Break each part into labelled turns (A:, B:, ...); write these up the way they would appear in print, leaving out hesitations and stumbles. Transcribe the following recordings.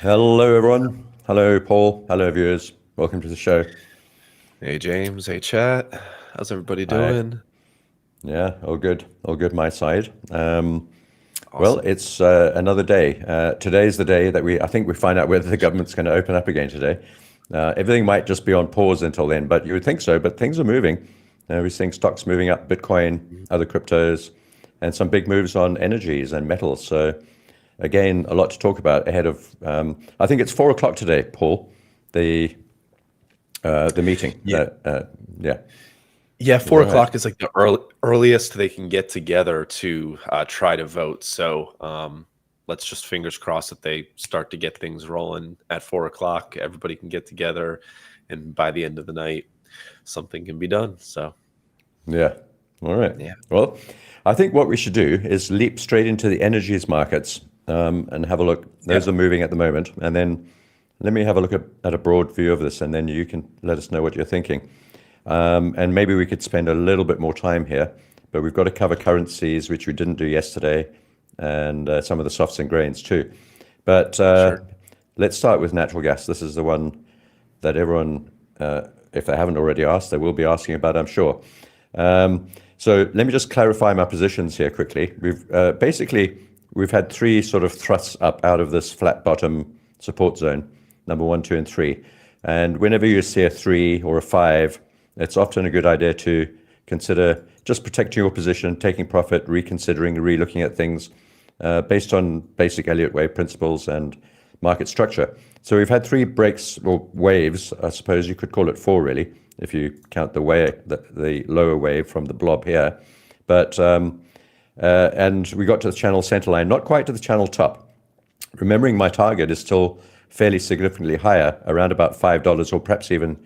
A: Hello, everyone. Hello, Paul. Hello, viewers. Welcome to the show.
B: Hey James, hey chat. How's everybody
A: Hi.
B: doing?
A: Yeah, all good. All good, my side. Well,
B: Awesome.
A: it's another day. Today's the day that I think we find out whether the government's going to open up again today. Everything might just be on pause until then, but you would think so. But things are moving. We're seeing stocks moving up, Bitcoin,
B: Mhm.
A: other cryptos, and some big moves on energies and metals. So again, a lot to talk about ahead of. I think it's 4 o'clock today, Paul. The the meeting.
B: Yeah,
A: Yeah.
B: yeah.
A: Is that
B: Four
A: right?
B: o'clock is like the earliest they can get together to try to vote. So let's just fingers crossed that they start to get things rolling at 4 o'clock. Everybody can get together, and by the end of the night, something can be done. So
A: Yeah. All right.
B: yeah,
A: Well, I think what we should do is leap straight into the energies markets and have a look.
B: yeah,
A: Those are moving at the moment. And then let me have a look at a broad view of this, and then you can let us know what you're thinking. And maybe we could spend a little bit more time here, but we've got to cover currencies, which we didn't do yesterday, and some of the softs and grains too. But
B: sure.
A: let's start with natural gas. This is the one that everyone, if they haven't already asked, they will be asking about, I'm sure. So let me just clarify my positions here quickly. We've had three sort of thrusts up out of this flat bottom support zone, number 1, 2, and 3. And whenever you see a 3 or a 5, it's often a good idea to consider just protecting your position, taking profit, reconsidering, re-looking at things based on basic Elliott wave principles and market structure. So we've had three breaks or waves. I suppose you could call it four, really, if you count the lower wave from the blob here. But and we got to the channel center line, not quite to the channel top. Remembering my target is still fairly significantly higher, around about $5, or perhaps even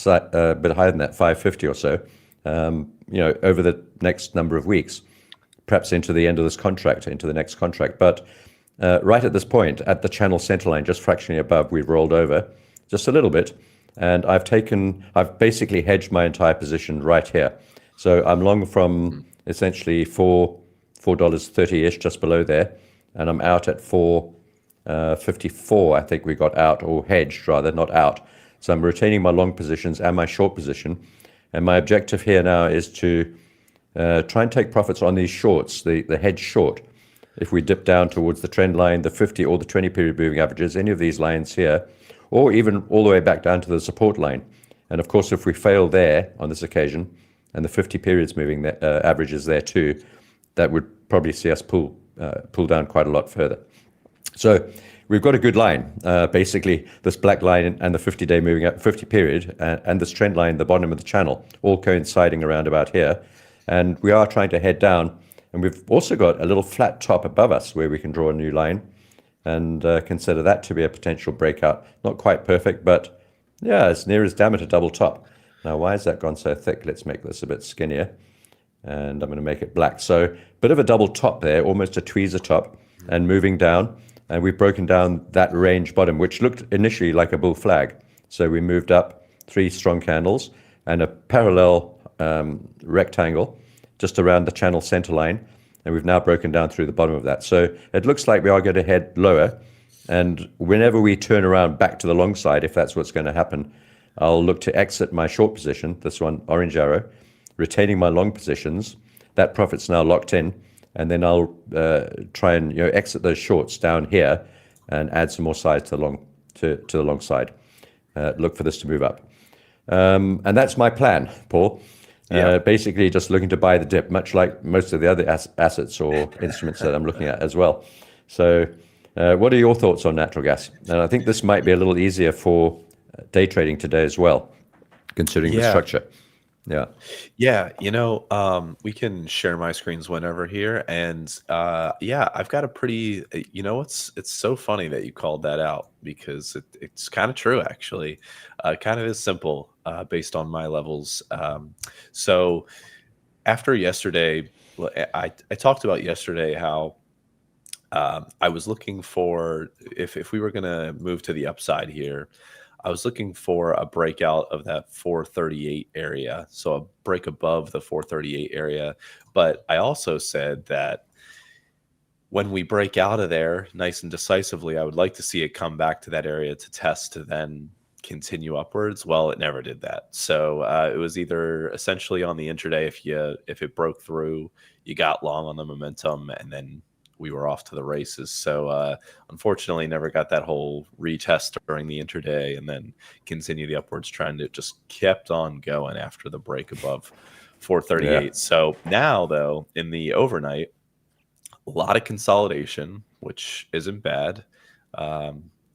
A: a bit higher than that, 550 or so. Over the next number of weeks, perhaps into the end of this contract, into the next contract. But right at this point, at the channel center line, just fractionally above, we've rolled over just a little bit, and I've basically hedged my entire position right here. So I'm long from
B: Mm.
A: essentially $4.30-ish, just below there, and I'm out at 4.54. I think we got out, or hedged rather, not out. So I'm retaining my long positions and my short position, and my objective here now is to try and take profits on these shorts, the hedge short. If we dip down towards the trend line, the 50 or the 20 period moving averages, any of these lines here, or even all the way back down to the support line. And of course, if we fail there on this occasion, and the 50 periods moving averages there too, that would probably see us pull down quite a lot further. So we've got a good line, basically this black line and the 50-day moving up 50 period and this trend line, the bottom of the channel, all coinciding around about here. And we are trying to head down. And we've also got a little flat top above us where we can draw a new line and consider that to be a potential breakout. Not quite perfect, but yeah, as near as damn it a double top. Now, why has that gone so thick? Let's make this a bit skinnier. And I'm going to make it black. So a bit of a double top there, almost a tweezer top, and moving down. And we've broken down that range bottom, which looked initially like a bull flag. So we moved up 3 strong candles and a parallel rectangle just around the channel center line, and we've now broken down through the bottom of that. So it looks like we are going to head lower, and whenever we turn around back to the long side, if that's what's going to happen, I'll look to exit my short position, this one, orange arrow, retaining my long positions. That profit's now locked in, and then I'll try and exit those shorts down here and add some more size to the long side. Look for this to move up. And that's my plan, Paul.
B: Yeah.
A: Basically just looking to buy the dip, much like most of the other assets or instruments that I'm looking at as well. So what are your thoughts on natural gas? And I think this might be a little easier for day trading today as well, considering the
B: Yeah.
A: structure. Yeah.
B: Yeah, we can share my screens whenever here, and yeah, I've got a pretty. It's so funny that you called that out because it's kind of true actually. Kind of is simple based on my levels. So after yesterday, I talked about yesterday how I was looking for if we were going to move to the upside here. I was looking for a breakout of that 438 area, so a break above the 438 area. But I also said that when we break out of there nice and decisively, I would like to see it come back to that area to test to then continue upwards. Well, it never did that. So it was either essentially on the intraday, if it broke through, you got long on the momentum, and then we were off to the races. So unfortunately, never got that whole retest during the intraday, and then continue the upwards trend. It just kept on going after the break above 438.
A: Yeah.
B: So now, though, in the overnight, a lot of consolidation, which isn't bad.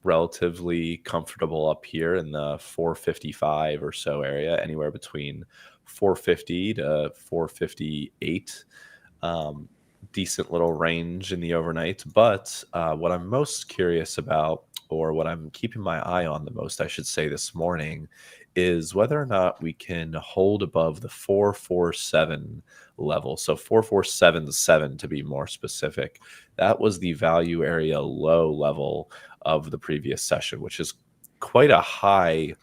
B: Relatively comfortable up here in the 455 or so area, anywhere between 450 to 458. Decent little range in the overnight. But what I'm most curious about, or what I'm keeping my eye on the most, I should say, this morning, is whether or not we can hold above the 447 level. So 4477 to be more specific. That was the value area low level of the previous session, which is quite a high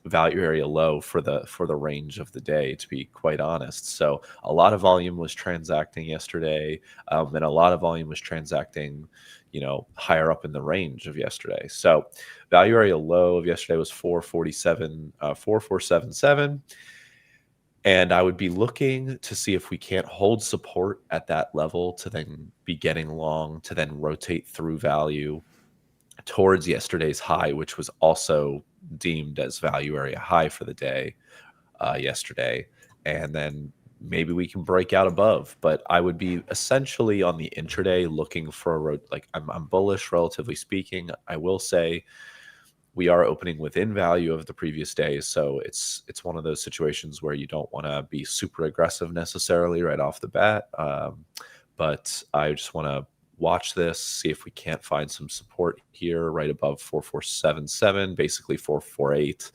B: value area low for the range of the day, to be quite honest. So a lot of volume was transacting yesterday, and a lot of volume was transacting, higher up in the range of yesterday. So value area low of yesterday was 4477. And I would be looking to see if we can't hold support at that level to then be getting long, to then rotate through value towards yesterday's high, which was also deemed as value area high for the day yesterday. And then maybe we can break out above. But I would be essentially on the intraday looking for I'm bullish, relatively speaking. I will say we are opening within value of the previous day, so it's one of those situations where you don't want to be super aggressive necessarily right off the bat. But I just want to watch this, see if we can't find some support here right above 4477, basically 448,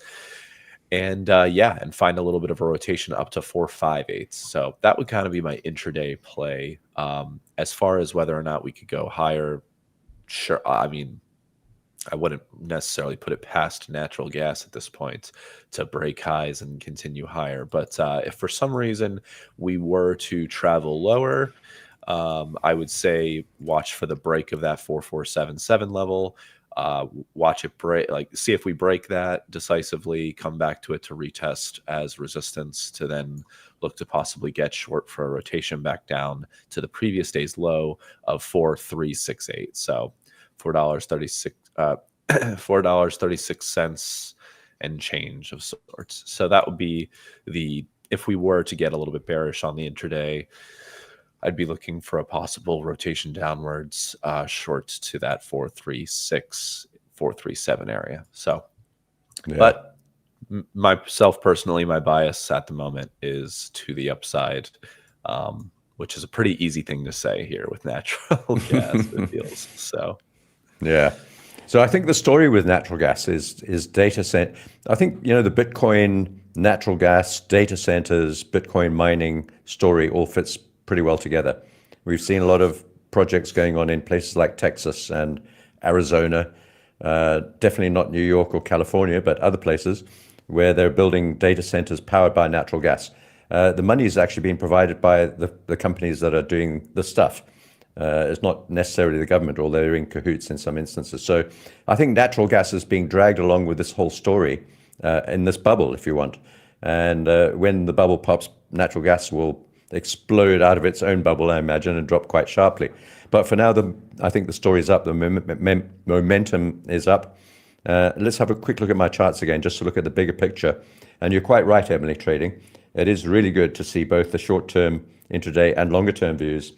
B: and and find a little bit of a rotation up to 458. So that would kind of be my intraday play. As far as whether or not we could go higher, sure. I mean, I wouldn't necessarily put it past natural gas at this point to break highs and continue higher. But if for some reason we were to travel lower, I would say watch for the break of that 4477 level. Watch it break, see if we break that decisively, come back to it to retest as resistance, to then look to possibly get short for a rotation back down to the previous day's low of 4368. So $4.36 $4.36 and change of sorts. So that would be if we were to get a little bit bearish on the intraday, I'd be looking for a possible rotation downwards short to that 436, 437 area. So, yeah. But myself personally, my bias at the moment is to the upside, which is a pretty easy thing to say here with natural gas, it feels. So,
A: yeah. So I think the story with natural gas is data center. I think, the Bitcoin, natural gas, data centers, Bitcoin mining story all fits pretty well together. We've seen a lot of projects going on in places like Texas and Arizona, definitely not New York or California, but other places where they're building data centers powered by natural gas. The money is actually being provided by the companies that are doing the stuff. It's not necessarily the government, or they're in cahoots in some instances. So I think natural gas is being dragged along with this whole story in this bubble, if you want. And when the bubble pops, natural gas will explode out of its own bubble, I imagine, and drop quite sharply. But for now, I think the story's up. The momentum is up. Let's have a quick look at my charts again, just to look at the bigger picture. And you're quite right, Emily, trading. It is really good to see both the short-term, intraday, and longer-term views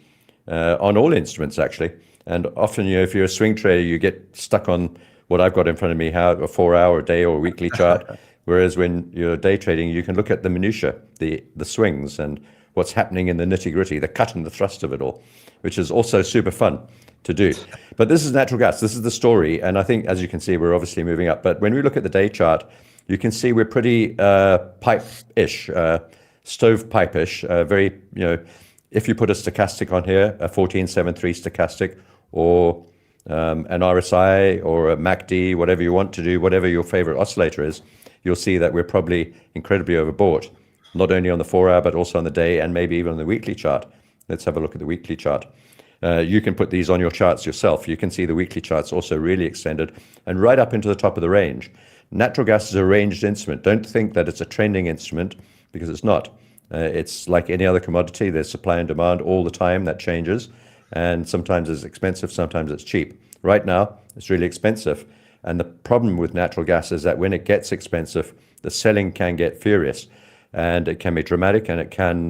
A: on all instruments, actually. And often, if you're a swing trader, you get stuck on what I've got in front of me, a 4-hour, day, or weekly chart. Whereas when you're day trading, you can look at the minutiae, the swings, and what's happening in the nitty-gritty, the cut and the thrust of it all, which is also super fun to do. But this is natural gas. This is the story. And I think, as you can see, we're obviously moving up. But when we look at the day chart, you can see we're pretty pipe-ish, stovepipe-ish, very, if you put a stochastic on here, a 1473 stochastic, or an RSI or a MACD, whatever you want to do, whatever your favorite oscillator is, you'll see that we're probably incredibly overbought, not only on the 4-hour, but also on the day, and maybe even on the weekly chart. Let's have a look at the weekly chart. You can put these on your charts yourself. You can see the weekly charts also really extended and right up into the top of the range. Natural gas is a ranged instrument. Don't think that it's a trending instrument, because it's not. It's like any other commodity. There's supply and demand all the time. That changes. And sometimes it's expensive, sometimes it's cheap. Right now, it's really expensive. And the problem with natural gas is that when it gets expensive, the selling can get furious. And it can be dramatic, and it can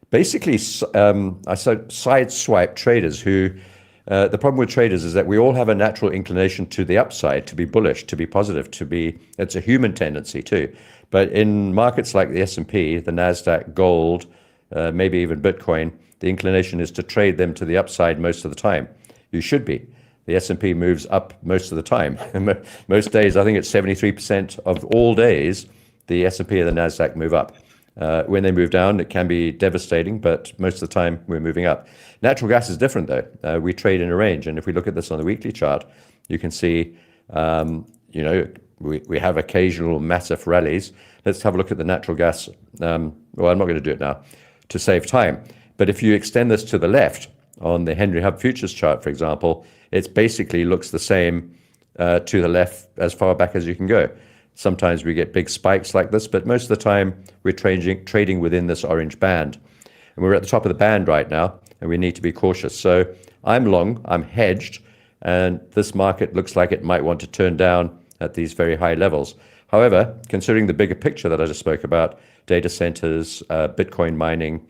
A: basically sideswipe traders who, the problem with traders is that we all have a natural inclination to the upside, to be bullish, to be positive, it's a human tendency too. But in markets like the S&P, the Nasdaq, gold, maybe even Bitcoin, the inclination is to trade them to the upside most of the time. You should be. The S&P moves up most of the time. Most days, I think it's 73% of all days, the S&P and the Nasdaq move up. When they move down, it can be devastating, but most of the time we're moving up. Natural gas is different though. We trade in a range, and if we look at this on the weekly chart, you can see, we have occasional massive rallies. Let's have a look at the natural gas. Well, I'm not going to do it now to save time. But if you extend this to the left on the Henry Hub futures chart, for example, it basically looks the same to the left as far back as you can go. Sometimes we get big spikes like this, but most of the time we're trading within this orange band. And we're at the top of the band right now, and we need to be cautious. So I'm long, I'm hedged, and this market looks like it might want to turn down at these very high levels. However, considering the bigger picture that I just spoke about, data centers, Bitcoin mining,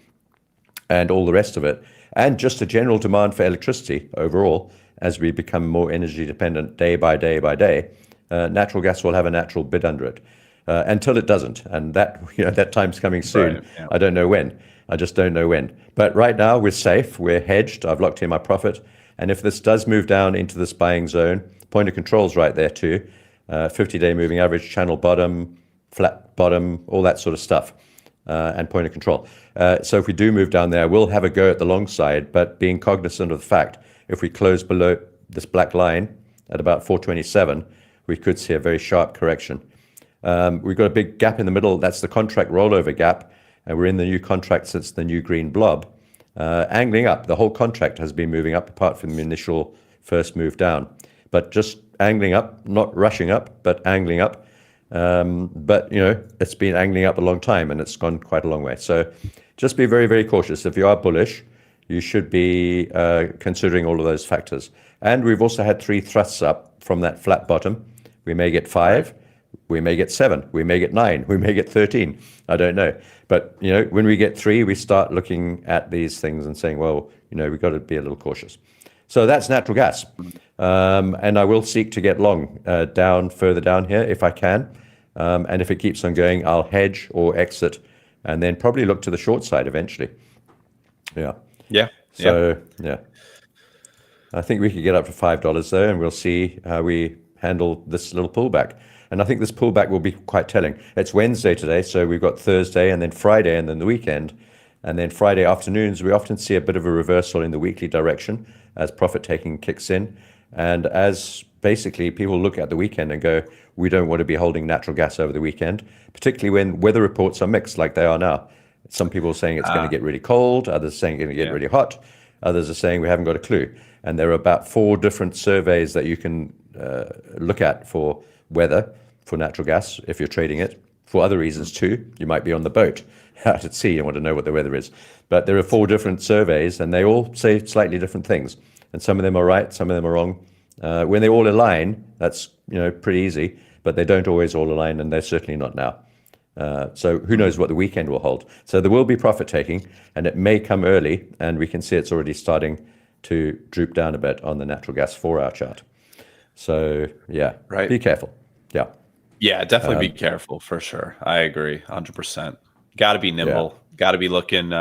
A: and all the rest of it, and just a general demand for electricity overall, as we become more energy dependent day by day by day, natural gas will have a natural bid under it until it doesn't. And that time's coming soon. Right, yeah. I don't know when. I just don't know when. But right now we're safe. We're hedged. I've locked in my profit. And if this does move down into this buying zone, point of control's right there too. 50-day moving average, channel bottom, flat bottom, all that sort of stuff. And point of control. So if we do move down there, we'll have a go at the long side, but being cognizant of the fact, if we close below this black line at about 427, we could see a very sharp correction. We've got a big gap in the middle. That's the contract rollover gap. And we're in the new contract since the new green blob. Angling up. The whole contract has been moving up apart from the initial first move down. But just angling up, not rushing up, but angling up. But it's been angling up a long time, and it's gone quite a long way. So just be very, very cautious. If you are bullish, you should be considering all of those factors. And we've also had 3 thrusts up from that flat bottom. We may get 5, we may get 7, we may get 9, we may get 13. I don't know. But when we get 3, we start looking at these things and saying, well, we've got to be a little cautious. So that's natural gas. And I will seek to get long further down here if I can. And if it keeps on going, I'll hedge or exit and then probably look to the short side eventually. Yeah.
B: Yeah.
A: So, yeah. I think we could get up to $5 though, and we'll see how we handle this little pullback. And I think this pullback will be quite telling. It's Wednesday today, so we've got Thursday and then Friday and then the weekend. And then Friday afternoons, we often see a bit of a reversal in the weekly direction as profit taking kicks in. And as basically people look at the weekend and go, we don't want to be holding natural gas over the weekend, particularly when weather reports are mixed like they are now. Some people are saying it's going to get really cold, others are saying it's going to get really hot, others are saying we haven't got a clue. And there are about 4 different surveys that you can look at for weather, for natural gas, if you're trading it. For other reasons too, you might be on the boat out at sea and want to know what the weather is. But there are 4 different surveys, and they all say slightly different things. And some of them are right, some of them are wrong. When they all align, that's pretty easy, but they don't always all align, and they're certainly not now. So who knows what the weekend will hold. So there will be profit taking, and it may come early, and we can see it's already starting to droop down a bit on the natural gas 4-hour chart. So yeah,
B: right.
A: Be careful. Yeah.
B: Yeah, definitely be careful for sure. I agree 100%. Got to be nimble. Got to be looking,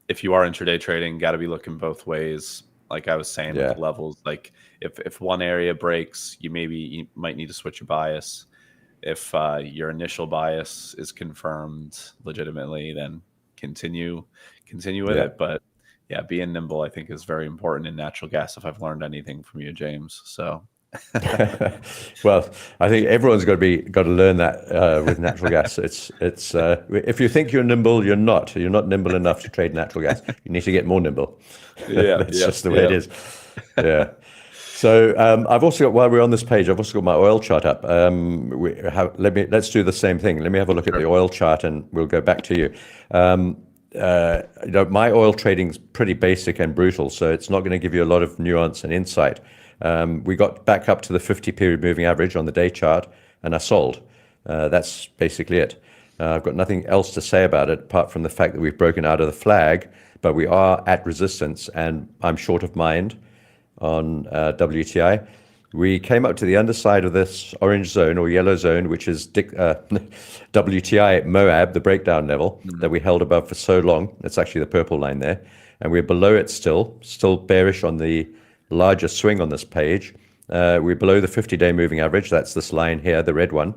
B: if you are intraday trading, got to be looking both ways. Like I was saying with the levels, like if one area breaks, you might need to switch your bias. If your initial bias is confirmed legitimately, then continue with it. But yeah, being nimble, I think, is very important in natural gas, if I've learned anything from you, James. So
A: Well, I think everyone's got to learn that with natural gas. It's if you think you're nimble, you're not. You're not nimble enough to trade natural gas. You need to get more nimble.
B: Yeah,
A: That's
B: yeah,
A: just the way it
B: yeah.
A: is. Yeah. So I've also got, while we're on this page, I've also got my oil chart up. Let's do the same thing. Let me have a look at the oil chart, and we'll go back to you. My oil trading's pretty basic and brutal, so it's not going to give you a lot of nuance and insight. We got back up to the 50-period moving average on the day chart, and I sold. That's basically it. I've got nothing else to say about it apart from the fact that we've broken out of the flag, but we are at resistance, and I'm short of mind on WTI. We came up to the underside of this orange zone or yellow zone, which is WTI Moab, the breakdown level that we held above for so long. It's actually the purple line there. And we're below it still bearish on the larger swing on this page. We're below the 50-day moving average. That's this line here, the red one,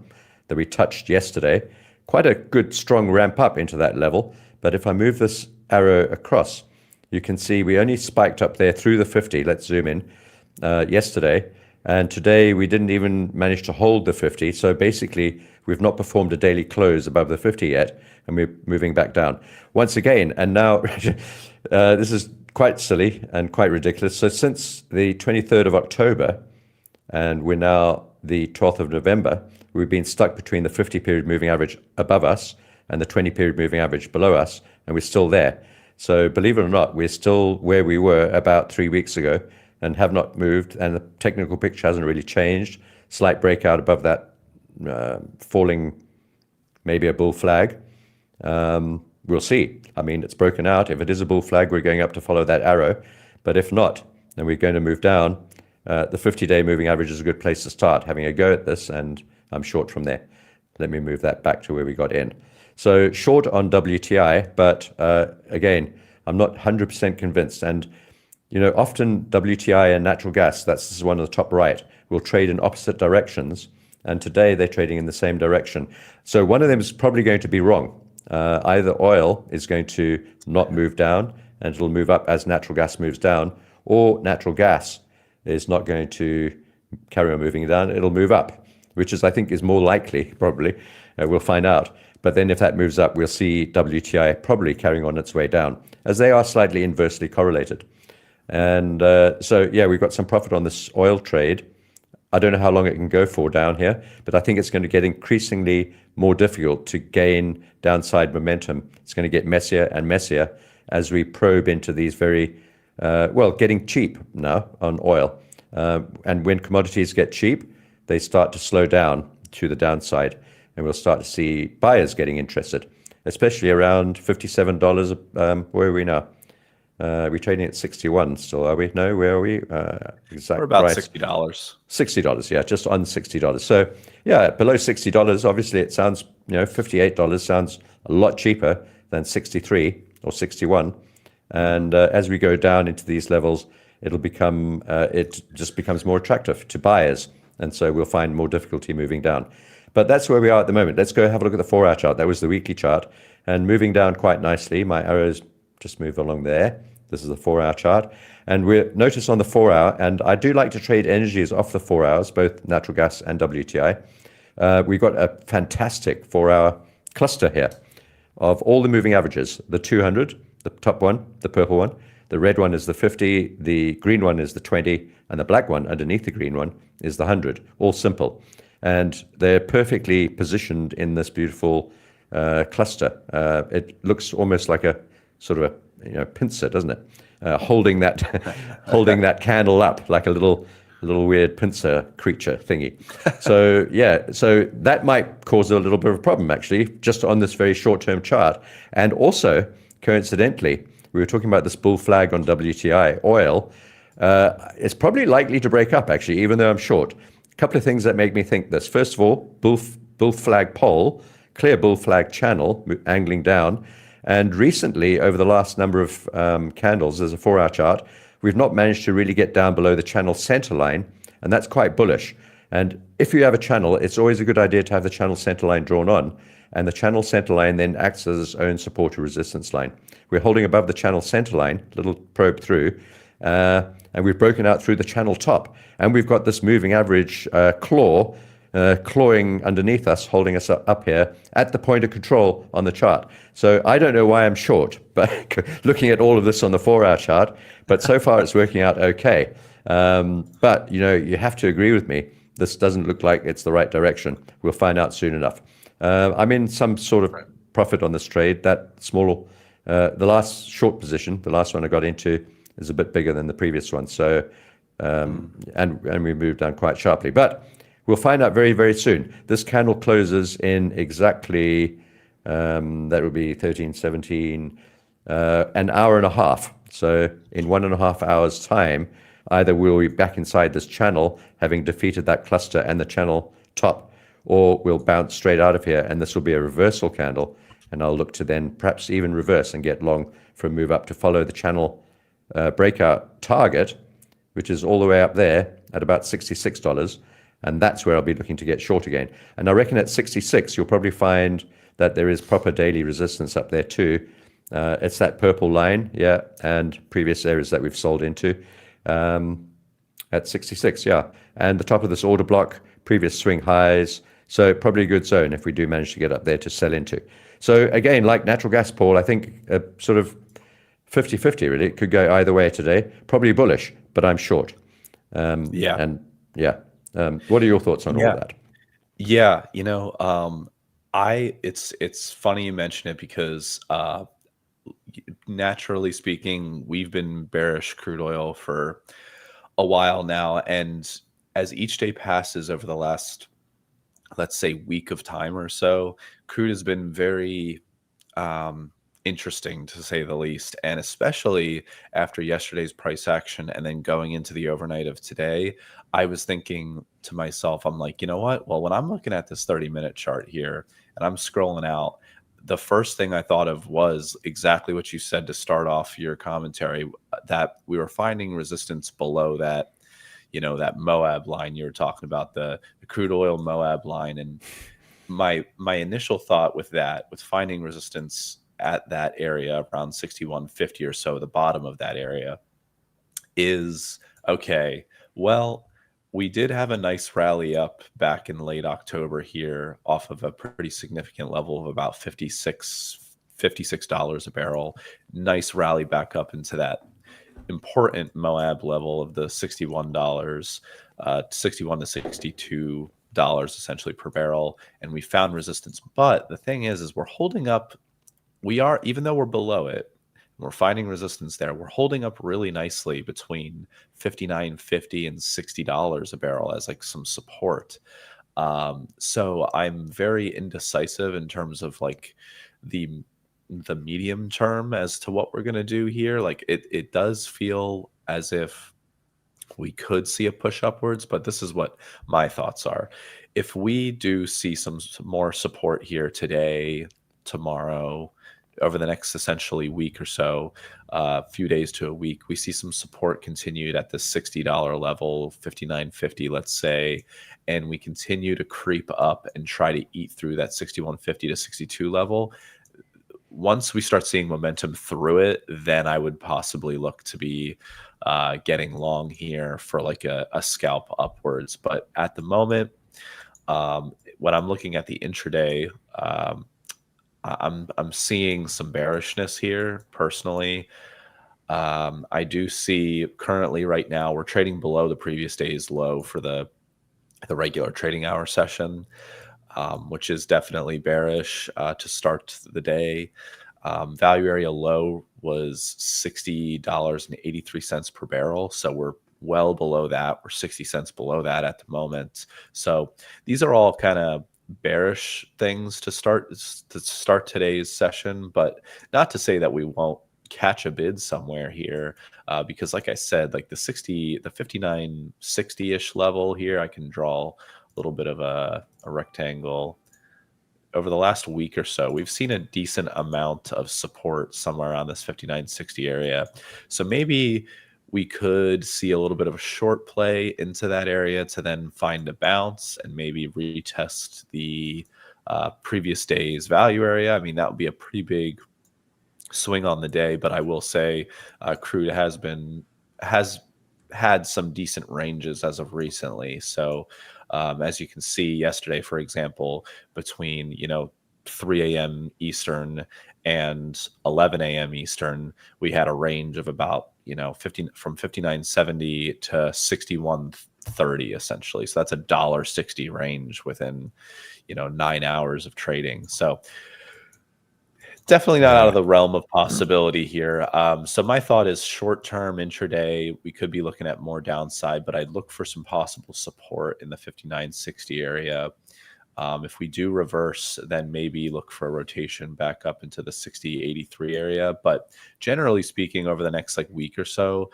A: that we touched yesterday. Quite a good, strong ramp up into that level. But if I move this arrow across, you can see we only spiked up there through the 50. Let's zoom in yesterday. And today we didn't even manage to hold the 50. So basically, we've not performed a daily close above the 50 yet, and we're moving back down once again. And now this is quite silly and quite ridiculous. So since the 23rd of October, and we're now the 12th of November, we've been stuck between the 50-period moving average above us and the 20-period moving average below us, and we're still there. So believe it or not, we're still where we were about 3 weeks ago and have not moved, and the technical picture hasn't really changed. Slight breakout above that falling, maybe a bull flag. We'll see. I mean, it's broken out. If it is a bull flag, we're going up to follow that arrow. But if not, then we're going to move down. The 50-day moving average is a good place to start having a go at this, and I'm short from there. Let me move that back to where we got in. So short on WTI, but again, I'm not 100% convinced. And often WTI and natural gas, this is one on the top right, will trade in opposite directions. And today they're trading in the same direction. So one of them is probably going to be wrong. Either oil is going to not move down and it'll move up as natural gas moves down, or natural gas is not going to carry on moving down, it'll move up, which I think is more likely, probably. We'll find out. But then if that moves up, we'll see WTI probably carrying on its way down, as they are slightly inversely correlated. And so, yeah, we've got some profit on this oil trade. I don't know how long it can go for down here, but I think it's going to get increasingly more difficult to gain downside momentum. It's going to get messier and messier as we probe into these very, getting cheap now on oil. And when commodities get cheap, they start to slow down to the downside. And we'll start to see buyers getting interested, especially around $57. Where are we now? We're trading at 61 still, are we? No, where are we? Exact
B: We're about
A: price.
B: $60.
A: $60, yeah, just on $60. So, yeah, below $60, obviously it sounds, $58 sounds a lot cheaper than 63 or 61. And as we go down into these levels, it just becomes more attractive to buyers. And so we'll find more difficulty moving down. But that's where we are at the moment. Let's go have a look at the 4-hour chart. That was the weekly chart. And moving down quite nicely. My arrows just move along there. This is the 4-hour chart. And we'll notice on the 4-hour, and I do like to trade energies off the 4 hours, both natural gas and WTI. We've got a fantastic 4-hour cluster here of all the moving averages. The 200, the top one, the purple one. The red one is the 50, the green one is the 20, and the black one underneath the green one is the 100. All simple. And they're perfectly positioned in this beautiful cluster. It looks almost like a sort of a pincer, doesn't it? Holding that candle up like a little weird pincer creature thingy. So yeah, so that might cause a little bit of a problem actually, just on this very short-term chart. And also, coincidentally, we were talking about this bull flag on WTI oil. It's probably likely to break up actually, even though I'm short. A couple of things that make me think this. First of all, bull flag pole, clear bull flag channel angling down. And recently, over the last number of candles, there's a 4-hour chart, we've not managed to really get down below the channel center line, and that's quite bullish. And if you have a channel, it's always a good idea to have the channel center line drawn on, and the channel center line then acts as its own support or resistance line. We're holding above the channel center line, little probe through, and we've broken out through the channel top, and we've got this moving average clawing underneath us, holding us up here at the point of control on the chart. So I don't know why I'm short, but looking at all of this on the 4-hour chart, but so far it's working out okay. But you have to agree with me. This doesn't look like it's the right direction. We'll find out soon enough. I'm in some sort of profit on this trade. That small, the last short position, the last one I got into, is a bit bigger than the previous one. So, and we moved down quite sharply. But we'll find out very, very soon. This candle closes in exactly, that would be 13, 17, an hour and a half. So in 1.5 hours' time, either we'll be back inside this channel, having defeated that cluster and the channel top, or we'll bounce straight out of here, and this will be a reversal candle, and I'll look to then perhaps even reverse and get long for a move up to follow the channel breakout target, which is all the way up there at about $66, and that's where I'll be looking to get short again. And I reckon at 66, you'll probably find that there is proper daily resistance up there too. It's that purple line, yeah, and previous areas that we've sold into at 66, yeah. And the top of this order block, previous swing highs, so probably a good zone if we do manage to get up there to sell into. So again, like natural gas, Paul, I think sort of 50-50 really. It could go either way today. Probably bullish, but I'm short.
B: Yeah.
A: And yeah. What are your thoughts on all that?
B: Yeah, it's funny you mention it because naturally speaking, we've been bearish crude oil for a while now, and as each day passes over the last, let's say, week of time or so, crude has been very interesting to say the least, and especially after yesterday's price action and then going into the overnight of today, I was thinking to myself, I'm like, you know what? Well, when I'm looking at this 30-minute chart here and I'm scrolling out, the first thing I thought of was exactly what you said to start off your commentary, that we were finding resistance below that, that Moab line you were talking about, the crude oil Moab line. And my initial thought with that, with finding resistance at that area around 61.50 or so, the bottom of that area, is okay, well, we did have a nice rally up back in late October here off of a pretty significant level of about $56 a barrel. Nice rally back up into that important Moab level of the $61, 61 to $62 essentially per barrel, and we found resistance. But the thing is we're holding up. We are, even though we're below it, we're finding resistance there. We're holding up really nicely between $59.50 and $60 a barrel as like some support. So I'm very indecisive in terms of like the medium term as to what we're going to do here. Like it does feel as if we could see a push upwards, but this is what my thoughts are. If we do see some more support here today, tomorrow, over the next essentially week or so, a few days to a week, we see some support continued at the $60 level, $59.50, let's say, and we continue to creep up and try to eat through that 61.50 to 62 level. Once we start seeing momentum through it, then I would possibly look to be getting long here for like a scalp upwards. But at the moment, when I'm looking at the intraday, I'm seeing some bearishness here personally. I do see currently right now we're trading below the previous day's low for the regular trading hour session, which is definitely bearish to start the day. Value area low was $60.83 per barrel, so we're well below that. We're 60 cents below that at the moment. So these are all kind of bearish things to start today's session, but not to say that we won't catch a bid somewhere here, because like I said, like the 59.60-ish level here, I can draw a little bit of a rectangle. Over the last week or so, we've seen a decent amount of support somewhere around this 59.60 area. So maybe we could see a little bit of a short play into that area to then find a bounce and maybe retest the previous day's value area. I mean, that would be a pretty big swing on the day, but I will say crude has been has had some decent ranges as of recently. So as you can see yesterday, for example, between 3 a.m. Eastern and 11 a.m. Eastern, we had a range of about 59.70 to 61.30 essentially. So that's a $1.60 range within 9 hours of trading. So definitely not out of the realm of possibility here. So my thought is short-term intraday, we could be looking at more downside, but I'd look for some possible support in the 59.60 area. If we do reverse, then maybe look for a rotation back up into the 60.83 area. But generally speaking, over the next week or so,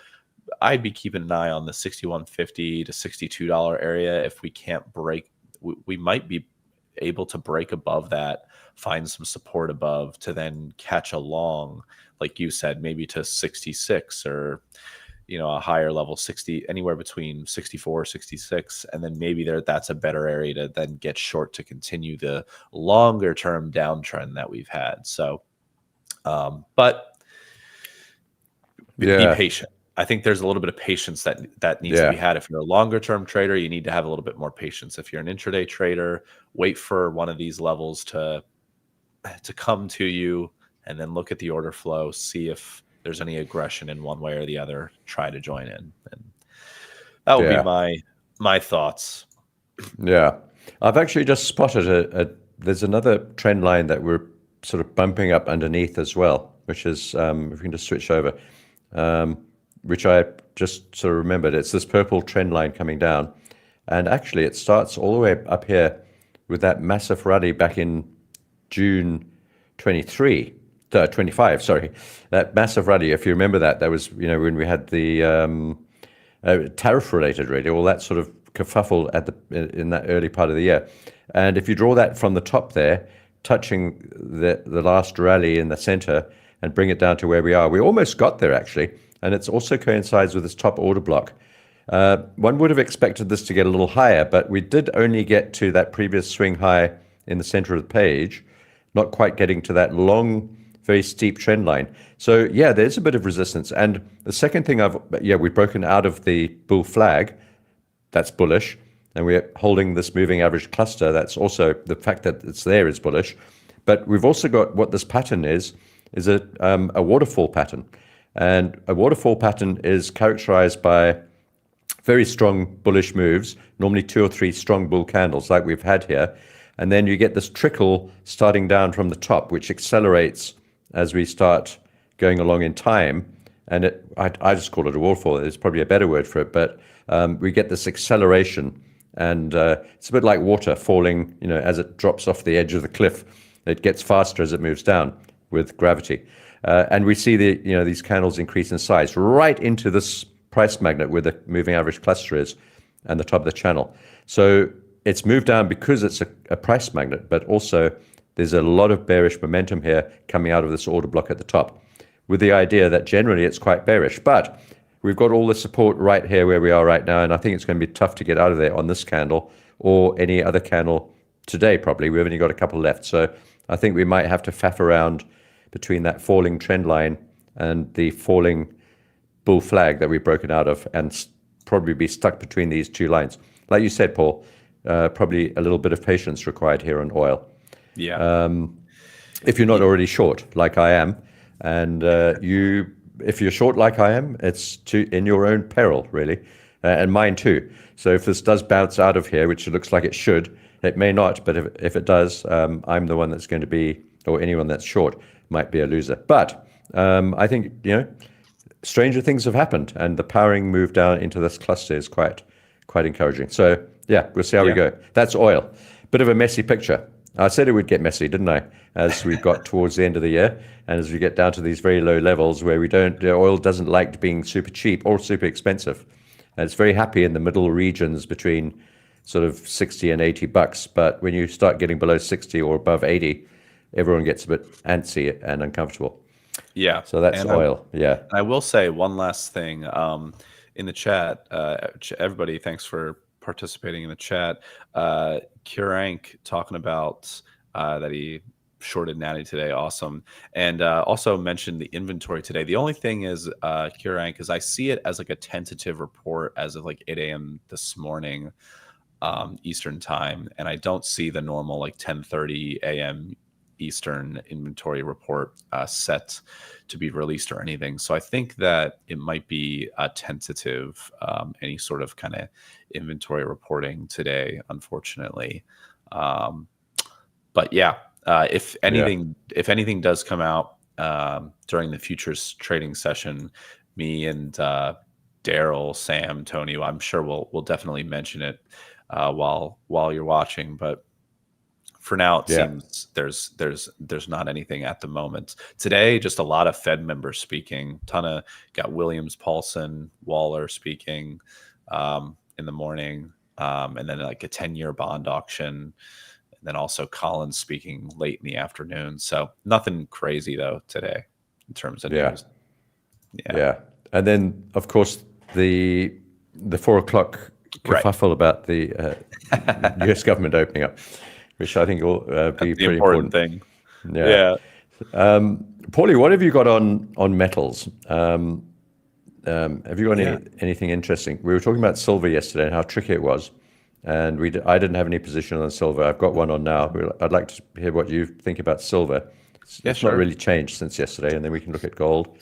B: I'd be keeping an eye on the 61.50 to $62 area. If we can't break, we might be able to break above that, find some support above to then catch a long, like you said, maybe to 66 or a higher level 60, anywhere between 64 66, and then maybe that's a better area to then get short to continue the longer term downtrend that we've had. So but be patient. I think there's a little bit of patience that needs to be had. If you're a longer term trader, you need to have a little bit more patience. If you're an intraday trader, wait for one of these levels to come to you, and then look at the order flow, see if there's any aggression in one way or the other, try to join in. And that would be my thoughts.
A: Yeah. I've actually just spotted there's another trend line that we're sort of bumping up underneath as well, which is, if we can just switch over, which I just sort of remembered. It's this purple trend line coming down. And actually it starts all the way up here with that massive rally back in June 25, sorry. That massive rally, if you remember that was, when we had the tariff-related, really, all that sort of kerfuffle in that early part of the year. And if you draw that from the top there, touching the last rally in the center and bring it down to where we are, we almost got there, actually. And it also coincides with this top order block. One would have expected this to get a little higher, but we did only get to that previous swing high in the center of the page, not quite getting to that long, very steep trend line. So yeah, there's a bit of resistance. And the second thing we've broken out of the bull flag. That's bullish. And we're holding this moving average cluster. That's also, the fact that it's there is bullish. But we've also got what this pattern is a waterfall pattern. And a waterfall pattern is characterized by very strong bullish moves, normally 2 or 3 strong bull candles like we've had here. And then you get this trickle starting down from the top, which accelerates as we start going along in time. And I just call it a waterfall. There's probably a better word for it. But we get this acceleration. And it's a bit like water falling, as it drops off the edge of the cliff. It gets faster as it moves down with gravity. And we see these candles increase in size right into this price magnet where the moving average cluster is and the top of the channel. So it's moved down because it's a price magnet, but also there's a lot of bearish momentum here coming out of this order block at the top, with the idea that generally it's quite bearish. But we've got all the support right here where we are right now, and I think it's going to be tough to get out of there on this candle or any other candle today, probably. We've only got a couple left. So I think we might have to faff around between that falling trend line and the falling bull flag that we've broken out of, and probably be stuck between these two lines. Like you said, Paul, probably a little bit of patience required here on oil.
B: Yeah.
A: If you're not already short, like I am, and if you're short like I am, it's in your own peril, really, and mine too. So if this does bounce out of here, which it looks like it should, it may not, but if it does, I'm the one that's going to be, or anyone that's short might be a loser. But I think, stranger things have happened, and the powering move down into this cluster is quite encouraging. So yeah, we'll see how we go. That's oil. Bit of a messy picture. I said it would get messy, didn't I? As we got towards the end of the year, and as we get down to these very low levels where oil doesn't like being super cheap or super expensive. And it's very happy in the middle regions between sort of 60 and 80 bucks. But when you start getting below 60 or above 80, everyone gets a bit antsy and uncomfortable.
B: Yeah.
A: So that's oil. Yeah.
B: I will say one last thing in the chat. Everybody, thanks for participating in the chat. Kurank talking about that he shorted Natty today. Awesome. And also mentioned the inventory today. The only thing is, Kieran, because I see it as like a tentative report as of like 8 a.m. this morning, Eastern time, and I don't see the normal like 10:30 a.m. Eastern inventory report set to be released or anything. So I think that it might be a tentative, any sort of kind of inventory reporting today, unfortunately. But yeah, if anything does come out during the futures trading session, me and Daryl, Sam, Tony, I'm sure we'll definitely mention it while you're watching. But for now, it seems there's not anything at the moment. Today, just a lot of Fed members speaking. Got Williams, Paulson, Waller speaking in the morning, and then like a 10-year bond auction. And then also Collins speaking late in the afternoon. So nothing crazy though today in terms of news.
A: Yeah. And then of course the 4 o'clock kerfuffle about the US government opening up, which I think will be pretty important
B: thing.
A: Yeah. Paulie, what have you got on metals? Have you got anything interesting? We were talking about silver yesterday and how tricky it was. And I didn't have any position on silver. I've got one on now. I'd like to hear what you think about silver. It's not really changed since yesterday. And then we can look at gold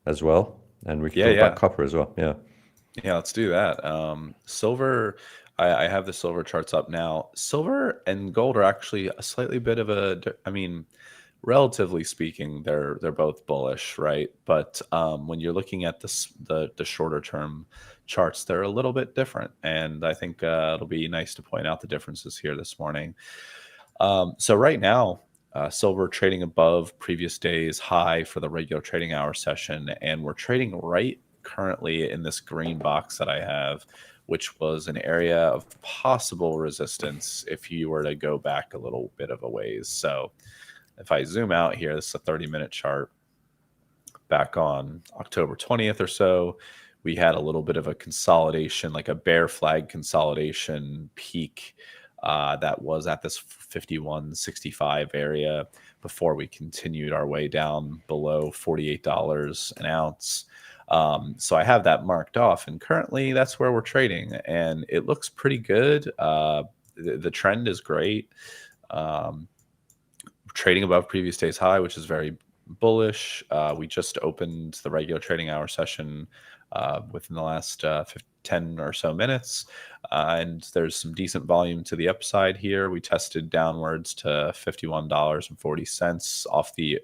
A: as well. And we can talk about copper as well. Yeah,
B: let's do that. Silver, I have the silver charts up now. Silver and gold are actually a slightly bit of relatively speaking, they're both bullish, right? But when you're looking at the shorter term charts, they're a little bit different, and I think it'll be nice to point out the differences here this morning. So right now, silver trading above previous day's high for the regular trading hour session, and we're trading right currently in this green box that I have, which was an area of possible resistance if you were to go back a little bit of a ways. So if I zoom out here, this is a 30-minute chart. Back on October 20th or so, we had a little bit of a consolidation, like a bear flag consolidation peak that was at this 51.65 area before we continued our way down below $48 an ounce. So I have that marked off, and currently that's where we're trading, and it looks pretty good. The trend is great. Trading above previous day's high, which is very bullish. We just opened the regular trading hour session within the last 10 or so minutes, and there's some decent volume to the upside here. We tested downwards to $51.40 off the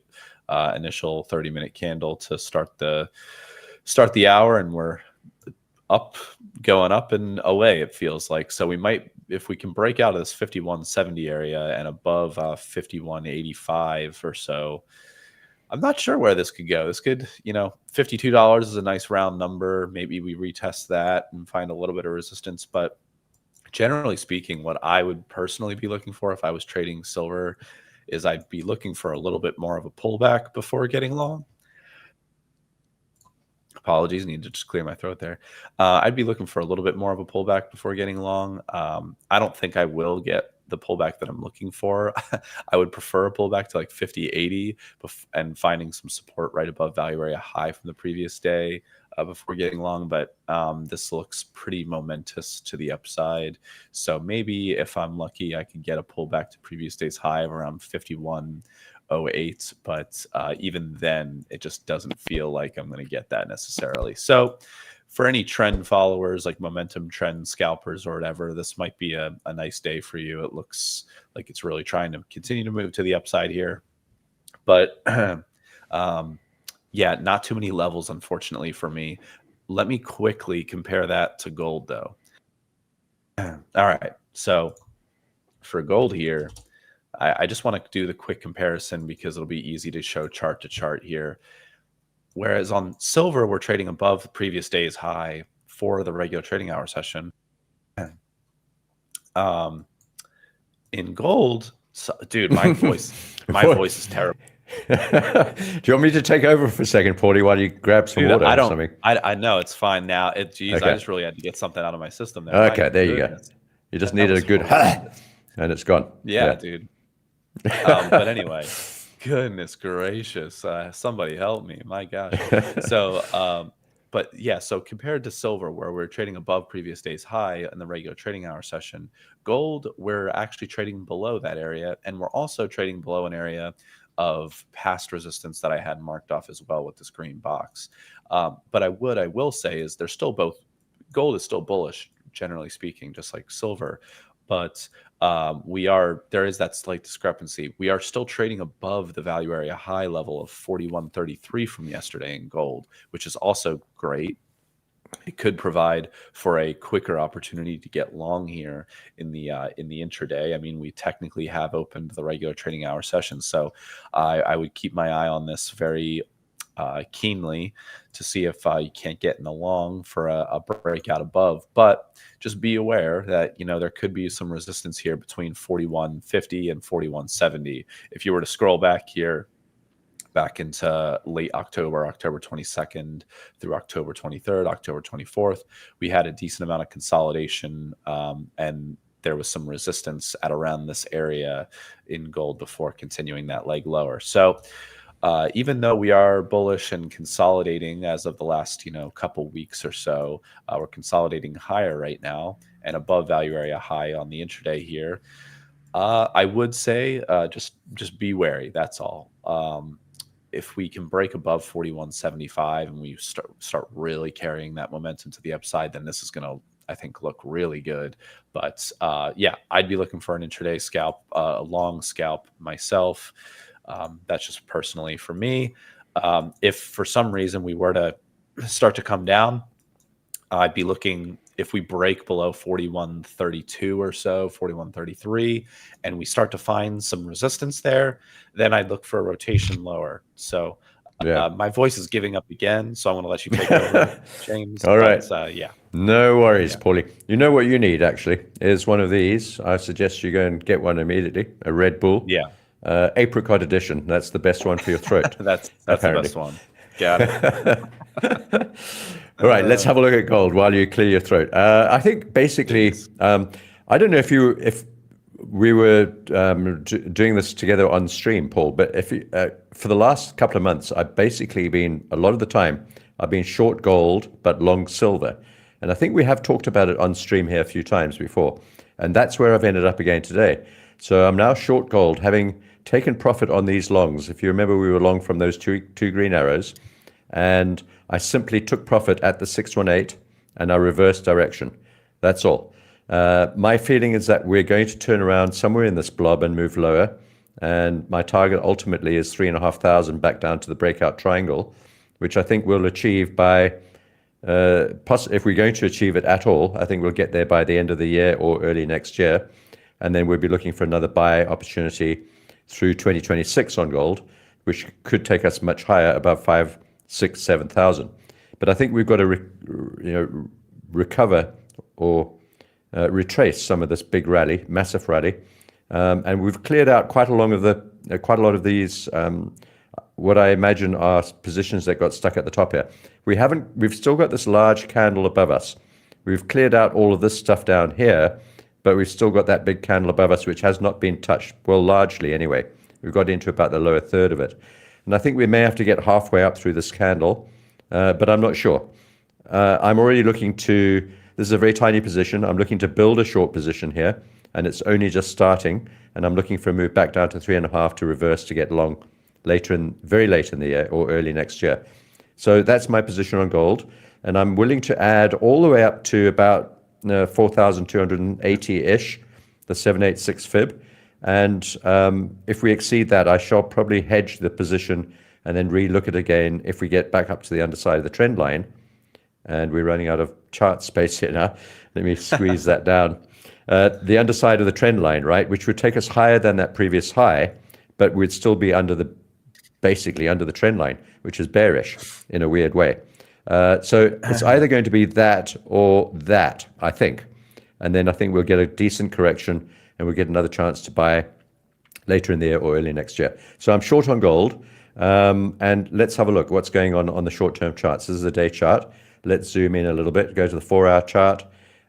B: initial 30-minute candle to start the hour, and we're going up and away, it feels like. So we might, if we can break out of this 51.70 area and above 51.85 or so, I'm not sure where this could go. This could, $52 is a nice round number. Maybe we retest that and find a little bit of resistance. But generally speaking, what I would personally be looking for if I was trading silver is I'd be looking for a little bit more of a pullback before getting long. Apologies, need to just clear my throat there. I'd be looking for a little bit more of a pullback before getting long. I don't think I will get the pullback that I'm looking for. I would prefer a pullback to like 50.80 and finding some support right above value area high from the previous day before getting long. But this looks pretty momentous to the upside. So maybe if I'm lucky, I could get a pullback to previous day's high of around 51.08, but even then, it just doesn't feel like I'm going to get that necessarily. So for any trend followers, like momentum trend scalpers or whatever, this might be a nice day for you. It looks like it's really trying to continue to move to the upside here. But yeah, not too many levels, unfortunately, for me. Let me quickly compare that to gold, though. All right, so for gold here, I just want to do the quick comparison because it'll be easy to show chart to chart here. Whereas on silver, we're trading above the previous day's high for the regular trading hour session. In gold, dude, my voice is terrible.
A: Do you want me to take over for a second, Paulie, while you grab some water or something?
B: I know it's fine now. Okay. I just really had to get something out of my system there.
A: Okay, there you go. You just needed a good and it's gone.
B: Yeah, dude. But anyway, goodness gracious, somebody help me, my gosh. So, but yeah, so compared to silver, where we're trading above previous day's high in the regular trading hour session, gold, we're actually trading below that area, and we're also trading below an area of past resistance that I had marked off as well with this green box. But I will say is they're still both, gold is still bullish, generally speaking, just like silver. But there is that slight discrepancy. We are still trading above the value area high level of 41.33 from yesterday in gold, which is also great. It could provide for a quicker opportunity to get long here in the intraday. I mean, we technically have opened the regular trading hour session, so I would keep my eye on this very keenly to see if you can't get in the long for a breakout above. But just be aware that there could be some resistance here between 41.50 and 41.70. If you were to scroll back here, back into late October, October 22nd through October 23rd, October 24th, we had a decent amount of consolidation, and there was some resistance at around this area in gold before continuing that leg lower. So even though we are bullish and consolidating as of the last couple weeks or so, we're consolidating higher right now and above value area high on the intraday here. I would say just be wary. That's all. If we can break above 41.75 and we start really carrying that momentum to the upside, then this is going to, I think, look really good. But yeah, I'd be looking for an intraday scalp, a long scalp myself. That's just personally for me. If for some reason we were to start to come down, I'd be looking, if we break below 41.32 or so, 41.33, and we start to find some resistance there, then I'd look for a rotation lower. So my voice is giving up again, so I'm going to let you take over, James.
A: All right.
B: Yeah.
A: No worries, Paulie. You know what you need, actually, is one of these. I suggest you go and get one immediately, a Red Bull.
B: Yeah.
A: Apricot edition. That's the best one for your throat.
B: That's the best one. Got it.
A: All right, let's have a look at gold while you clear your throat. I think basically, I don't know if we were doing this together on stream, Paul, but if for the last couple of months, I've basically been, a lot of the time, I've been short gold but long silver. And I think we have talked about it on stream here a few times before. And that's where I've ended up again today. So I'm now short gold, having taken profit on these longs. If you remember, we were long from those two green arrows. And I simply took profit at the 618 and I reversed direction. That's all. My feeling is that we're going to turn around somewhere in this blob and move lower. And my target ultimately is 3,500 back down to the breakout triangle, which I think we'll achieve by, if we're going to achieve it at all, I think we'll get there by the end of the year or early next year. And then we'll be looking for another buy opportunity through 2026 on gold, which could take us much higher, above 5,000, 6,000, 7,000. But I think we've got to recover or retrace some of this big rally, massive rally, and we've cleared out quite a lot of these. What I imagine are positions that got stuck at the top here. We've still got this large candle above us. We've cleared out all of this stuff down here, but we've still got that big candle above us, which has not been touched. Well, largely anyway. We've got into about the lower third of it. And I think we may have to get halfway up through this candle, but I'm not sure. I'm already looking to, this is a very tiny position. I'm looking to build a short position here, and it's only just starting. And I'm looking for a move back down to 3.5 to reverse to get long very late in the year or early next year. So that's my position on gold. And I'm willing to add all the way up to about 4,280-ish, the 786 fib. And if we exceed that, I shall probably hedge the position and then re-look at it again if we get back up to the underside of the trend line. And we're running out of chart space here now. Let me squeeze that down. The underside of the trend line, right, which would take us higher than that previous high, but we'd still be basically under the trend line, which is bearish in a weird way. So it's either going to be that or that, I think. And then I think we'll get a decent correction and we'll get another chance to buy later in the year or early next year. So I'm short on gold. And let's have a look what's going on the short-term charts. This is a day chart. Let's zoom in a little bit, go to the 4-hour chart,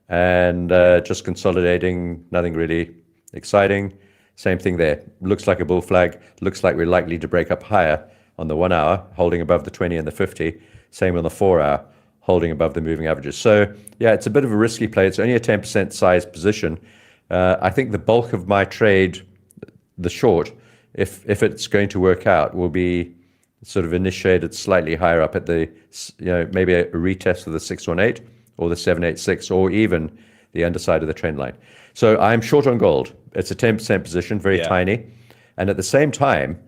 A: and just consolidating, nothing really exciting. Same thing there. Looks like a bull flag. Looks like we're likely to break up higher on the 1 hour, holding above the 20 and the 50. Same on the 4 hour, holding above the moving averages. So yeah, it's a bit of a risky play. It's only a 10% size position. I think the bulk of my trade, the short, if it's going to work out, will be sort of initiated slightly higher up at the, maybe a retest of the 618 or the 786 or even the underside of the trend line. So I'm short on gold. It's a 10% position, very tiny. And at the same time,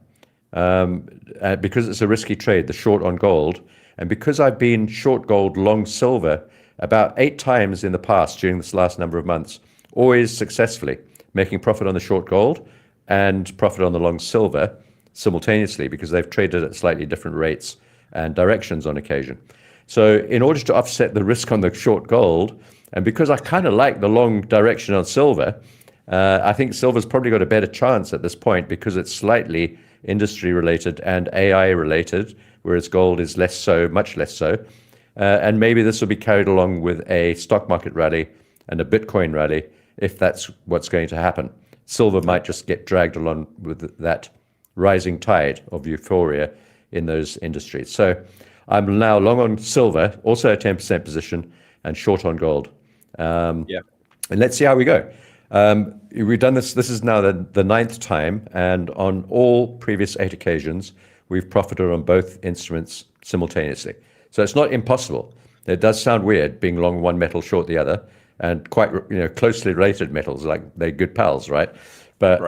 A: because it's a risky trade, the short on gold, and because I've been short gold, long silver about 8 times in the past during this last number of months, always successfully making profit on the short gold and profit on the long silver simultaneously, because they've traded at slightly different rates and directions on occasion. So in order to offset the risk on the short gold, and because I kind of like the long direction on silver, I think silver's probably got a better chance at this point because it's slightly industry related and AI related, whereas gold is less so, much less so. And maybe this will be carried along with a stock market rally and a Bitcoin rally if that's what's going to happen. Silver might just get dragged along with that rising tide of euphoria in those industries. So I'm now long on silver, also a 10% position, and short on gold. And let's see how we go. We've done this. This is now the 9th time, and on all previous 8 occasions, we've profited on both instruments simultaneously. So it's not impossible. It does sound weird being long one metal, short the other, and quite closely related metals, like they're good pals, right? But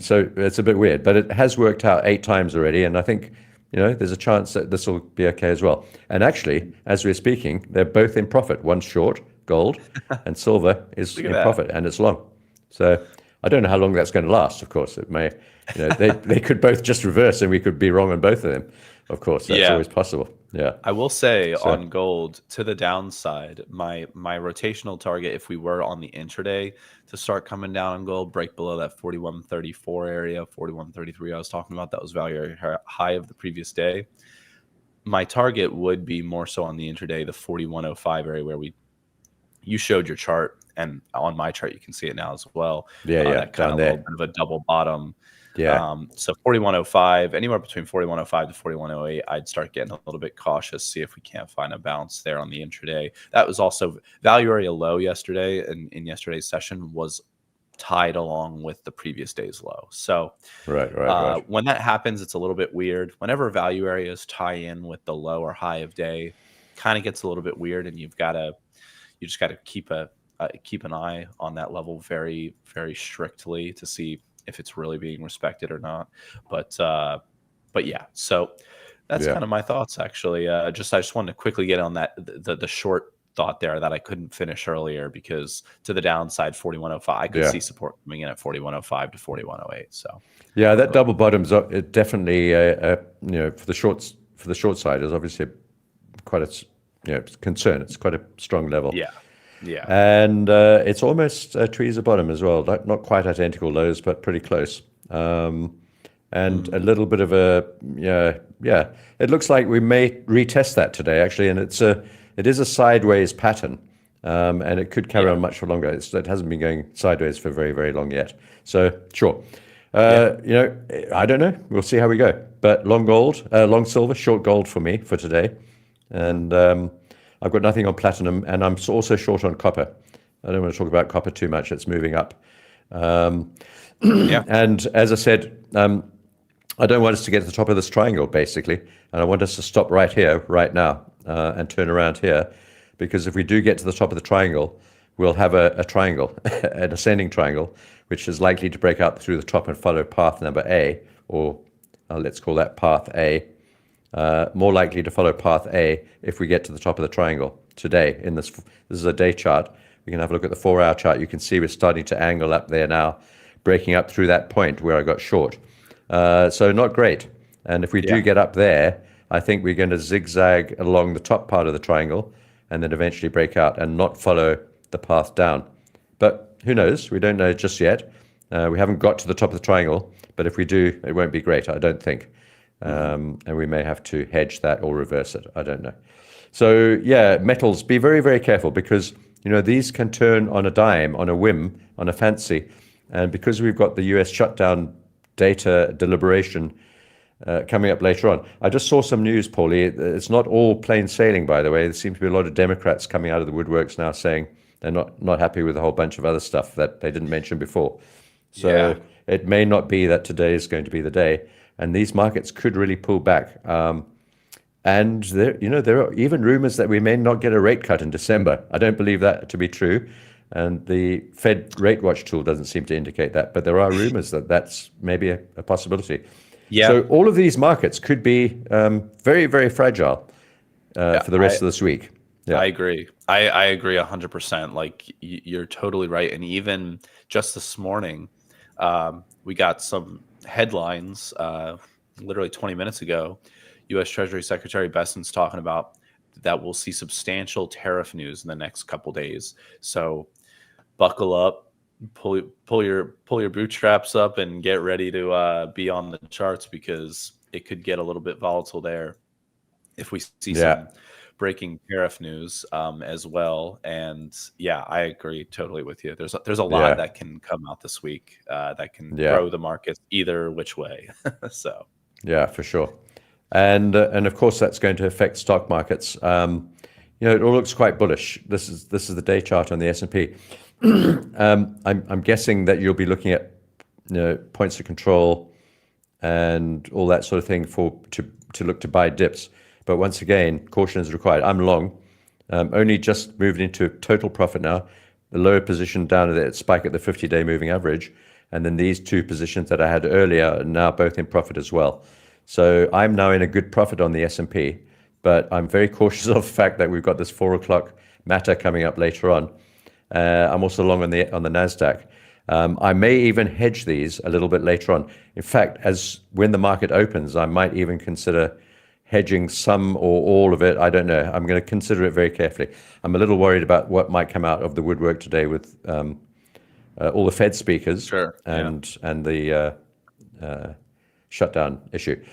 A: so it's a bit weird, but it has worked out 8 times already, and I think there's a chance that this will be okay as well. And actually, as we're speaking, they're both in profit. One's short, gold, and silver is in profit, and it's long. So I don't know how long that's going to last. Of course, it may. They could both just reverse, and we could be wrong on both of them. Of course, that's always possible. Yeah.
B: I will say on gold, to the downside, my rotational target, if we were on the intraday to start coming down on gold, break below that 41.34 area, 41.33 I was talking about, that was value high of the previous day. My target would be more so on the intraday, the 41.05 area where you showed your chart, and on my chart you can see it now as well. That kind of a little bit of a double bottom. So 41.05, anywhere between 41.05 to 41.08, I'd start getting a little bit cautious, see if we can't find a bounce there on the intraday. That was also value area low yesterday, and in yesterday's session was tied along with the previous day's low. So right. When that happens, it's a little bit weird. Whenever value areas tie in with the low or high of day, kind of gets a little bit weird, and you just got to keep an eye on that level very, very strictly to see if it's really being respected or not. But yeah, so that's kind of my thoughts, actually. I just wanted to quickly get on that the short thought there that I couldn't finish earlier, because to the downside, 41.05, I could see support coming in at 41.05 to 41.08. So
A: yeah, that double bottom's definitely for the short side is obviously quite a concern. It's quite a strong level. Yeah, and it's almost a tweezer bottom as well. Not quite identical lows, but pretty close. And a little bit of a It looks like we may retest that today, actually, and it is a sideways pattern, and it could carry on much for longer. It hasn't been going sideways for very, very long yet. So sure, I don't know. We'll see how we go. But long gold, long silver, short gold for me for today, and I've got nothing on platinum, and I'm also short on copper. I don't want to talk about copper too much. It's moving up. And as I said, I don't want us to get to the top of this triangle, basically. And I want us to stop right here, right now, and turn around here. Because if we do get to the top of the triangle, we'll have a triangle, an ascending triangle, which is likely to break out through the top and follow path number A, or let's call that path A. More likely to follow path A if we get to the top of the triangle today. This is a day chart. We can have a look at the 4-hour chart. You can see we're starting to angle up there now, breaking up through that point where I got short. So not great. And if we do get up there, I think we're going to zigzag along the top part of the triangle and then eventually break out and not follow the path down. But who knows? We don't know just yet. We haven't got to the top of the triangle, but if we do, it won't be great, I don't think. And we may have to hedge that or reverse it. I don't know. So yeah, metals, be very, very careful, because these can turn on a dime, on a whim, on a fancy. And because we've got the US shutdown data deliberation coming up later on, I just saw some news, Paulie. It's not all plain sailing, by the way. There seems to be a lot of Democrats coming out of the woodworks now saying they're not happy with a whole bunch of other stuff that they didn't mention before. So it may not be that today is going to be the day, and these markets could really pull back. And there are even rumors that we may not get a rate cut in December. I don't believe that to be true, and the Fed Rate Watch tool doesn't seem to indicate that. But there are rumors that that's maybe a possibility.
B: Yeah.
A: So all of these markets could be very, very fragile for the rest of this week. Yeah.
B: I agree. I agree 100%. Like you're totally right. And even just this morning, we got some headlines literally 20 minutes ago. U.S. Treasury Secretary Bessent's talking about that we'll see substantial tariff news in the next couple days. So buckle up, pull your bootstraps up, and get ready to be on the charts, because it could get a little bit volatile there if we see some breaking tariff news as well. And yeah, I agree totally with you. There's a lot that can come out this week that can throw the markets either which way. So
A: yeah, for sure. And of course that's going to affect stock markets. It all looks quite bullish. This is the day chart on the S&P. I'm guessing that you'll be looking at points of control and all that sort of thing to look to buy dips. But once again, caution is required. I'm long, only just moved into total profit now. The lower position down at that spike at the 50-day moving average, and then these two positions that I had earlier are now both in profit as well. So I'm now in a good profit on the S&P, but I'm very cautious of the fact that we've got this 4 o'clock matter coming up later on. I'm also long on the Nasdaq. I may even hedge these a little bit later on. In fact, when the market opens, I might even consider hedging some or all of it. I don't know. I'm going to consider it very carefully. I'm a little worried about what might come out of the woodwork today with all the Fed speakers and the shutdown issue.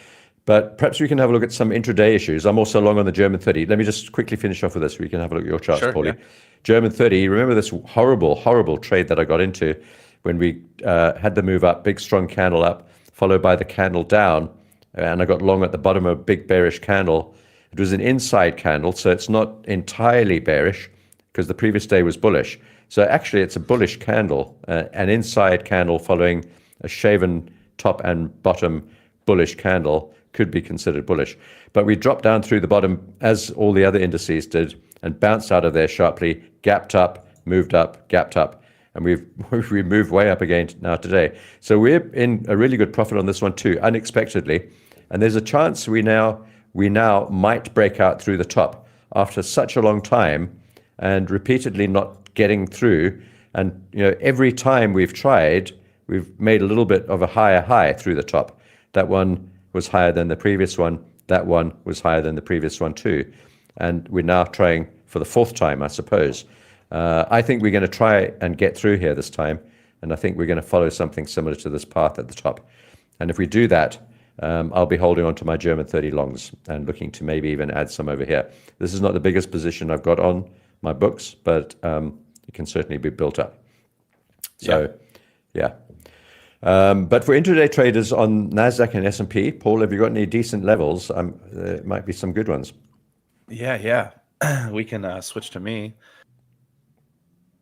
A: But perhaps we can have a look at some intraday issues. I'm also long on the German 30. Let me just quickly finish off with this. We can have a look at your charts, Paulie. German 30, remember this horrible trade that I got into when we had the move up, big strong candle up, followed by the candle down, and I got long at the bottom of a big bearish candle. It was an inside candle, so it's not entirely bearish because the previous day was bullish. So actually it's a bullish candle, an inside candle following a shaven top and bottom bullish candle could be considered bullish. But we dropped down through the bottom as all the other indices did and bounced out of there sharply, gapped up, moved up, gapped up, and we've moved way up again now today. So we're in a really good profit on this one too, unexpectedly. And there's a chance we now might break out through the top after such a long time and repeatedly not getting through. And every time we've tried, we've made a little bit of a higher high through the top. That one was higher than the previous one. That one was higher than the previous one too. And we're now trying for the fourth time, I suppose. I think we're going to try and get through here this time. And I think we're going to follow something similar to this path at the top. And if we do that, I'll be holding on to my German 30 longs and looking to maybe even add some over here. This is not the biggest position I've got on my books, but it can certainly be built up. So, yeah. But for intraday traders on Nasdaq and S&P, Paul, have you got any decent levels? There might be some good ones.
B: Yeah. We can switch to me.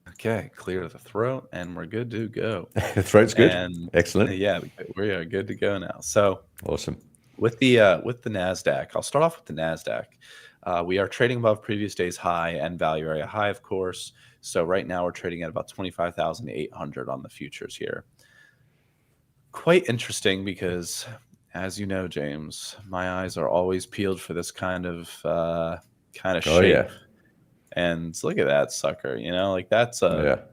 B: Okay, clear the throat, and we're good to go.
A: The throat's good. Excellent.
B: Yeah, we are good to go now. So
A: awesome.
B: With the Nasdaq, I'll start off with the Nasdaq. We are trading above previous day's high and value area high, of course. So right now we're trading at about 25,800 on the futures here. Quite interesting because, as you know, James, my eyes are always peeled for this kind of shape.
A: Oh, yeah.
B: And look at that sucker, like that's a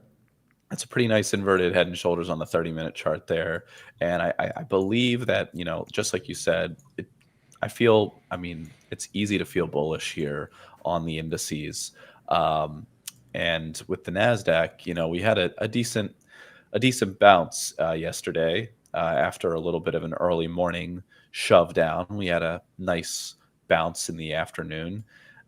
B: pretty nice inverted head and shoulders on the 30-minute chart there. And I believe that, just like you said, it's easy to feel bullish here on the indices. And with the Nasdaq, we had a decent bounce yesterday after a little bit of an early morning shove down. We had a nice bounce in the afternoon.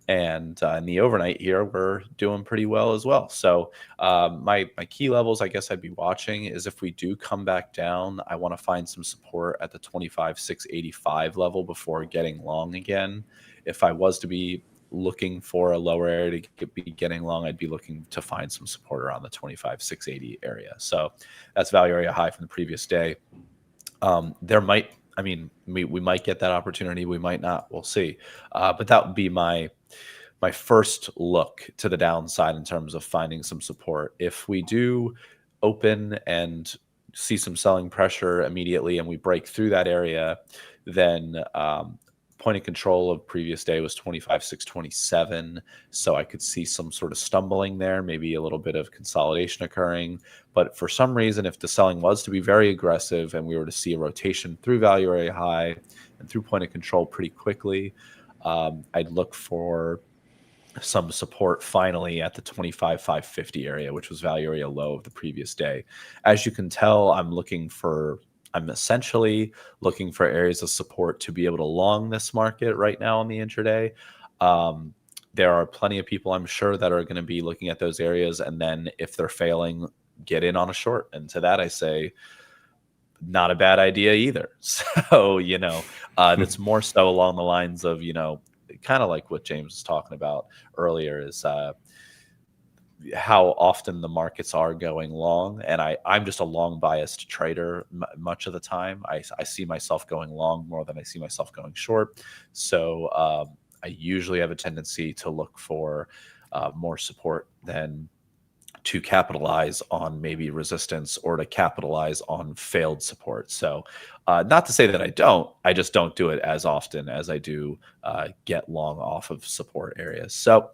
B: And in the overnight here, we're doing pretty well as well. So my key levels, I guess I'd be watching is if we do come back down, I want to find some support at the 25,685 level before getting long again. If I was to be looking for a lower area to be getting long, I'd be looking to find some support around the 25,680 area. So that's value area high from the previous day. There might, I mean, we might get that opportunity. We might not. We'll see. But that would be my first look to the downside in terms of finding some support. If we do open and see some selling pressure immediately and we break through that area, then point of control of previous day was 25,627. So I could see some sort of stumbling there, maybe a little bit of consolidation occurring. But for some reason, if the selling was to be very aggressive and we were to see a rotation through value area high and through point of control pretty quickly, I'd look for some support finally at the 25,550 area, which was value area low of the previous day. As you can tell, I'm essentially looking for areas of support to be able to long this market right now on the intraday. There are plenty of people, I'm sure, that are going to be looking at those areas, and then if they're failing, get in on a short. And to that I say, not a bad idea either. So, that's more so along the lines of, kind of like what James was talking about earlier, is how often the markets are going long. And I'm just a long biased trader much of the time. I see myself going long more than I see myself going short. So I usually have a tendency to look for more support than to capitalize on maybe resistance or to capitalize on failed support. So not to say that I just don't do it as often as I do get long off of support areas. So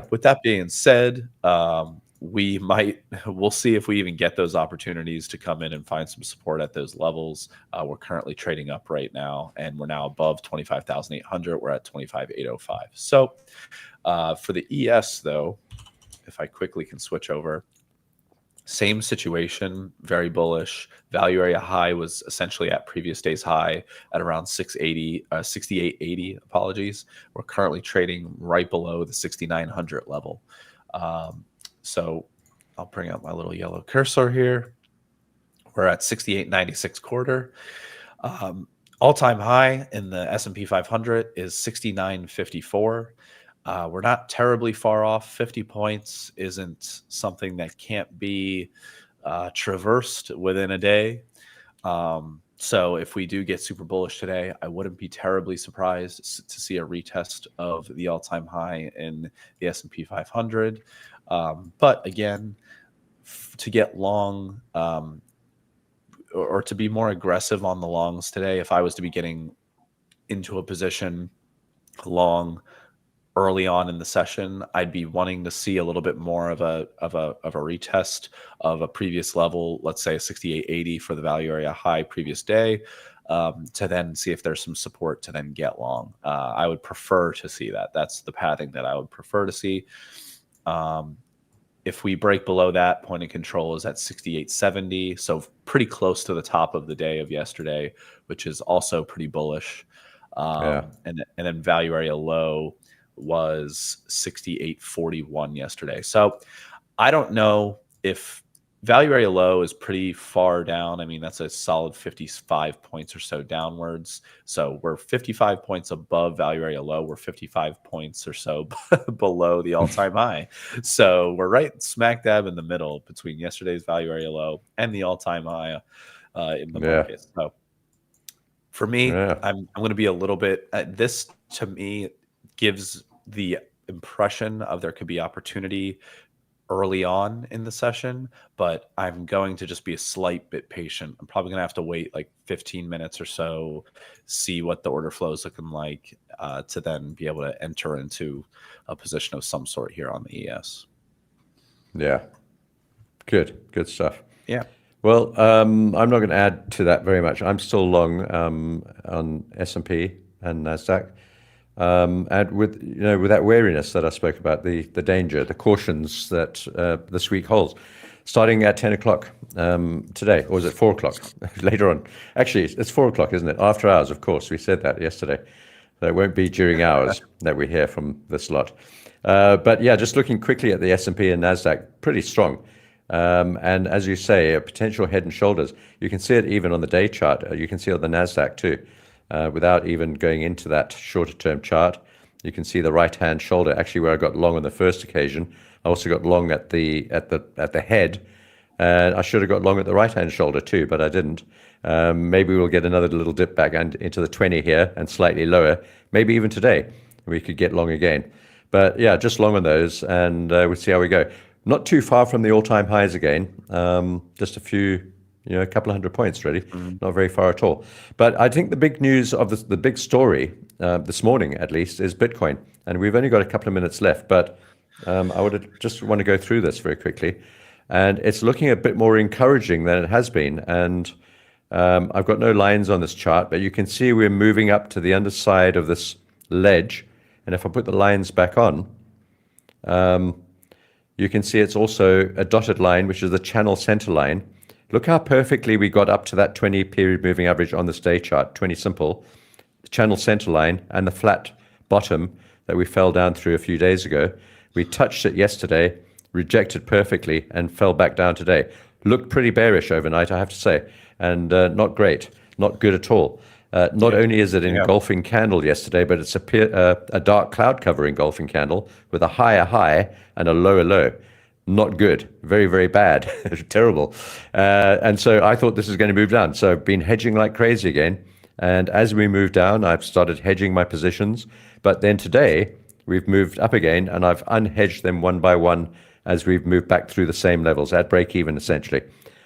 B: with that being said, we'll see if we even get those opportunities to come in and find some support at those levels. We're currently trading up right now, and we're now above 25,800. We're at 25,805. So for the ES though, if I quickly can switch over, same situation, very bullish. Value area high was essentially at previous day's high at around 6880. Apologies. We're currently trading right below the 6,900 level. So I'll bring up my little yellow cursor here. We're at 6896 quarter. All-time high in the S&P 500 is 6954. We're not terribly far off. 50 points isn't something that can't be traversed within a day. So if we do get super bullish today, I wouldn't be terribly surprised to see a retest of the all-time high in the S&P 500. But again, to get long or to be more aggressive on the longs today, if I was to be getting into a position long early on in the session, I'd be wanting to see a little bit more of a retest of a previous level, let's say a 6880 for the value area high previous day, to then see if there's some support to then get long. I would prefer to see that. That's the pathing that I would prefer to see. If we break below that, point of control is at 6870, so pretty close to the top of the day of yesterday, which is also pretty bullish. And then value area low was 6841 yesterday. So I don't know if value area low is pretty far down. I mean, that's a solid 55 points or so downwards. So we're 55 points above value area low. We're 55 points or so below the all-time high. So we're right smack dab in the middle between yesterday's value area low and the all-time high in the market. So for me, I'm going to be a little bit, this to me gives the impression of there could be opportunity early on in the session, but I'm going to just be a slight bit patient. I'm probably going to have to wait like 15 minutes or so, see what the order flow is looking like, to then be able to enter into a position of some sort here on the ES.
A: Yeah. Good stuff.
B: Yeah.
A: Well, I'm not going to add to that very much. I'm still long on S&P and Nasdaq. And with that wariness that I spoke about, the danger, the cautions that this week holds, starting at 10 o'clock today, or is it 4 o'clock later on? Actually, it's 4 o'clock, isn't it? After hours, of course. We said that yesterday. So it won't be during hours that we hear from this lot. But yeah, just looking quickly at the S&P and Nasdaq, pretty strong. And as you say, a potential head and shoulders. You can see it even on the day chart. You can see it on the Nasdaq too, without even going into that shorter term chart. You can see the right hand shoulder, actually where I got long on the first occasion. I also got long at the head, and I should have got long at the right hand shoulder too, but I didn't. Maybe we'll get another little dip back and into the 20 here and slightly lower. Maybe even today we could get long again. But yeah, just long on those, and we'll see how we go. Not too far from the all-time highs again. Just a few, a couple of 100 points really. Not very far at all. But I think the big news of the big story this morning, at least, is Bitcoin. And we've only got a couple of minutes left, but I would just want to go through this very quickly. And it's looking a bit more encouraging than it has been. And I've got no lines on this chart, but you can see we're moving up to the underside of this ledge. And if I put the lines back on, you can see it's also a dotted line, which is the channel center line. Look how perfectly we got up to that 20 period moving average on this day chart, 20 simple, the channel center line and the flat bottom that we fell down through a few days ago. We touched it yesterday, rejected perfectly, and fell back down today. Looked pretty bearish overnight, I have to say, and not great, not good at all. Not only is it an engulfing candle yesterday, but it's a dark cloud cover engulfing candle with a higher high and a lower low. Not good, very, very bad, terrible. And so I thought this is going to move down. So I've been hedging like crazy again. And as we move down, I've started hedging my positions. But then today, we've moved up again, and I've unhedged them one by one as we've moved back through the same levels at break even, essentially.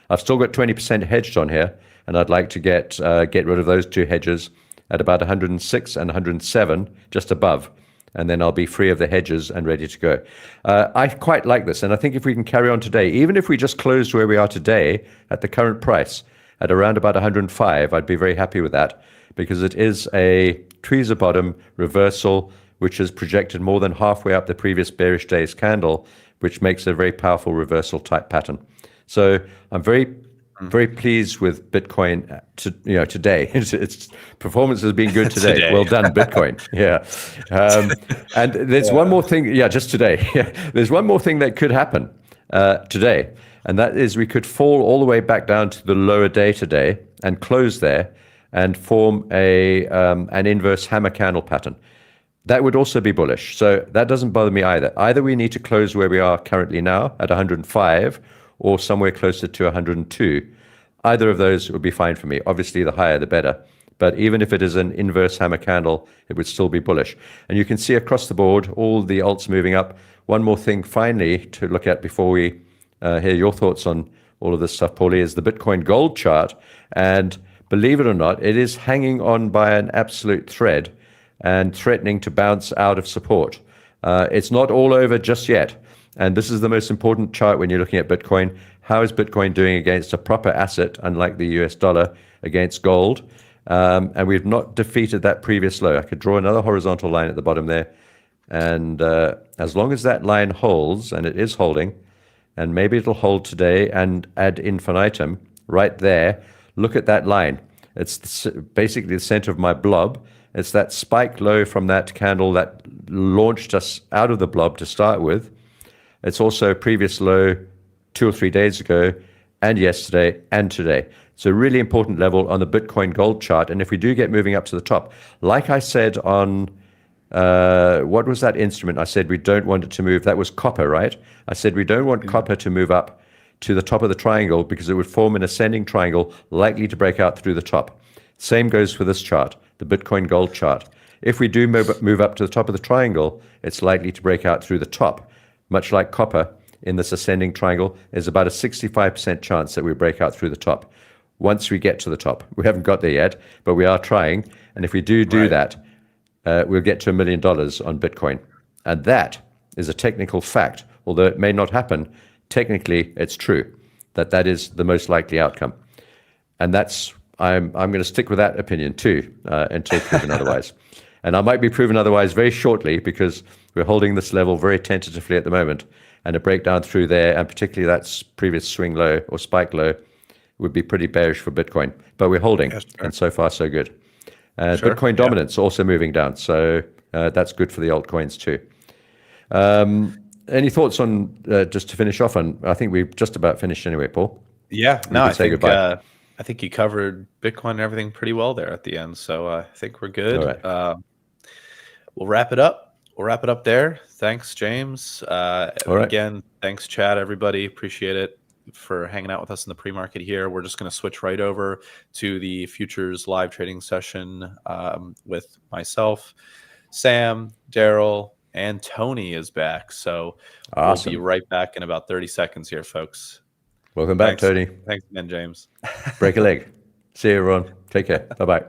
A: I've still got 20% hedged on here, and I'd like to get rid of those two hedges at about 106 and 107, just above. And then I'll be free of the hedges and ready to go. I quite like this, and I think if we can carry on today, even if we just closed where we are today at the current price, at around about 105, I'd be very happy with that, because it is a tweezer bottom reversal, which is projected more than halfway up the previous bearish day's candle, which makes a very powerful reversal type pattern. So I'm very pleased with Bitcoin today. Its performance has been good today. Well done, Bitcoin. Yeah. And there's one more thing. Yeah, just today. There's one more thing that could happen today. And that is we could fall all the way back down to the lower day today and close there and form an inverse hammer candle pattern. That would also be bullish. So that doesn't bother me either. Either we need to close where we are currently now at 105 or somewhere closer to 102. Either of those would be fine for me. Obviously, the higher, the better. But even if it is an inverse hammer candle, it would still be bullish. And you can see across the board, all the alts moving up. One more thing finally to look at before we hear your thoughts on all of this stuff, Paulie, is the Bitcoin gold chart. And believe it or not, it is hanging on by an absolute thread and threatening to bounce out of support. It's not all over just yet. And this is the most important chart when you're looking at Bitcoin. How is Bitcoin doing against a proper asset, unlike the US dollar, against gold? And we've not defeated that previous low. I could draw another horizontal line at the bottom there. And as long as that line holds, and it is holding, and maybe it'll hold today and ad infinitum right there, look at that line. It's basically the center of my blob. It's that spike low from that candle that launched us out of the blob to start with. It's also a previous low 2 or 3 days ago and yesterday and today. It's a really important level on the Bitcoin gold chart. And if we do get moving up to the top, like I said on, what was that instrument? I said we don't want it to move. That was copper, right? I said we don't want copper to move up to the top of the triangle because it would form an ascending triangle likely to break out through the top. Same goes for this chart, the Bitcoin gold chart. If we do move up to the top of the triangle, it's likely to break out through the top. Much like copper in this ascending triangle, there's about a 65% chance that we break out through the top once we get to the top. We haven't got there yet, but we are trying. And if we do that, we'll get to $1 million on Bitcoin. And that is a technical fact. Although it may not happen, technically it's true that is the most likely outcome. And I'm going to stick with that opinion too until proven otherwise. And I might be proven otherwise very shortly because we're holding this level very tentatively at the moment. And a breakdown through there, and particularly that previous swing low or spike low, would be pretty bearish for Bitcoin. But we're holding, and so far so good.
B: Sure,
A: Bitcoin
B: yeah.
A: dominance also moving down. So that's good for the altcoins too. Any thoughts on, just to finish off on, I think we've just about finished anyway, Paul.
B: Yeah,
A: You
B: no,
A: can
B: I
A: say
B: think
A: goodbye.
B: I think you covered Bitcoin and everything pretty well there at the end. So I think we're good.
A: All right.
B: We'll wrap it up. We'll wrap it up there. Thanks, James.
A: All right.
B: Again, thanks, Chad, everybody. Appreciate it for hanging out with us in the pre-market here. We're just going to switch right over to the futures live trading session with myself, Sam, Daryl, and Tony is back. So
A: Awesome.
B: we'll be right back in about 30 seconds here, folks.
A: Welcome back, Tony.
B: Thanks again, James.
A: Break a leg. See you, everyone. Take care. Bye-bye.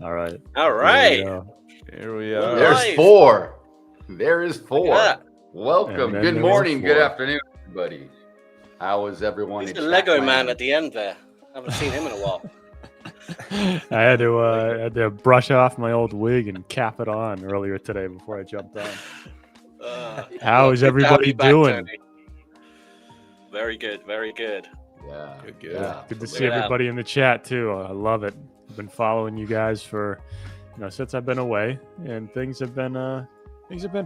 C: All right.
D: All right.
B: Here we are.
D: There's
E: There's four. There is four.
D: that.
E: Welcome.
C: then
E: Good
C: there's
E: morning. Good
C: four.
E: afternoon, everybody. How is everyone?
D: He's
E: in
D: the
E: chat
D: Lego
E: land?
D: man at the end there. Haven't seen him in a while.
C: I had to brush off my old wig and cap it on earlier today before I jumped on. How is
D: good to have
C: everybody
D: you back,
C: doing?
D: Tony. Very good. Very good.
E: Yeah.
B: Good.
E: Yeah.
C: Good to see
D: Look at that.
C: everybody in the chat too. I love it. I've been following you guys for, since I've been away, and things have been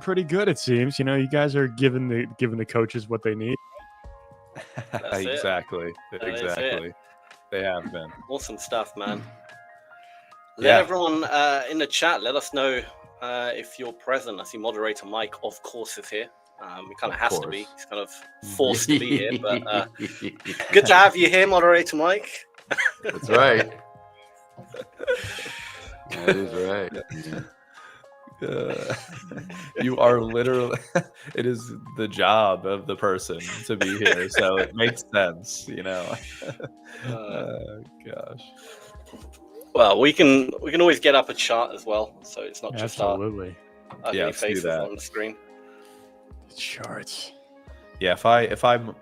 C: pretty good. It seems. You guys are giving the coaches what they need.
D: That's it.
B: Exactly.
D: That is
B: Exactly. They have been.
D: Awesome stuff, man.
B: Yeah.
D: Let everyone in the chat let us know if you're present. I see moderator Mike, of course, is here. He kind of has to be. He's kind of forced to be here. But good to have you here, moderator Mike.
E: That's right. That is right.
B: You are literally, it is the job of the person to be here, so it makes sense, Gosh.
D: Well, we can always get up a chart as well, so it's not just our
C: Absolutely.
D: ugly
B: let's do
D: faces
B: that.
D: on the screen.
C: Charts.
B: Yeah, if I'm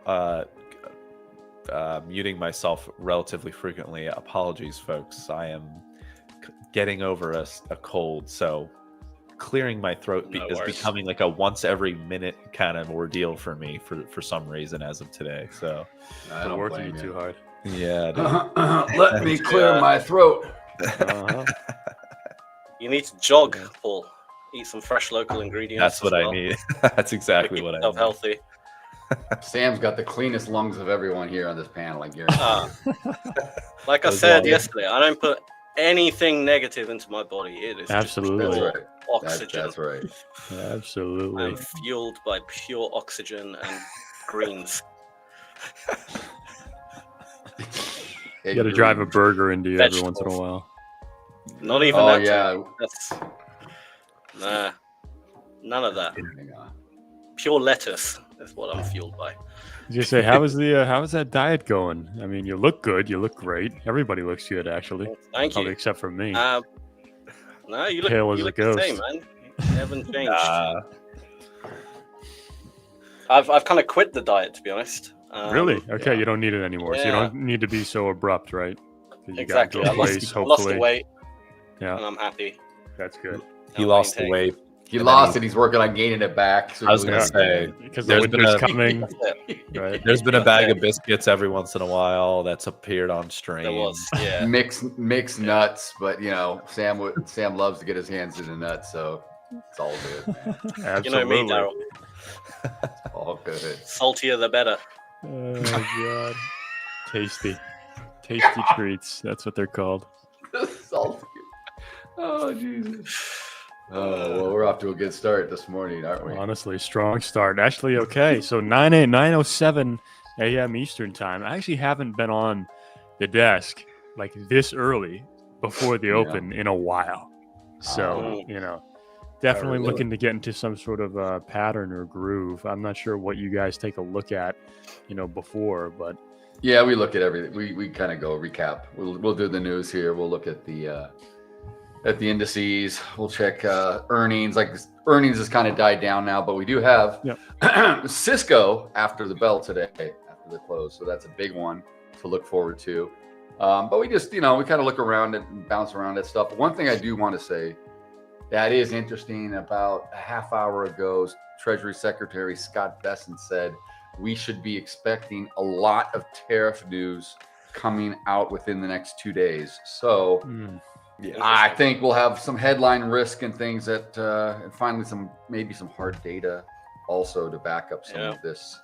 B: muting myself relatively frequently, apologies, folks. I am getting over a cold, so clearing my throat
D: No
B: is
D: worries.
B: becoming like a once every minute kind of ordeal for me for some reason as of today. So
E: I
C: Been
E: don't
C: working
E: blame
C: you
E: you.
C: too hard.
B: yeah, dude.
E: Let me clear my throat.
C: Uh-huh.
D: You need to jog, Paul. Eat some fresh local ingredients.
B: That's what
D: as
B: I
D: well.
B: need. That's exactly
D: Keep
B: what I
D: yourself
B: need.
D: healthy.
E: Sam's got the cleanest lungs of everyone here on this panel. I guarantee.
D: Like I
B: Those
D: said
B: lungs.
D: yesterday, I don't put anything negative into my body. It is
C: Absolutely.
D: just
E: That's
D: pure
E: right.
D: oxygen.
E: That's right.
C: Absolutely.
D: I'm fueled by pure oxygen and greens.
C: You got to drive a burger into you every once in a
D: Vegetables.
C: while.
D: Not even
E: Oh,
D: that.
E: yeah.
D: That's none of that.
E: Hang on.
D: Pure lettuce is what I'm fueled by.
C: You say, how is that diet going? I mean, you look good. You look great. Everybody looks good, actually.
D: Thank
C: Probably
D: you.
C: except for me.
D: No, you look
C: Pale as
D: you
C: a
D: look the same,
C: ghost.
D: man. You haven't changed. I've kind of quit the diet, to be honest.
C: Really? Okay,
E: yeah.
C: you don't need it anymore. So you
D: Yeah.
C: don't need to be so abrupt, right? 'Cause you
D: Exactly.
C: got
D: I
C: into a place,
D: lost the
C: hopefully.
D: weight,
C: Yeah,
D: and I'm happy.
C: that's good.
B: He
D: Now
B: lost the
D: maintain.
B: weight.
E: He
B: And then
E: lost it. He's working on gaining it back. So
B: I was
E: he'll
B: gonna
E: lose it
B: say,
E: again.
C: Because the
B: There's been
C: winter's
B: a-
C: coming,
D: That's it.
C: right?
B: There's been a
D: That's
B: bag
D: it.
B: of biscuits every once in a while that's appeared on stream.
D: There was, yeah.
E: Mix nuts, but Sam loves to get his hands in the nuts, so it's all good, man.
C: Absolutely.
D: You know me, Daryl.
E: It's all good.
D: Saltier the better.
C: Oh god, tasty treats. That's what they're called.
E: Salty. Oh Jesus. Oh well, we're off to a good start this morning, aren't we?
C: Honestly, strong start. Actually, okay. So 9:07 a.m. Eastern time. I actually haven't been on the desk like this early before the
E: Yeah.
C: open in a while. So definitely
E: really?
C: looking to get into some sort of pattern or groove. I'm not sure what you guys take a look at, before, but
E: Yeah, we look at everything. We kind of go recap. We'll do the news here. We'll look at the indices. We'll check earnings. Like earnings has kind of died down now, but we do have Cisco after the bell today, after the close. So that's a big one to look forward to. But we just we kind of look around and bounce around at stuff. One thing I do want to say that is interesting. About a half hour ago, Treasury Secretary Scott Bessent said we should be expecting a lot of tariff news coming out within the next 2 days. So I think we'll have some headline risk and things that, and finally maybe some hard data also to back up some of this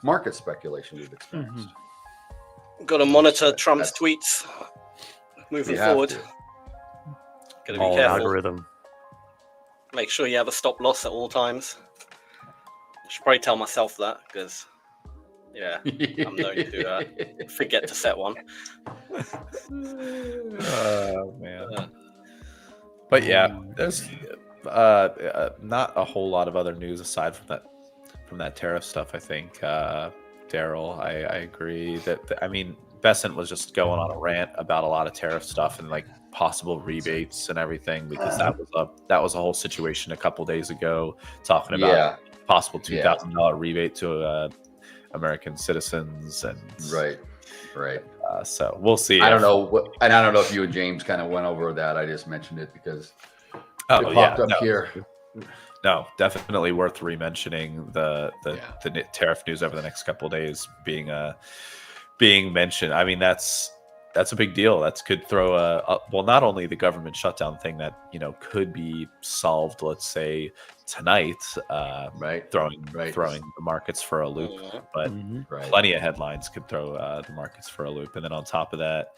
E: market speculation we've experienced.
D: Got to monitor Trump's tweets moving
E: You have
D: forward.
E: to.
D: Got to be
C: all
D: careful.
C: algorithm.
D: Make sure you have a stop loss at all times. I should probably tell myself that because, I'm known to forget to set one.
B: Oh man. But yeah, there's not a whole lot of other news aside from that tariff stuff. I think Daryl, I agree that I mean Bessent was just going on a rant about a lot of tariff stuff and like possible rebates and everything because that was a whole situation a couple days ago talking about possible $2,000 rebate to American citizens and
E: Right.
B: so we'll see.
E: I don't know if you and James kind of went over that. I just mentioned it because it popped up here.
B: No, definitely worth re-mentioning the tariff news over the next couple of days being mentioned. I mean, that's a big deal. That could throw not only the government shutdown thing that could be solved, let's say tonight, throwing the markets for a loop, but plenty of headlines could throw the markets for a loop. And then on top of that,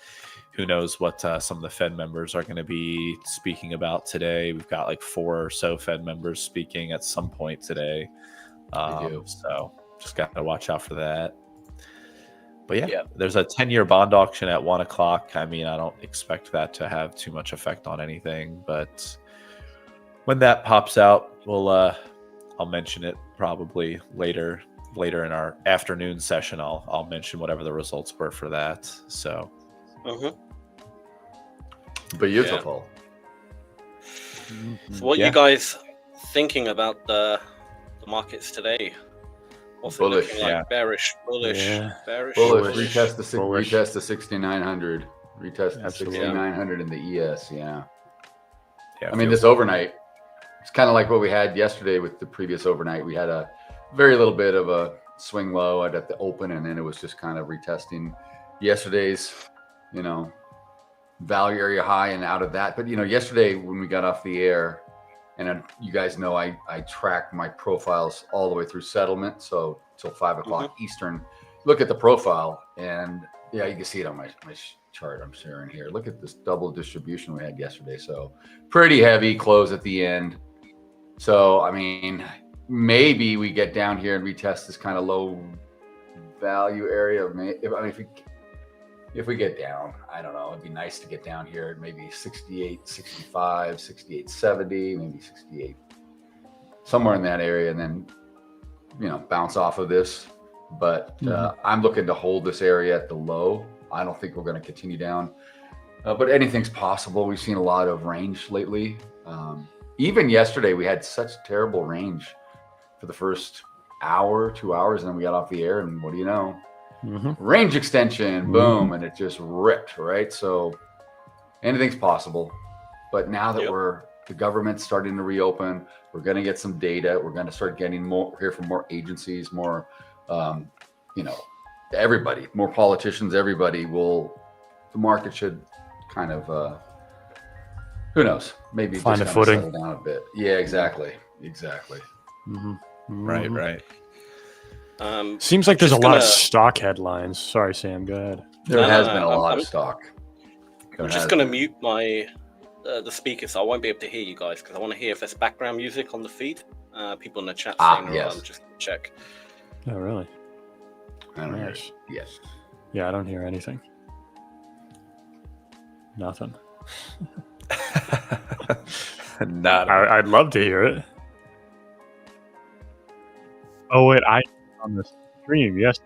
B: who knows what some of the Fed members are going to be speaking about today. We've got like 4 or so Fed members speaking at some point today. So just got to watch out for that. But there's a 10-year bond auction at 1 o'clock. I mean, I don't expect that to have too much effect on anything, but when that pops out, I'll mention it probably later in our afternoon session. I'll mention whatever the results were for that. So
E: Beautiful.
D: So what you guys thinking about the markets today? What's
E: Bullish,
D: it looking like? Bearish, bullish, bearish.
E: Bullish. Retest the 6,900. Retest the 6,900 in the ES. Yeah. I mean, this overnight, it's kind of like what we had yesterday with the previous overnight. We had a very little bit of a swing low at the open, and then it was just kind of retesting yesterday's, value area high and out of that. But, yesterday when we got off the air, and you guys know I track my profiles all the way through settlement, so till 5 o'clock Eastern. Look at the profile, and you can see it on my chart I'm sharing here. Look at this double distribution we had yesterday. So pretty heavy close at the end. So, I mean, maybe we get down here and retest this kind of low value area. if we get down, I don't know, it'd be nice to get down here at maybe 68, 65, 68, 70, maybe 68, somewhere in that area, and then, you know, bounce off of this. But I'm looking to hold this area at the low. I don't think we're going to continue down, but anything's possible. We've seen a lot of range lately. Even yesterday, we had such terrible range for the first hour, 2 hours, and then we got off the air, and what do you know? Range extension, boom, and it just ripped, right? So anything's possible. But now that the government's starting to reopen, we're going to get some data. We're going to start getting more, hear from more agencies, more, you know, everybody, more politicians, everybody the market should kind of, who knows, maybe
C: find
E: just
C: a
E: kind of
C: footing.
E: settle down a bit. Yeah, exactly.
C: Right.
D: Seems
C: like there's a lot of stock headlines. Sorry, Sam, go ahead.
E: There has been a lot of stock.
D: I'm just going to mute my the speaker, so I won't be able to hear you guys, because I want to hear if there's background music on the feed. People in the chat saying,
E: yes.
D: just check.
C: Oh, really?
E: I don't hear
C: Nice.
E: it. Yes.
C: Yeah, I don't hear anything. Nothing. I'd love to hear it. Oh wait, I on the stream. Yes.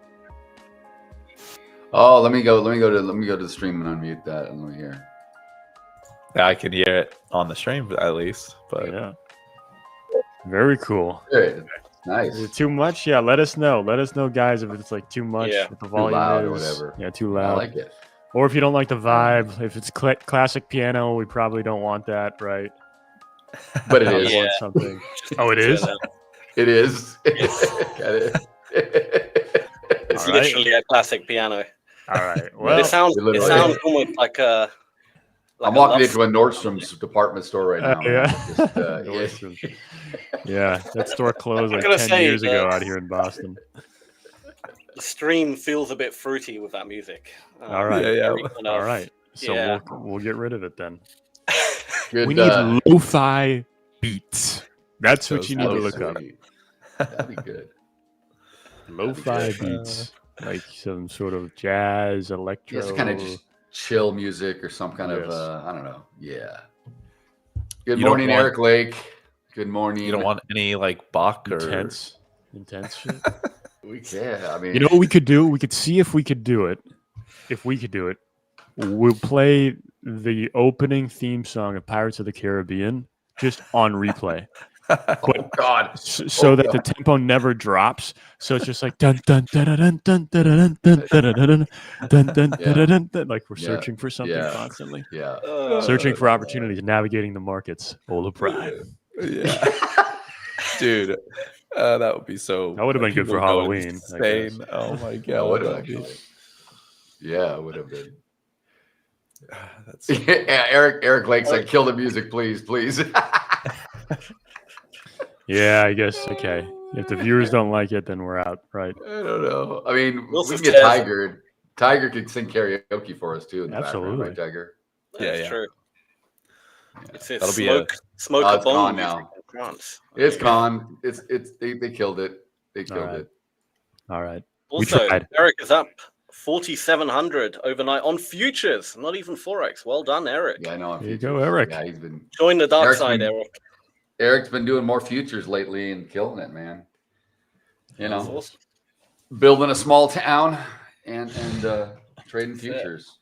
E: Oh, let me go to the stream and unmute that, and let me hear.
B: Yeah, I can hear it on the stream at least, but
C: Yeah. Very cool.
E: Good. Nice.
C: Is it too much? Yeah, let us know. Let us know, guys, if it's like too much.
D: Yeah.
C: If the volume
E: loud
C: is,
E: or whatever.
C: Yeah, too
E: I
C: loud.
E: like it.
C: Or if you don't like the vibe, if it's classic piano, we probably don't want that, right?
E: But it
C: Probably
E: is.
D: Yeah.
C: want something. Oh, it is.
E: It is.
D: It's
C: All right.
D: literally a classic piano.
C: All right. Well,
D: It sounds
E: literally.
D: almost like a.
E: I'm walking into a Nordstrom's department store right now.
C: yeah.
E: Just,
C: Nordstrom's. Yeah, that store closed like
D: gonna
C: 10
D: say
C: years ago
D: that-
C: out here in Boston.
D: The stream feels a bit fruity with that music.
C: All right.
D: very kind
C: All
D: of-
C: right. So
D: Yeah.
C: we'll get rid of it then.
E: Good,
C: We need lo-fi beats. That's what you need to
E: oh,
C: look up.
E: sweet. That'd be good.
C: Lo-fi beats, like some sort of jazz, electro.
E: Yes, kind of just chill music or some kind of
C: Yes.
E: I don't know. Yeah. Good
B: You don't
E: morning,
B: want-
E: Eric Lake. Good morning.
B: you don't want any like Bach or
C: intense shit.
E: Yeah, I mean,
C: You know what we could do? We could see if we could do it. If we could do it, we'll play the opening theme song of Pirates of the Caribbean just on replay.
E: oh God.
C: So that the tempo never drops. So it's just like dun dun dun dun dun dun dun dun dun dun dun dun dun, like we're
E: Yeah.
C: searching for something
E: Yeah.
C: constantly.
E: Yeah.
C: Searching for opportunities, navigating the markets. Ola Prime.
B: Yeah. Dude, that would be so.
C: That would have been good
B: people
C: for
B: go
C: Halloween, I guess.
B: insane. Oh my god.
E: Yeah, would have
B: that'd be-
E: actually. Yeah, it would have been.
B: That's
E: Yeah, Eric Lake's like, kill the music, please, please.
C: Yeah, I guess. Okay. If the viewers don't like it, then we're out, right?
E: I don't know. I mean,
D: Wilson
E: we can get
D: says-
E: Tiger. Tiger could sing karaoke for us too in the
C: Absolutely.
E: background, right, Tiger?
D: That's
B: Yeah.
D: true.
E: Yeah.
D: It's
B: That'll be
D: smoke
E: Oh,
D: a
E: it's
D: bomb
E: gone
D: music
E: now.
D: in France.
E: It's gone. They killed it. They killed
C: right.
E: it.
C: All right.
D: Also,
C: tried.
D: Eric is up 4,700 overnight on futures, not even Forex. Well done, Eric.
E: Yeah, I know.
C: There you go, Eric.
E: Yeah, he's been.
D: Join the dark
E: Eric's
D: side,
E: been-
D: Eric.
E: Eric's been doing more futures lately and killing it, man. You
D: That's
E: know,
D: awesome.
E: building a small town and trading
D: That's it.
E: futures.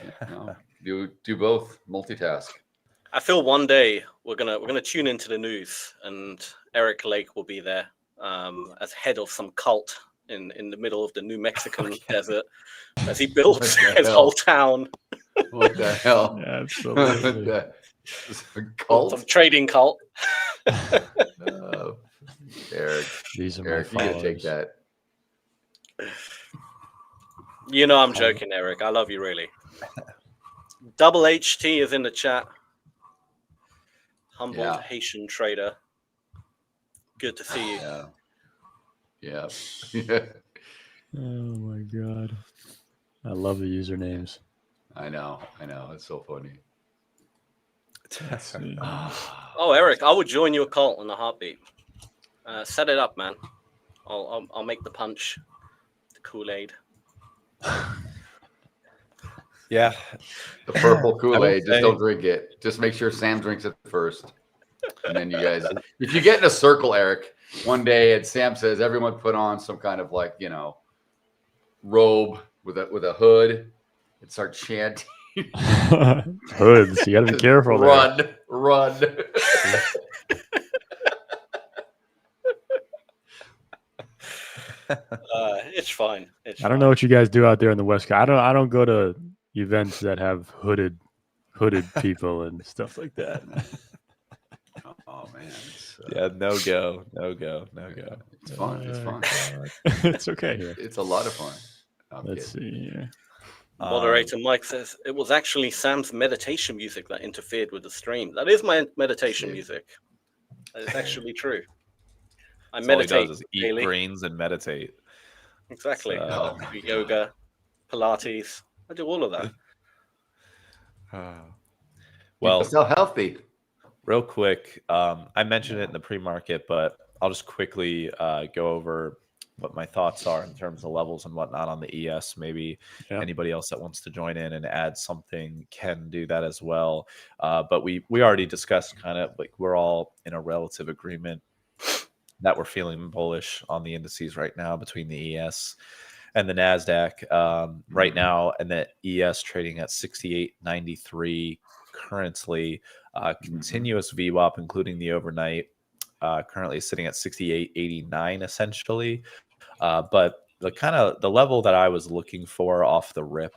E: You know, do both, multitask.
D: I feel one day we're gonna tune into the news, and Eric Lake will be there as head of some cult in the middle of the New Mexican desert as he builds
E: What the
D: his
E: hell?
D: whole town.
E: What the hell?
C: Absolutely.
E: Cult?
D: Some trading cult.
E: Eric,
C: These are my
E: Eric, you gotta take
C: followers.
E: that.
D: You know I'm joking, Eric. I love you really. Double HT is in the chat. Humbled
E: Yeah.
D: Haitian trader. Good to see you.
E: Yeah. Yeah.
C: Oh my god. I love the usernames.
E: I know. It's so funny.
D: Oh, Eric, I would join your cult in a heartbeat. Set it up, man. I'll make the punch, the Kool-Aid.
B: Yeah.
E: The purple Kool-Aid. Just
B: say-
E: don't drink it. Just make sure Sam drinks it first. And then you guys, if you get in a circle, Eric, one day and Sam says everyone put on some kind of like, robe with a hood and start chanting.
C: Hoods. You got to be careful there.
E: Run.
D: It's fine.
C: I don't know what you guys do out there in the West Coast. I don't go to events that have hooded people and stuff like that.
E: Oh man.
B: Yeah, no go.
E: It's fun. It's fun.
C: It's okay.
E: It's a lot of fun.
C: Let's see here.
D: Moderator Mike says it was actually Sam's meditation music that interfered with the stream. That is my meditation music. That is actually true. I
B: That's all he
D: meditate
B: does is eat
D: daily.
B: greens and meditate.
D: Exactly.
B: So-
D: I do yoga, Pilates. I do all of that.
B: Well,
E: So healthy.
B: real quick, I mentioned it in the pre-market, but I'll just quickly go over what my thoughts are in terms of levels and whatnot on the ES. Maybe anybody else that wants to join in and add something can do that as well. But we already discussed kind of like we're all in a relative agreement that we're feeling bullish on the indices right now between the ES and the Nasdaq right now, and the ES trading at 68.93 currently. Continuous VWAP, including the overnight, currently sitting at 68.89 essentially. But the level that I was looking for off the rip,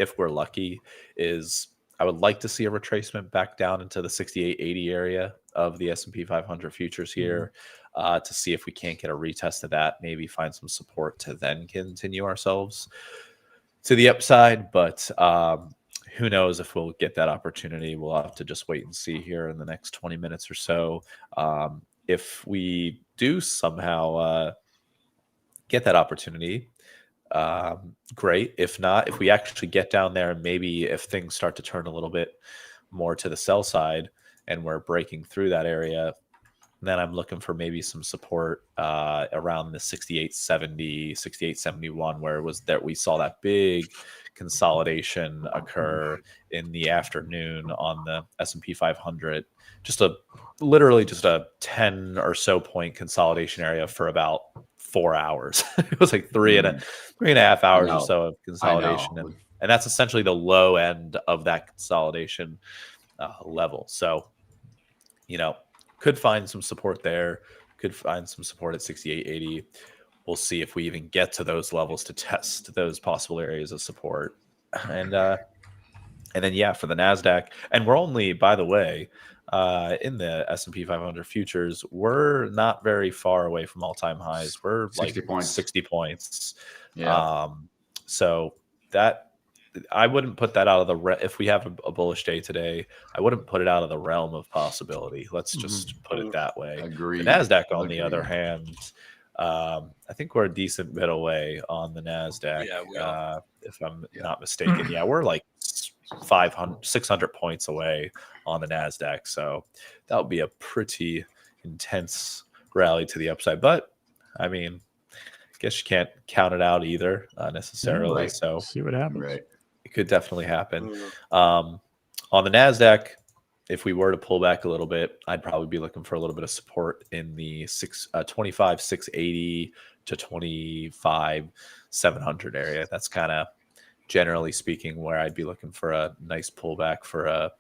B: if we're lucky, is I would like to see a retracement back down into the 68.80 area of the S&P 500 futures here to see if we can't get a retest of that, maybe find some support to then continue ourselves to the upside. But who knows if we'll get that opportunity. We'll have to just wait and see here in the next 20 minutes or so. If we do somehow get that opportunity, great. If not, if we actually get down there and maybe if things start to turn a little bit more to the sell side and we're breaking through that area, then I'm looking for maybe some support around the 68.70, 68.71, where it was that we saw that big consolidation occur in the afternoon on the S&P 500. Literally just a 10 or so point consolidation area for about 4 hours. It was like three and a half hours or so of consolidation. And that's essentially the low end of that consolidation level. So, could find some support there, could find some support at 68.80. We'll see if we even get to those levels to test those possible areas of support. And then, for the Nasdaq, and we're only, by the way, in the S&P 500 futures, we're not very far away from all-time highs. We're 60 points.
E: Yeah.
B: So that I wouldn't put that out of the if we have a bullish day today, I wouldn't put it out of the realm of possibility. Let's just put it that way.
E: Agreed.
B: The Nasdaq, on the other hand, I think we're a decent bit away on the Nasdaq.
D: Yeah, we are.
B: If I'm not mistaken. Yeah, we're like 600 points away on the Nasdaq. So that would be a pretty intense rally to the upside. But I mean, I guess you can't count it out either necessarily.
C: Right.
B: So
C: See what happens.
E: Right.
B: it could definitely happen. On the Nasdaq, if we were to pull back a little bit, I'd probably be looking for a little bit of support in the 25,680 to 25,700 area. That's kind of generally speaking where I'd be looking for a nice pullback for a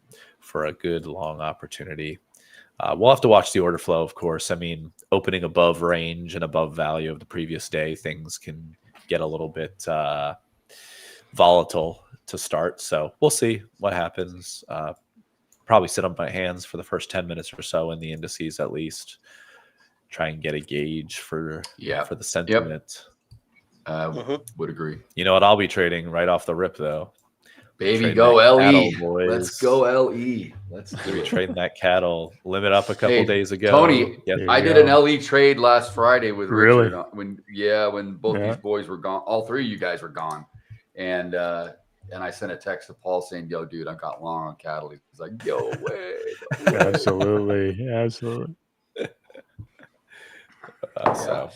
B: good long opportunity. We'll have to watch the order flow, of course. I mean, opening above range and above value of the previous day, things can get a little bit volatile to start. So we'll see what happens. Probably sit on my hands for the first 10 minutes or so in the indices, at least try and get a gauge for the sentiment.
E: Would agree.
B: You know what? I'll be trading right off the rip, though.
E: Baby, go LE.
B: Cattle,
E: Let's go LE. Let's do it.
B: Trading that cattle. Limit up a couple days ago.
E: Tony, I did an LE trade last Friday with
C: Really?
E: Richard. When both these boys were gone, all three of you guys were gone, and I sent a text to Paul saying, "Yo, dude, I got long on cattle." He's like, "Yo, way."
C: Absolutely.
B: So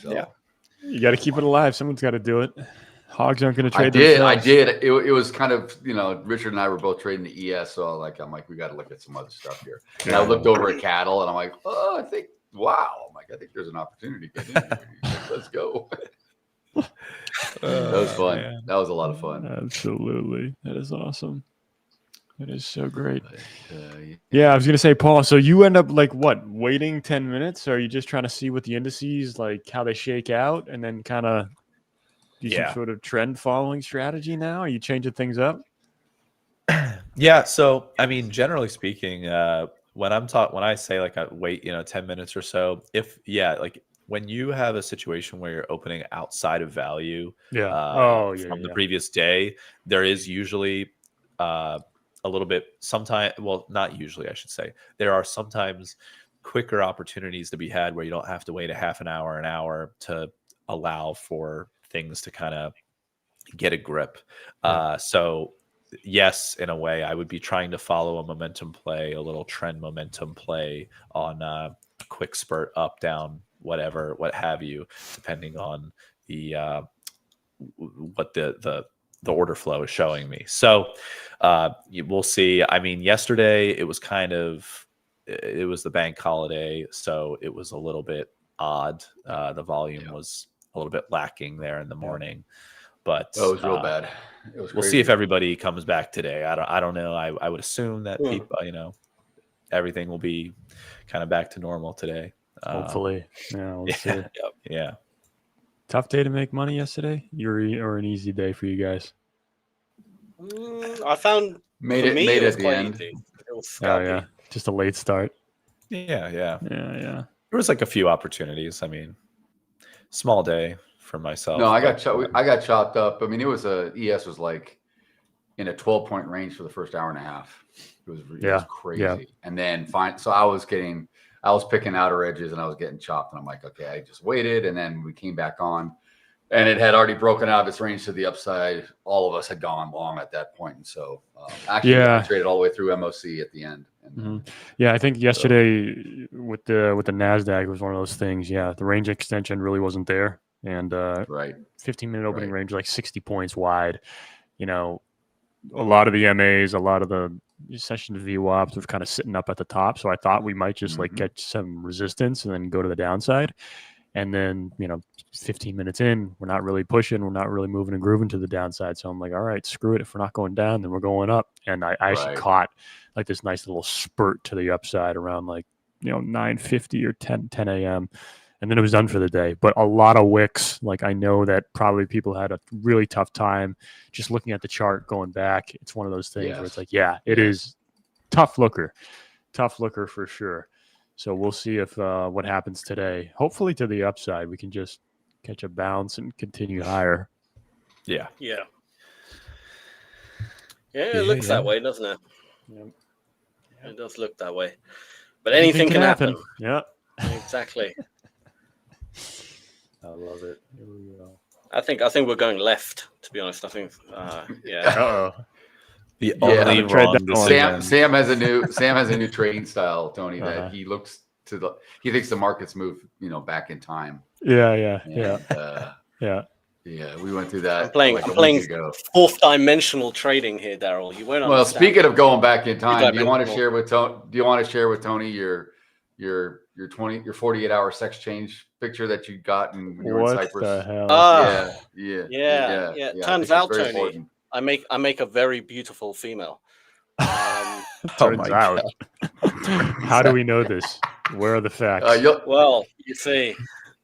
C: You got to keep it alive. Someone's got to do it. Hogs aren't going to
E: I
C: trade
E: did.
C: themselves.
E: It was kind of, Richard and I were both trading the ES, so I'm like, we got to look at some other stuff here. And I looked over at cattle, and I'm like, oh, I think there's an opportunity to get in here. He's like, let's go. That was fun.
C: Man.
E: That was a lot of fun.
C: Absolutely. That is awesome. That is so great.
E: But,
C: Yeah, I was gonna say, Paul. So you end up waiting 10 minutes? Or are you just trying to see what the indices how they shake out, and then kind of do some sort of trend following strategy? Now, are you changing things up?
B: Yeah. So I mean, generally speaking, when I say I wait 10 minutes or so, when you have a situation where you're opening outside of value, from the previous day, there is usually a little bit not usually, I should say. There are sometimes quicker opportunities to be had where you don't have to wait a half an hour to allow for things to kind of get a grip. So yes, in a way, I would be trying to follow a momentum play, a little trend momentum play on a quick spurt up, down, whatever, what have you, depending on the what the order flow is showing me. So we'll see. I mean, yesterday it was the bank holiday, so it was a little bit odd. The volume was a little bit lacking there in the morning, but
E: it was real bad. It was
B: we'll see if everybody comes back today. I don't know. I would assume that people, everything will be kind of back to normal today.
C: Hopefully. We'll see.
B: Yeah.
C: Tough day to make money yesterday, or an easy day for you guys?
D: I found
E: made it at the end.
D: Easy. It was
C: scalpy. Just a late start.
B: Yeah. There was a few opportunities. I mean, small day for myself.
E: No, I got chopped up. I mean, it was ES was in a 12-point range for the first hour and a half. It was crazy. Yeah. And then so I was picking outer edges, and I was getting chopped, and I'm like, okay, I just waited, and then we came back on, and it had already broken out of its range to the upside. All of us had gone long at that point, and so I traded all the way through MOC at the end. And,
C: Yeah, I think yesterday with the Nasdaq, it was one of those things. Yeah, the range extension really wasn't there, and 15-minute opening range 60 points wide. A lot of the MAs, a lot of the session VWAPs was kind of sitting up at the top. So I thought we might just get some resistance and then go to the downside. And then, 15 minutes in, we're not really pushing. We're not really moving and grooving to the downside. So I'm like, all right, screw it. If we're not going down, then we're going up. And I actually caught this nice little spurt to the upside around 9:50 or 10 a.m. And then it was done for the day. But a lot of wicks. I know that probably people had a really tough time just looking at the chart going back. It's one of those things where it's it is tough looker for sure. So we'll see if what happens today. Hopefully to the upside, we can just catch a bounce and continue higher.
B: Yeah.
D: It looks that way, doesn't it? Yep. It does look that way. But anything can happen.
C: Yeah.
D: Exactly.
C: I love it. Here we go.
D: I think we're going left, to be honest. I think
C: Uh-oh.
B: The only wrong
E: Sam has a new trading style, Tony, that he looks he thinks the markets move, back in time.
C: Yeah.
E: Yeah, we went through that.
D: I'm playing fourth dimensional trading here, Daryl. You won't understand.
E: Well, speaking of going back in time, do you want to share with Tony your 48-hour sex change picture that you got in Cyprus?
C: What the hell?
D: Yeah. Turns out, Tony, important. I make a very beautiful female.
C: Turns out. How do we know this? Where are the facts?
D: Well, you see.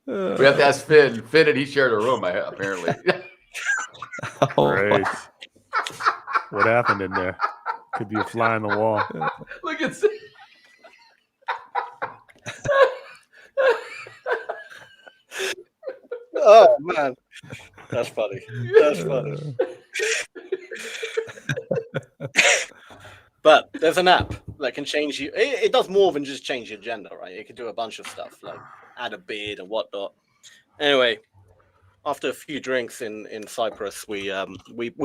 E: We have to ask Finn. Finn and he shared a room, apparently.
C: Great. What happened in there? Could be a fly on the wall.
E: Look at
D: Oh man, that's funny. But there's an app that can change you. It does more than just change your gender, right? It can do a bunch of stuff like add a beard and whatnot. Anyway, after a few drinks in Cyprus, we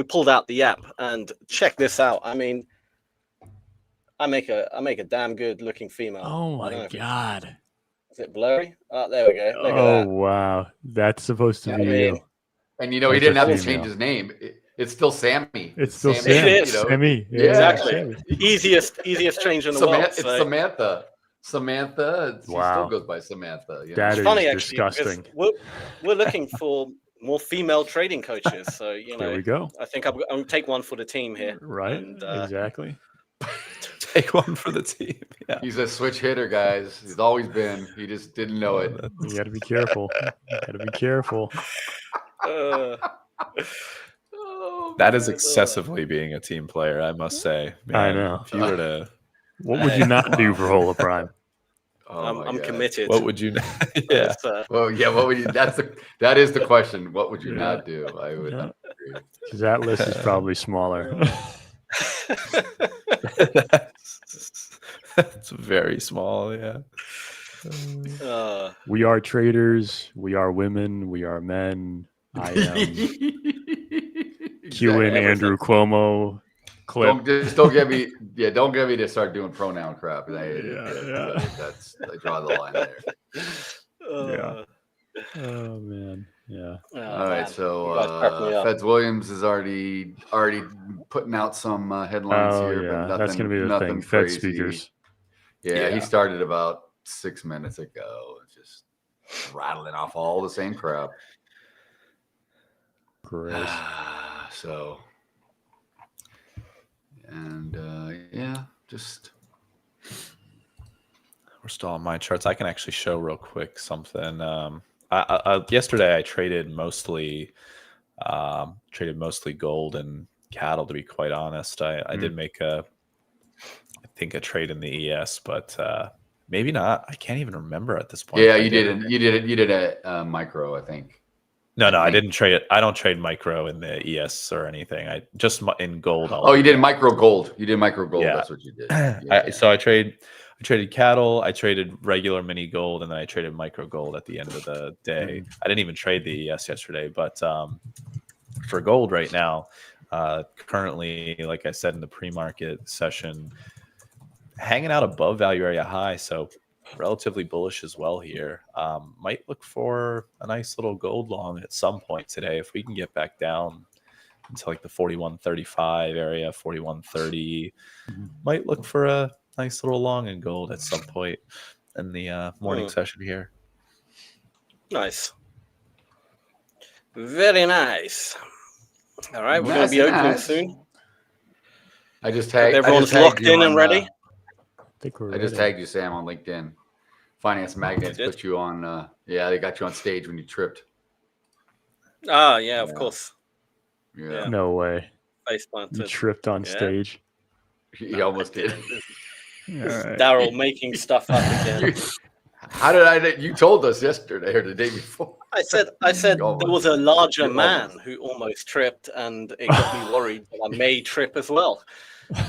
D: pulled out the app and check this out. I mean, I make a damn good looking female.
C: Oh my god.
D: Is it blurry? Oh, there we go. Look at that.
C: Wow. That's supposed to be you.
E: And he didn't have to change his name. It's still Sammy.
C: It's still
D: Sammy.
C: Sammy.
D: It is.
C: Sammy.
E: Yeah.
D: Exactly.
C: Sammy.
D: Easiest change in the world.
E: It's Samantha. Samantha. She
C: Wow.
E: still goes by Samantha.
C: That
D: It's
C: is
D: funny, actually,
C: disgusting.
D: because we're looking for more female trading coaches. So
C: There we go.
D: I think I'm going to take one for the team here.
C: Right.
D: And,
C: Exactly.
B: Take one for the team. Yeah.
E: He's a switch hitter, guys. He's always been. He just didn't know it.
C: You got to be careful.
B: That is excessively being a team player, I must say. Man,
C: I know.
B: If you were to,
C: What would you not do for Hola Prime?
E: Oh
D: I'm committed.
B: what would you? Yeah.
E: Well, yeah. What would you? That is the question. What would you not do? I would.
C: Yeah.
E: Agree.
C: Because that list is probably smaller.
B: That's very small. Yeah.
C: We are traders. We are women. We are men. I am Q and Andrew Cuomo. Clip.
E: Don't get me. Yeah, don't get me to start doing pronoun crap. I draw the line there.
C: Yeah. Oh man. Yeah.
E: All right. So Feds Williams is already putting out some headlines here.
C: Yeah.
E: But nothing,
C: That's going to be the thing. Fed
E: crazy.
C: speakers.
E: Yeah, he started about 6 minutes ago, just rattling off all the same crap.
C: Gross.
E: So, and just
B: We're still on my charts. I can actually show real quick something. Yesterday I traded mostly gold and cattle. To be quite honest, I did make a trade in the ES, but maybe not. I can't even remember at this point.
E: Yeah, you did it. You did a micro, I think.
B: No, I didn't trade it. I don't trade micro in the ES or anything. I just in gold.
E: You did micro gold. You did micro gold.
B: Yeah.
E: That's what you did. Yeah.
B: So I traded cattle. I traded regular mini gold, and then I traded micro gold at the end of the day. I didn't even trade the ES yesterday, but for gold right now, currently, like I said in the pre-market session, hanging out above value area high, so relatively bullish as well here. Might look for a nice little gold long at some point today if we can get back down into like the 41.35 area, 41.30. Might look for a nice little long in gold at some point in the morning session here.
D: Nice. Very nice. All right, we're going to be opening soon.
E: I just tagged.
D: Everyone's locked in and ready.
E: I just tagged you, Sam, on LinkedIn. Finance Magnets put you on. They got you on stage when you tripped.
D: Yeah, of course.
E: Yeah.
C: No way.
D: Face planted.
C: You tripped on stage.
E: He almost did.
C: Right.
D: Daryl making stuff up again.
E: How did you told us yesterday or the day before?
D: I said there was a larger man who almost tripped, and it got me worried that I may trip as well.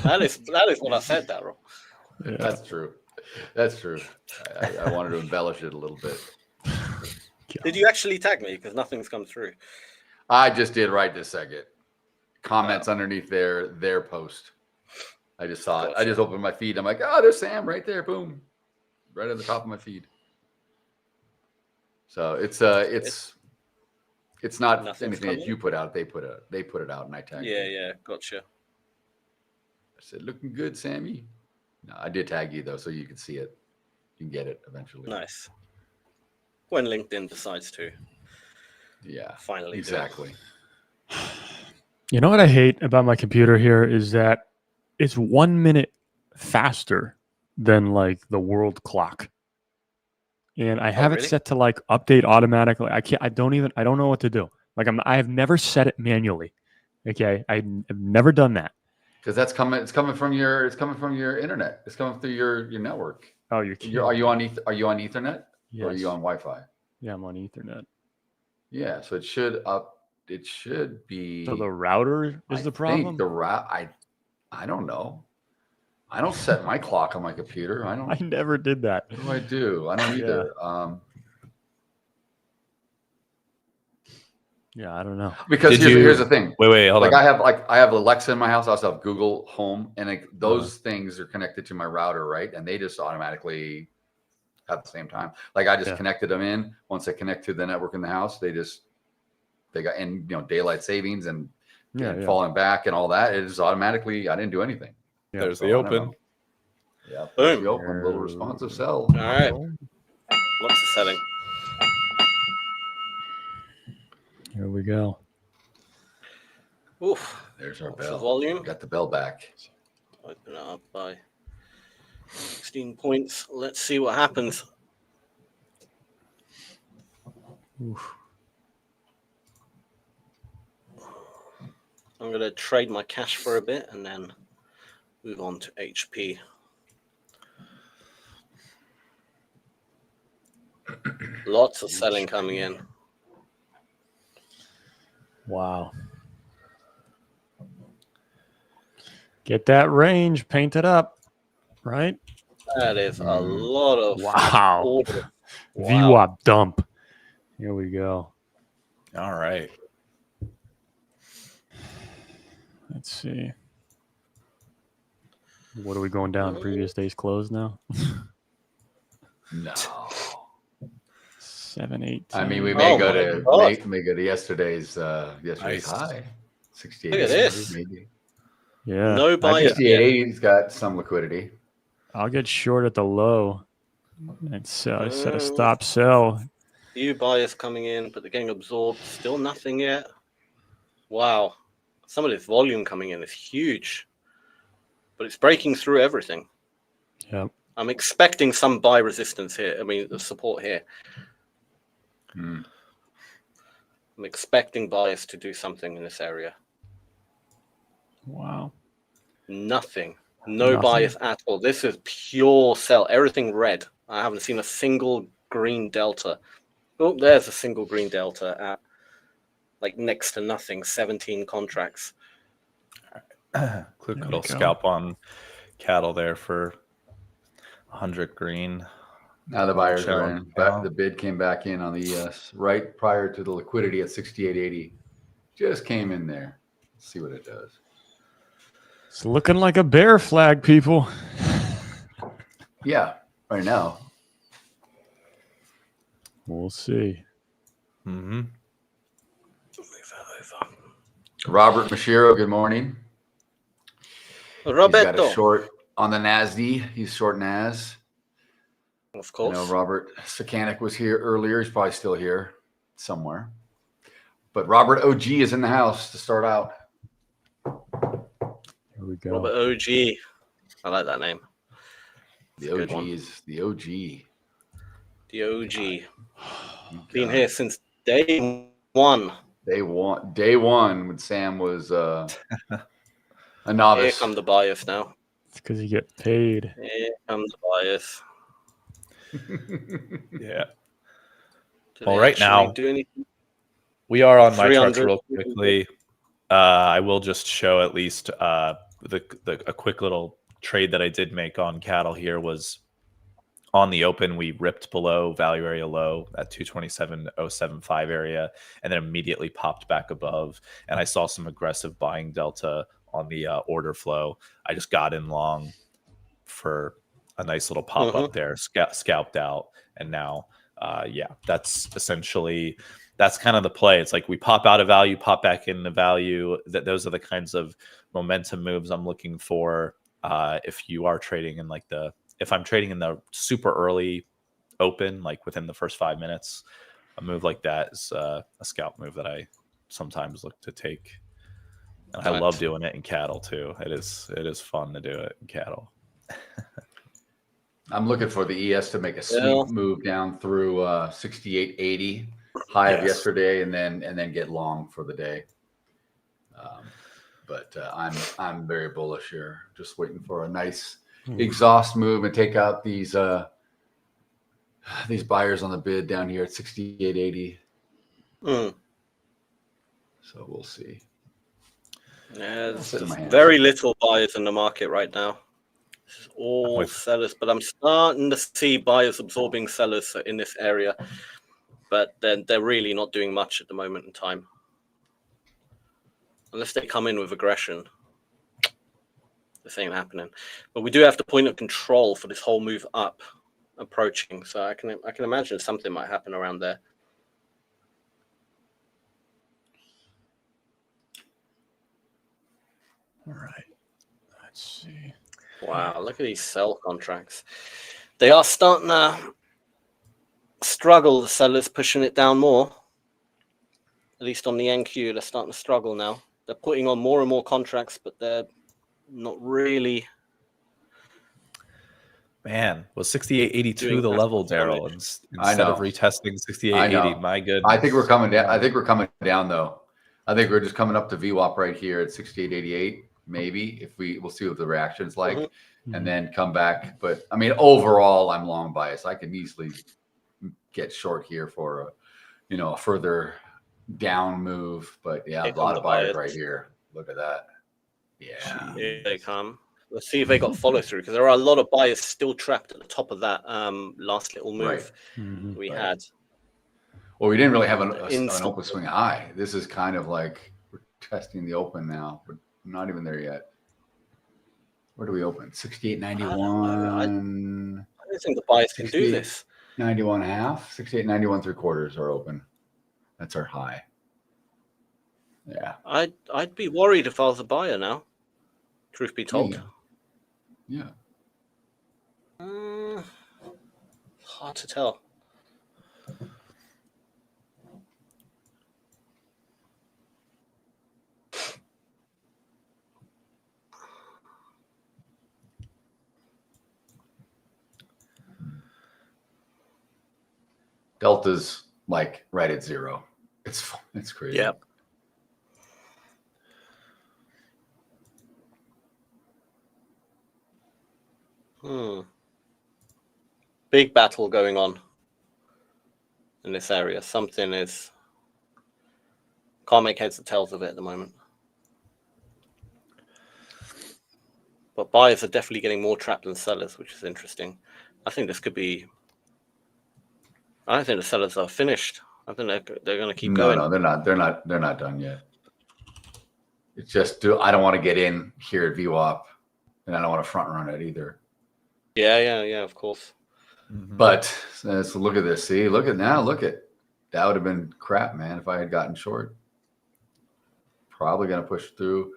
D: That is what I said, Daryl.
C: Yeah.
E: That's true. That's true. I wanted to embellish it a little bit.
D: Did you actually tag me? Because nothing's come through.
E: I just did right this second. Comments underneath their post. I just saw it. I just opened my feed. I'm like, there's Sam right there. Boom. Right at the top of my feed. So it's not anything that you put out. They put it out, and I tagged.
D: Yeah, gotcha.
E: I said, looking good, Sammy. No, I did tag you though, so you can see it. You can get it eventually.
D: Nice. When LinkedIn decides to.
E: Yeah.
D: Finally.
E: Exactly.
C: You know what I hate about my computer here is that it's 1 minute faster than like the world clock. And I have it set to like update automatically. I don't know what to do. Like I have never set it manually. Okay. I've never done that.
E: Because it's coming from your internet. It's coming through your network.
C: Oh, you're kidding.
E: Are you on Ethernet?
C: Yes.
E: Or are you on Wi-Fi?
C: Yeah, I'm on Ethernet.
E: Yeah, so it should be.
C: So the router is the problem?
E: I don't know. I don't set my clock on my computer.
C: I never did that.
E: What do I do? I don't either.
C: Yeah, I don't know.
E: Because here's the thing.
B: Wait, hold on.
E: I have Alexa in my house. I also have Google Home, and those things are connected to my router, right? And they just automatically at the same time. Like I just connected them in. Once I connect to the network in the house, they just they got in, daylight savings and
C: Yeah.
E: falling back and all that. It is automatically, I didn't do anything.
C: Yeah.
B: There's
E: So
B: the
E: I don't
B: open.
E: know. Yeah, there's
D: Boom.
E: the open, little responsive sell.
D: All right. Lots of selling.
C: Here we go.
D: Oof.
E: There's our
D: Lots of
E: bell.
D: volume.
E: Got the bell back.
D: Open it up by 16 points. Let's see what happens.
C: Oof.
D: I'm going to trade my cash for a bit and then move on to HP. Lots of selling coming in.
C: Wow. Get that range painted up, right?
D: That is a lot of
C: Wow.
D: order.
C: VWAP dump. Here we go.
B: All right.
C: Let's see. What are we going down? Previous day's close now?
E: No.
C: 718.
E: I mean, we may
D: Oh
E: go
D: my
E: to
D: God.
E: may go to yesterday's
B: Nice.
E: high. 68.
D: Look at this.
E: Maybe.
C: Yeah.
D: No buy it.
E: 68.80's got some liquidity.
C: I'll get short at the low and sell. Set a stop sell.
D: Few buyers coming in, but they're getting absorbed. Still nothing yet. Wow. Some of this volume coming in is huge, but it's breaking through everything.
C: Yep.
D: I'm expecting some buy resistance here. I mean, the support here.
E: Hmm.
D: I'm expecting buyers to do something in this area.
C: Wow.
D: Nothing. No
C: Nothing.
D: bias at all. This is pure sell. Everything red. I haven't seen a single green delta. Oh, there's a single green delta at like next to nothing. 17 contracts.
B: Quick
C: There
B: little
C: we go.
B: scalp on cattle there for 100 green.
E: Now the buyers
B: Share
E: are
B: on
E: in.
B: now.
E: The bid came back in on the right prior to the liquidity at 68.80. Just came in there. Let's see what it does.
C: It's looking like a bear flag, people.
E: Yeah, right now.
C: We'll see.
B: Mm-hmm.
E: Robert Mashiro, good morning. He's got
D: Roberto,
E: a short on the NASD. He's short NAS.
D: of
E: I
D: course.
E: know Robert Sakanic was here earlier. He's probably still here somewhere. But Robert OG is in the house to start out.
C: Here we go.
D: Robert OG. I like that name.
E: The
D: Good
E: OG
D: one.
E: is the OG.
D: The OG.
E: You
D: Been
E: got
D: here
E: it.
D: since day one.
E: Day one when Sam was a
D: Here
E: novice.
D: come the bias now.
C: It's because you get paid.
D: Here come the bias.
B: Yeah.
D: Do
B: Well,
D: they
B: right
D: actually
B: now-
D: do anything?
B: We are on my charts
D: 300.
B: real quickly. I will just show at least a quick little trade that I did make on cattle here was on the open. We ripped below value area low at 227.075 area and then immediately popped back above. And I saw some aggressive buying delta on the order flow. I just got in long for a nice little pop up there, scalped out. And now, that's essentially... That's kind of the play. It's like we pop out of value, pop back into value. Those are the kinds of momentum moves I'm looking for. If you are trading in if I'm trading in the super early open, like within the first 5 minutes, a move like that is a scalp move that I sometimes look to take. And I love doing it in cattle too. It is fun to do it in cattle.
E: I'm looking for the ES to make a sweep move down through 68.80 high of yesterday, and then get long for the day. But I'm very bullish here. Just waiting for a nice exhaust move and take out these buyers on the bid down here at 68.80. So we'll see.
D: Yeah, there's
E: Sit in my hand.
D: very little buyers in the market right now. This is all sellers, but I'm starting to see buyers absorbing sellers in this area. But they're really not doing much at the moment in time. Unless they come in with aggression. This ain't happening. But we do have the point of control for this whole move up approaching. So I can imagine something might happen around there.
C: All right. Let's see.
D: Wow, look at these sell contracts. They are starting to struggle. The sellers pushing it down more. At least on the NQ, they're starting to struggle now. They're putting on more and more contracts, but they're not really.
B: Man, was 68.82
D: Doing
B: the
D: that
B: level,
D: much damage.
B: Daryl, instead of retesting 68.80? My goodness.
E: I think we're coming down. I think we're coming down though. I think we're just coming up to VWAP right here at 68.88. Maybe if we'll see what the reaction's like, and then come back. But I mean, overall, I'm long biased. I can easily get short here for a further down move. But yeah, a lot of buyers right here. Look at that. Yeah,
D: Here they come. Let's see if they got follow through, because there are a lot of buyers still trapped at the top of that last little move we had.
E: Well, we didn't really have an open swing high. This is kind of like we're testing the open now, but not even there yet. Where do we open? 68.91.
D: I don't think the buyers can do this.
E: 91.5, 68.91 3/4 are open. That's our high. Yeah.
D: I'd be worried if I was a buyer now. Truth be told.
E: Yeah.
D: Hard to tell.
E: Delta's like right at 0. It's crazy.
D: Yep. Big battle going on in this area. Something is can't make heads or tails of it at the moment. But buyers are definitely getting more trapped than sellers, which is interesting. I think this could be. I don't think the sellers are finished. I think they're going to keep going.
E: No, they're not. They're not done yet. It's just I don't want to get in here at VWAP, and I don't want to front run it either.
D: Yeah, of course.
E: But so look at this. See, look at that would have been crap, man, if I had gotten short. Probably going to push through.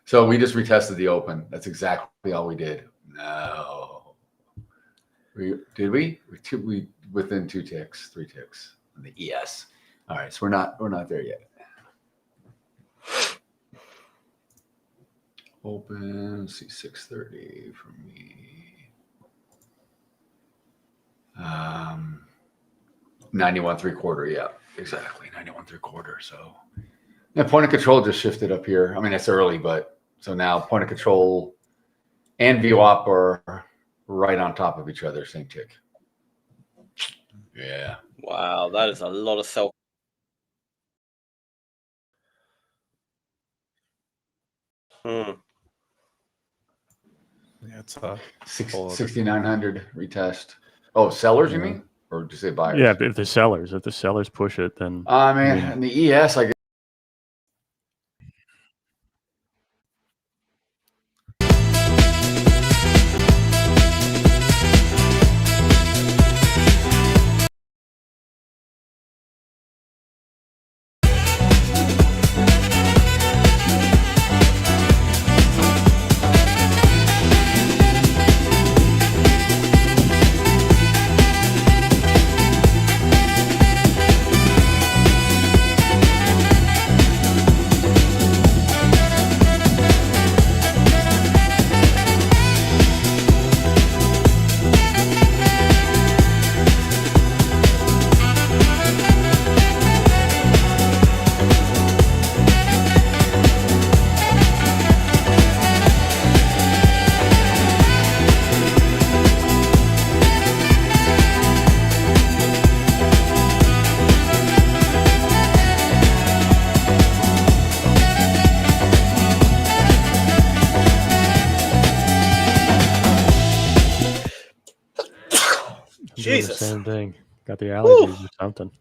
E: So we just retested the open. That's exactly all we did. No. Did we within 3 ticks on the ES. All right, so we're not there yet. Open, see 630 for me. 91 3/4. Yeah, exactly. 91 3/4. So the point of control just shifted up here. I mean, it's early, but so now point of control and VWAP are right on top of each other, same tick. Yeah.
D: Wow, that is a lot of sell.
B: Yeah, it's
E: 6,900 retest. Oh, sellers, you mean? Or did you say buyers?
C: Yeah, if the sellers push it, then
E: I mean, in the ES, I guess.
D: Jesus.
C: Same thing. Got the allergies or something.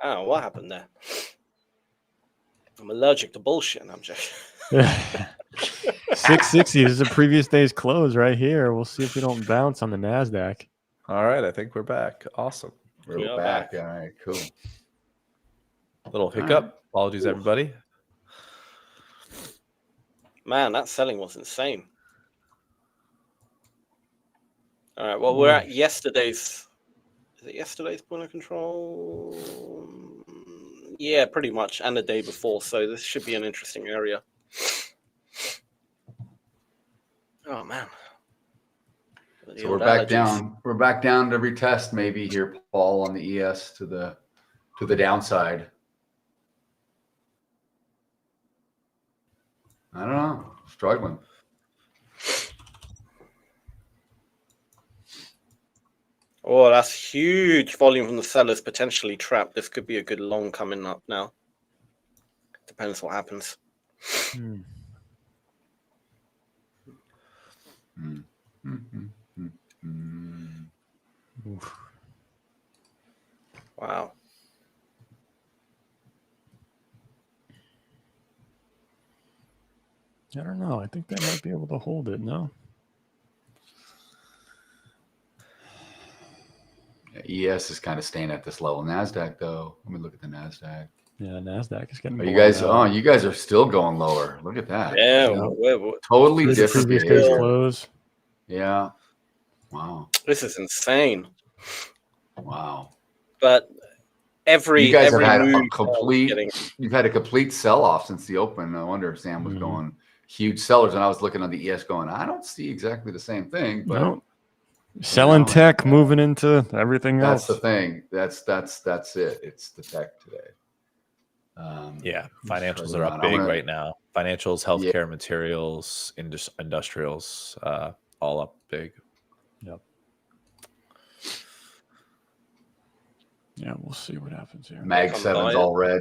D: Oh, what happened there? I'm allergic to bullshit. I'm joking.
C: 660 is the previous day's close right here. We'll see if we don't bounce on the Nasdaq.
B: all right. I think we're back. Awesome.
E: We're back. All right, cool.
B: Little hiccup. Apologies, everybody.
D: Man, that selling was insane. All right, well, we're at yesterday's. Is it yesterday's point of control? Yeah, pretty much, and the day before. So this should be an interesting area. Oh man.
E: So we're back down. We're back down to retest maybe here, Paul, on the ES to the downside. I don't know. Struggling.
D: Oh, that's huge volume from the sellers potentially trapped. This could be a good long coming up now. Depends what happens. Wow.
C: I don't know. I think they might be able to hold it. No.
E: Yeah, ES is kind of staying at this level. Nasdaq, though. Let me look at the Nasdaq.
C: Yeah, Nasdaq is getting.
E: You guys, you guys are still going lower. Look at that.
D: Yeah,
E: we're totally different.
C: Previous day's close.
E: Yeah. Wow.
D: This is insane.
E: Wow.
D: But you guys have had a
E: complete. You've had a complete sell-off since the open. No wonder Sam was going huge sellers, and I was looking on the ES, going, I don't see exactly the same thing, but.
C: No. Selling tech, moving into everything else.
E: That's the thing. That's it. It's the tech today.
B: Yeah, financials are up big right now. Financials, healthcare, materials, industrials, all up big.
C: Yep. Yeah, we'll see what happens here.
E: MAG7's all red.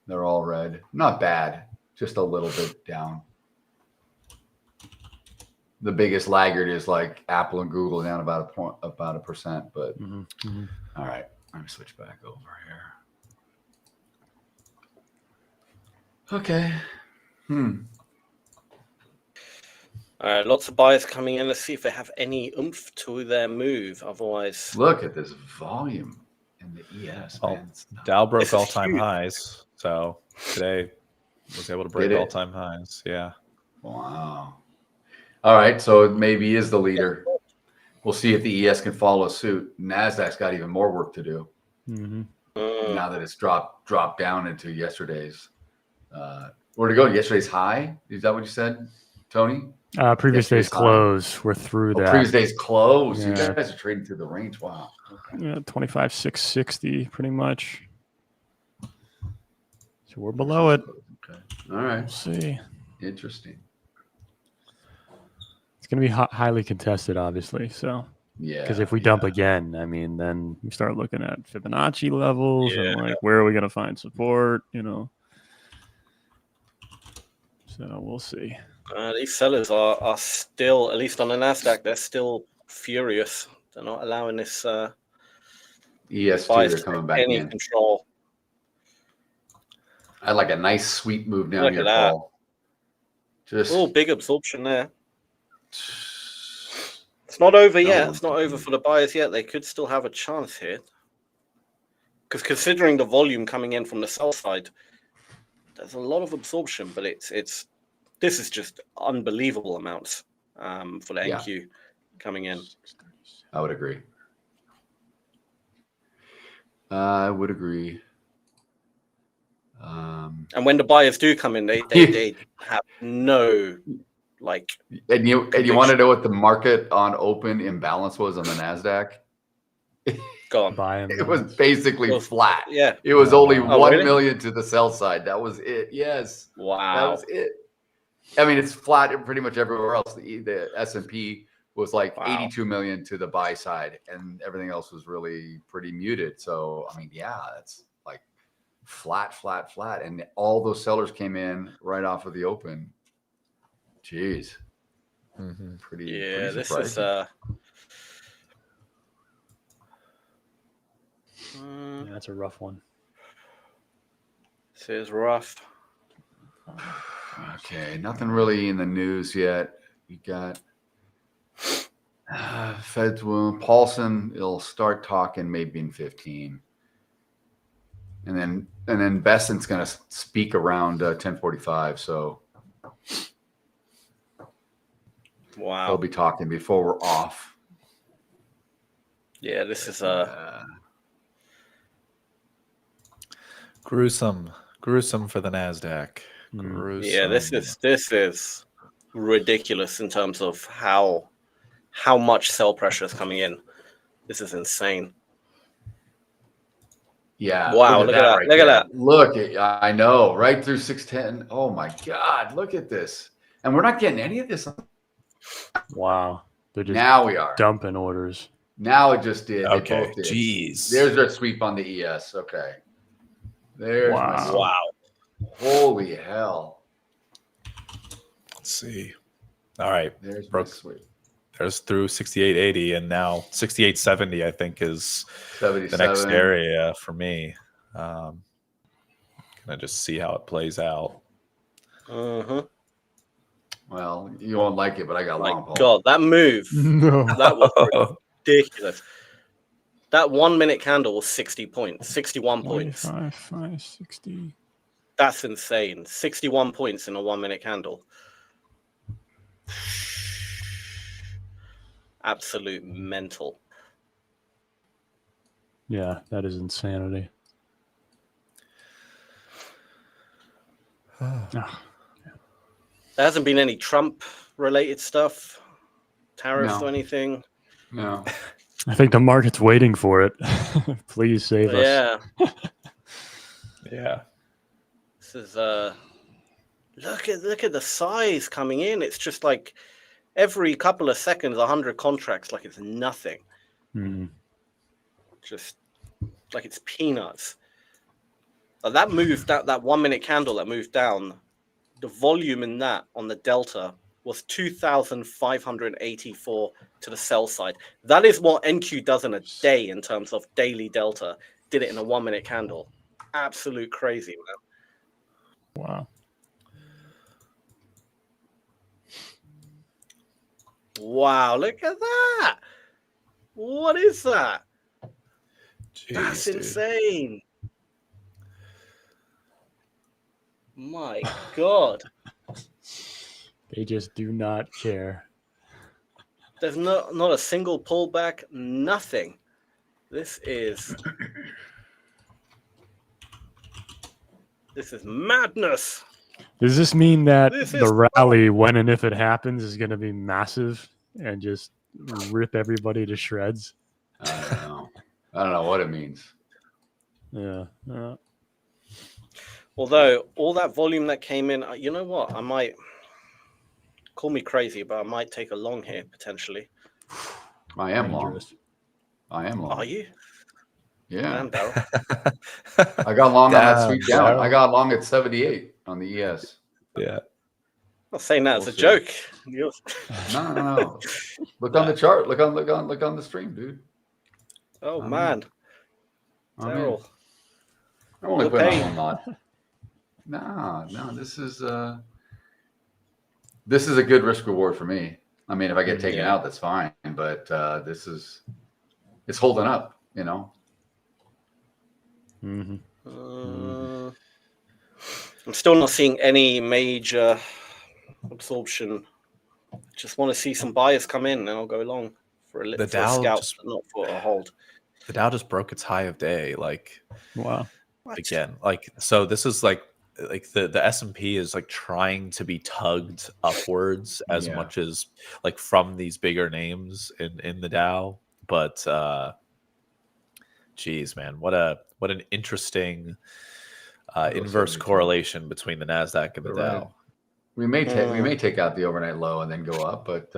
E: They're all red. Not bad. Just a little bit down. The biggest laggard is like Apple and Google down about 1%. But all right, let me switch back over here. Okay.
D: All right, lots of buyers coming in. Let's see if they have any oomph to their move. Otherwise,
E: look at this volume in the ES. Man.
B: Dow broke all-time highs, so today was able to break all-time highs. Yeah.
E: Wow. All right, so it maybe is the leader. We'll see if the ES can follow suit. Nasdaq's got even more work to do now that it's dropped down into yesterday's. Where'd it go? Yesterday's high? Is that what you said, Tony?
C: Previous day's close. We're through that.
E: Previous day's close. Yeah. You guys are trading through the range. Wow. Okay.
C: Yeah, 25,660 pretty much. So we're below it.
E: Okay. All right.
C: We'll see.
E: Interesting.
C: It's going to be highly contested, obviously. So,
E: yeah.
C: Because if we dump again, I mean, then we start looking at Fibonacci levels and like, where are we going to find support? You know. So we'll see.
D: These sellers are still, at least on the Nasdaq, they're still furious. They're not allowing this
E: ES2 they're coming back
D: any
E: in.
D: Control.
E: I like a nice sweep move down here, Paul.
D: Just big absorption there. It's not over yet. It's not over for the buyers yet. They could still have a chance here. Because considering the volume coming in from the sell side, there's a lot of absorption, but this is just unbelievable amounts for the NQ coming in.
E: I would agree. I would agree.
D: And when the buyers do come in, they have no
E: And you want to know what the market on open imbalance was on the Nasdaq?
D: Go on.
E: It was basically flat.
D: Yeah.
E: It was only 1 million to the sell side. That was it. Yes.
D: Wow.
E: That was it. I mean, it's flat pretty much everywhere else. The S&P was like 82 million to the buy side, and everything else was really pretty muted. So, I mean, that's like flat. And all those sellers came in right off of the open. Jeez. Pretty
D: this is
C: that's a rough one.
D: This is rough.
E: Okay, nothing really in the news yet. You got Fed's Paulson. It'll start talking maybe in 15, and then Besson's going to speak around 10:45. So
D: Wow.
E: He'll be talking before we're off.
D: Yeah, this is
B: Gruesome for the Nasdaq. Gruesome.
D: yeah, this is ridiculous in terms of how much sell pressure is coming in. This is insane.
E: Yeah.
D: Wow, look at that.
E: Right
D: Look at
E: there.
D: that.
E: Look at, I know, right through 610. Oh my God, look at this. And we're not getting any of this.
C: Wow. They're just
E: Now we are.
C: dumping orders.
E: Now it just did. They
B: Okay.
E: both did.
B: Jeez.
E: There's our sweep on the ES. Okay. There's my
C: Wow.
E: sweep.
D: Wow.
E: Holy hell.
B: Let's see. All right.
E: There's
B: Broke.
E: my sweep.
B: There's through 68.80 and now 68.70, I think, is
E: 77.
B: the next area for me. Gonna just see how it plays out.
E: Well, you won't like it, but I got long
D: My
E: pole.
D: God, that move.
C: No.
D: That was ridiculous. That 1 minute candle was 60 points, 61 points.
C: 45, 5, 60.
D: That's insane. 61 points in a 1 minute candle. Absolute mental.
C: Yeah, that is insanity. Ah,
D: There hasn't been any Trump related stuff, tariffs
E: No.
D: or anything.
E: No.
C: I think the market's waiting for it. Please save us.
D: Yeah.
B: Yeah.
D: This is look at the size coming in. It's just like every couple of seconds 100 contracts, like it's nothing.
C: Mm.
D: Just like it's peanuts. That moved, that 1 minute candle that moved down, the volume in that on the delta was 2,584 to the sell side. That is what NQ does in a day in terms of daily delta. Did it in a 1 minute candle. Absolute crazy, man.
C: Wow.
D: Wow, look at that. What is that?
B: Jeez,
D: That's
B: dude.
D: insane. My God.
C: They just do not care.
D: There's not a single pullback, nothing. This is madness.
C: Does this mean that
D: This
C: the
D: is
C: rally, when and if it happens, is going to be massive and just rip everybody to shreds?
E: I don't know. I don't know what it means.
C: Yeah.
D: Although all that volume that came in, you know what? I might call me crazy, but I might take a long here potentially.
E: I am long.
C: Dangerous.
E: I am long.
D: Are you?
E: Yeah.
D: Damn, Daryl.
E: I got long on that
B: Damn,
E: sweep down.
B: Daryl.
E: I got long at 78 on the ES.
B: Yeah.
D: I'm not saying that as
E: We'll
D: a
E: see.
D: joke. You're-
E: No. Look on the chart. Look on the stream, dude.
D: Oh
E: I'm
D: man,
E: I'm in.
D: Daryl.
E: I'm only
D: You're
E: putting
D: paying.
E: on one lot. No. This is a good risk reward for me. I mean, if I get taken
D: Yeah.
E: out, that's fine. But it's holding up. You know.
C: Mm-hmm.
D: I'm still not seeing any major absorption. Just want to see some buyers come in, and I'll go long for a
B: The
D: for a
B: Dow
D: scalp,
B: just-
D: but not for a hold.
B: The Dow just broke its high of day. Like,
C: Wow.
B: again, like, so this is like the S&P is like trying to be tugged upwards as
E: Yeah.
B: much as like from these bigger names in the Dow. But geez, man, what an interesting inverse
E: 72.
B: correlation between the Nasdaq and the
E: Right.
B: Dow.
E: We may take out the overnight low and then go up, but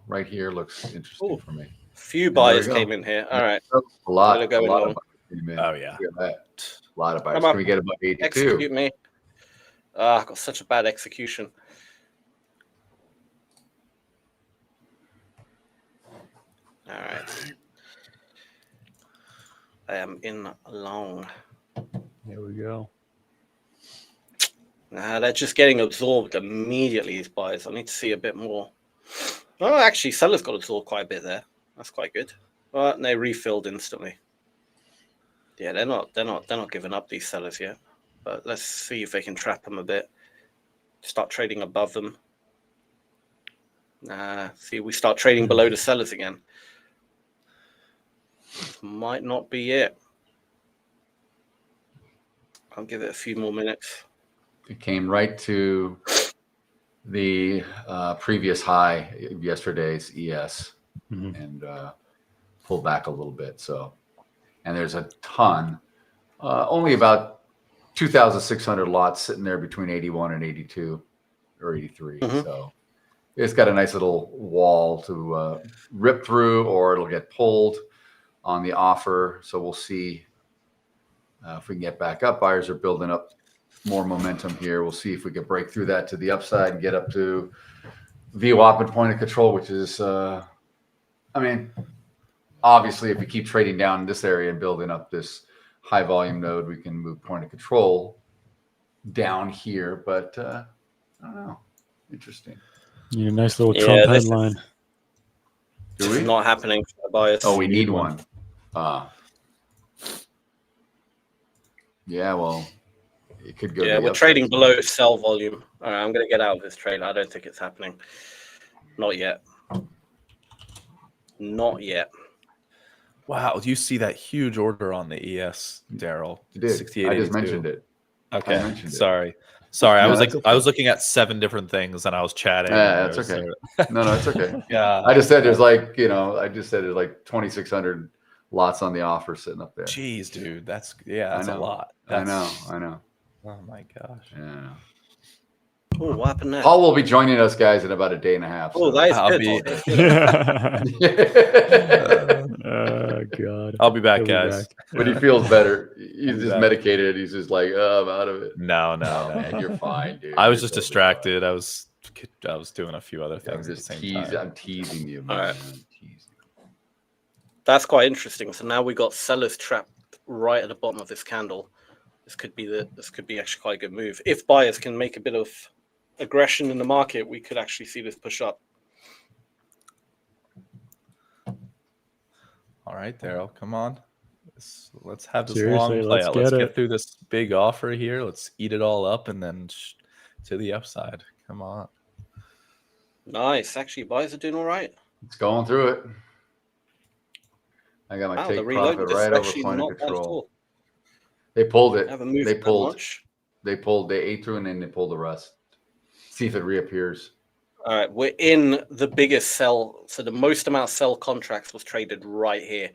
E: right here looks interesting
D: Ooh.
E: for me.
D: Few
E: there
D: buyers
E: we go.
D: came in here. All right,
E: A lot
D: Gonna go
E: of
D: long.
E: buyers came in.
B: Oh yeah.
E: Look at that. A lot of buyers.
D: Come on.
E: Can we get above 82?
D: execute me. I got such a bad execution. All right, I am in long.
C: Here we go.
D: Nah, they're just getting absorbed immediately, these buyers. I need to see a bit more. Oh, actually, sellers got absorbed quite a bit there. That's quite good. Well, and they refilled instantly. Yeah, they're not giving up, these sellers yet. But let's see if they can trap them a bit. Start trading above them. See, we start trading below the sellers again. Might not be it. I'll give it a few more minutes.
E: It came right to the previous high of yesterday's ES and pulled back a little bit. So, and there's a ton, only about 2,600 lots sitting there between 81 and 82 or 83. So it's got a nice little wall to rip through, or it'll get pulled on the offer. So we'll see if we can get back up. Buyers are building up more momentum here. We'll see if we can break through that to the upside and get up to VWAP and point of control, which is, I mean, obviously, if we keep trading down in this area and building up this high volume node, we can move point of control down here. But I don't know. Interesting.
C: Yeah, nice little Trump headline.
D: Do we? Not happening for the buyers.
E: Oh, we need one. Yeah, well, it could go.
D: Yeah, we're trading below sell volume. All right, I'm going to get out of this trade. I don't think it's happening. Not yet. Not yet.
B: Wow, do you see that huge order on the ES, Daryl?
E: I just mentioned it.
B: Okay, sorry. I was looking at 7 different things and I was chatting.
E: Yeah, that's okay. No, it's okay.
B: Yeah,
E: I just said there's like 2,600 lots on the offer sitting up there.
B: Jeez, dude, that's a lot.
E: I know.
B: Oh my gosh.
E: Yeah.
D: Oh, what happened there?
E: Paul will be joining us, guys, in about a day and a half.
D: Oh, that is good.
C: Oh God.
B: I'll be back, guys.
E: But he feels better. He's just medicated. He's just like, I'm out of it.
B: No.
E: Man, you're fine, dude.
B: I was just distracted. I was doing a few other things
E: I'm
B: at the same time.
E: I'm teasing you, man.
D: All right. That's quite interesting. So now we got sellers trapped right at the bottom of this candle. This could be actually quite a good move. If buyers can make a bit of aggression in the market, we could actually see this push up.
B: All right, Daryl, come on. Let's have this
C: Seriously,
B: long play
C: let's
B: out.
C: get
B: Let's
C: it.
B: get through this big offer here. Let's eat it all up and then to the upside. Come on.
D: Nice. Actually, buyers are doing all right.
E: It's going through it. I got my take profit right over point of control. They pulled it. They pulled. They ate through and then they pulled the rest. See if it reappears.
D: All right, we're in the biggest sell. So the most amount of sell contracts was traded right here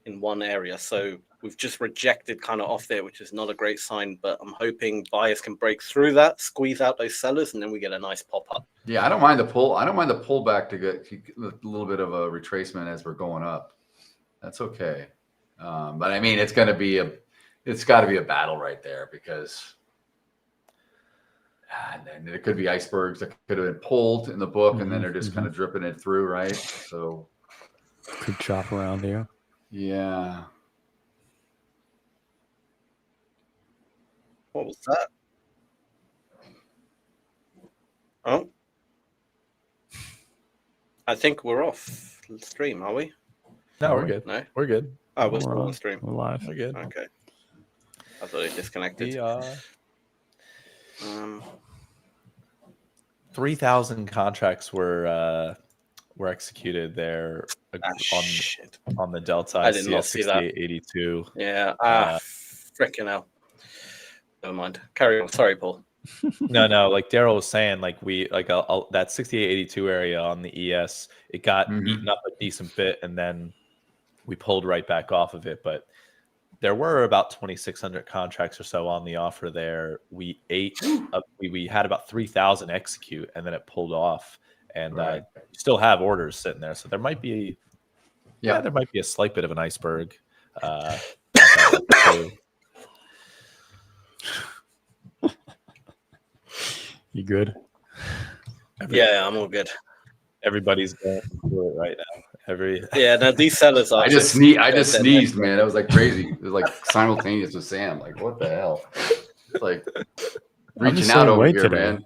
D: in one area. So we've just rejected kind of off there, which is not a great sign. But I'm hoping buyers can break through that, squeeze out those sellers, and then we get a nice pop up.
E: Yeah, I don't mind the pull. I don't mind the pullback to get a little bit of a retracement as we're going up. That's okay. But I mean, it's got to be a battle right there because. And then there could be icebergs that could have been pulled in the book, and then they're just kind of dripping it through, right? So
C: could chop around here.
E: Yeah.
D: What was that? Oh, I think we're off the stream, are we?
B: No, we're good.
D: No,
B: we're good.
D: Oh, we're still on the stream.
C: We're live.
B: We're good.
D: Okay. I thought it disconnected.
B: 3,000 contracts were executed there on the Delta.
D: I did not see that.
B: 6882.
D: Yeah. Freaking hell. Never mind. Carry on. Sorry, Paul.
B: No. Like Daryl was saying, like that 6882 area on the ES, it got eaten up a decent bit, and then we pulled right back off of it. But there were about 2,600 contracts or so on the offer there. We had about 3,000 execute, and then it pulled off. And still have orders sitting there, so there might be, there might be a slight bit of an iceberg.
C: You good?
D: Yeah, I'm all good.
B: Everybody's going through it right now.
D: No, these sellers are.
E: I just sneezed, man. That was like crazy. It was like simultaneous with Sam. Like, what the hell? It's like reaching out over here, today. Man.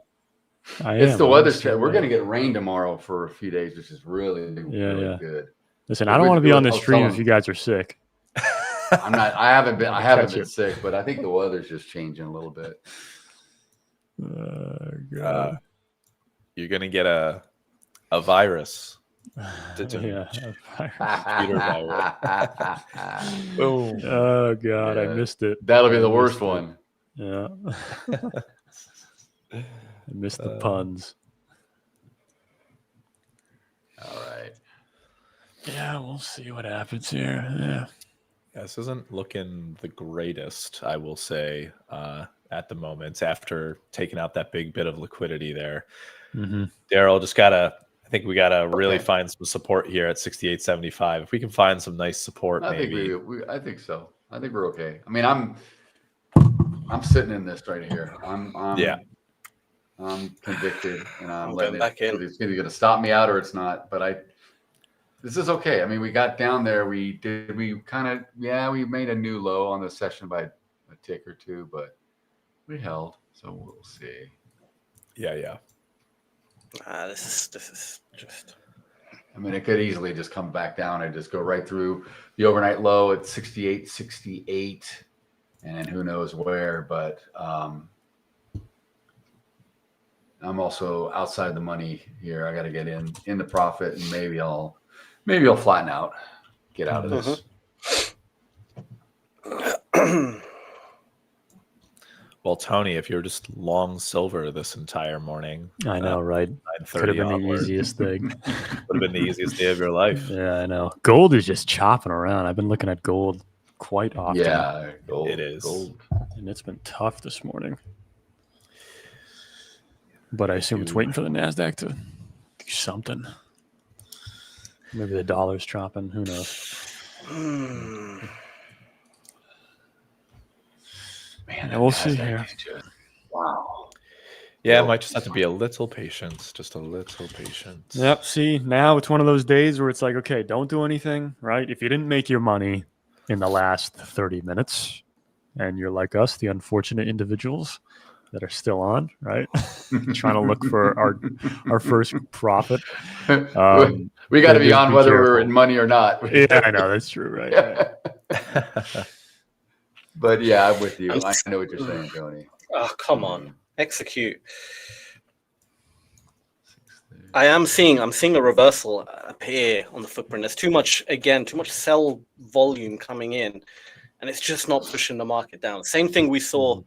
E: It's the weather. We're gonna get rain tomorrow for a few days, which is really good.
C: Listen, I don't want to be on this stream if you guys are sick.
E: I'm not. I haven't been sick, but I think the weather's just changing a little bit.
B: You're gonna get a A virus.
C: Yeah.
B: Computer virus. Boom.
C: Oh God, I
E: Yeah.
C: missed it.
E: That'll be the
C: I
E: worst
C: missed it.
E: one.
C: Yeah. I missed the puns.
E: All right.
C: Yeah, we'll see what happens here. Yeah.
B: This isn't looking the greatest, I will say, at the moment after taking out that big bit of liquidity there.
C: Mm-hmm.
B: Daryl, I think we gotta really find some support here at 68.75. If we can find some nice support,
E: I
B: maybe.
E: think I think so. I think we're okay. I mean, I'm sitting in this right here. I'm convicted, and I'm letting
D: back in.
E: It's either going to stop me out or it's not. But this is okay. I mean, we got down there. We made a new low on the session by a tick or two, but we held. So we'll see.
B: Yeah.
D: This is just.
E: I mean, it could easily just come back down and just go right through the overnight low at 68.68, and then who knows where. But I'm also outside the money here. I got to get in the profit, and maybe I'll flatten out, get out of this.
B: Well, Tony, if you're just long silver this entire morning,
C: I know, right? Could have been the easiest thing.
B: Would have been the easiest day of your life.
C: Yeah, I know. Gold is just chopping around. I've been looking at gold quite often.
E: Yeah, gold.
B: It is.
E: Gold.
C: And it's been tough this morning. But I assume it's waiting for the Nasdaq to do something. Maybe the dollar's dropping. Who knows? Man, we'll see here.
E: Wow.
B: Yeah, it might just have to be a little patience. Just a little patience.
C: Yep. See, now it's one of those days where it's like, okay, don't do anything, right? If you didn't make your money in the last 30 minutes and you're like us, the unfortunate individuals that are still on, right? Trying to look for our first profit.
E: We got to be on whether we're in money or not.
C: Yeah, I know. That's true, right?
E: But yeah, I'm with you. I know what you're saying, Tony.
D: Oh, come on. Execute. I'm seeing a reversal appear on the footprint. There's too much sell volume coming in, and it's just not pushing the market down. Same thing we saw,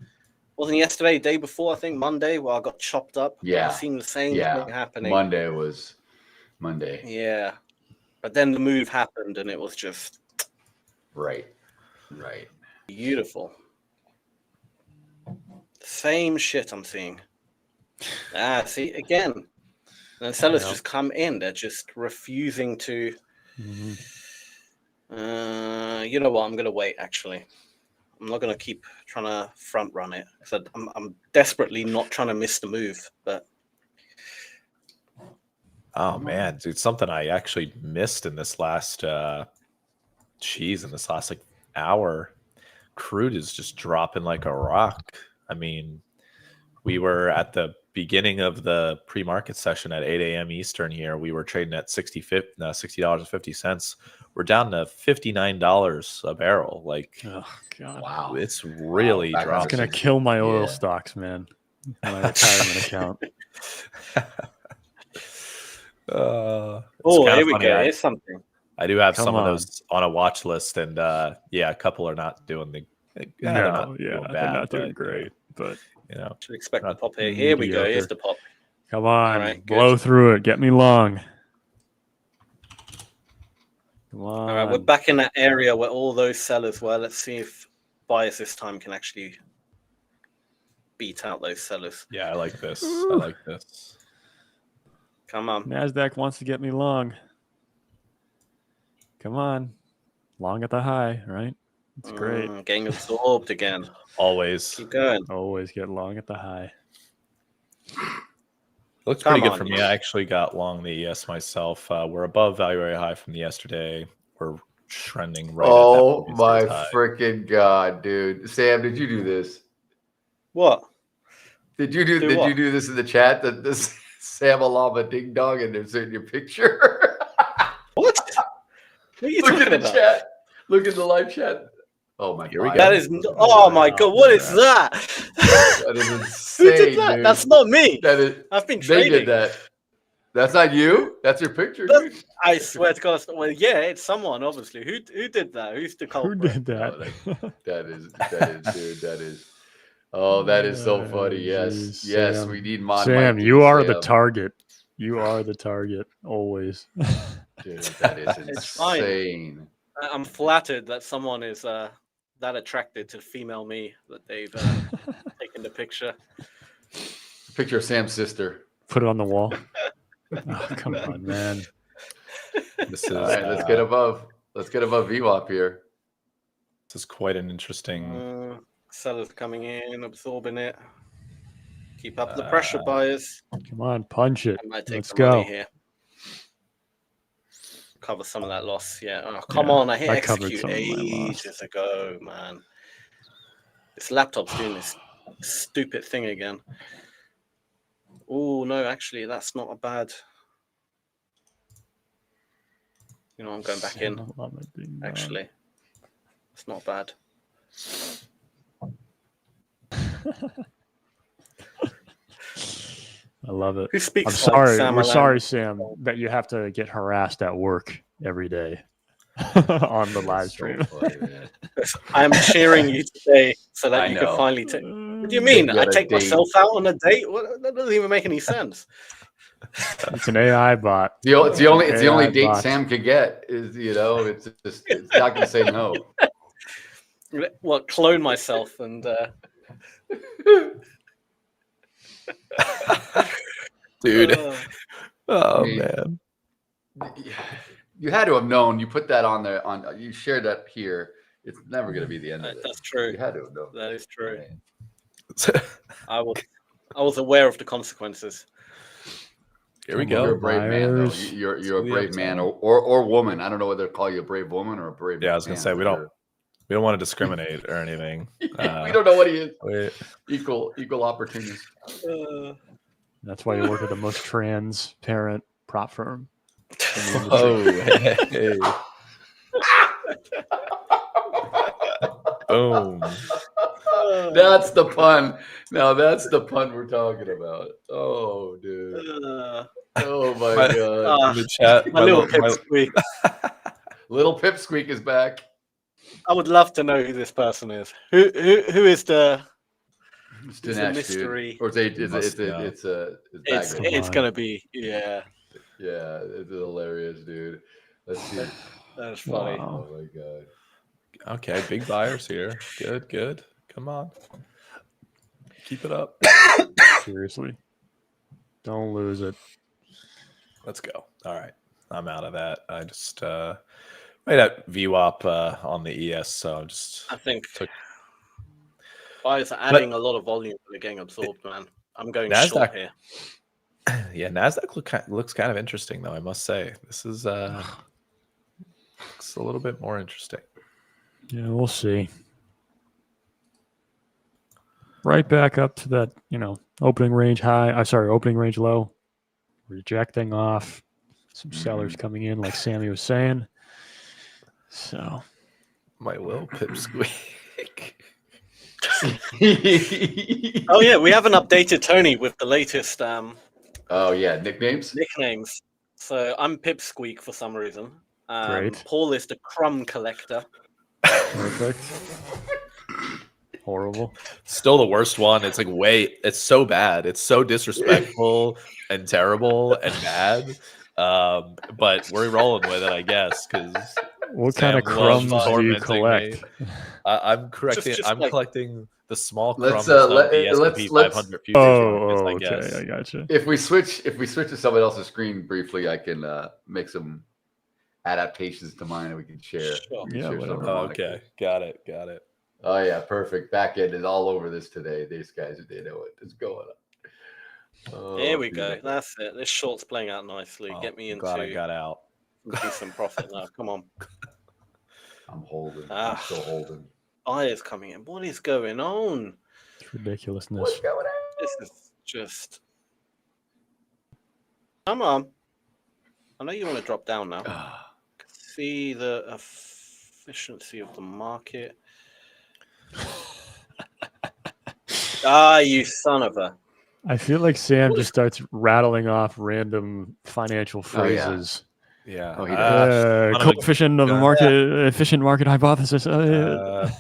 D: wasn't yesterday, day before, I think Monday, where I got chopped up.
E: Yeah.
D: I've seen the same thing happening.
E: Monday was Monday.
D: Yeah. But then the move happened, and it was just
E: Right.
D: beautiful. Same shit I'm seeing. See, again. And sellers just come in. They're just refusing to. You know what? I'm going to wait, actually. I'm not going to keep trying to front run it. I'm desperately not trying to miss the move. But
B: oh, man, dude, something I actually missed in this last, in this last like hour. Crude is just dropping like a rock. I mean, we were at the beginning of the pre-market session at 8 a.m. Eastern here. We were trading at $60.50. We're down to $59 a barrel. Like,
C: Oh, God.
E: Wow.
B: it's really
E: Wow,
B: dropped.
C: It's going to kill my oil
E: Yeah.
C: stocks, man. My retirement account.
B: It's
D: oh,
B: kinda
D: here we
B: funny.
D: go. Here's something.
B: I do have
C: Come
B: some of
C: on.
B: those on a watch list, and a couple are not doing the. They're not doing bad,
C: they're not doing
B: but,
C: great. But
B: you know,
D: Should expect the
B: Not
D: pop here. Here we go.
C: mediocre.
D: Here's the pop.
C: come on,
D: All right, good.
C: blow through it. Get me long. Come on.
D: All right, we're back in that area where all those sellers were. Let's see if buyers this time can actually beat out those sellers.
B: yeah, I like this. I like this.
D: Come on.
C: Nasdaq wants to get me long. Come on, long at the high, right? It's great.
D: Getting absorbed again.
B: Always
D: Keep going.
C: Always get long at the high.
B: looks
D: Come
B: pretty good
D: on,
B: for me.
D: man.
B: I actually got long the ES myself. We're above value area high from yesterday. We're trending right.
E: Oh
B: at that
E: my
B: previous high.
E: freaking God, dude. Sam, did you do this?
D: What?
E: Did you do
D: what?
E: you do this in the chat? That this Sam Alama ding dong and there's in your picture.
D: What? What are you
E: Look
D: talking
E: at the
D: about?
E: chat. Look at the live chat. Oh my
B: Here we
E: God.
B: go.
D: That is. Oh my God! What is that?
E: That is
D: Who
E: insane,
D: did that?
E: dude.
D: That's not me.
E: That is.
D: I've been
E: They
D: trading.
E: did that. That's not you. That's your picture,
D: But-
E: dude.
D: I swear to God, well, yeah, it's someone obviously. Who did that? Who's the
C: Who
D: culprit?
C: did
E: No,
C: that?
E: that is, dude. That is. Oh, that is so funny. Yes,
C: Jeez,
E: yes.
C: Sam.
E: We need Mod
C: Sam,
E: Mike to
C: you
E: be
C: are the
E: Sam.
C: target. You are the target always.
E: Dude, that is
D: It's fine.
E: insane.
D: I'm flattered that someone is that attracted to female me that they've taken the picture.
E: Picture of Sam's sister.
C: Put it on the wall. Oh, come on, man.
B: This is
E: All right, let's get above. Let's get above VWAP here.
B: this is quite an interesting.
D: Sellers coming in, absorbing it. Keep up the pressure, buyers.
C: Come on, punch it.
D: I might take
C: Let's
D: some
C: go.
D: money here. Cover some of that loss. Yeah. Oh, come
C: Yeah,
D: on. I hit
C: I covered
D: execute
C: some of my loss.
D: ages ago, man. This laptop's doing this stupid thing again. Oh, no, actually, that's not a bad. You know, I'm going back in. Actually, it's not bad.
C: I love it.
D: Who speaks?
C: I'm sorry.
D: Sam
C: We're
D: Allen?
C: sorry, Sam, that you have to get harassed at work every day on the live stream.
E: So funny, man.
D: I'm cheering you today so that
E: I
D: you
E: know.
D: can finally take. What do you mean?
E: You
D: I
E: got a
D: take
E: date.
D: myself out on a date? What? That doesn't even make any sense.
C: It's an AI bot.
E: It's the only
C: AI
E: date
C: bot.
E: Sam could get is it's just it's not gonna say no.
D: Well, clone myself and
B: Dude. Oh,
E: I mean,
B: man.
E: You had to have known. You put that on there. You shared that here. It's never gonna be the end of it.
D: that's true.
E: You had to have known.
D: That is true. I was aware of the consequences.
B: Here we
C: Come
B: go.
E: You're a brave man, though.
C: Buyers.
E: You're a
B: See
E: brave
B: the
E: man
B: upside.
E: or woman. I don't know whether to call you a brave woman or a brave.
B: Yeah, I was gonna
E: man,
B: say
E: but
B: we don't want to discriminate or anything.
E: we don't know what he is.
B: Wait.
E: Equal opportunist.
C: That's why you work at the most transparent prop firm.
B: Oh, hey. Boom.
E: That's the pun. Now that's the pun we're talking about. Oh, dude. Oh my god.
B: In the chat,
D: My little pipsqueak.
E: Little Pipsqueak is back.
D: I would love to know who this person is. Who is the?
E: It's
D: It's a
E: Dinesh,
D: mystery.
E: dude. Or
D: It's gonna be yeah.
E: yeah, it's hilarious, dude. Let's see.
D: That's funny.
C: Wow.
E: Oh my god.
B: Okay, big buyers here. Good. Come on. Keep it up.
C: Seriously. Don't lose it.
B: Let's go. All right. I'm out of that. I just right at VWAP on the ES, so I'm just
D: I think
B: took
D: buyers are adding a lot of volume and they're getting absorbed, man. I'm going short
B: Nasdaq.
D: here.
B: yeah, Nasdaq looks kind of interesting though, I must say. This is looks a little bit more interesting.
C: Yeah, we'll see. Right back up to that, opening range high. Opening range low. Rejecting off. Some sellers coming in, like Sammy was saying. So,
B: My little pipsqueak.
D: Oh yeah, we haven't updated Tony with the latest
E: Oh yeah, nicknames.
D: nicknames. So I'm Pipsqueak for some reason.
C: Great.
D: Paul is the Crumb Collector.
C: perfect. Horrible.
B: Still the worst one. It's like it's so bad. It's so disrespectful and terrible and bad. But we're rolling with it, I guess, because
C: What kind of crumbs do you collect?
B: I'm correcting.
D: Just
B: I'm
D: like-
B: collecting the small
E: Let's,
B: crumbs of
E: let-
B: the
E: let's-
B: S&P
E: let's-
B: 500 futures markets, I
C: Okay,
B: guess.
C: I gotcha.
E: If we switch to somebody else's screen briefly, I can make some adaptations to mine and we can share.
D: Sure.
E: We can
C: Yeah,
E: share
C: whatever.
E: some
B: Oh,
E: harmonically.
B: okay, got it.
E: Oh yeah, perfect. Back end is all over this today. These guys, they know what is going on. Oh,
D: There we go.
E: beautiful.
D: That's it. This short's playing out nicely.
B: Oh,
D: Get me
B: I'm
D: into
B: glad I got out.
D: decent profit now. Come on.
E: I'm holding.
D: Ah.
E: I'm still holding.
D: Buyers coming in. What is going on?
C: It's ridiculousness.
E: What's going on?
D: This is just. Come on. I know you want to drop down now. See the efficiency of the market. You son of a.
C: I feel like Sam just starts rattling off random financial
E: Oh, yeah.
C: phrases.
B: Yeah.
E: Oh, he does.
B: son of a
C: Coefficient of
B: gun.
C: market, efficient market hypothesis.
B: Downgraded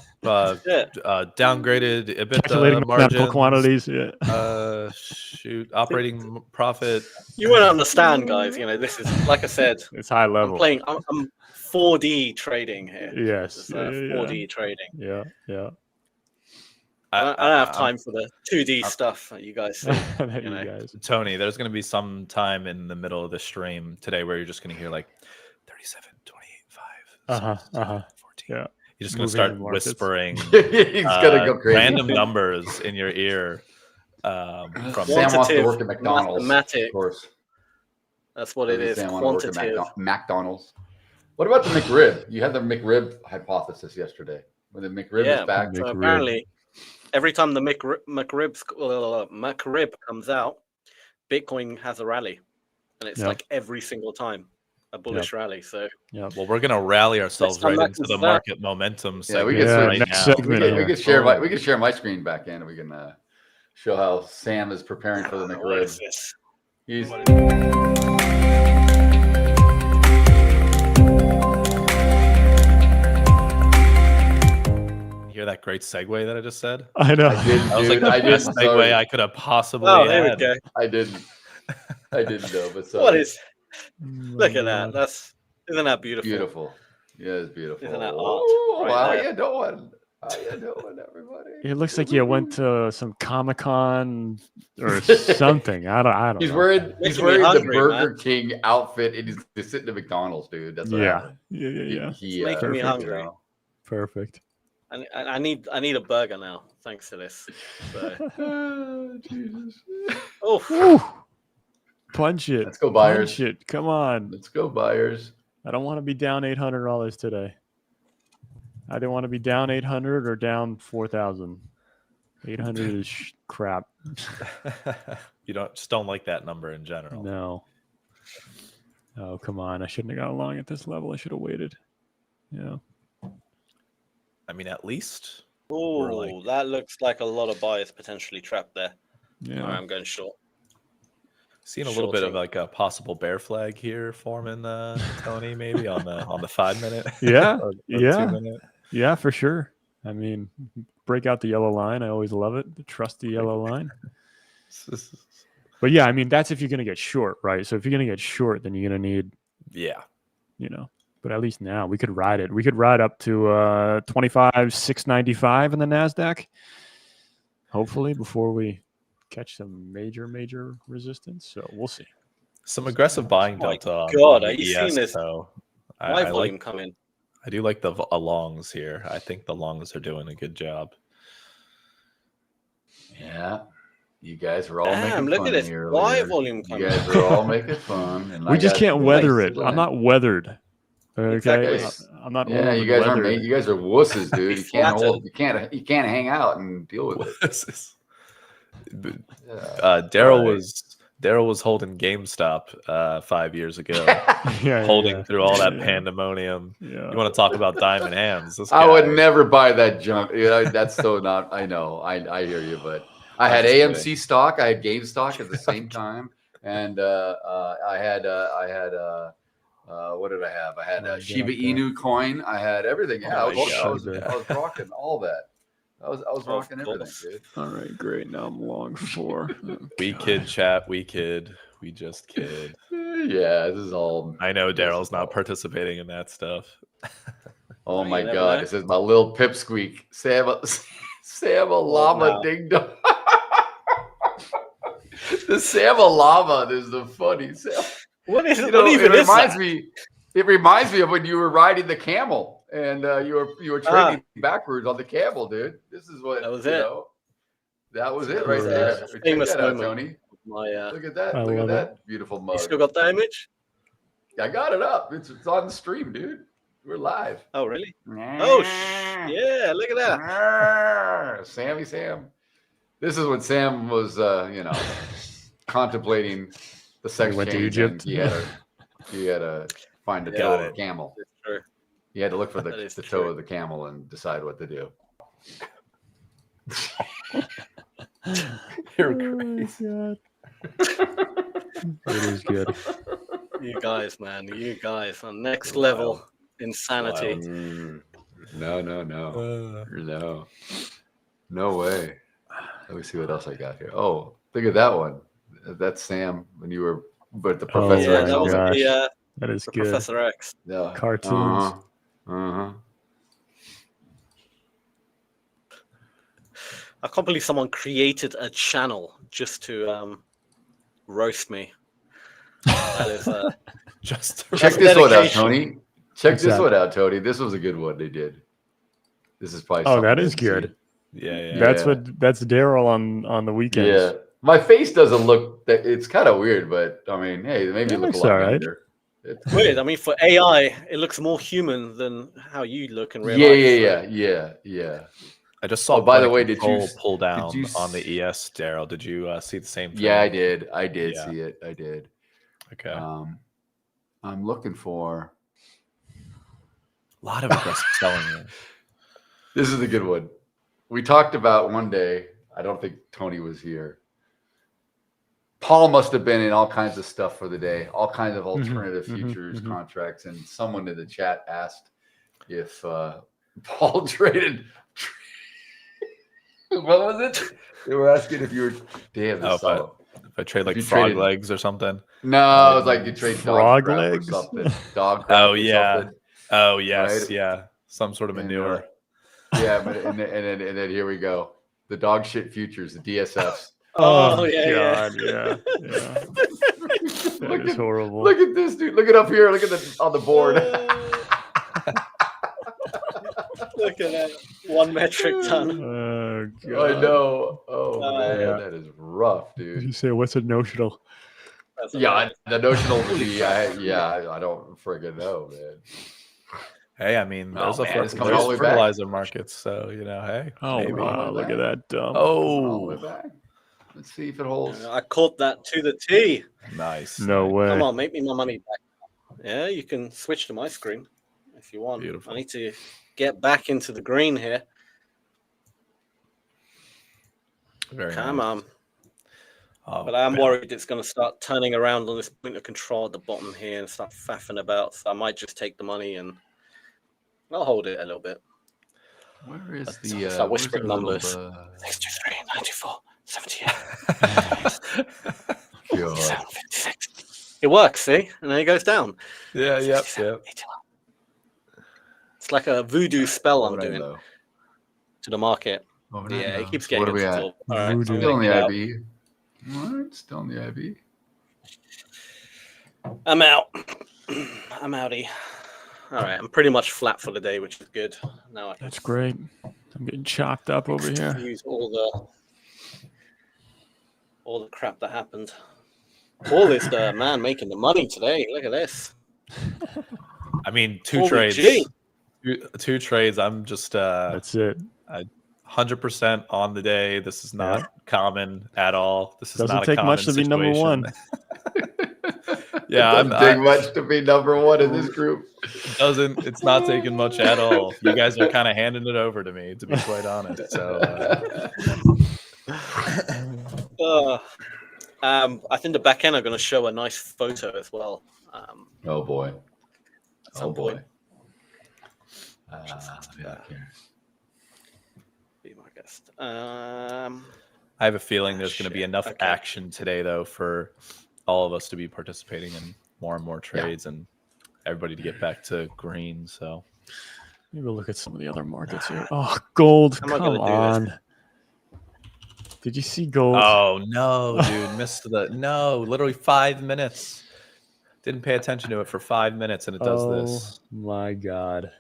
B: EBITDA
C: Calculating mathematical
B: margins.
C: quantities. Yeah.
B: Shoot, operating profit.
D: You won't understand, guys. You know, this is like I said.
C: It's high level.
D: I'm playing. I'm 4D trading here.
C: Yes.
D: It's 4D trading.
C: Yeah.
D: I don't have time for the 2D stuff that you guys see.
C: You guys.
B: Tony, there's going to be some time in the middle of the stream today where you're just going to hear like 37, 28, 5, 14.
C: Yeah.
B: You're just going to start whispering
E: He's gonna go crazy.
B: random numbers in your ear. From
E: Sam wants to work at McDonald's.
D: Mathematics.
E: Of course.
D: That's what it is.
E: Sam wants to work
D: Quantitative.
E: at McDonald's. What about the McRib? You had the McRib hypothesis yesterday. When the McRib is back.
D: So apparently, every time the McRib comes out, Bitcoin has a rally, and it's like every single time a bullish rally. So
B: well, we're gonna rally ourselves right into the market momentum.
E: Yeah, we can share my screen back in, and we can show how Sam is preparing for the McRib. He's
B: hear that great segue that I just said?
C: I know.
B: I was like the best segue I could have possibly had.
D: There we go.
E: I didn't know, but so
D: what is? Look at that. Isn't that beautiful?
E: Beautiful. Yeah, it's beautiful.
D: Isn't that art?
E: Oh, how you doing? How you doing, everybody?
C: It looks like you went to some Comic-Con or something. I don't
E: He's
C: know.
E: wearing
D: hungry,
E: the Burger King outfit, and he's sitting at McDonald's, dude. That's what happened.
C: Yeah.
D: It's making me hungry.
C: Perfect.
D: I need a burger now, thanks to this. So.
E: Jesus.
D: Oh,
C: punch it.
E: Let's go, buyers.
C: Punch it. Come on.
E: Let's go, buyers.
C: I don't want to be down $800 today. I didn't want to be down 800 or down 4,000. 800 is crap.
B: You don't like that number in general.
C: No. Oh, come on. I shouldn't have got along at this level. I should have waited. Yeah.
B: I mean, at least.
D: Oh, that looks like a lot of buyers potentially trapped there.
C: Yeah.
D: All right, I'm going short.
B: Seeing a little bit of like a possible bear flag here forming, Tony, maybe on the 5 minute.
C: Yeah.
B: or 2 minute.
C: Yeah, for sure. I mean, break out the yellow line. I always love it. The trusty yellow line. But yeah, I mean, that's if you're going to get short, right? So if you're going to get short, then you're going to need, but at least now we could ride it. We could ride up to 25,695 in the Nasdaq, hopefully, before we catch some major resistance. So we'll see.
B: Some aggressive buying delta.
D: God, are you seeing this?
B: I
D: volume come in.
B: I do like the longs here. I think the longs are doing a good job.
E: Yeah. You guys are all making
D: look
E: fun
D: at this.
E: here.
D: Why volume coming?
E: You guys are all making fun. And
C: We just can't weather it. I'm not weathered. Okay,
D: Exactly.
C: I'm not.
E: Yeah, you guys aren't. You guys are wusses, dude. You can't hang out and deal with it.
B: Daryl was holding GameStop 5 years ago,
C: holding
B: through all that pandemonium.
C: Yeah.
B: You want to talk about diamond hands?
E: I would never buy that junk. That's so not. I know. I hear you, but I had AMC stock. I had GameStop at the same time, and I had what did I have? I had Shiba Inu coin. I had everything. Yeah, I was rocking all that. I was rocking everything, dude.
C: All right, great. Now I'm long 4.
B: We kid, chat. We kid. We just kid.
E: Yeah, this is all.
B: I know Daryl's not participating in that stuff.
E: Oh my God! This is my little pipsqueak. Sam a llama ding dong. The Sam a llama is the funny Sam.
D: What is
E: it? It reminds me of when you were riding the camel and you were trading backwards on the camel, dude. This is what
D: that was it.
E: That was it right there.
D: Famous
E: Check that out,
D: moment.
E: Tony.
D: My,
E: look at that! Look at that beautiful mug.
D: You still got that image?
E: I got it up. It's on the stream, dude. We're live.
D: Oh really? Oh yeah! Look at that.
E: Sammy Sam. This is when Sam was, contemplating the sex
C: went to
E: change.
C: Egypt.
E: He had to find the toe of the camel.
D: Sure.
E: He had to look for the toe of the camel and decide what to do.
B: You're
C: Oh my
B: crazy.
C: God. It is good.
D: You guys, man, you guys on next
B: Wild.
D: level insanity.
B: Wild.
E: No. No way. Let me see what else I got here. Oh, look at that one. That's Sam when you were, but the
C: Oh,
E: Professor
D: Yeah,
E: X
D: that was
E: moment.
C: That is
D: the
C: good.
D: Professor X.
E: Yeah.
C: Cartoons.
E: Uh-huh.
D: I can't believe someone created a channel just to roast me. That is
B: Just
E: Check
D: That's
E: this one out,
D: dedication.
E: Tony. Check
C: What's
E: this
C: that?
E: one out, Tony. This was a good one they did. This is probably
C: Oh,
E: something
C: that
E: I
C: is
E: didn't see.
C: good.
B: yeah.
C: That's Daryl on the weekends.
E: Yeah. My face doesn't look that it's kind of weird, but I mean, hey, maybe
C: It
E: it look a
C: looks
E: lot
C: all right.
E: younger. It's
D: Weird. I mean, for AI, it looks more human than how you look in real
E: yeah,
D: life.
E: yeah.
B: I just saw.
E: Oh, by the
B: point
E: way,
B: of
E: did you
B: control
E: s-
B: pull down
E: did you
B: on the
E: s-
B: ES, Daryl? Did you see the same thing?
E: Yeah, I did. I did
B: Yeah.
E: see it. I did.
B: Okay.
E: I'm looking for.
B: A lot of aggressive selling there.
E: This is a good one. We talked about one day. I don't think Tony was here. Paul must have been in all kinds of stuff for the day, all kinds of alternative futures contracts, and someone in the chat asked if Paul traded. What was it? They were asking if you were. Damn, this song.
B: If I trade like
E: you
B: frog
E: traded-
B: legs or something.
E: No, it was like you trade
C: Frog
E: dog crap
C: legs?
E: or something. Dog crap
B: Oh
E: or
B: yeah.
E: something.
B: Oh yes,
E: Right?
B: yeah. Some sort of
E: And,
B: manure.
E: Yeah, but and then here we go. The dog shit futures, the DSFs.
D: Oh, yeah.
C: God, yeah. That is horrible.
E: Look at this, dude. Look it up here. Look at the on the board.
D: Look at that. 1 metric ton.
C: Oh God.
E: I know. Oh man,
C: yeah.
E: that is rough,
C: Did
E: dude.
C: you say what's a notional?
D: That's
E: Yeah,
D: hilarious.
E: the notional would be. I don't friggin' know, man.
B: Hey, I mean,
E: Oh,
B: there's
E: man, it's coming all the way back.
B: fertilizer markets, so hey.
C: Oh
B: maybe.
C: wow, look at that dump.
E: All the way
B: Oh,
E: back. Let's see if it holds.
D: I caught that to the T.
B: nice.
C: No
B: nice.
C: way.
D: Come on, make me my money back. Yeah, you can switch to my screen if you want.
B: Beautiful.
D: I need to get back into the green here.
B: Very
D: Come
B: nice.
D: on.
B: Oh,
D: But I am
B: man.
D: worried it's going to start turning around on this point of control at the bottom here and start faffing about. So I might just take the money and I'll hold it a little bit.
E: Where is
D: Start
E: the
D: whispering
E: where's our
D: numbers.
E: little,
D: 63, 94, 78,
E: God.
D: 56. It works, see? And then it goes down.
B: Yeah, yep.
D: 67, 81. It's like a voodoo spell I'm doing
E: Orlando.
D: to the market.
E: Orlando.
D: Yeah, it keeps
E: So
D: getting
E: what are we at?
D: absorbed. All right,
C: Voodoo.
D: I'm
E: Still in
D: gonna
E: the
D: get out.
E: IB. What? Still in the IB.
D: I'm out. I'm outie. All right, I'm pretty much flat for the day, which is good. Now I can
C: That's great. I'm getting chopped up over here.
D: use all the crap that happened. Paul is the man making the money today. Look at this.
B: I mean, two
D: Holy
B: trades.
D: gee.
B: Two trades. I'm just
C: That's it.
B: 100% on the day. This is not common at all. This is
C: Doesn't
B: not a
C: take
B: common
C: much to be number
B: situation.
C: one.
B: Yeah,
E: it doesn't take much to be number one in this group.
B: It's not taking much at all. You guys are kind of handing it over to me, to be quite honest. So
D: I think the back end are going to show a nice photo as well.
E: Oh boy.
D: At some point. Be my guest.
B: I have a feeling there's going to be enough
D: Okay.
B: action today, though, for all of us to be participating in more and more trades and everybody to get back to green. So
C: Maybe we'll look at some of the other markets here. Oh, gold.
D: How am I
C: Come
D: gonna do this?
C: on. Did you see gold?
B: oh no, dude, missed literally 5 minutes. Didn't pay attention to it for 5 minutes, and it does this.
C: My God.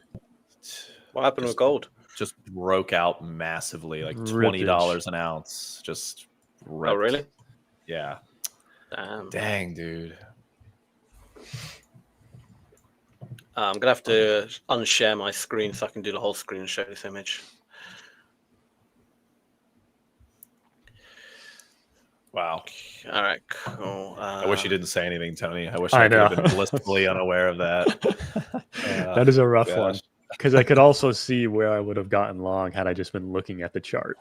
D: What happened with gold?
B: Just broke out massively, like
C: Rippage.
B: $20 an ounce. Just ripped.
D: Oh, really?
B: Yeah.
D: Damn.
B: Dang, dude.
D: I'm going to have to unshare my screen so I can do the whole screen and show this image.
B: Wow.
D: All right, cool.
B: I wish you didn't say anything, Tony. I wish
C: I
B: I could have
C: know.
B: been blissfully unaware of that.
C: That is a rough
B: gosh.
C: one. because I could also see where I would have gotten long had I just been looking at the chart.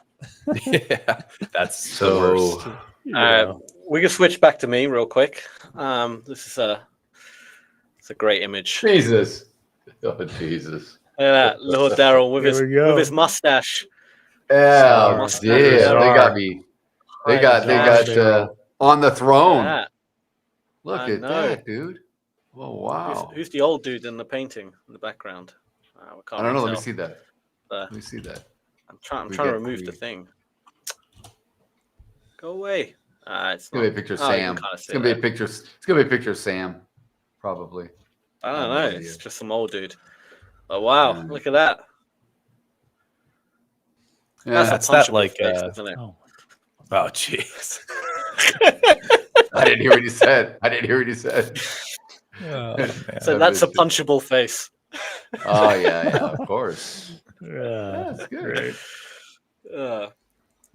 B: Yeah, that's the
E: So
B: worst.
C: You know.
D: We can switch back to me real quick. This is it's a great image.
E: Jesus. Oh Jesus.
D: Look at that, Lord Daryl with
C: There we go.
D: his mustache.
E: Yeah,
D: Must
E: yeah,
D: be
E: they
C: bizarre.
E: got me. They got
C: Daryl.
E: on the
D: Look
E: throne.
D: at
E: Look
D: I
E: at
D: know.
E: that, dude. Oh wow.
D: Who's the old dude in the painting in the background? We can't
E: I don't know.
D: really
E: Let me
D: tell.
E: see that.
D: Uh,
E: Let me see that.
D: I'm trying
E: We
D: to
E: get-
D: remove the
E: we-
D: thing. Go away. It's
E: It's gonna
D: not.
E: be a picture of
D: Oh, you can
E: Sam.
D: kinda
E: It's
D: see
E: gonna be
D: it
E: a picture. It's gonna be a picture of Sam, probably.
D: I
E: I
D: don't
E: have
D: know.
E: no
D: It's
E: idea.
D: just some old dude. Oh wow!
E: Yeah.
D: Look at that.
E: Yeah,
B: That's
D: a
B: that
D: punchable
B: like,
D: face, isn't it?
C: Oh,
B: Oh, jeez.
E: I didn't hear what he said. I didn't hear what he said.
B: Oh, man.
D: So
E: I
D: that's a
E: missed it.
D: punchable face.
E: Oh yeah, of course.
C: yeah,
E: That's good.
C: great.
D: Uh,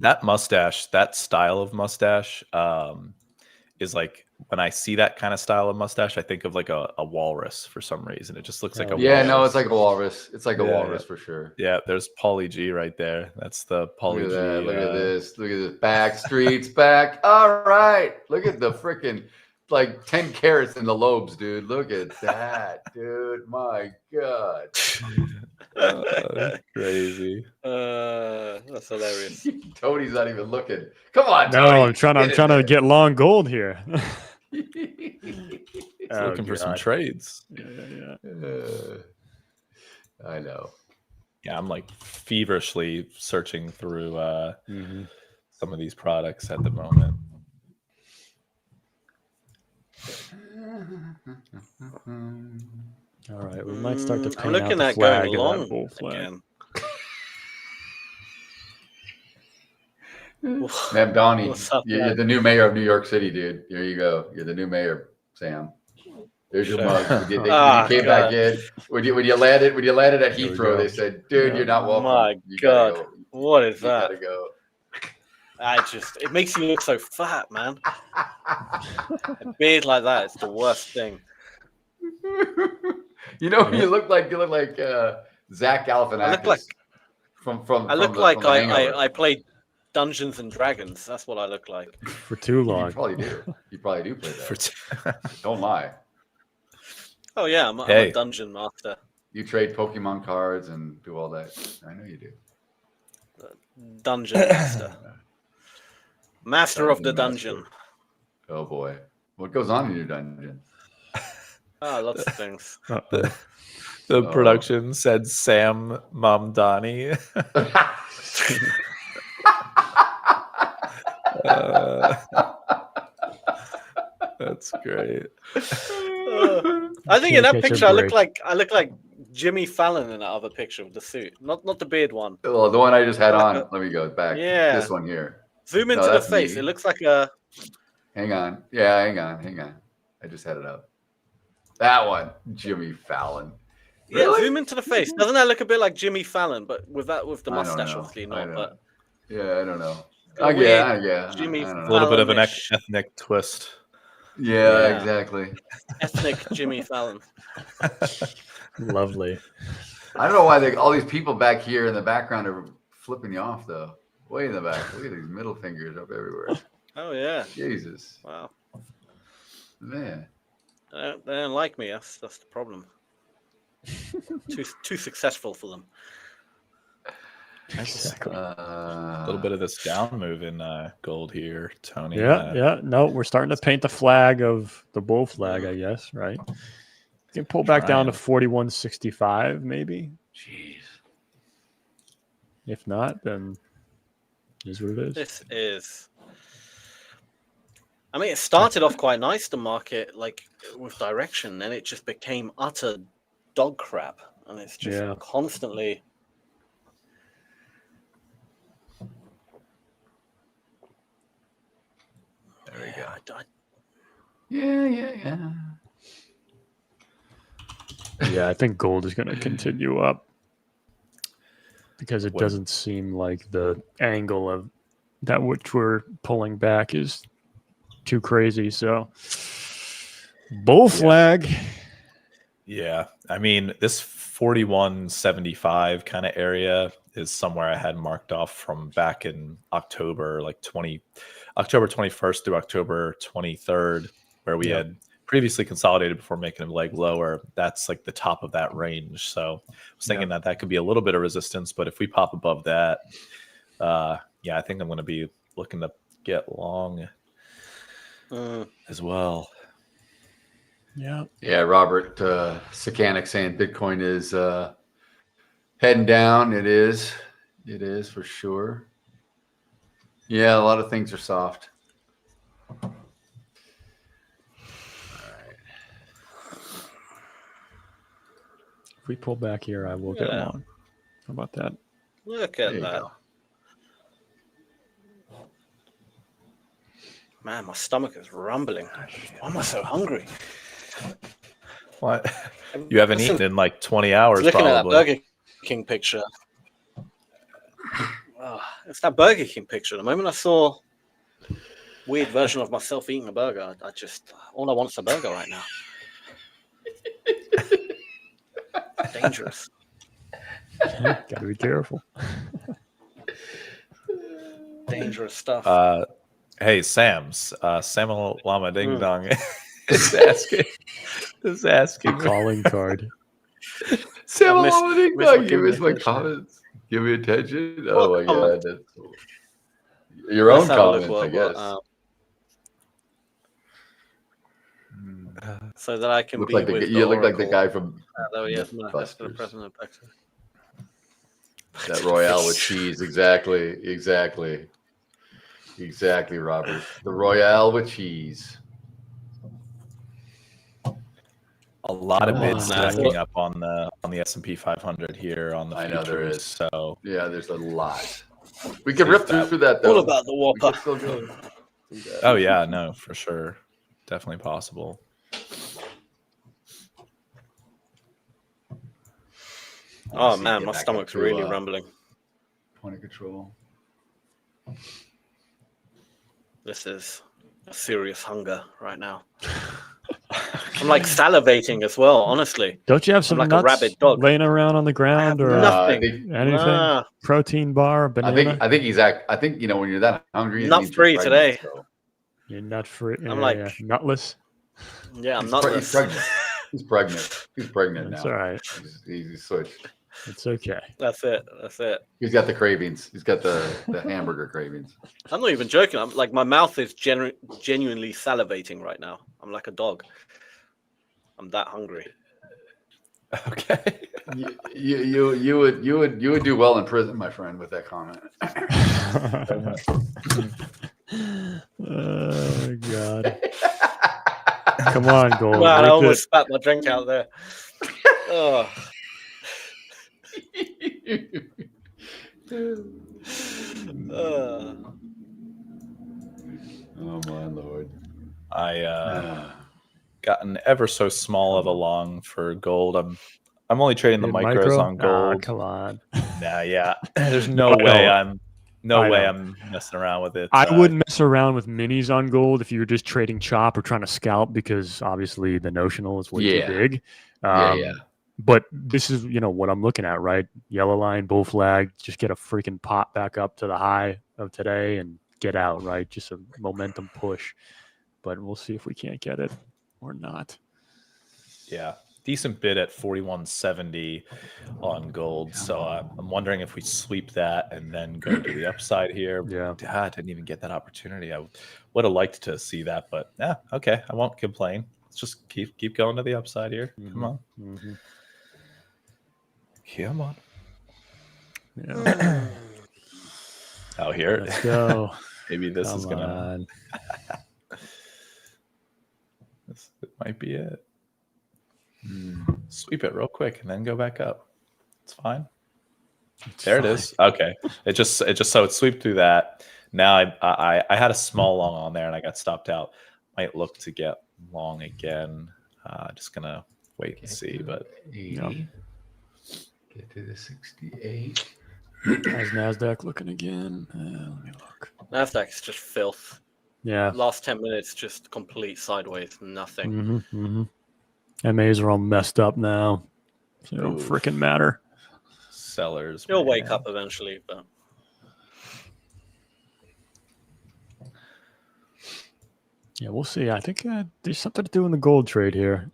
B: That mustache, that style of mustache, is like when I see that kind of style of mustache, I think of like a walrus for some reason. It just looks like a
C: Oh,
E: Yeah,
B: walrus.
E: no, it's like a walrus. It's like a
B: Yeah,
E: walrus
B: yeah.
E: for sure.
B: Yeah, there's Pauly G right there. That's the Pauly
E: Look
B: G.
E: at that. Look at this. Look at this. Back streets back. All right. Look at the freaking like 10 carats in the lobes, dude. Look at that, dude. My God.
B: Crazy.
D: that's hilarious.
E: Tony's not even looking. Come on,
C: No,
E: Tony.
C: I'm trying to get long gold here. Oh,
B: Looking for some
C: God.
B: trades.
C: Yeah.
E: I know.
B: Yeah, I'm like feverishly searching through
C: Mhm.
B: some of these products at the moment.
C: All right, we might start to
D: I'm
C: paint out
D: looking
C: the
D: at
C: flag
D: going
C: of
D: long
C: that bull flag.
D: again.
E: Ma'am Donnie,
D: What's up,
E: you're
D: man?
E: the new mayor of New York City, dude. Here you go. You're the new mayor, Sam. There's your
D: Sure.
E: mug. When you
D: Ah,
E: came
D: God.
E: back in, when you landed at
C: Here we
E: Heathrow, they
C: go.
E: said, "Dude,
C: Yeah.
E: you're not welcome.
D: My
E: You
D: God,
E: gotta go.
D: what is
E: You
D: that?
E: gotta go."
D: It makes you look so fat, man. A beard like that is the worst thing.
E: You know, you look like Zach Galifianakis
D: I look like
E: from
D: I look
E: the,
D: like
E: from the Hangover.
D: I played Dungeons and Dragons. That's what I look like.
C: For too
E: You
C: long.
E: probably do. You probably do play
B: For
E: that. Don't lie.
D: Oh yeah, I'm a
B: Hey.
D: dungeon master.
E: You trade Pokemon cards and do all that. I know you do.
D: Dungeon master. Master of the
E: Dungeon
D: dungeon.
E: Oh boy, what goes on in your dungeon?
D: Lots of things.
C: Uh-oh.
B: The
E: Oh.
B: production said Sam Mamdani. That's great.
D: I think in
C: Can't
D: that
C: catch a
D: picture
C: break.
D: I look like Jimmy Fallon in that other picture with the suit. Not the beard one.
E: Well, the one I just had
D: Like
E: on.
D: a-
E: Let me go back.
D: Yeah.
E: This one here.
D: Zoom
E: No,
D: into the
E: that's
D: face.
E: me.
D: It looks like a
E: Hang on. Yeah, hang on. I just had it up. That one, Jimmy Fallon.
D: yeah.
E: Really?
D: Zoom into the face. Doesn't that look a bit like Jimmy Fallon? But with the
E: I don't
D: mustache,
E: know.
D: obviously
E: I
D: not.
E: don't
D: But
E: know. Yeah, I don't know.
D: a
E: I
D: weird
E: yeah.
D: Jimmy
E: I don't
B: A
E: know.
B: little bit of an
D: Fallon-ish.
B: ethnic twist.
E: Yeah,
D: Yeah.
E: exactly.
D: ethnic Jimmy Fallon.
C: Lovely.
E: I don't know why all these people back here in the background are flipping you off, though. Way in the back. Look at these middle fingers up everywhere.
D: Oh yeah.
E: Jesus.
D: Wow.
E: Man.
D: They don't like me. That's the problem. too successful for them.
C: Exactly.
B: A little bit of this down move in gold here, Tony.
C: Yeah. No, we're starting to paint the flag of the bull flag, I guess, right? You can pull back down to
B: Trying.
C: 41.65, maybe.
E: Jeez.
C: If not, then it is what it is.
D: This is. I mean, it started off quite nice, the market, like with direction, then it just became utter dog crap, and it's just
C: Yeah.
D: constantly.
E: There we go.
D: I
E: Yeah.
C: Yeah, I think gold is going to continue up because it
B: What-
C: doesn't seem like the angle of that which we're pulling back is too crazy. So, bull flag.
B: Yeah. I mean, this 41.75 kind of area is somewhere I had marked off from back in October, like October 21st through October 23rd, where we had previously consolidated before making a leg lower. That's like the top of that range. So I was thinking that could be a little bit of resistance, but if we pop above that, yeah, I think I'm going to be looking to get long as well.
E: Yeah, Robert Sakanik saying Bitcoin is heading down. It is for sure. Yeah, a lot of things are soft. All right.
C: If we pull back here, I will get long. How about that?
D: Look at that. Man, my stomach is rumbling. Why am I so hungry?
B: What? You haven't eaten in like 20 hours,
D: looking
B: probably.
D: At that Burger King picture. Oh, it's that Burger King picture. The moment I saw a weird version of myself eating a burger, all I want is a burger right now. Dangerous.
C: Gotta be careful.
D: Dangerous stuff.
B: Hey, Sam's Samuel Lama Ding Dong is asking
C: Calling card.
E: Samuel Lama Ding Dong, you missed my comments. Give me attention. Oh my god, that's cool. Your own comments, I guess.
D: So that I can
E: look
D: be
E: like
D: with
E: you look like the guy from
D: Mythbusters.
E: That Royale with cheese, exactly, Robert. The Royale with cheese.
B: A lot of bids stacking up on the S&P 500 here on the futures.
E: I know there is.
B: So
E: yeah, there's a lot. We can rip through that though.
D: All about the Whopper.
B: Oh yeah, no, for sure, definitely possible.
D: Oh man, my stomach's really rumbling.
E: Point of control.
D: This is a serious hunger right now. I'm like salivating as well, honestly.
C: Don't you have some
D: like
C: nuts
D: a rabid dog
C: laying around on the ground or
D: nothing?
C: Anything? Protein bar, banana?
E: I think I think when you're that hungry,
D: nut free today.
C: So. You're nut free.
D: I'm like
C: nutless.
D: Yeah, I'm nutless.
E: He's pregnant. He's pregnant now.
C: That's all right.
E: He's switched.
C: It's okay.
D: That's it.
E: He's got the cravings. He's got the hamburger cravings.
D: I'm not even joking. I'm like, my mouth is genuinely salivating right now. I'm like a dog. I'm that hungry.
B: Okay.
E: You would do well in prison, my friend, with that comment.
C: Oh God. Come on, Gold.
D: Wow, I almost spat my drink out there. Oh.
E: Oh my Lord.
B: I gotten ever so small of a long for gold. I'm only trading the micros on gold.
C: Oh, come on.
B: Nah, yeah. There's no way I'm messing around with it.
C: I wouldn't mess around with minis on gold if you were just trading chop or trying to scalp, because obviously the notional is way too big. But this is, what I'm looking at, right? Yellow line, bull flag, just get a freaking pop back up to the high of today and get out, right? Just a momentum push. But we'll see if we can't get it or not.
B: Yeah. Decent bid at 41.70 on gold. So I'm wondering if we sweep that and then go to the upside here.
C: Yeah.
B: I didn't even get that opportunity. I would have liked to see that, but yeah, okay. I won't complain. Let's just keep going to the upside here.
C: Mm-hmm.
B: Come on.
C: Mm-hmm.
B: Come on.
C: Yeah.
B: Out here.
C: Let's go.
B: Maybe this
C: Come
B: is going
C: on.
B: to... This might be it. Sweep it real quick and then go back up. It's fine. There it is. Okay. It just so it swept through that. Now I had a small long on there and I got stopped out. Might look to get long again. Just gonna wait and see. But
E: 80. Get to the 68.
C: How's Nasdaq looking again? Let me look.
D: Nasdaq is just filth.
C: Yeah.
D: Last 10 minutes, just complete sideways, nothing.
C: MAs are all messed up now. So it don't freaking matter.
B: Sellers.
D: You'll wake
B: man.
D: up eventually, but
C: Yeah, we'll see. I think there's something to do in the gold trade here.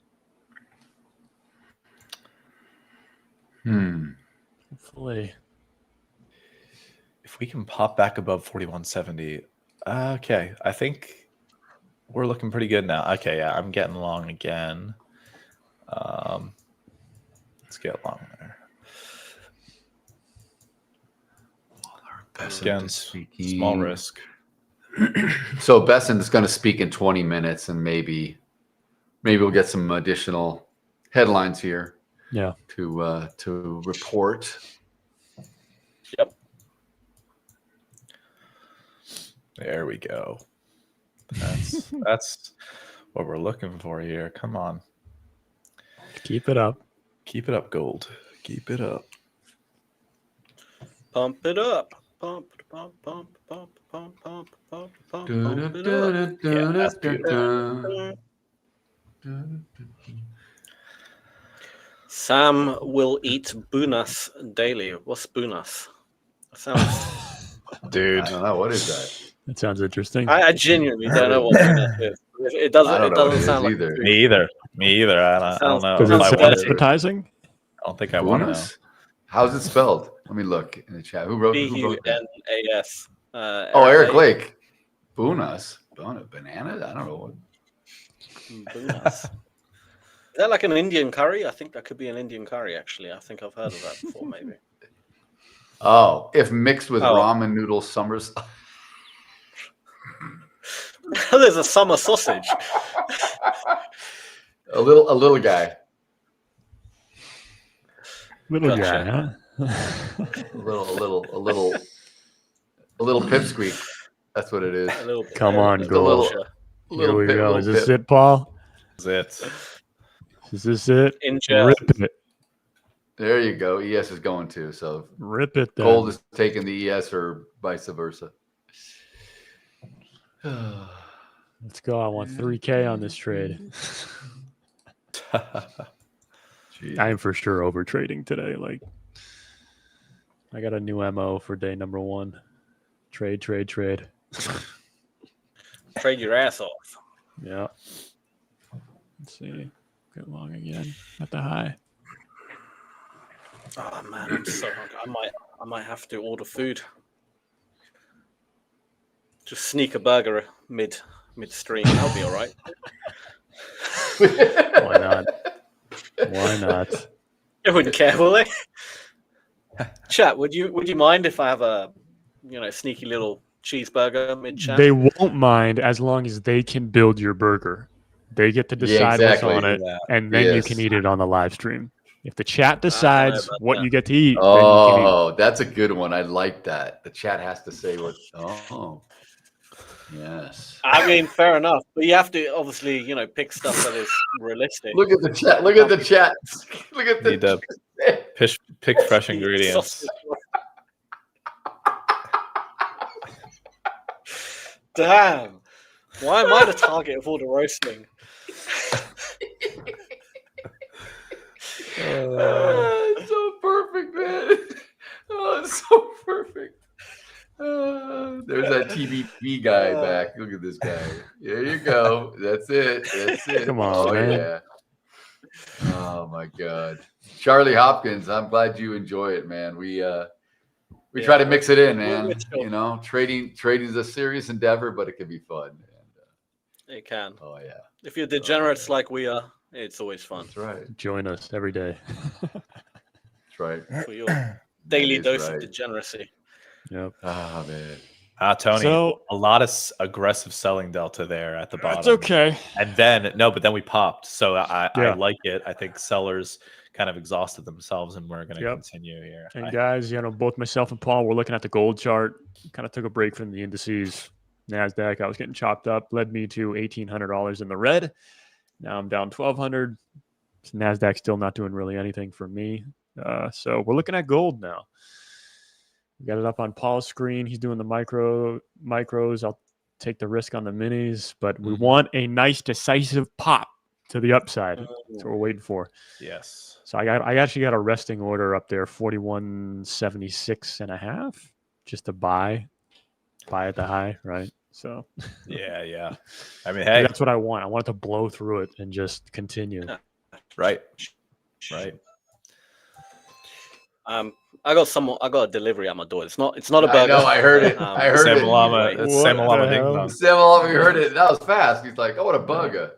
C: Hopefully.
B: If we can pop back above 4170, okay, I think we're looking pretty good now. Okay, yeah, I'm getting long again. Let's get long there. Again, small risk.
E: So Besson is going to speak in 20 minutes, and maybe we'll get some additional headlines here.
C: Yeah.
E: To report.
D: yep.
B: There we go. That's what we're looking for here. Come on.
C: Keep it up.
B: Keep it up, gold. Keep it up.
D: Pump it up. Pump, pump, pump, pump, pump, pump, pump, pump, pump it up.
B: Yeah, that's beautiful.
D: Sam will eat Bunas daily. What's Bunas? That sounds.
B: Dude.
E: I don't know, what is that?
C: That sounds interesting.
D: I genuinely don't know what Bunas is. It doesn't.
E: I don't
D: It
E: know what
D: doesn't
E: it
D: sound
E: is
D: like
E: either.
D: food.
B: Me either. I don't know.
C: Does
B: if
C: it
B: I
C: say
B: want to.
C: advertising?
B: I don't think I want to know.
E: Bunas? How's it spelled? Let me look in the chat. Who wrote that?
D: Bunas.
E: Oh, Eric Lake. Bunas? Bananas? I don't know.
D: Bunas. Is that like an Indian curry? I think that could be an Indian curry, actually. I think I've heard of that before, maybe.
E: Oh, if mixed with
D: Oh.
E: ramen noodles, summers.
D: There's a summer sausage.
E: a little guy.
C: Little
D: Gotcha.
C: guy, huh?
E: A little pipsqueak. That's what it is.
D: A little bit.
C: Come on,
D: Just a
C: gold.
D: little-
C: Here we
E: pip,
C: go.
E: little
C: Is this
E: pip.
C: it, Paul?
B: That's it.
C: Is this it?
D: In jail.
C: Rip it.
E: There you go. ES is going to. So
C: Rip it then.
E: gold is taking the ES or vice versa.
C: Let's go. I want 3K on this trade.
E: Jeez.
C: I am for sure over trading today. Like, I got a new MO for day number 1. Trade.
D: Trade your ass off.
C: Yeah. Let's see. Get long again at the high.
D: Oh man, I'm so hungry. I might have to order food. Just sneak a burger midstream. That'll be all right.
C: Why not? Why not?
D: They wouldn't care, will they? Chat, would you mind if I have a sneaky little cheeseburger mid chat?
C: They won't mind as long as they can build your burger. They get to decide
E: exactly.
C: what's on it,
B: Yeah.
C: and then you
E: Yes.
C: can eat it on the live stream. If the chat decides
D: about
C: what
D: that.
C: you get to eat, then you can eat.
E: Oh, that's a good one. I like that. The chat has to say what. Oh, yes.
D: I mean, fair enough, but you have to obviously, pick stuff that is realistic.
E: Look at the chat. Look at the chat. Look at
B: Need
E: the.
B: to pick fresh ingredients.
D: Sausage. Damn! Why am I the target of all the roasting?
E: It's so perfect, man. Oh, it's so perfect. There's that TVP guy back. Look at this guy. There you go. That's it. That's it.
C: Come on,
E: oh,
C: man.
E: Yeah. Oh my God. Charlie Hopkins, I'm glad you enjoy it, man. We try to mix it in, man. Trading is a serious endeavor, but it can be fun. And,
D: It can.
E: oh yeah.
D: If you're degenerates like we are, it's always fun.
E: That's right.
C: Join us every day.
E: That's right.
D: For your daily
E: That is
D: dose
E: right.
D: of degeneracy.
C: Yep.
E: Oh man.
B: Tony,
C: So-
B: a lot of aggressive selling delta there at the bottom.
C: That's okay.
B: And then we popped. So I
C: Yeah.
B: like it. I think sellers kind of exhausted themselves, and we're going to
C: Yep.
B: continue here.
C: And guys, both myself and Paul were looking at the gold chart. Kind of took a break from the indices. Nasdaq, I was getting chopped up, led me to $1,800 in the red. Now I'm down 1,200. Nasdaq still not doing really anything for me. So we're looking at gold now. We got it up on Paul's screen. He's doing the micros. I'll take the risk on the minis, but we want a nice decisive pop to the upside. That's what we're waiting for.
B: Yes.
C: So I actually got a resting order up there, 41.76.5, just to buy at the high, right? So
B: Yeah. I mean, hey,
C: that's what I want. I want it to blow through it and just continue.
B: right.
D: I got a delivery at my door. It's not a burger.
E: I know. I heard it. I heard
B: Sam
E: it.
B: Lama.
C: What
B: Sam
C: the
B: Lama
C: hell?
B: Ding Dong.
E: Sam Lama, you heard it. That was fast. He's like, "Oh, what a bugger."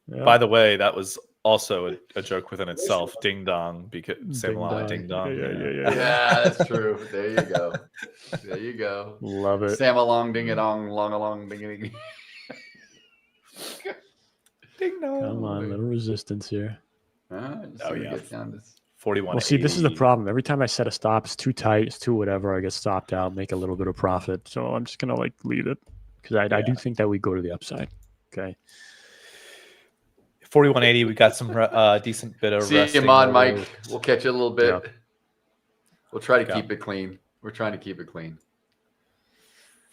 C: Yeah.
B: By the way, that was also a joke within itself. Ding dong, because Sam Lama Ding Dong.
C: Yeah.
E: Yeah, that's true. There you go.
C: Love it.
E: Sam along, ding a dong, long along, ding a ding. Ding dong.
C: Come on, little resistance here.
E: Oh yeah.
B: 41.
C: Well, see, this is the problem. Every time I set a stop, it's too tight, it's too whatever. I get stopped out, make a little bit of profit. So I'm just gonna leave it because I do think that we go to the upside. Okay.
B: 41.80. We got some decent bit of.
E: See you, Mod Mike. We'll catch you a little bit.
C: Yeah.
E: We'll try to keep it clean. We're trying to keep it clean.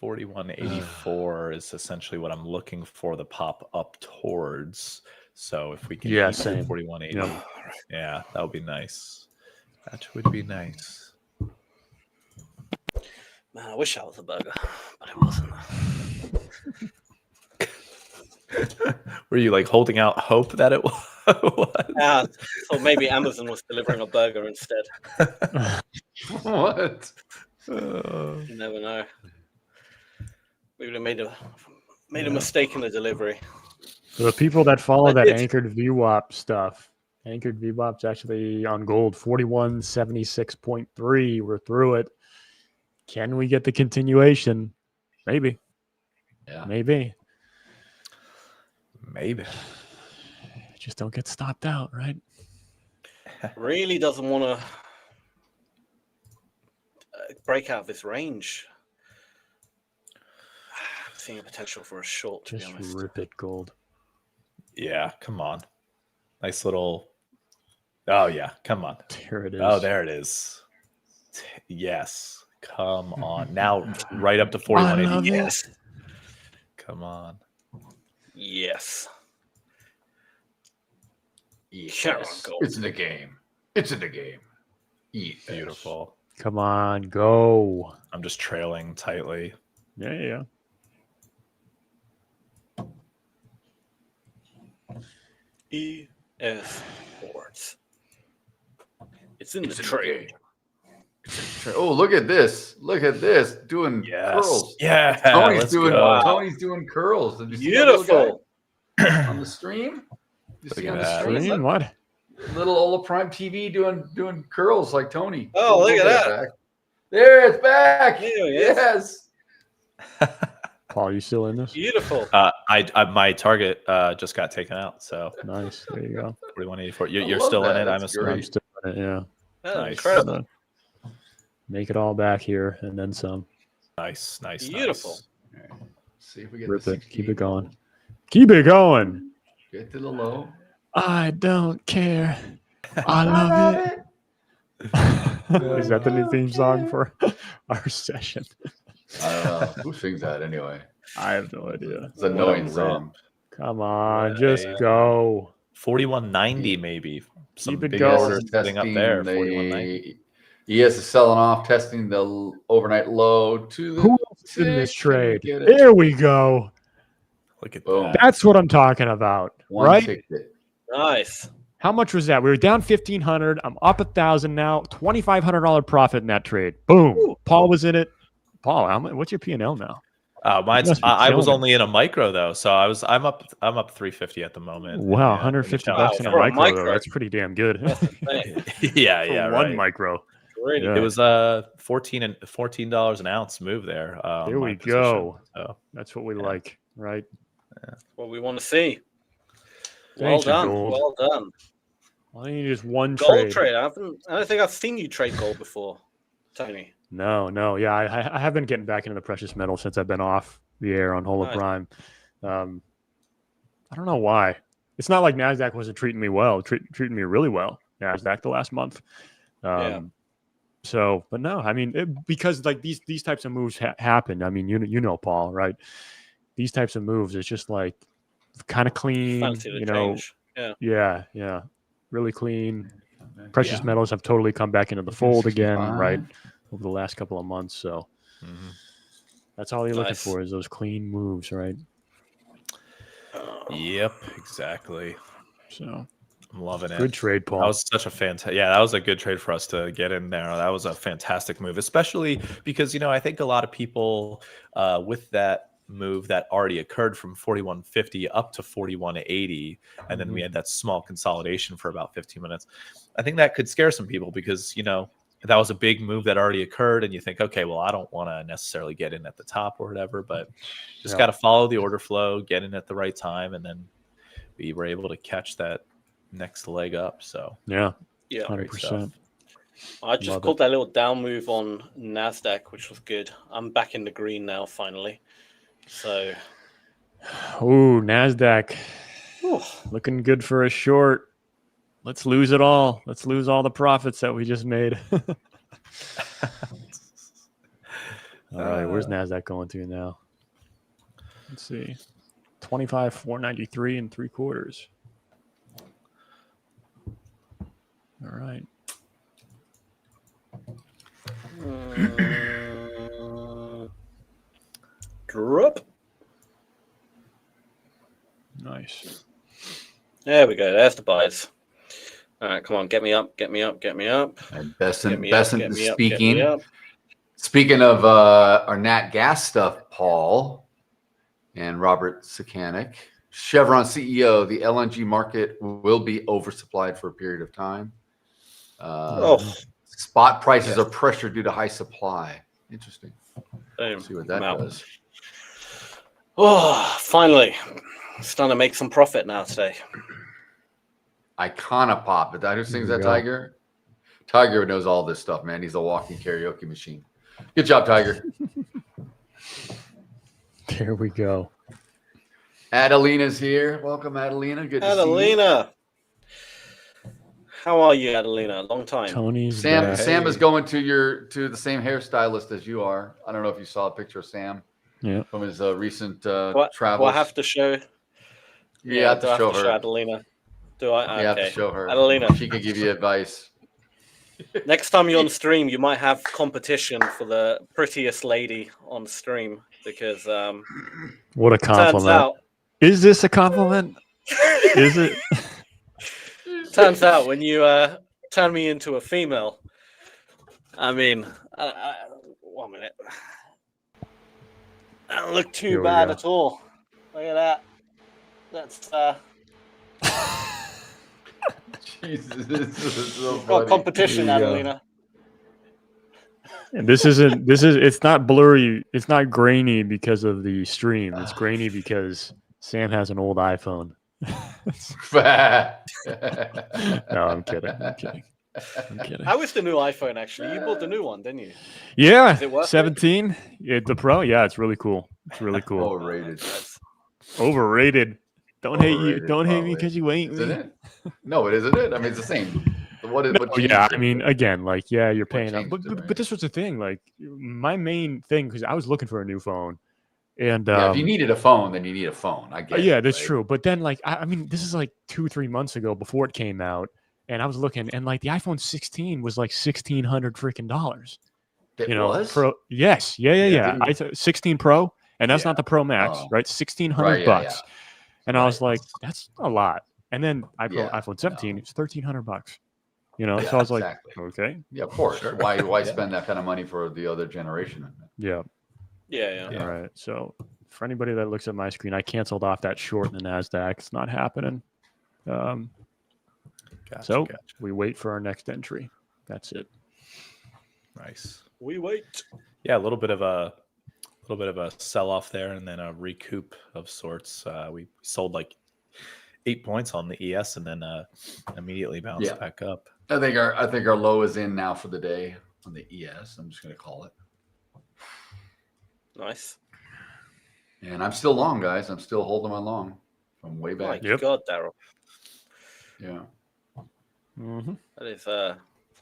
B: 41.84 is essentially what I'm looking for the pop up towards. So if we can
C: Yeah,
B: keep
C: same.
B: 41.80, yeah, that would be nice. That would be nice.
D: Man, I wish I was a burger, but it wasn't.
B: Were you like holding out hope that it was?
D: Yeah, or maybe Amazon was delivering a burger instead.
E: What?
D: You never know. We would have made a mistake in the delivery.
C: For the people that follow that anchored VWAP stuff, anchored VWAP's actually on gold, 41.76.3. We're through it. Can we get the continuation? Maybe.
E: Yeah.
C: Maybe. Just don't get stopped out, right?
D: Really doesn't want to break out of this range. I'm seeing a potential for a short, to be
C: Just
D: honest.
C: rip it gold.
B: Yeah, come on. Nice little. Oh, yeah, come on.
C: There it is.
B: Oh, there it is. Yes. Come on. Now, right up to 41.80. Yes. Come on.
D: Yes.
E: Yes. It's in the game. It's in the game. Eat.
B: Beautiful.
C: Come on, go.
B: I'm just trailing tightly.
C: Yeah.
D: ES Sports. It's in the trade.
E: Oh, look at this. Look at this. Doing curls.
B: Yeah.
E: Tony's doing curls. Did you see that little
D: Beautiful.
E: guy on the stream? You see on the stream?
C: Stream? What?
E: Little Ola Prime TV doing curls like Tony.
D: Oh, look at that.
E: Back. There, it's back.
D: There it is.
E: Yes.
C: Paul, you still in this?
D: Beautiful.
B: I my target just got taken out. So
C: Nice. There you go.
B: 41.84.
E: I
B: You're
E: love
B: still in
E: that.
B: it. I'm
E: That's
B: assuming.
C: I'm still in it, yeah.
D: Oh,
B: Nice.
D: incredible.
C: Make it all back here and then some.
B: Nice.
D: Beautiful.
E: All right. See if we get
C: Rip
E: the
C: it.
E: 16.
C: Keep it going. Keep it going.
E: Get to the low.
C: I don't care. I love it. Is that the new theme song for our session?
E: I don't know. Who sings that anyway?
C: I have no idea.
E: It's an annoying
B: What a
E: song.
C: Come on,
B: What
C: just
B: a-
C: go.
B: 41.90 maybe. Some
C: Keep it
B: big
C: going.
B: orders sitting up there. 41.90.
E: ES is selling off, testing the overnight low to the.
C: Who else is in this
E: tick. Can we
C: trade?
E: get it?
C: There we go.
B: Look at
E: Boom.
B: that.
C: That's what I'm talking about,
E: One
C: right?
E: ticket.
D: Nice.
C: How much was that? We were down 1,500. I'm up 1,000 now. $2,500 profit in that trade. Boom. Paul was in it. Paul, what's your P&L now?
B: Mine's.
C: must be
B: I was
C: killing it.
B: only in a micro though, so I'm up 350 at the moment.
C: Wow,
B: Yeah,
C: 150
B: wow,
C: bucks in a
D: for a
C: micro, though.
D: micro.
C: That's pretty damn good.
B: yeah,
C: For
B: yeah,
C: one
B: right.
C: micro.
D: Really
C: Yeah.
B: It was $14 an ounce move there. on
C: There
B: my
C: we
B: position.
C: go.
B: So,
C: That's what we
B: Yeah.
C: like, right?
D: what we want to see. Well
C: Thank you,
D: done.
C: gold.
D: Well done.
C: Well, I need just one
D: Gold
C: trade.
D: trade. I don't think I've seen you trade gold before, Tony.
C: No. Yeah, I have been getting back into the precious metal since I've been off the air on Hola
D: Nice.
C: Prime. I don't know why. It's not like Nasdaq wasn't treating me well. Treating me really well. Nasdaq the last month.
D: Yeah.
C: So, but no, I mean, because like these types of moves happen. I mean, you know, Paul, right? These types of moves, it's just like kind of clean.
D: Fancy the
C: You know,
D: change. Yeah.
C: yeah, really clean. Precious metals have totally come back into the fold again, right, over the last couple of months. So that's all you're looking for is those clean moves, right?
B: Yep, exactly.
C: So
B: I'm loving it.
C: good trade, Paul.
B: That was such a fantastic. Yeah, that was a good trade for us to get in there. That was a fantastic move, especially because I think a lot of people with that move that already occurred from 41.50 up to 41.80, and then we had that small consolidation for about 15 minutes. I think that could scare some people because that was a big move that already occurred, and you think, okay, well, I don't want to necessarily get in at the top or whatever, but just got to follow the order flow, get in at the right time, and then we were able to catch that next leg up. So
C: yeah,
B: 100%.
D: I just caught that little down move on Nasdaq, which was good. I'm back in the green now, finally. So,
C: Nasdaq looking good for a short. Let's lose it all. Let's lose all the profits that we just made. All right, where's Nasdaq going to now? Let's see, 25,493 3/4. All right.
D: Drop.
C: Nice.
D: There we go. There's the buys. All right, come on, get me up, get me up, get me up.
E: And speaking of our nat gas stuff, Paul and Robert Sakanik, Chevron CEO, the LNG market will be oversupplied for a period of time. Spot prices are pressured due to high supply. Interesting. See what that does.
D: Oh, finally. Starting to make some profit now today.
E: Icona Pop. Is that who sings that, Tiger? Tiger knows all this stuff, man. He's a walking karaoke machine. Good job, Tiger.
C: There we go.
E: Adelina's here. Welcome, Adelina. Good to see you.
D: Adelina. How are you, Adelina? Long time.
C: Tony's
E: Sam is going to the same hairstylist as you are. I don't know if you saw a picture of Sam from his recent travels.
D: Do I have to show?
E: Yeah, I have to show her.
D: Adelina. Do I?
E: You have to show her.
D: Adelina.
E: She can give you advice.
D: Next time you're on stream, you might have competition for the prettiest lady on stream because
C: what a compliment. Is this a compliment? Is it?
D: Turns out when you turn me into a female, I mean, 1 minute. I don't look too bad at all. Look at that. That's
E: Jesus, this is so
D: got competition, Adelina.
C: And it's not blurry, it's not grainy because of the stream. It's grainy because Sam has an old iPhone. No, I'm kidding.
D: How is the new iPhone actually? You bought the new one, didn't you?
C: Yeah, 17. The Pro. Yeah, it's really cool. It's really cool. Overrated. Don't hate you. Don't hate me because you ain't me.
E: No, it isn't it. I mean, it's the same.
C: I mean, again, like, you're paying up. But this was the thing. Like, my main thing, because I was looking for a new phone. And
E: if you needed a phone, then you need a phone. I get it.
C: Yeah, that's true. But then, like, I mean, this is like 2-3 months ago before it came out. And I was looking, and like the iPhone 16 was like $1,600 freaking dollars.
E: It was?
C: Pro. Yes. Yeah. 16 Pro, and that's not the Pro Max, right? $1,600 bucks. And I was like, that's a lot. And then iPhone 17, it's $1,300. So I was like, okay.
E: Yeah, of course. Why spend that kind of money for the other generation?
C: Yeah. All right. So for anybody that looks at my screen, I canceled off that short in the Nasdaq. It's not happening. Gotcha. We wait for our next entry. That's it.
B: Nice.
D: We wait.
B: Yeah, a little bit of a sell off there, and then a recoup of sorts. We sold like 8 points on the ES, and then immediately bounced back up.
E: I think our low is in now for the day on the ES. I'm just going to call it.
D: Nice.
E: And I'm still long, guys. I'm still holding my long from way back.
D: My God, Daryl.
E: Yeah.
C: Mm-hmm.
D: That is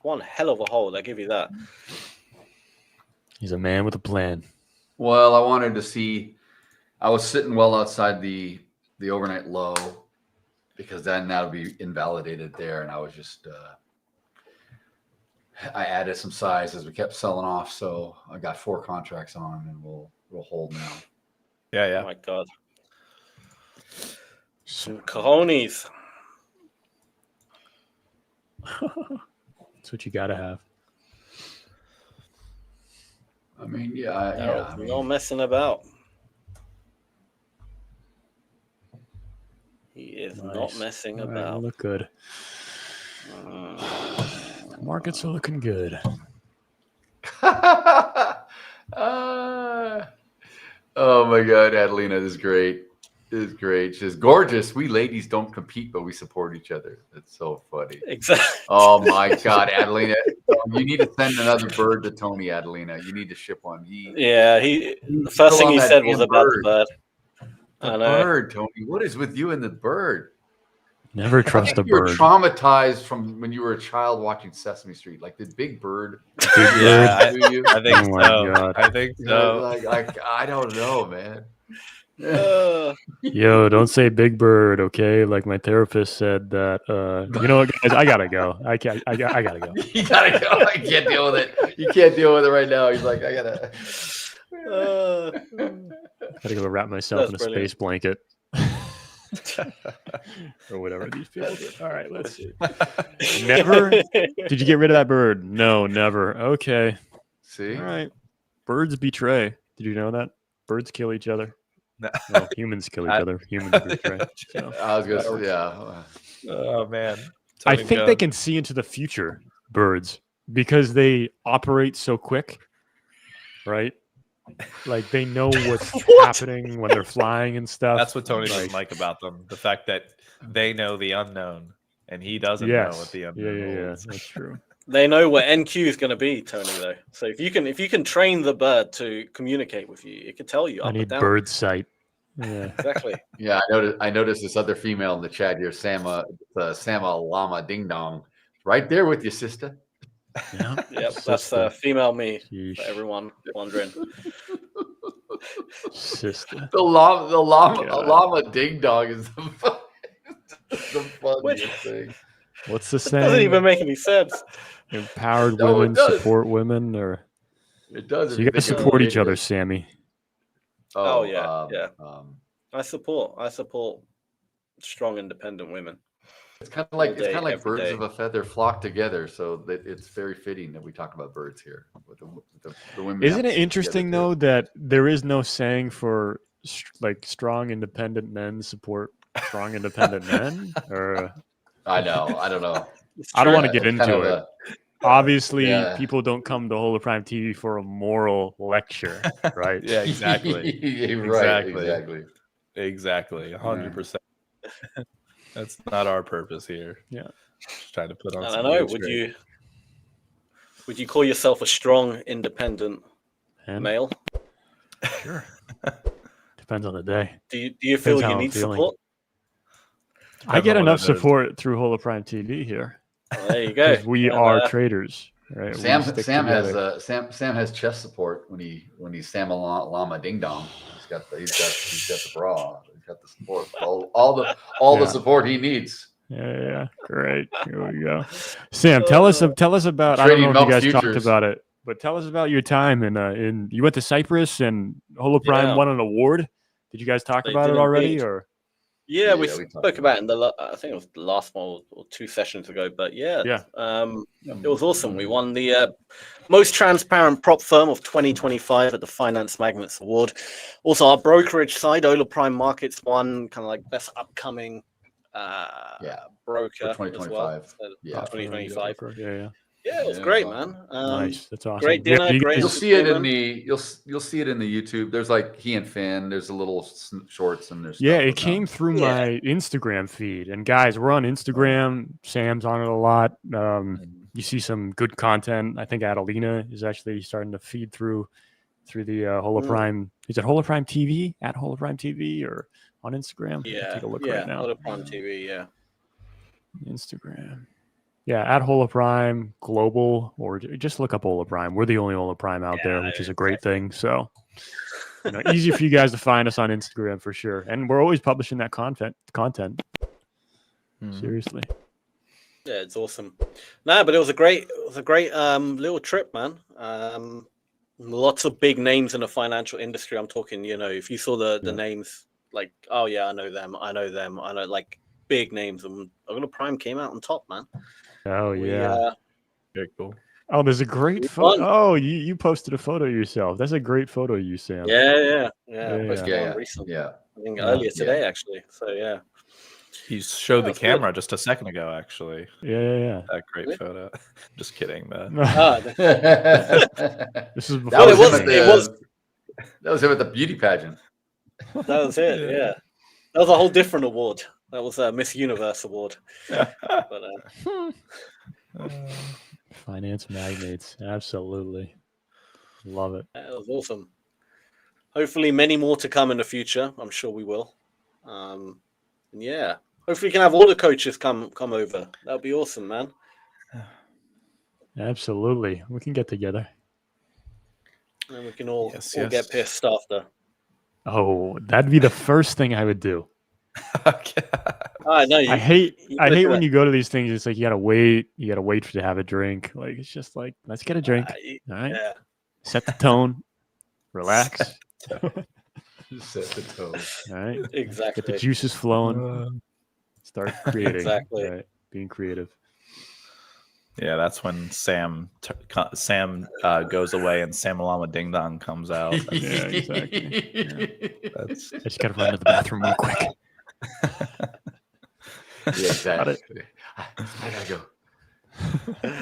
D: one hell of a hold. I give you that.
C: He's a man with a plan.
E: Well, I wanted to see. I was sitting well outside the the overnight low, because then that'll be invalidated there. And I was just I added some size as we kept selling off, so I got 4 contracts on, and we'll hold now.
B: Yeah.
D: Oh my God. Some cojones.
C: That's what you got to have.
E: I mean, yeah.
D: No messing about. He is not messing
C: All right,
D: about.
C: we look good. Markets are looking good.
E: Oh my God, Adelina, this is great. This is great. She's gorgeous. We ladies don't compete, but we support each other. That's so funny.
D: Exactly.
E: Oh my God, Adelina, you need to send another bird to Tony, Adelina. You need to ship one.
D: The first thing he said was about the bird.
E: The bird, Tony. What is with you and the bird?
C: Never trust a
E: You were
C: bird.
E: traumatized from when you were a child watching Sesame Street. Like the Big Bird.
B: Yeah, I think
C: Oh my
B: so.
C: God.
B: I think so.
E: Like I don't know, man.
C: Yo, don't say Big Bird, okay? Like my therapist said that. You know what, guys? I gotta go. I gotta go.
E: You gotta go. I can't deal with it. You can't deal with it right now. He's like, I gotta.
C: Gotta go wrap myself in a
D: brilliant.
C: space blanket. Or whatever these people do. All right, let's see. Never? Did you get rid of that bird? No, never. Okay.
E: See?
C: All right. Birds betray. Did you know that? Birds kill each other.
B: No.
C: No, humans kill each other. Humans betray. So.
E: I was gonna say, yeah.
B: Oh man.
C: I think they can see into the future, birds, because they operate so quick, right? Like they know what's happening when they're flying and stuff.
B: That's what Tony doesn't like about them. The fact that they know the unknown and he doesn't know what the unknown
C: Yeah,
B: holds.
C: that's true.
D: They know what NQ is going to be, Tony. Though, so if you can train the bird to communicate with you, it can tell you.
C: I
D: Up or
C: need
D: down.
C: bird sight. Yeah.
D: Exactly.
E: Yeah, I noticed this other female in the chat here, Sama Llama Ding Dong. Right there with you, sister.
C: Yeah.
D: Yep, that's female me.
C: Yeesh.
D: For everyone wondering.
C: Sister.
E: The llama ding dong is the funniest thing.
C: What's the
D: It doesn't
C: saying?
D: even make any sense.
C: Empowered
E: No, it
C: women
E: does.
C: support women, or
E: It does.
C: so you guys support each other, Sammy.
D: Oh, yeah. I support strong, independent women.
E: It's kind of like
D: All day, every
E: birds
D: day.
E: of a feather flock together. So that it's very fitting that we talk about birds here with the women.
C: Isn't it interesting though that there is no saying for like strong, independent men support strong, independent men? Or
E: I know. I don't know.
C: I don't want to
E: Yeah,
C: get
E: it's kind
C: into
E: of
C: it. Obviously,
E: Yeah.
C: people don't come to Hola Prime TV for a moral lecture, right?
B: Yeah, exactly.
E: Right.
B: Exactly. Exactly. 100%. That's not our purpose here.
C: Yeah.
B: Just trying to put on
D: I
B: some
D: don't know.
B: good
D: Would you call yourself a strong, independent
C: And
D: male?
C: sure. Depends on the day.
D: Do you feel
C: Depends how
D: you
C: I'm
D: need
C: feeling.
D: support?
C: I get
B: on what
C: enough
B: it is.
C: support through Hola Prime TV here.
D: Well, there you go.
C: 'Cause we
D: And,
C: are traders, right?
E: Sam
C: We stick
E: Sam
C: together.
E: has Sam has chest support when he's Sam Llama Ding Dong. He's got the bra. He's got the support. All the
C: Yeah.
E: support he needs.
C: Yeah, great. Here we go. Sam, tell us about. I don't know
E: Trading
C: if you
E: milk
C: guys
E: futures.
C: talked about it, but tell us about your time in you went to Cyprus and Hola Prime
D: Yeah.
C: won an award. Did you guys talk
D: They
C: about
D: did
C: it already,
D: indeed.
C: or
D: Yeah, we
E: Yeah, we talked
D: spoke about it in I think it was the last one or 2 sessions ago. But yeah. It was awesome. We won the most transparent prop firm of 2025 at the Finance Magnets Award. Also, our brokerage side, Hola Prime Markets, won kind of like best upcoming broker
E: For
D: as well.
E: 2025.
D: So,
E: Yeah.
D: 2025.
C: Yeah.
D: Yeah, it was
E: Yeah,
D: great,
E: it was
D: man.
C: Nice. That's awesome.
D: Great dinner.
C: you
D: Great.
C: guys-
E: You'll see it in
D: entertainment.
E: you'll see it in the YouTube. There's like he and Finn. There's a little shorts and there's
C: Yeah,
E: stuff
C: it
E: with
C: came
E: them.
C: through
D: Yeah.
C: my Instagram feed. And guys, we're on Instagram. Sam's on it a lot. You see some good content. I think Adelina is actually starting to feed through the Hola Prime. Is it Hola Prime TV at Hola Prime TV or on Instagram?
D: Yeah,
C: Take a look
D: yeah.
C: right now.
D: Hola Prime TV, yeah.
C: Instagram. Yeah, at Hola Prime Global, or just look up Hola Prime. We're the only Hola Prime out there, which is a great thing. So Easy for you guys to find us on Instagram for sure, and we're always publishing that content. Seriously.
D: Yeah, it's awesome. No, but it was a great little trip, man. Lots of big names in the financial industry. I'm talking, if you saw the names, like, oh yeah, I know them, I know like big names, and Hola Prime came out on top, man.
C: Oh yeah,
B: very cool.
C: Oh, there's a great photo. Oh, you posted a photo of yourself. That's a great photo of you, Sam.
D: Yeah. I posted one recently.
E: Yeah.
D: I think earlier today, actually. So yeah.
B: He showed the camera just a second ago, actually.
C: Yeah.
B: That great photo. Just kidding, man.
C: This is before
E: that was him at the beauty pageant.
D: That was it. Yeah, that was a whole different award. That was a Miss Universe award. But,
C: finance magnates, absolutely love it.
D: That was awesome. Hopefully, many more to come in the future. I'm sure we will. Yeah. Hopefully, we can have all the coaches come over. That'd be awesome, man.
C: Absolutely. We can get together.
D: And we can all get pissed after.
C: Oh, that'd be the first thing I would do.
B: Okay.
D: I know.
C: I hate when you go to these things. It's like you gotta wait to have a drink. Like it's just like, let's get a drink. All right.
D: Yeah.
C: Set the tone. Relax.
E: Set the tone.
C: All right.
D: Exactly.
C: Get the juices flowing. Start creating.
D: Exactly.
C: Right. Being creative.
B: Yeah, that's when Sam goes away and Sam Alama Ding Dong comes out.
C: Yeah, exactly. Yeah. I just gotta run to the bathroom real quick.
E: Yeah, exactly. I gotta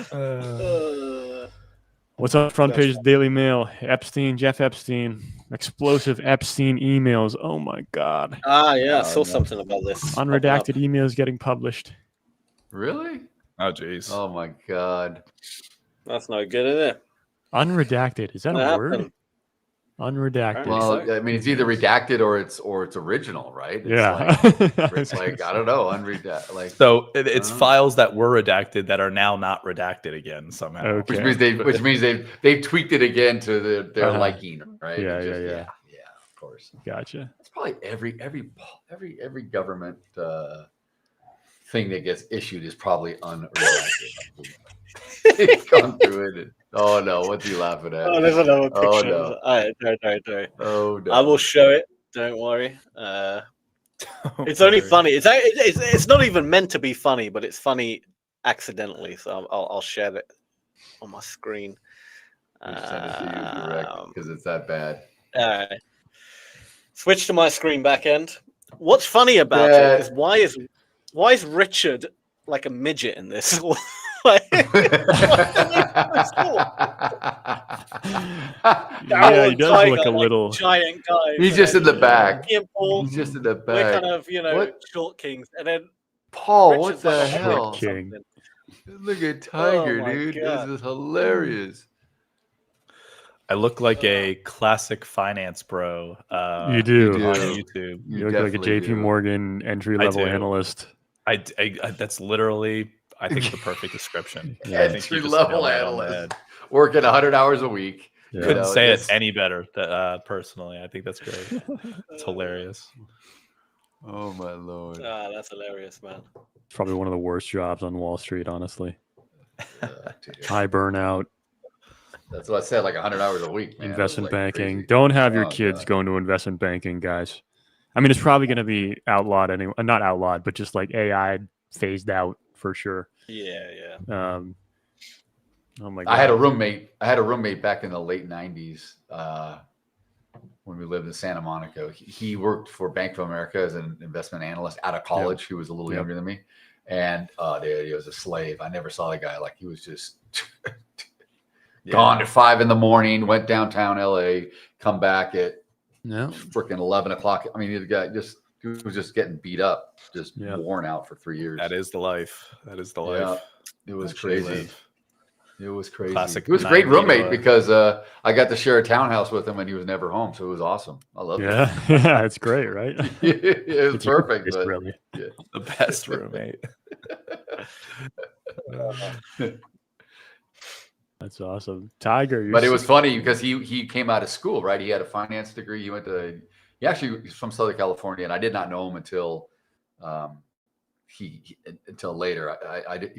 D: go.
C: What's on the front page of the Daily Mail? Jeff Epstein, explosive Epstein emails. Oh my God.
D: Yeah, I saw something about this.
C: Unredacted emails getting published.
E: Really?
B: Oh, jeez.
E: Oh my God.
D: That's no good, is it?
C: Unredacted. Is that a word? Unredacted.
E: Well, I mean, it's either redacted or it's original, right? It's
C: yeah.
E: like I don't know, unredacted. Like
B: so, it's files that were redacted that are now not redacted again somehow.
C: Okay.
E: Which means they've tweaked it again to their liking, right?
C: Yeah.
E: Yeah, of course.
C: Gotcha.
E: It's probably every government thing that gets issued is probably unredacted. It's gone through it. Oh no, what's he laughing at?
D: Oh, there's another picture.
E: Oh no.
D: Don't.
E: Oh no.
D: I will show it. Don't worry. It's only funny. It's not even meant to be funny, but it's funny accidentally. So I'll share it on my screen.
E: Send it to you direct because it's that bad.
D: All right. Switch to my screen back end. What's funny about it is why is Richard like a midget in this?
C: Yeah, he does look a little
D: giant guy.
E: He's just in the back.
D: Paul,
E: He's just in the back.
D: We're kind of, short kings, and then
E: Paul,
D: Richard's
E: what the
D: like
E: hell?
C: King.
E: Look at Tiger, dude.
D: God.
E: This is hilarious.
B: I look like a classic finance bro.
C: You do.
B: On YouTube.
C: You look like a JP Morgan entry-level analyst.
B: I that's literally, I think, the perfect description.
E: Entry-level analyst. Working 100 hours a week.
C: Yeah.
B: Couldn't say it any better, personally. I think that's great. It's hilarious.
E: Oh, my Lord.
D: That's hilarious, man.
C: It's probably one of the worst jobs on Wall Street, honestly. High burnout.
E: That's what I said, like 100 hours a week. Man.
C: Investment banking.
E: Crazy.
C: Don't have your kids going to investment banking, guys. I mean, it's probably going to be outlawed anyway. Not outlawed, but just like AI phased out for sure.
D: Yeah.
C: Oh my God.
E: I had a roommate back in the late 90s when we lived in Santa Monica. He worked for Bank of America as an investment analyst out of college. Yep. He was a little younger than me. And dude, he was a slave. I never saw the guy. Like, he was just gone at 5 a.m, went downtown LA, come back at freaking 11 o'clock. I mean, the guy he was just getting beat up, just worn out for 3 years.
B: That is the life.
E: Yeah, it was crazy. It was crazy.
B: Classic.
E: He was a great roommate because I got to share a townhouse with him and he was never home. So it was awesome. I love it.
C: Yeah, it's great, right?
E: It was perfect. But,
C: really.
E: Yeah.
B: The best roommate.
C: That's awesome. Tiger.
E: But it was funny because he came out of school, right? He had a finance degree. He actually was from Southern California, and I did not know him until until later.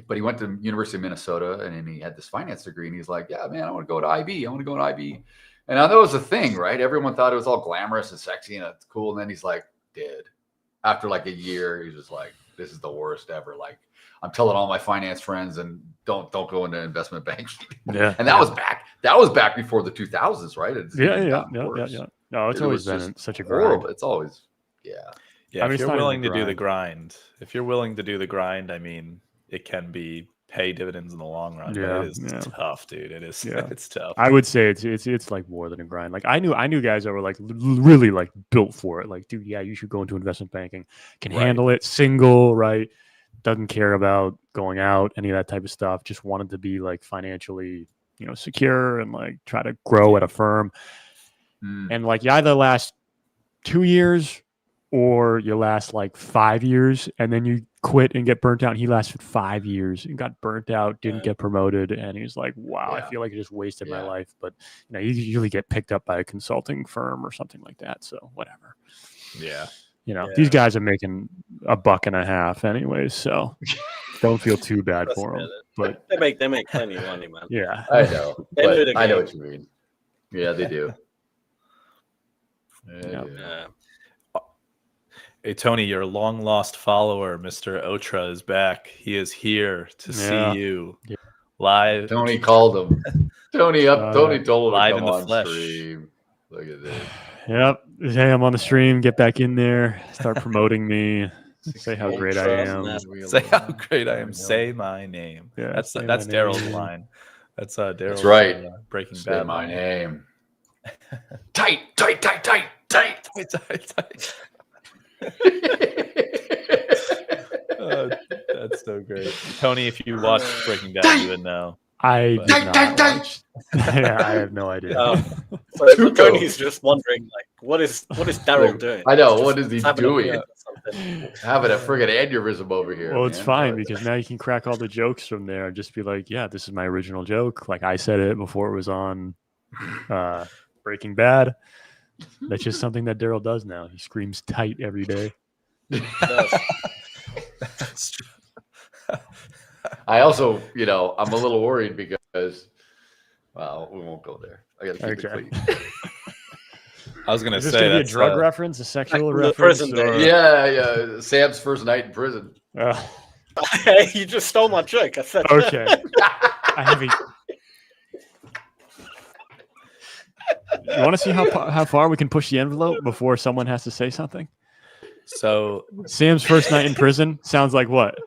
E: But he went to University of Minnesota, and then he had this finance degree, and he's like, yeah, man, I want to go to IB. I want to go to IB. And I know it was a thing, right? Everyone thought it was all glamorous and sexy and it's cool. And then he's like, dude, after like a year, he's just like, this is the worst ever. Like, I'm telling all my finance friends and don't go into investment banking.
C: Yeah.
E: And that was back before the 2000s, right?
C: Yeah. No, it's always been such a grind.
E: horrible. It's always,
B: Yeah,
C: I mean,
B: if
C: it's
B: you're
C: not even
B: willing
C: a
B: to do the grind, I mean, it can be pay dividends in the long run.
C: Yeah,
B: but it is tough, dude. It is.
C: Yeah.
B: It's tough.
C: I would say it's like more than a grind. Like I knew guys that were like really like built for it. Like, dude, yeah, you should go into investment banking. Can handle it, single, right? Doesn't care about going out, any of that type of stuff. Just wanted to be like financially, secure and like try to grow at a firm. And like you either last 2 years or you last like 5 years and then you quit and get burnt out. And he lasted 5 years and got burnt out, didn't get promoted. And he was like, wow, I feel like I just wasted my life. But you usually get picked up by a consulting firm or something like that. So whatever.
B: Yeah.
C: These guys are making $1.50 anyways. So don't feel too bad for them. But
D: they make plenty of money, man.
C: Yeah.
E: I know.
D: But
E: I know what you mean. Yeah, they do.
C: Yeah.
B: Hey, Tony, your long lost follower, Mr. Otra, is back. He is here to see you live.
E: Tony called him. Tony told him
B: live
E: to
B: in
E: come
B: the
E: on
B: flesh.
E: stream. Look at this.
C: Yep. Hey, I'm on the stream. Get back in there. Start promoting me. Say how great I am.
B: Say how great I am. Say my name.
C: Yeah,
B: that's
C: say
B: that's
C: my
B: Daryl's
C: name.
B: line. That's Daryl's.
E: That's right.
B: Breaking
E: Say
B: Bad.
E: my
B: line.
E: name. Tight.
B: That's so great, Tony. If you watch Breaking Bad, you would know.
C: I did not watch. Yeah, I have no idea.
D: So Tony's just wondering, like, what is Daryl doing?
E: I know.
D: Just
E: What is he
D: having a
E: doing?
D: beer or something.
E: Having a friggin' aneurysm over here.
C: Well, it's
E: man.
C: fine because now you can crack all the jokes from there. Just be like, yeah, this is my original joke. Like I said it before it was on Breaking Bad. That's just something that Daryl does now. He screams tight every day.
B: That's true.
E: I also, I'm a little worried because, well, we won't go there. I got to keep it clean.
B: I was gonna
C: Is this
B: say
C: gonna be a
B: that's
C: drug reference, a sexual
D: Like the
C: reference?
D: prison
C: Or...
D: day.
E: Yeah. Sam's first night in prison.
D: Hey, you just stole my joke. I said
C: Okay. I have a... You want to see how far we can push the envelope before someone has to say something?
B: So
C: Sam's first night in prison sounds like what?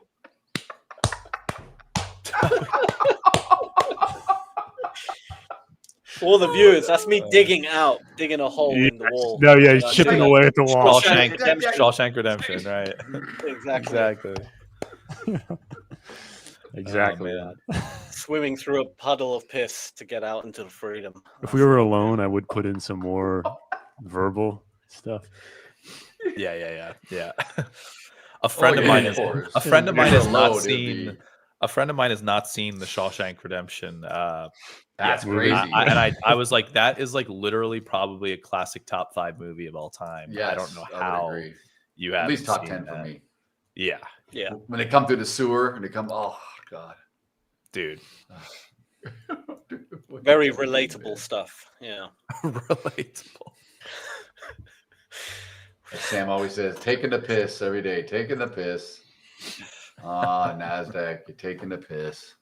D: all the viewers. That's me digging a hole in the wall.
C: No, yeah, he's chipping away at the wall.
B: Shawshank Redemption, right?
D: Exactly.
C: Exactly.
B: Oh,
D: Swimming through a puddle of piss to get out into the freedom.
C: If we were alone, I would put in some more verbal stuff.
B: Yeah. A friend of mine has not seen. A friend of mine has not seen the Shawshank Redemption.
E: That's crazy.
B: I was like, that is like literally probably a classic top 5 movie of all time.
E: Yes,
B: I don't know
E: I
B: how
E: would agree.
B: you have
E: At least top
B: seen
E: 10
B: that.
E: for me.
B: Yeah,
E: When they come through the sewer and they come, oh God,
B: dude.
D: Very relatable stuff. Yeah.
B: Relatable.
E: Sam always says, taking the piss every day, taking the piss. Nasdaq, you're taking the piss.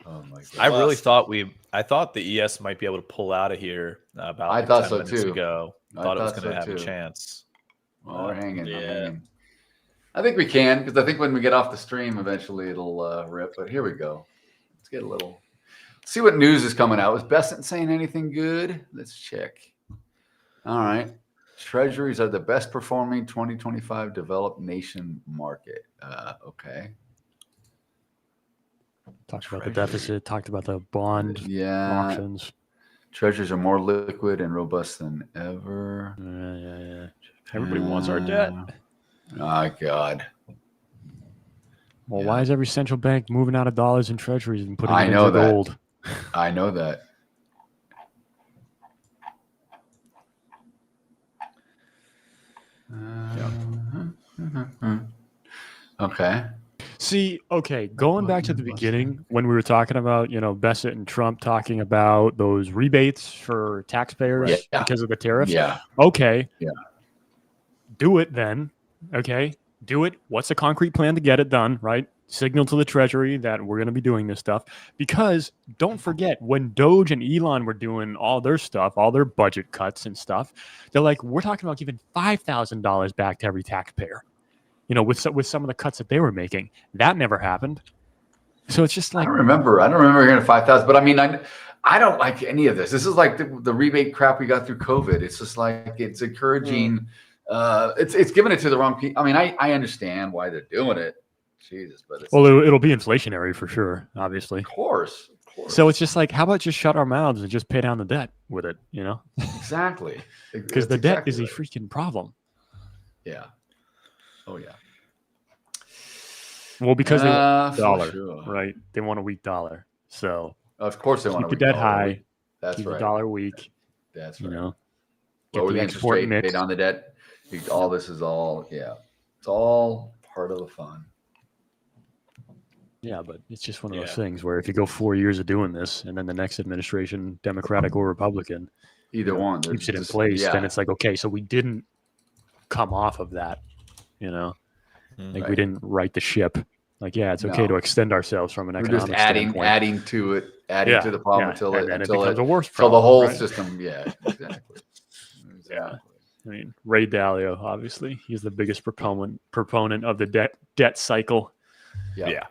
E: Oh my God.
B: I thought the ES might be able to pull out of here about
E: I thought
B: 10
E: so
B: minutes
E: too.
B: ago. Thought it was going to have
E: too.
B: a chance.
E: Well, we're hanging.
D: Yeah.
E: I'm hanging. I think we can, because I think when we get off the stream, eventually it'll rip. But here we go. Let's get a little. See what news is coming out. Was Besant saying anything good? Let's check. All right. Treasuries are the best performing 2025 developed nation market. Okay.
C: Talked about the deficit, talked about the bond auctions.
E: Treasuries are more liquid and robust than ever.
C: Yeah. Everybody wants our debt.
E: Oh, God.
C: Well,
E: Yeah.
C: why is every central bank moving out of dollars and treasuries and putting
E: I
C: it
E: know
C: into
E: that.
C: gold?
E: I know that. Okay.
C: See, okay, going back to the beginning when we were talking about, Bassett and Trump talking about those rebates for taxpayers
E: Yeah.
C: because of the tariffs.
E: Yeah.
C: Okay.
E: Yeah.
C: Do it then. Okay. Do it. What's the concrete plan to get it done, right? Signal to the Treasury that we're going to be doing this stuff. Because don't forget, when Doge and Elon were doing all their stuff, all their budget cuts and stuff, they're like, we're talking about giving $5,000 back to every taxpayer. With some of the cuts that they were making. That never happened. So it's just like
E: I don't remember hearing 5,000, but I mean, I don't like any of this. This is like the rebate crap we got through COVID. It's just like it's encouraging. It's giving it to the wrong people. I mean, I understand why they're doing it. Jesus, but it's
C: it'll be inflationary for sure, obviously.
E: Of course.
C: So it's just like, how about just shut our mouths and just pay down the debt with it?
E: Exactly.
C: Because the debt is a freaking problem.
E: Yeah. Oh yeah.
C: Well, because they want a dollar,
E: sure.
C: right? They want a weak dollar. So
E: of course they want
C: keep
E: to
C: the debt high.
E: That's
C: keep
E: right.
C: the dollar weak.
E: That's right.
C: Get
E: Lower
C: the
E: the interest
C: export
E: rate,
C: mix.
E: pay down the debt. All this is all it's all part of the fun.
C: Yeah, but it's just one of those things where if you go 4 years of doing this and then the next administration, Democratic or Republican,
E: either one
C: keeps it in place, then it's like, okay, so we didn't come off of that, like we didn't right the ship. Like, it's okay to extend ourselves from an
E: We're
C: economic
E: just adding to it, to the problem until
C: it becomes a worse
E: until
C: problem,
E: the whole
C: right?
E: system. Yeah, exactly.
C: Yeah. I mean, Ray Dalio, obviously, he's the biggest proponent of the debt cycle.
B: Yeah.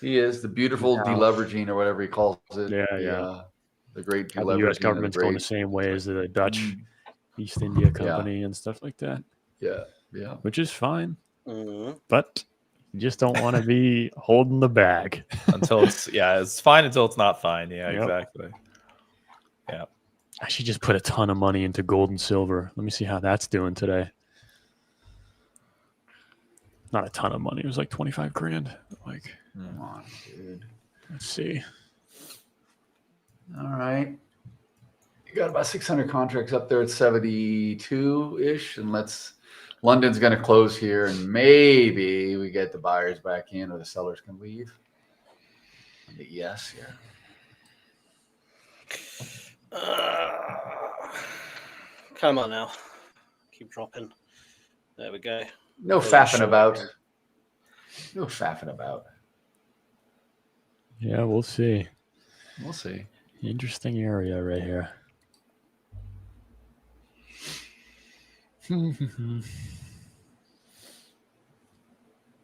E: He is the beautiful deleveraging or whatever he calls it. The great
C: How
E: deleveraging.
C: the U.S. government's going the same way as the Dutch East India Company and stuff like that.
E: Yeah.
C: Which is fine. But you just don't want to be holding the bag.
B: Until it's fine until it's not fine. Yeah, exactly. Yeah.
C: I should just put a ton of money into gold and silver. Let me see how that's doing today. Not a ton of money. It was like 25 grand. Like,
E: come on, dude.
C: Let's see.
E: All right. You got about 600 contracts up there at 72-ish. And London's going to close here. And maybe we get the buyers back in or the sellers can leave. Yes, yeah.
D: Come on now. Keep dropping. There we go.
E: No faffing about. No faffing about.
C: Yeah, we'll see.
E: We'll see.
C: Interesting area right here.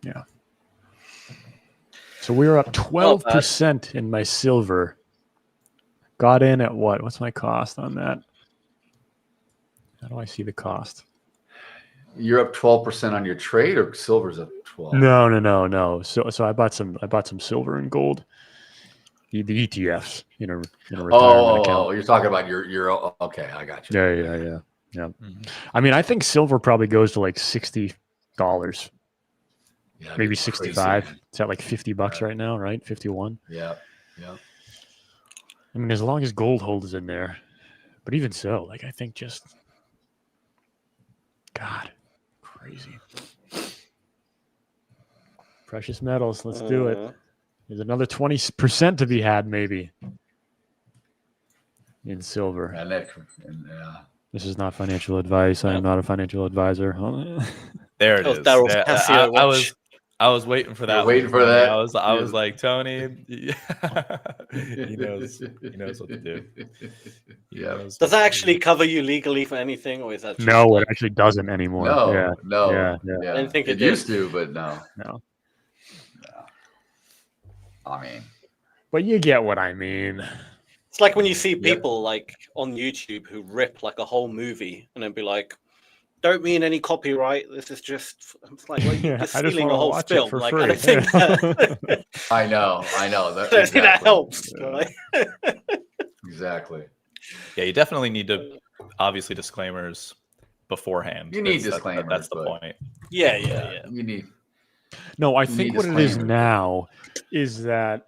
C: Yeah. So we were up 12% in my silver. Got in at what? What's my cost on that? How do I see the cost?
E: You're up 12% on your trade, or silver's up 12?
C: No. So I bought some silver and gold. The ETFs in a retirement account.
E: Oh, you're talking about your okay, I got you.
C: Yeah. Mm-hmm. I mean, I think silver probably goes to like $60.
E: Yeah,
C: maybe 65.
E: crazy.
C: It's at like $50 right now, right? 51.
E: Yeah.
C: I mean, as long as gold holds in there, but even so, like I think just God, crazy. Precious metals, let's do it. There's another 20% to be had, maybe, in silver. This is not financial advice. I am not a financial advisor.
B: There it is. I was waiting for that.
E: Waiting for that.
B: I was like, Tony, he knows what to do.
E: Yeah.
D: Does that actually cover you legally for anything, or is that just
C: no? It actually doesn't anymore.
E: No.
C: Yeah.
D: I didn't think
E: it used to, but no. I mean,
C: but you get what I mean.
D: It's like when you see people like on YouTube who rip like a whole movie and then be like, "Don't mean any copyright. This is just." It's like, well, you're stealing a whole film. Like, I don't think that.
E: I know. That,
D: I don't think that helps.
E: Exactly.
B: Yeah, you definitely need to obviously disclaimers beforehand.
E: You need disclaimers.
B: That's the point.
D: Yeah.
E: You need.
C: No, I
E: You
C: think
E: need
C: what it is
E: disclaimers.
C: now is that,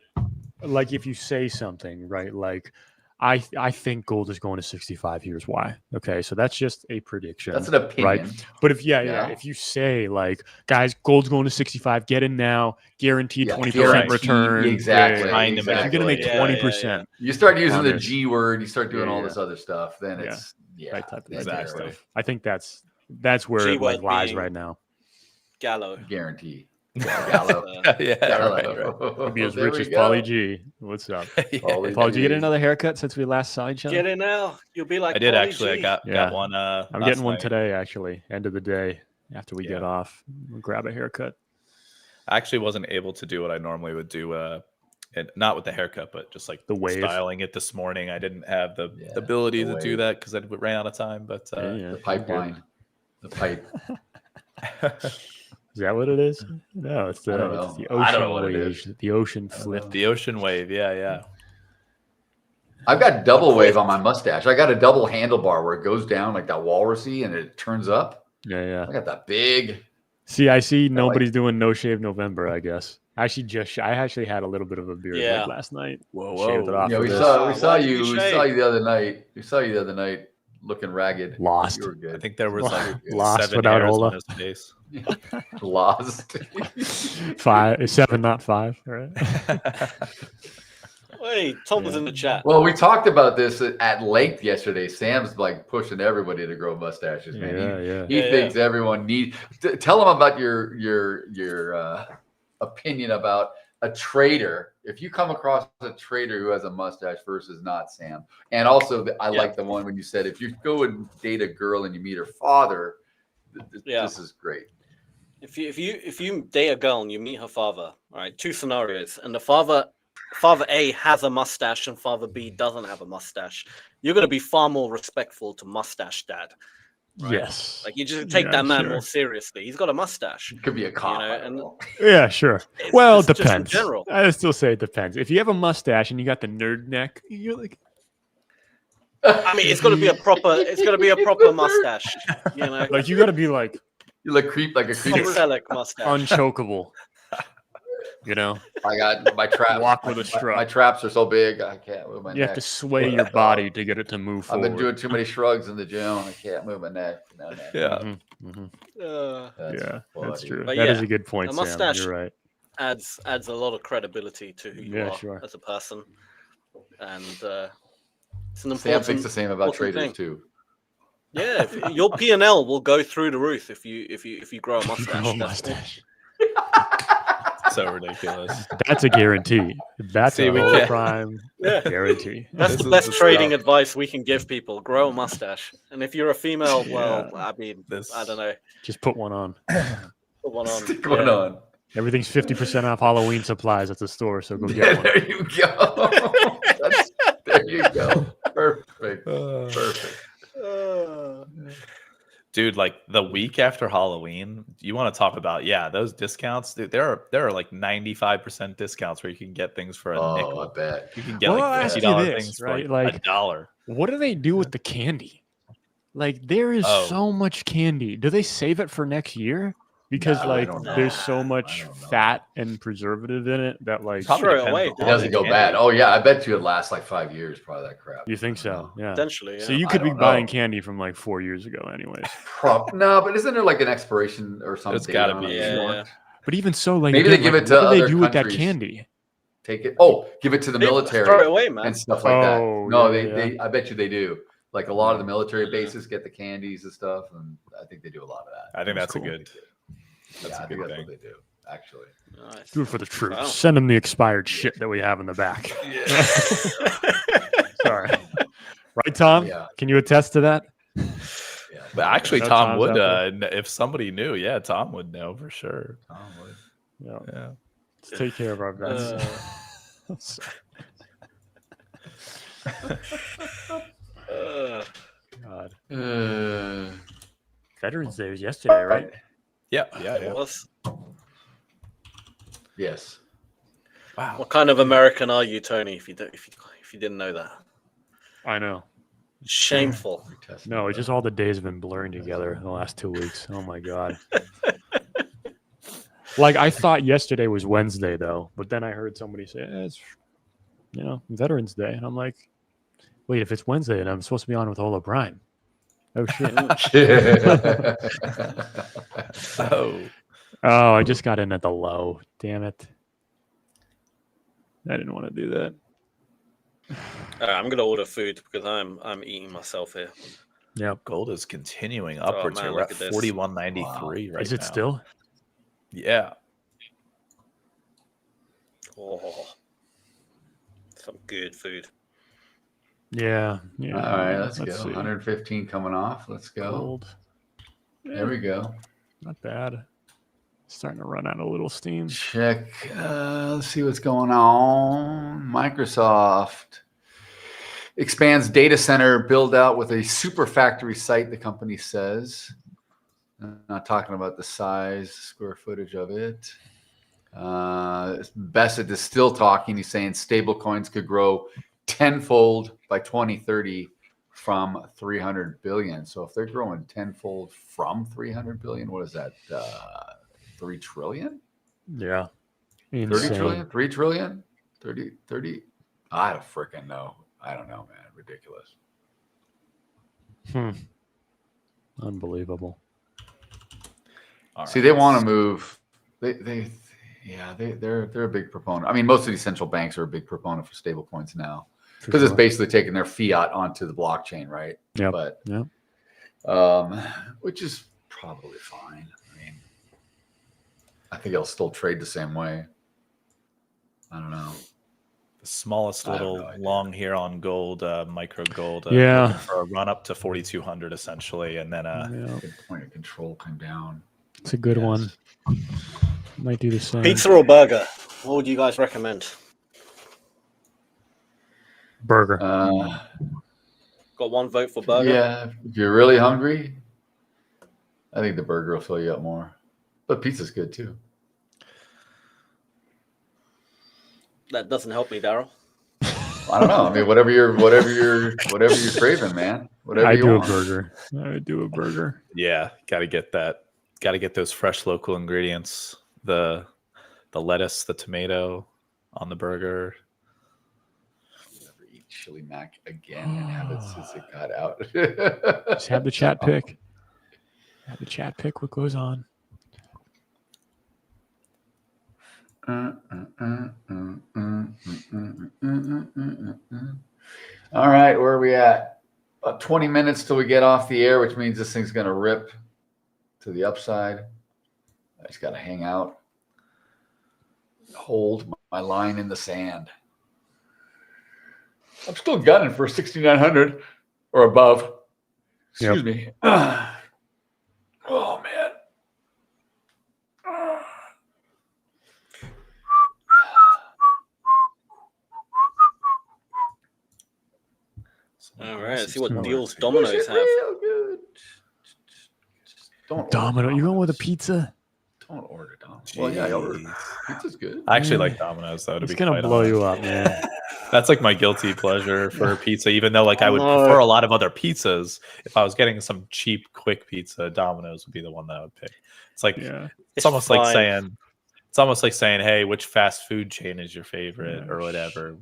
C: like, if you say something, right, like, I think gold is going to 65. Here's why. Okay, so that's just a prediction.
E: That's an opinion.
C: But if yeah,
E: Yeah.
C: if you say like, guys, gold's going to 65, get in now, guaranteed
E: Yeah,
C: 20%
E: guaranteed,
C: return.
E: exactly,
B: Behind him
C: If you're gonna make
B: exactly.
C: 20%,
E: You start using
C: on
E: the
C: this.
E: G word, you start doing
C: Yeah,
E: all
C: yeah.
E: this other stuff, then
C: Yeah.
E: it's
C: that type of
B: exactly.
C: stuff. I think that's where
D: G
C: it like
D: word
C: lies
D: being-
C: right now.
D: Gallo.
E: guarantee.
D: Uh,
E: Gallo.
B: Yeah,
E: Gallo.
C: Could be as
E: There
C: rich
E: we
C: as
E: go.
C: Paulie G. What's up?
E: Paulie
C: Paul, did you get
E: G.
C: another haircut since we last saw each other?
D: Get in now. You'll be like
B: I did
D: Pauly
B: actually.
D: G.
B: Got
C: Yeah.
B: one.
C: I'm
B: last
C: getting one
B: night.
C: today, actually. End of the day, after we get
B: Yeah.
C: off, we'll grab a haircut.
B: I actually wasn't able to do what I normally would do. And not with the haircut, but just like
C: The wave.
B: styling it this morning. I didn't have the
E: Yeah,
B: ability
E: the
B: to do
E: wave.
B: that because I ran out of time. But
E: The pipeline. The pipe.
C: Is that what it is? No, it's
E: I
C: the,
E: don't
C: it's
E: know.
C: the
E: I don't
C: ocean
E: know what it
C: wave.
E: is.
C: The ocean
E: I don't
C: flip.
E: know.
B: the ocean wave. Yeah.
E: I've got double wave on my mustache. I got a double handlebar where it goes down like that walrusy and it turns up.
C: Yeah.
E: I got that big.
C: See, I see
E: like-
C: nobody's doing no shave November, I guess. I actually had a little bit of a beard
D: Yeah.
C: like last night.
B: Whoa,
C: Shaved it off
E: Yeah,
C: for
E: we
C: this.
E: saw
D: Why did
E: you.
D: you
E: We
D: shave?
E: saw you the other night. We saw you the other night looking ragged.
C: Lost.
E: You were good.
B: I think there was like
C: Lost
B: 7
C: without
B: hairs
C: Hola.
B: on his face.
E: Lost.
C: 7, not 5. Right?
D: Wait, Tom was in the chat.
E: Well, we talked about this at length yesterday. Sam's like pushing everybody to grow mustaches, man.
C: Yeah.
E: He
D: Yeah,
E: thinks everyone needs. Tell him about your opinion about a trader. If you come across a trader who has a mustache versus not, Sam. And also, I like the one when you said if you go and date a girl and you meet her father, this is great.
D: If you date a girl and you meet her father, all right, two scenarios, and the father A has a mustache and father B doesn't have a mustache, you're going to be far more respectful to mustache dad. Right?
C: Yes.
D: Like you just take that man
C: sure.
D: more seriously. He's got a mustache.
E: Could be a cop.
D: You know,
E: I don't
D: and-
E: know.
C: Yeah, sure.
D: It's
C: Well, it
D: just in
C: depends.
D: general.
C: I still say it depends. If you have a mustache and you got the nerd neck, you're like,
D: I mean, it's got to be a proper mustache. You know,
C: like you got to be like
E: You look like a creeper.
D: Selleck mustache.
C: unchokable. You know,
E: I got my traps.
C: Walk with a strut.
E: My traps are so big, I can't move my
C: you
E: neck.
C: have to sway your body to get it to move
E: I've
C: forward.
E: been doing too many shrugs in the gym. I can't move my neck. No.
B: Yeah.
C: Mhm.
E: That's
C: That's
E: funny.
C: true.
D: But
C: That is
D: yeah,
C: a good point,
D: a
C: Sam.
D: mustache-
C: You're right.
D: adds a lot of credibility to who you
C: Yeah,
D: are
C: sure.
D: as a person, and it's
E: Sam
D: an important.
E: thinks the same about
D: important
E: traders
D: thing.
E: too.
D: Yeah, your P&L will go through the roof if you grow a mustache.
C: Oh,
D: That's-
C: mustache.
B: So ridiculous.
C: That's a guarantee. That's
B: See,
C: a
B: we
C: whole
B: can't-
C: prime
D: Yeah.
C: guarantee.
D: That's
B: This
D: the
B: is
D: best
B: the
D: trading
B: stuff.
D: advice we can give people: grow a mustache. And if you're a female, well,
C: Yeah.
D: I mean,
B: This-
D: I don't know,
C: Just put one on.
D: put one on.
E: Stick one
D: Yeah.
E: on.
C: Everything's 50% off Halloween supplies at the store, so go get one.
E: There you go. There you go. Perfect. Perfect.
B: Dude, like the week after Halloween, you want to talk about those discounts? Dude, there are like 95% discounts where you can get things for a
E: Oh, I
B: nickel.
E: bet.
B: You can get
C: Well,
B: like
C: I'll ask you
B: $50
C: this,
B: things
C: right?
B: for like
C: Like-
B: $1.
C: What do they do with the candy? Like, there is
B: Oh.
C: so much candy. Do they save it for next year? Because,
E: No, I
C: like,
E: don't know.
C: there's so
E: I
C: much
E: don't know.
C: fat and preservative in it that, like,
B: Probably
D: Throw it
B: depends
D: away.
B: on
E: It doesn't go
B: the
E: bad.
B: candy.
E: Oh yeah, I bet you it lasts like 5 years. Probably that crap.
C: you think so? Yeah.
D: Potentially, yeah.
C: So you
E: I
C: could be
E: don't
C: buying
E: know.
C: candy from like 4 years ago, anyways.
E: No, but isn't there like an expiration or something?
B: There's gotta be,
D: yeah.
C: But even so, like,
E: Maybe they
C: again,
E: give
C: like,
E: it to
C: what do they
E: other
C: do with that
E: countries.
C: candy?
E: Take it. Oh, give it to the
D: Throw it
E: military
D: away, man.
E: and stuff like
C: Oh,
E: that. No,
C: yeah,
E: they. I bet you they do. Like a lot of the military
D: Yeah.
E: bases get the candies and stuff, and I think they do a lot of that.
B: I think that's
C: cool.
B: a good. That's
E: Yeah, I
B: a
E: think
B: good
E: that's
B: thing.
E: what they do. Actually.
D: Nice.
C: Do it for the troops.
D: Wow.
C: Send them the expired shit that we have in the back. Sorry. Right, Tom?
E: Yeah.
C: Can you attest to that?
E: Yeah.
B: But actually,
C: No
B: Tom
C: Tom's
B: would.
C: out
B: If somebody knew, Tom would know for sure.
E: Tom would.
C: Yeah.
B: Yeah.
C: Let's take care of our vets. God. Veterans Day was yesterday, right?
B: Yeah.
D: It was.
E: Yes.
B: Wow.
D: What kind of American are you, Tony? If you didn't know that,
C: I know.
D: shameful.
C: No, it's just all the days have been blurring together in the last 2 weeks. Oh my God. Like I thought yesterday was Wednesday though, but then I heard somebody say it's Veterans Day, and I'm like, wait, if it's Wednesday and I'm supposed to be on with Hola Brian, oh shit.
B: Oh,
C: Oh, I just got in at the low. Damn it. I didn't want to do that.
D: I'm gonna order food because I'm eating myself here.
C: Yep.
B: gold is continuing upwards
D: man,
B: here. We're
D: look
B: at
D: at this.
B: 41.93 right now.
C: Is it still?
B: Yeah.
D: Oh, some good food.
C: Yeah.
E: All right, let's go.
C: see.
E: 115 coming off. Let's go.
C: Gold.
E: There we go.
C: Not bad. Starting to run out a little steam.
E: Check. Let's see what's going on. Microsoft expands data center build out with a super factory site, the company says. Not talking about the size, square footage of it. Bassett is still talking. He's saying stable coins could grow tenfold by 2030 from 300 billion. So if they're growing tenfold from 300 billion, what is that? 3 trillion?
C: Yeah.
E: 30
C: Insane.
E: trillion? 3 trillion? 30? I don't freaking know. I don't know, man. Ridiculous.
C: Unbelievable.
B: All
E: See,
B: right.
E: they want to move. They're a big proponent. I mean, most of these central banks are a big proponent for stable coins now because it's basically taking their fiat onto the blockchain, right?
C: Yeah.
E: But
C: Yeah.
E: which is probably fine. I mean, I think it'll still trade the same way. I don't know.
B: The smallest
E: I have
B: little
E: no idea.
B: long here on gold, micro gold.
C: Yeah.
B: looking for a run up to 4,200 essentially, and then
C: Yeah.
E: Good point of control come down.
C: It's a good
E: Yes.
C: one. Might do the same.
D: Pizza or burger? What would you guys recommend?
C: Burger.
D: Got one vote for burger.
E: Yeah, if you're really hungry, I think the burger will fill you up more. But pizza's good too.
D: That doesn't help me, Daryl.
E: I don't know. I mean, whatever you're craving, man. Whatever
C: I
E: you
C: do a
E: want.
C: burger. I do a burger.
B: yeah, got to get that. Got to get those fresh local ingredients. The lettuce, the tomato on the burger.
E: Never eat chili mac again and have it since it got out.
C: Just have the chat pick. Have the chat pick what goes on.
E: All right, where are we at? About 20 minutes till we get off the air, which means this thing's going to rip to the upside. I just got to hang out, hold my line in the sand. I'm still gunning for 6,900 or above. Excuse me. Oh, man.
D: All right, let's see what
C: All right.
D: deals Domino's have.
E: Real good. Don't
C: Domino.
E: order
C: You going with a
E: Domino's.
C: pizza?
E: Don't order Domino's. Well, yeah, I ordered.
B: Jeez.
E: Pizza's good.
B: I actually
C: Yeah.
B: like Domino's though. To
C: It's
B: be
C: gonna
B: quite
C: blow
B: honest.
C: you up, man.
B: That's like my guilty pleasure for pizza, even though like I would
D: No.
B: prefer a lot of other pizzas. If I was getting some cheap, quick pizza, Domino's would be the one that I would pick. It's like
C: Yeah.
B: it's almost like
D: fine.
B: saying, hey, which fast food chain is your favorite
C: Yeah.
B: or whatever,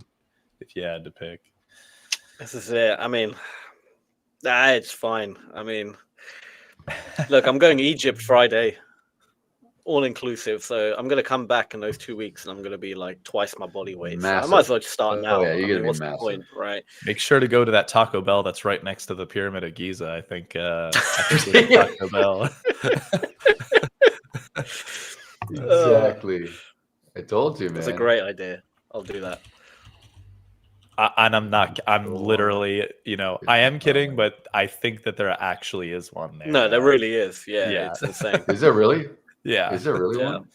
B: if you had to pick.
D: This is it. I mean, it's fine. I mean, look, I'm going Egypt Friday, all inclusive. So I'm going to come back in those 2 weeks, and I'm going to be like twice my body weight. So I
E: Massive.
D: might as well just start
E: Oh,
D: now.
E: yeah, you're
D: I
E: gonna
D: mean,
E: be
D: what's the
E: massive.
D: point, right?
B: Make sure to go to that Taco Bell that's right next to the Pyramid of Giza. I think it's Taco Bell.
E: Exactly. I told you, man.
D: It's a great idea. I'll do that.
B: I'm literally, I am kidding, but I think that there actually is one there.
D: No, there really is. Yeah,
B: Yeah.
D: it's insane.
E: Is there really?
B: Yeah.
E: Is there really
D: Yeah.
E: one?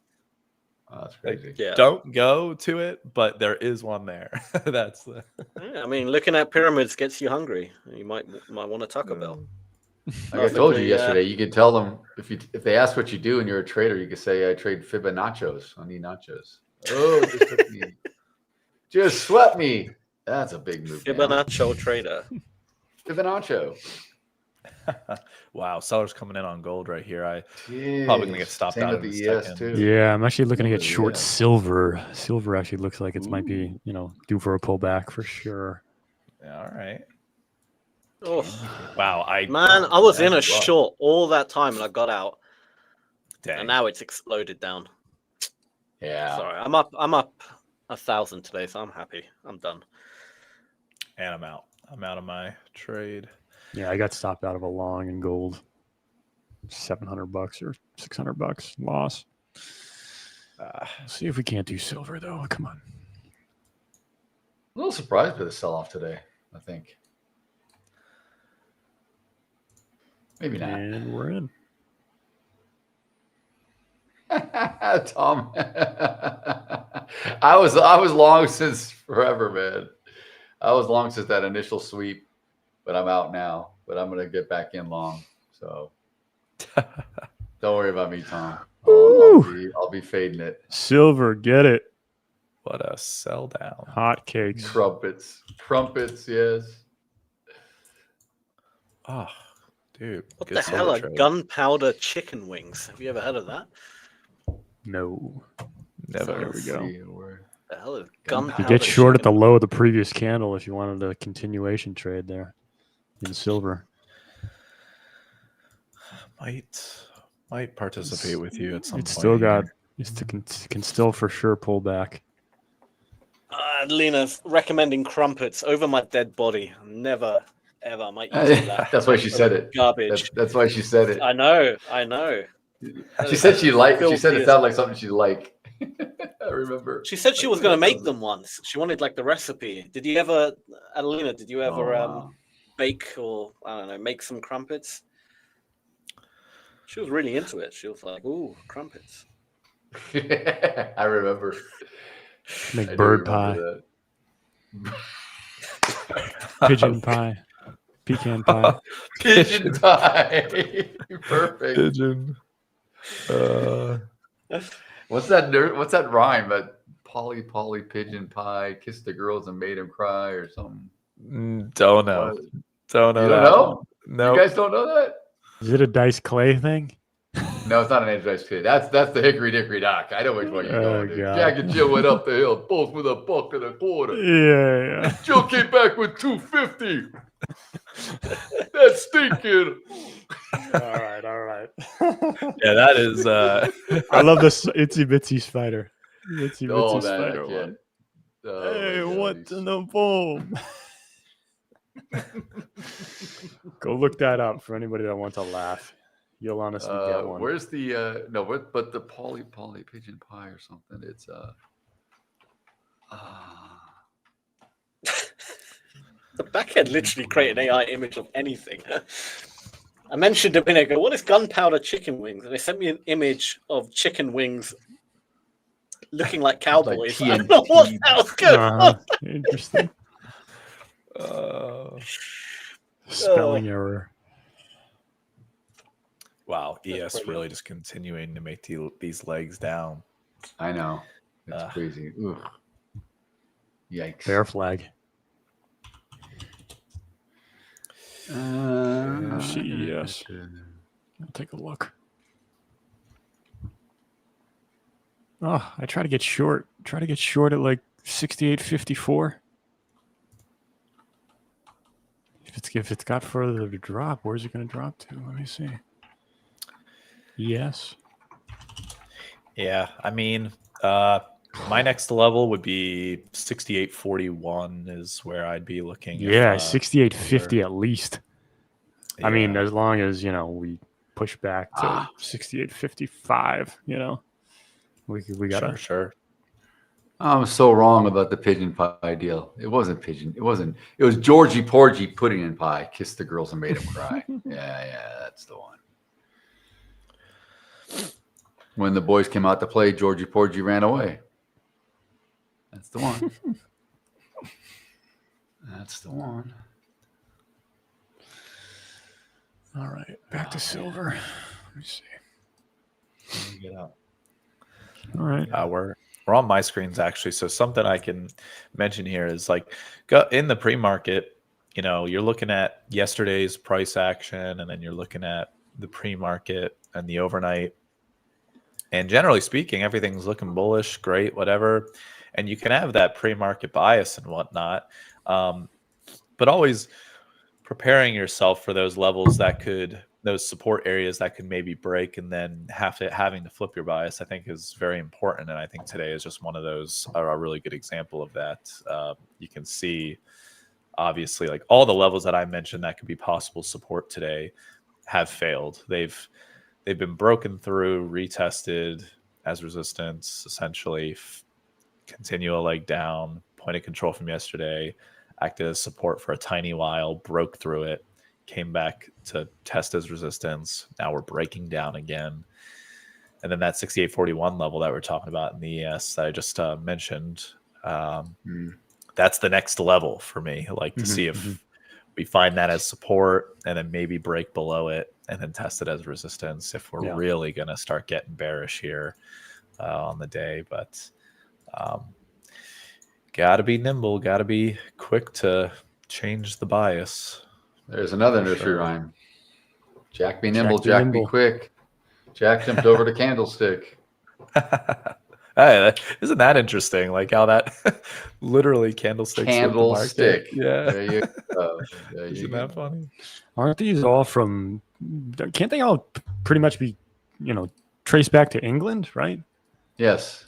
E: Oh, that's crazy.
D: Yeah.
B: Don't go to it, but there is one there. That's the
D: Yeah, I mean, looking at pyramids gets you hungry. You might want a Taco Bell.
E: Like I told you
D: Perfectly,
E: yesterday, you could tell them if they ask what you do and you're a trader, you could say I trade Fibba nachos. I need nachos. Oh, just took me. Just swept me. That's a big move. man.
D: Fibonacci trader.
E: Fibonacci.
B: Wow, sellers coming in on gold right here. I
E: Jeez.
B: probably gonna get stopped
E: Same
B: out
E: with
B: in
E: the
B: a
E: ES
B: second.
E: too.
C: Yeah, I'm actually looking to get
E: Yeah.
C: short silver. Silver actually looks like it might be,
E: Ooh.
C: due for a pullback for sure.
B: All right.
D: Oh,
B: Wow,
D: man, I was in a
B: that's rough.
D: short all that time and I got out,
B: Dang.
D: and now it's exploded down.
E: Yeah.
D: Sorry, I'm up 1,000 today, so I'm happy. I'm done.
B: And I'm out. I'm out of my trade.
C: Yeah, I got stopped out of a long in gold. $700 or $600 loss. Let's see if we can't do silver though. Come on.
E: A little surprised by the sell-off today, I think. Maybe not.
C: And we're in.
E: Tom. I was long since forever, man. I was long since that initial sweep, but I'm out now. But I'm gonna get back in long. So don't worry about me, Tom. I'll be fading it.
C: Silver, get it.
B: What a sell down.
C: Hot cakes.
E: Trumpets, yes.
B: Oh, dude.
D: What
B: good
D: the hell are
B: silver trade.
D: gunpowder chicken wings? Have you ever heard of that?
C: No.
B: Never.
C: There we go.
D: The hell is
C: You
D: gunpowder?
C: get short at the
D: chicken
C: low of the previous candle if you wanted a continuation trade there in silver.
B: Might participate with you at some point.
C: It's still got.
B: here.
C: It can still for sure pull back.
D: Lena's recommending crumpets over my dead body. Never, ever. I might use that.
E: That's why she said it.
D: Garbage.
E: That's why she said it.
D: I know.
E: She said she liked. She said it
D: Filthy
E: sounded like something she'd like. I remember.
D: She said she was going to make them once. She wanted like the recipe. Did you ever, Adelina? Did you ever
E: wow.
D: bake or I don't know, make some crumpets? She was really into it. She was like, "Ooh, crumpets."
E: I remember.
C: Make
E: I do
C: bird pie,
E: remember
C: pigeon pie, pecan pie.
E: Pigeon pie. Perfect.
B: Pigeon.
E: What's that rhyme? That Polly pigeon pie kissed the girls and made them cry or something.
B: Don't know.
E: What?
B: Don't know.
E: You don't
B: that
E: know?
B: one. No.
E: You guys don't know that?
C: Is it a dice clay thing?
E: No, it's not an Andrews kid. That's the Hickory Dickory Dock. I know which one you're going to.
C: God.
E: Jack and Jill went up the hill, both with $1.25.
C: Yeah.
E: Jill came back with $2.50. That's stinking.
C: All right.
B: Yeah, that is.
C: I love this itsy bitsy spider. Itsy
E: Oh,
C: bitsy
E: that I
C: spider
E: can't.
C: one.
E: Oh,
C: Hey,
E: my
C: what's
E: God.
C: in the bowl? Go look that up for anybody that wants to laugh. You'll honestly get one.
E: Where's the but the Polly pigeon pie or something? It's
D: The backend literally create an AI image of anything. I mentioned a minute ago, what is gunpowder chicken wings? And they sent me an image of chicken wings looking like cowboys. I don't know what the hell's going on.
C: Interesting. Spelling error.
B: Wow, ES really just continuing to make these legs down.
E: I know. It's crazy. Ugh. Yikes.
C: Bear flag. CES. I'll take a look. Oh, I try to get short. Try to get short at like 68.54. If it's got further to drop, where's it going to drop to? Let me see. Yes.
B: Yeah, I mean, my next level would be 68.41 is where I'd be looking.
C: Yeah, 68.50 at least. I mean,
B: Yeah.
C: as long as, we push back to 68.55, we got to.
B: Sure.
E: I was so wrong about the pigeon pie deal. It wasn't pigeon. It wasn't. It was Georgie Porgy pudding in pie. Kissed the girls and made them cry. Yeah, that's the one. When the boys came out to play, Georgie Porgy ran away. That's the one. That's the one.
C: All right, back to silver. Let me see.
B: Let me get out.
C: All right.
B: We're on my screens actually. So something I can mention here is like go in the pre-market, you're looking at yesterday's price action, and then you're looking at the pre-market and the overnight. And generally speaking, everything's looking bullish, great, whatever. And you can have that pre-market bias and whatnot. But always preparing yourself for those levels those support areas that could maybe break, and then having to flip your bias, I think is very important. And I think today is just one of those, a really good example of that. You can see, obviously, like all the levels that I mentioned that could be possible support today have failed. They've been broken through, retested as resistance, essentially continue a leg down, point of control from yesterday, acted as support for a tiny while, broke through it, came back to test as resistance. Now we're breaking down again. And then that 68.41 level that we're talking about in the ES that I just mentioned, that's the next level for me. Like to see if we find that as support and then maybe break below it and then test it as resistance if we're really going to start getting bearish here on the day. But got to be nimble, got to be quick to change the bias.
E: There's another nursery rhyme. Jack be nimble, Jack be quick. Jack jumped over the candlestick.
B: Hey, isn't that interesting? Like how that literally candlestick.
E: Candlestick.
B: Yeah.
E: There you go.
B: Isn't that funny?
C: Aren't these all from? Can't they all pretty much be, traced back to England, right?
E: Yes.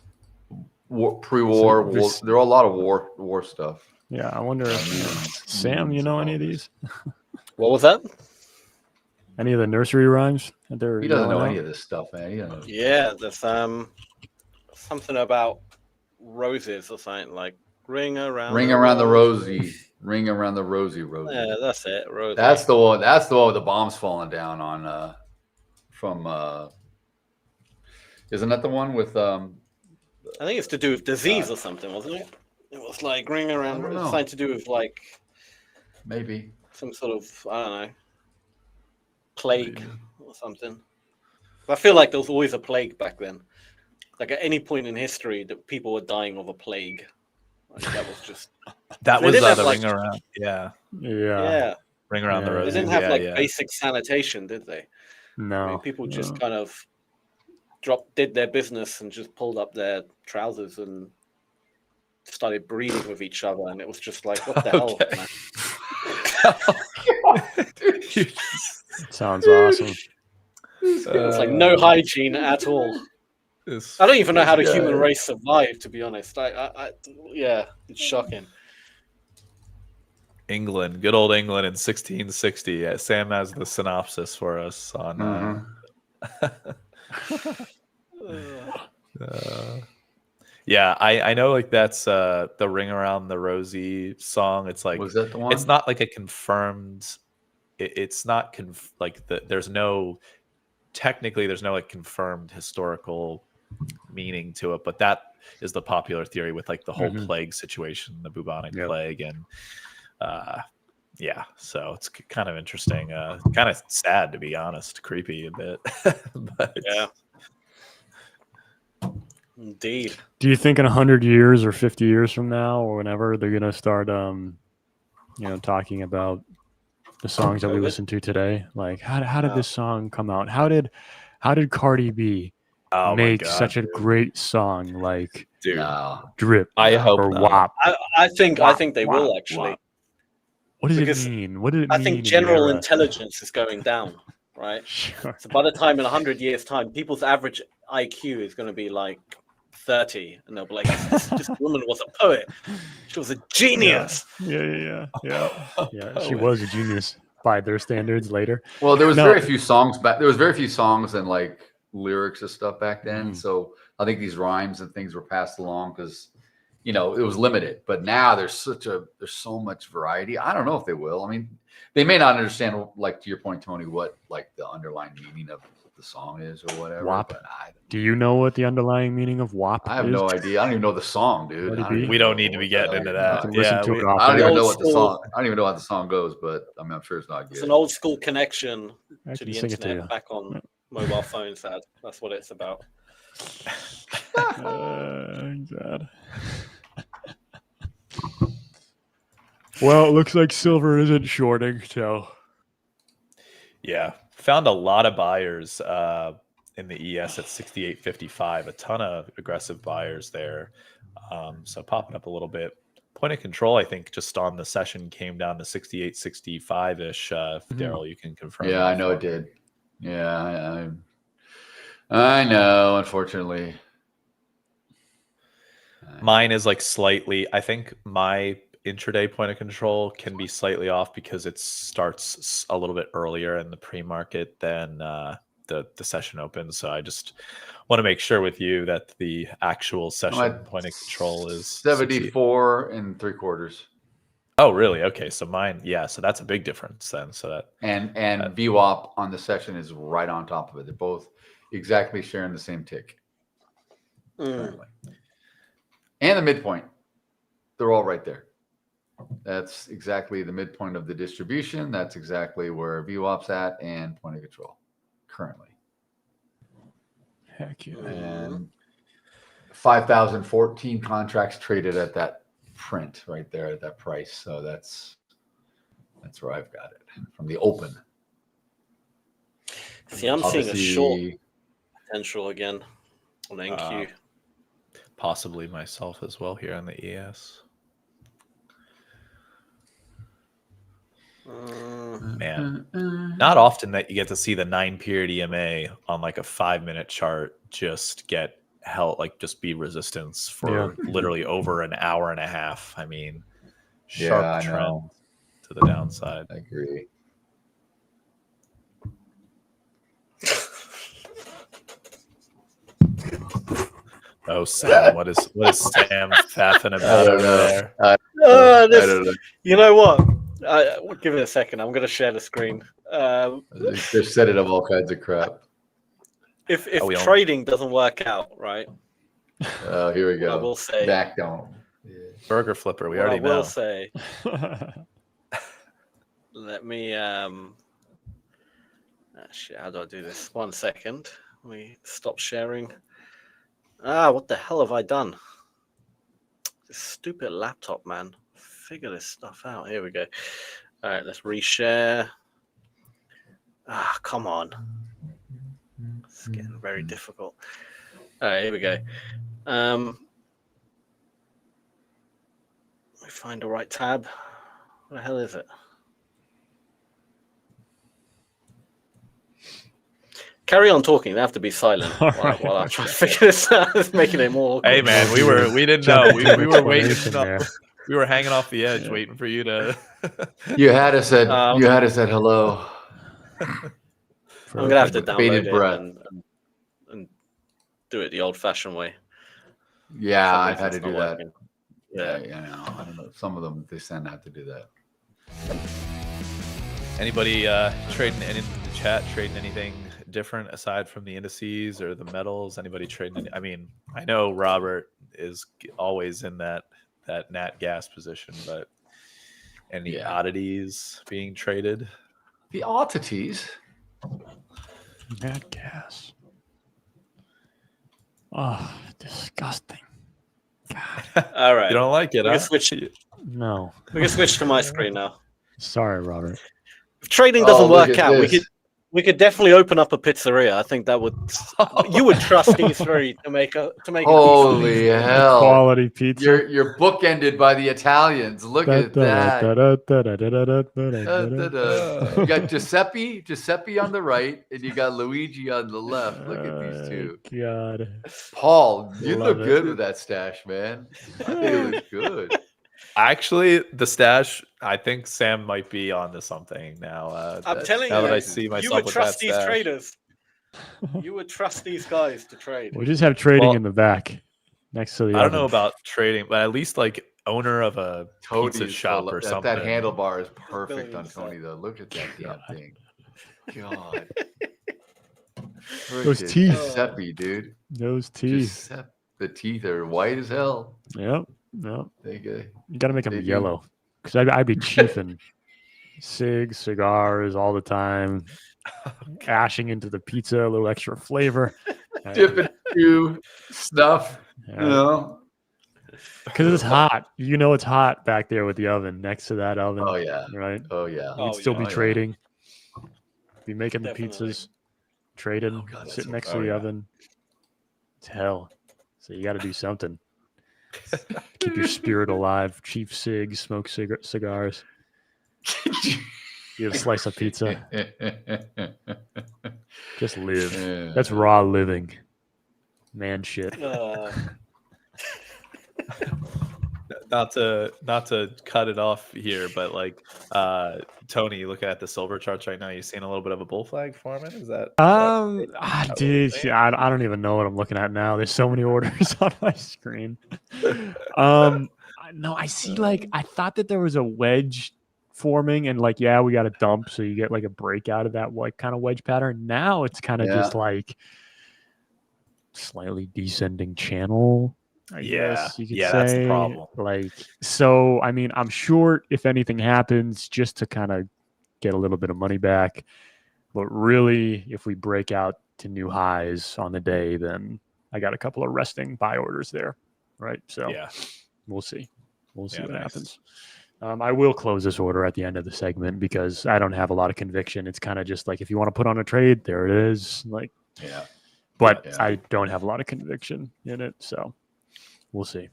E: Pre-war. There are a lot of war stuff.
C: Yeah, I wonder if Sam, you know any of these?
D: What was that?
C: Any of the nursery rhymes?
E: He doesn't know any of this stuff, man.
D: Yeah, there's something about roses or something like ring around
E: the rosy. Ring around the rosy.
D: Yeah, that's it. Rosy.
E: That's the one. That's the one with the bombs falling down on. Isn't that the one with?
D: I think it's to do with disease or something, wasn't it? It was like ring around. It's something to do with like
E: maybe
D: some sort of, I don't know, plague or something. I feel like there was always a plague back then. Like at any point in history, that people were dying of a plague. Like that was just
B: that was the
D: like,
B: ring around. Yeah. Ring around the rosy.
D: They didn't have basic sanitation, did they?
C: No.
D: I mean, people just kind of did their business and just pulled up their trousers and started breeding with each other, and it was just like, what the hell, man?
C: Sounds awesome.
D: It's like no hygiene at all. I don't even know how the human race survived, to be honest. It's shocking.
B: England, good old England in 1660. Yeah, Sam has the synopsis for us on. Yeah, I know, like that's the ring around the rosy song. It's like,
E: was that the one?
B: It's not like a confirmed. It's not there's no like confirmed historical meaning to it, but that is the popular theory with like the whole plague situation, the bubonic plague, and so it's kind of interesting, kind of sad, to be honest, creepy a bit. But
D: indeed.
C: Do you think in 100 years or 50 years from now or whenever they're gonna start talking about the songs that we listen to today? Like how did this song come out? How did Cardi B make such a great song like Drip
B: I hope
C: or
B: not.
C: WAP?
D: I think they will actually.
C: What does it mean? What did it mean?
D: I think general intelligence is going down, right? Sure. So by the time in 100 years' time, people's average IQ is going to be like 30, and they'll be like, "This woman was a poet. She was a genius."
C: Yeah. She was a genius by their standards later.
E: Well, there was very few songs back. There was very few songs and like lyrics and stuff back then. So I think these rhymes and things were passed along because it was limited. But now there's so much variety. I don't know if they will. I mean, they may not understand, like to your point, Tony, what like the underlying meaning of the song is or whatever.
C: WAP.
E: But
C: do you know what the underlying meaning of WAP is?
E: I have no idea. I don't even know the song, dude.
B: We don't need to be getting into that.
E: I don't even know what the song. I don't even know how the song goes, but I mean, I'm sure it's not good.
D: It's an old school connection to the
C: sing it to
D: internet
C: you.
D: back on mobile phones. That's what it's about.
C: God. Well, it looks like silver isn't shorting, so
B: Yeah, found a lot of buyers in the ES at 68.55. A ton of aggressive buyers there. So popping up a little bit. Point of control, I think, just on the session came down to 68.65 ish. Daryl, you can confirm.
E: Yeah, I know it did. Yeah, I know. Unfortunately,
B: Mine is like slightly. I think my intraday point of control can be slightly off because it starts a little bit earlier in the pre-market than the session opens. So I just want to make sure with you that the actual session point of control is
E: 74 3/4.
B: Oh, really? Okay, so mine, yeah. So that's a big difference then. So that
E: and VWAP on the session is right on top of it. They're both exactly sharing the same tick currently, and the midpoint. They're all right there. That's exactly the midpoint of the distribution. That's exactly where VWAP's at and point of control currently.
C: heck yeah.
E: And 5,014 contracts traded at that print right there at that price. So that's where I've got it from the open.
D: See, I'm seeing a short potential again on NQ.
B: Possibly myself as well here on the ES. Man, not often that you get to see the 9-period EMA on like a 5-minute chart just get held, like just be resistance for literally over an hour and a half. I mean, sharp trend to the downside.
E: I agree.
B: Oh, Sam, what is Sam faffing about over there?
E: I don't know.
D: You know what? Give it a second. I'm going to share the screen.
E: They're setting up all kinds of crap.
D: If trading doesn't work out, right?
E: Oh, here we go.
D: I will say
E: back down. Yeah.
B: Burger flipper. We already know.
D: I will say. Let me. Shit, how do I do this? 1 second. Let me stop sharing. What the hell have I done? This stupid laptop, man. Figure this stuff out. Here we go. All right, let's reshare. Come on. It's getting very difficult. All right, here we go. Let me find the right tab. What the hell is it? Carry on talking. They have to be silent while I try to figure this out. It's making it more.
B: Hey man, we didn't know. We were waiting. We were hanging off the edge, waiting for you to.
E: You had us at hello.
D: I'm gonna have to download it and do it the old-fashioned way.
E: Yeah, I've had to do that.
D: Working.
E: Yeah, I don't know. Some of them they send out to do that.
B: Anybody trading in the chat? Trading anything different aside from the indices or the metals? Anybody trading? I mean, I know Robert is always in that nat gas position, but any oddities being traded?
E: The oddities?
C: Nat gas. Oh, disgusting. God.
D: All right.
B: You don't like it,
D: we
B: huh?
D: can switch.
C: No.
D: We can switch to my screen now.
C: Sorry, Robert.
D: If trading doesn't work out, we could definitely open up a pizzeria. I think that would you would trust these three to make a
E: holy hell
C: quality pizza.
E: You're bookended by the Italians. Look at that. You got Giuseppe on the right, and you got Luigi on the left. Look at these two.
C: God,
E: Paul, you look good with that stash, man. I think it looks good.
B: Actually, the stash, I think Sam might be onto something now.
D: I'm telling you,
B: now that I see myself
D: you would
B: with
D: trust
B: that
D: these
B: stash.
D: traders. You would trust these guys to trade.
C: We just have trading in the back next to the.
B: I don't know about trading, but at least like owner of a pizza shop or something.
E: That handlebar is perfect on Tony, though. Look at that damn thing. God.
C: Those teeth.
E: Giuseppe, dude.
C: Those teeth.
E: Giuseppe. The teeth are white as hell.
C: Yep. No,
E: you
C: got to make them yellow because I'd be chiefing cigars all the time, ashing into the pizza, a little extra flavor,
E: dipping into snuff.
C: Because it's hot. You know it's hot back there with the oven next to that oven.
E: Oh yeah.
C: Right?
E: Oh yeah.
C: You can still be
E: Oh, yeah.
C: trading. Be making the
D: Definitely.
C: pizzas, trading,
E: Oh, God, that's
C: sitting
E: so-
C: next
E: oh,
C: to the
E: yeah.
C: oven. It's hell. So you got to do something. Keep your spirit alive. Chief cigs, smoke cigars. Eat a slice of pizza. Just live. That's raw living. Man shit.
B: Not to cut it off here, but like Tony, looking at the silver charts right now, you seeing a little bit of a bull flag forming? Is that
C: Dude, I don't even know what I'm looking at now. There's so many orders on my screen. No, I see I thought that there was a wedge forming and yeah, we got a dump, so you get like a breakout of that kind of wedge pattern. Now it's kind of just like slightly descending channel. I guess you could say.
B: That's the problem.
C: So I mean, I'm sure if anything happens, just to kind of get a little bit of money back. But really, if we break out to new highs on the day, then I got a couple of resting buy orders there, right? So we'll see. We'll see what happens. I will close this order at the end of the segment because I don't have a lot of conviction. It's kind of just like if you want to put on a trade, there it is. But I don't have a lot of conviction in it, so we'll see.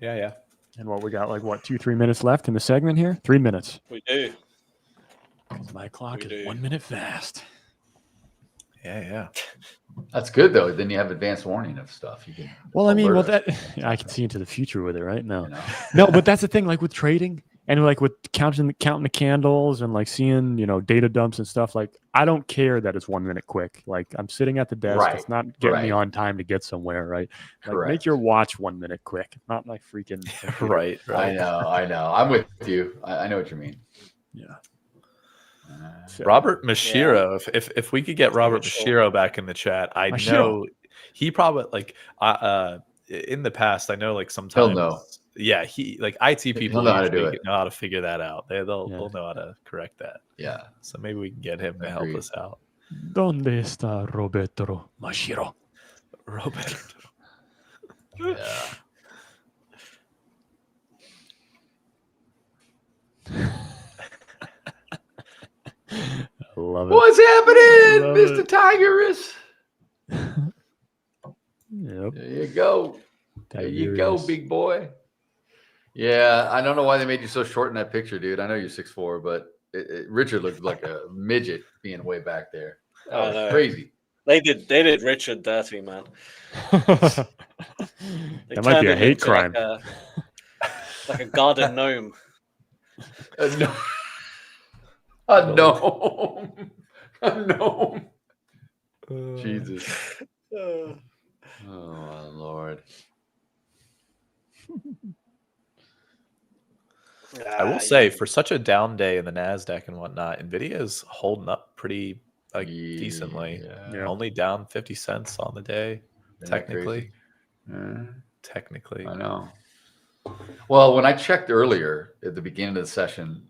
B: Yeah.
C: And what we got, 2-3 minutes left in the segment here? 3 minutes.
D: We do.
C: My clock is 1 minute fast.
B: Yeah.
E: That's good though. Then you have advanced warning of stuff. You can.
C: Well, I mean,
E: alert us,
C: I can see into the future with it right now.
E: you know?
C: No, but that's the thing. Like with trading and with counting the candles and seeing data dumps and stuff. I don't care that it's 1 minute quick. I'm sitting at the desk.
E: Right,
C: It's not getting me
E: right.
C: on time to get somewhere. Right. Make
E: Correct.
C: your watch 1 minute quick. Not my freaking.
B: Right.
E: I know. I'm with you. I know what you mean.
C: Yeah.
E: So,
B: Robert Mashiro, if we could get Robert
D: Sure.
B: Mashiro back in the chat, I know he probably in the past. I know sometimes
E: He'll know.
B: Yeah, he IT people
E: know how to
B: usually
E: do it.
B: know how to figure that out. They'll know how to correct that.
E: Yeah.
B: So maybe we can get him to help
E: Agreed.
B: us out.
C: ¿Dónde está Roberto Mashiro?
B: Roberto.
E: Yeah.
C: I love it.
E: What's happening,
C: Love
E: Mr.
C: it.
E: Tigerus?
C: Yep.
E: There you go. There you go,
C: Tigerus.
E: big boy. Yeah, I don't know why they made you so short in that picture, dude. I know you're 6'4", but Richard looked like a midget being way back there. That
D: I
E: was
D: know.
E: crazy.
D: They did Richard dirty, man. They
C: That might be
D: turned
C: a
D: him
C: hate
D: into
C: crime.
D: like a garden gnome.
E: No. A gnome. A gnome. Jesus. Oh, my Lord.
B: I will say, for such a down day in the Nasdaq and whatnot, NVIDIA is holding up pretty decently.
E: Yeah.
B: Only down 50 cents on the day,
E: Isn't that
B: technically.
E: crazy?
B: Technically.
E: I know. Well, when I checked earlier at the beginning of the session,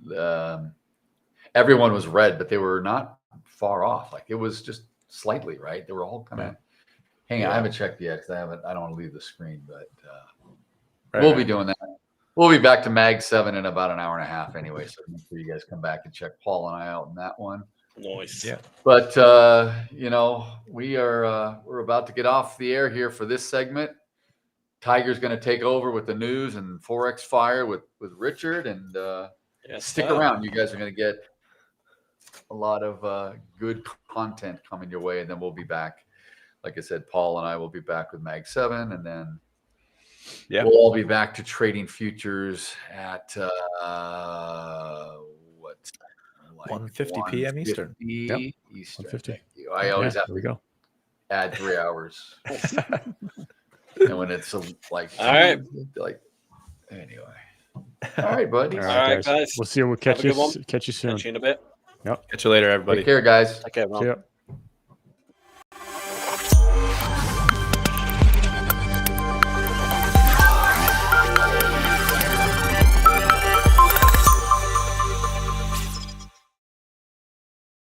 E: everyone was red, but they were not far off. It was just slightly, right? They were all kind of hanging. I haven't checked yet because I don't want to leave the screen, but we'll be doing that. We'll be back to MAG7 in about an hour and a half anyway. So make sure you guys come back and check Paul and I out in that one.
D: Nice.
B: Yeah.
E: But we're about to get off the air here for this segment. Tiger's going to take over with the news and Forex Fire with Richard, and stick around. You guys are going to get a lot of good content coming your way, and then we'll be back. Like I said, Paul and I will be back with MAG7, and then we'll all be back to trading futures at
B: 1:50 p.m. Eastern.
C: Yep.
E: Eastern.
C: 1:50.
E: I always have
C: There we
E: to
C: go.
E: add 3 hours. And when it's
D: All right.
E: Anyway. All right, buddy.
C: All
D: right, guys.
C: We'll see you. We'll
D: Have
C: catch
D: a good one.
C: catch you soon.
D: Catch you in a bit.
B: Catch you later, everybody.
E: Take care, guys.
D: Okay,
C: See ya.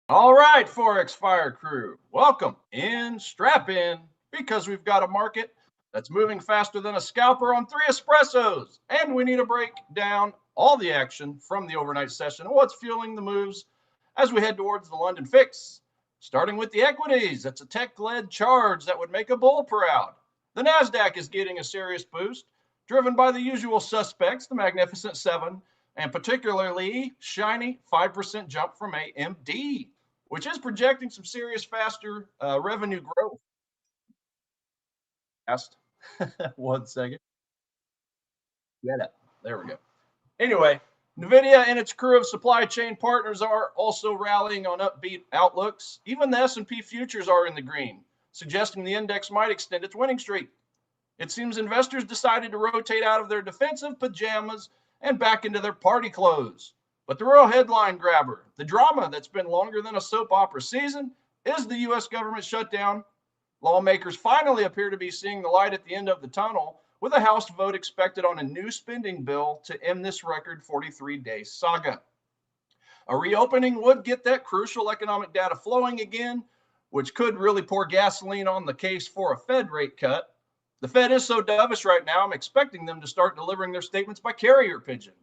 F: All right, Forex Fire crew, welcome in, strap in, because we've got a market that's moving faster than a scalper on 3 espressos. And we need to break down all the action from the overnight session and what's fueling the moves as we head towards the London fix. Starting with the equities, it's a tech-led charge that would make a bull proud. The Nasdaq is getting a serious boost, driven by the usual suspects, the Magnificent Seven, and particularly shiny 5% jump from AMD, which is projecting some serious faster revenue growth. Fast. 1 second. Get it. There we go. Anyway, NVIDIA and its crew of supply chain partners are also rallying on upbeat outlooks. Even the S&P futures are in the green, suggesting the index might extend its winning streak. It seems investors decided to rotate out of their defensive pajamas and back into their party clothes. But the real headline grabber, the drama that's been longer than a soap opera season, is the U.S. government shutdown. Lawmakers finally appear to be seeing the light at the end of the tunnel, with a House vote expected on a new spending bill to end this record 43-day saga. A reopening would get that crucial economic data flowing again, which could really pour gasoline on the case for a Fed rate cut. The Fed is so dovish right now, I'm expecting them to start delivering their statements by carrier pigeon.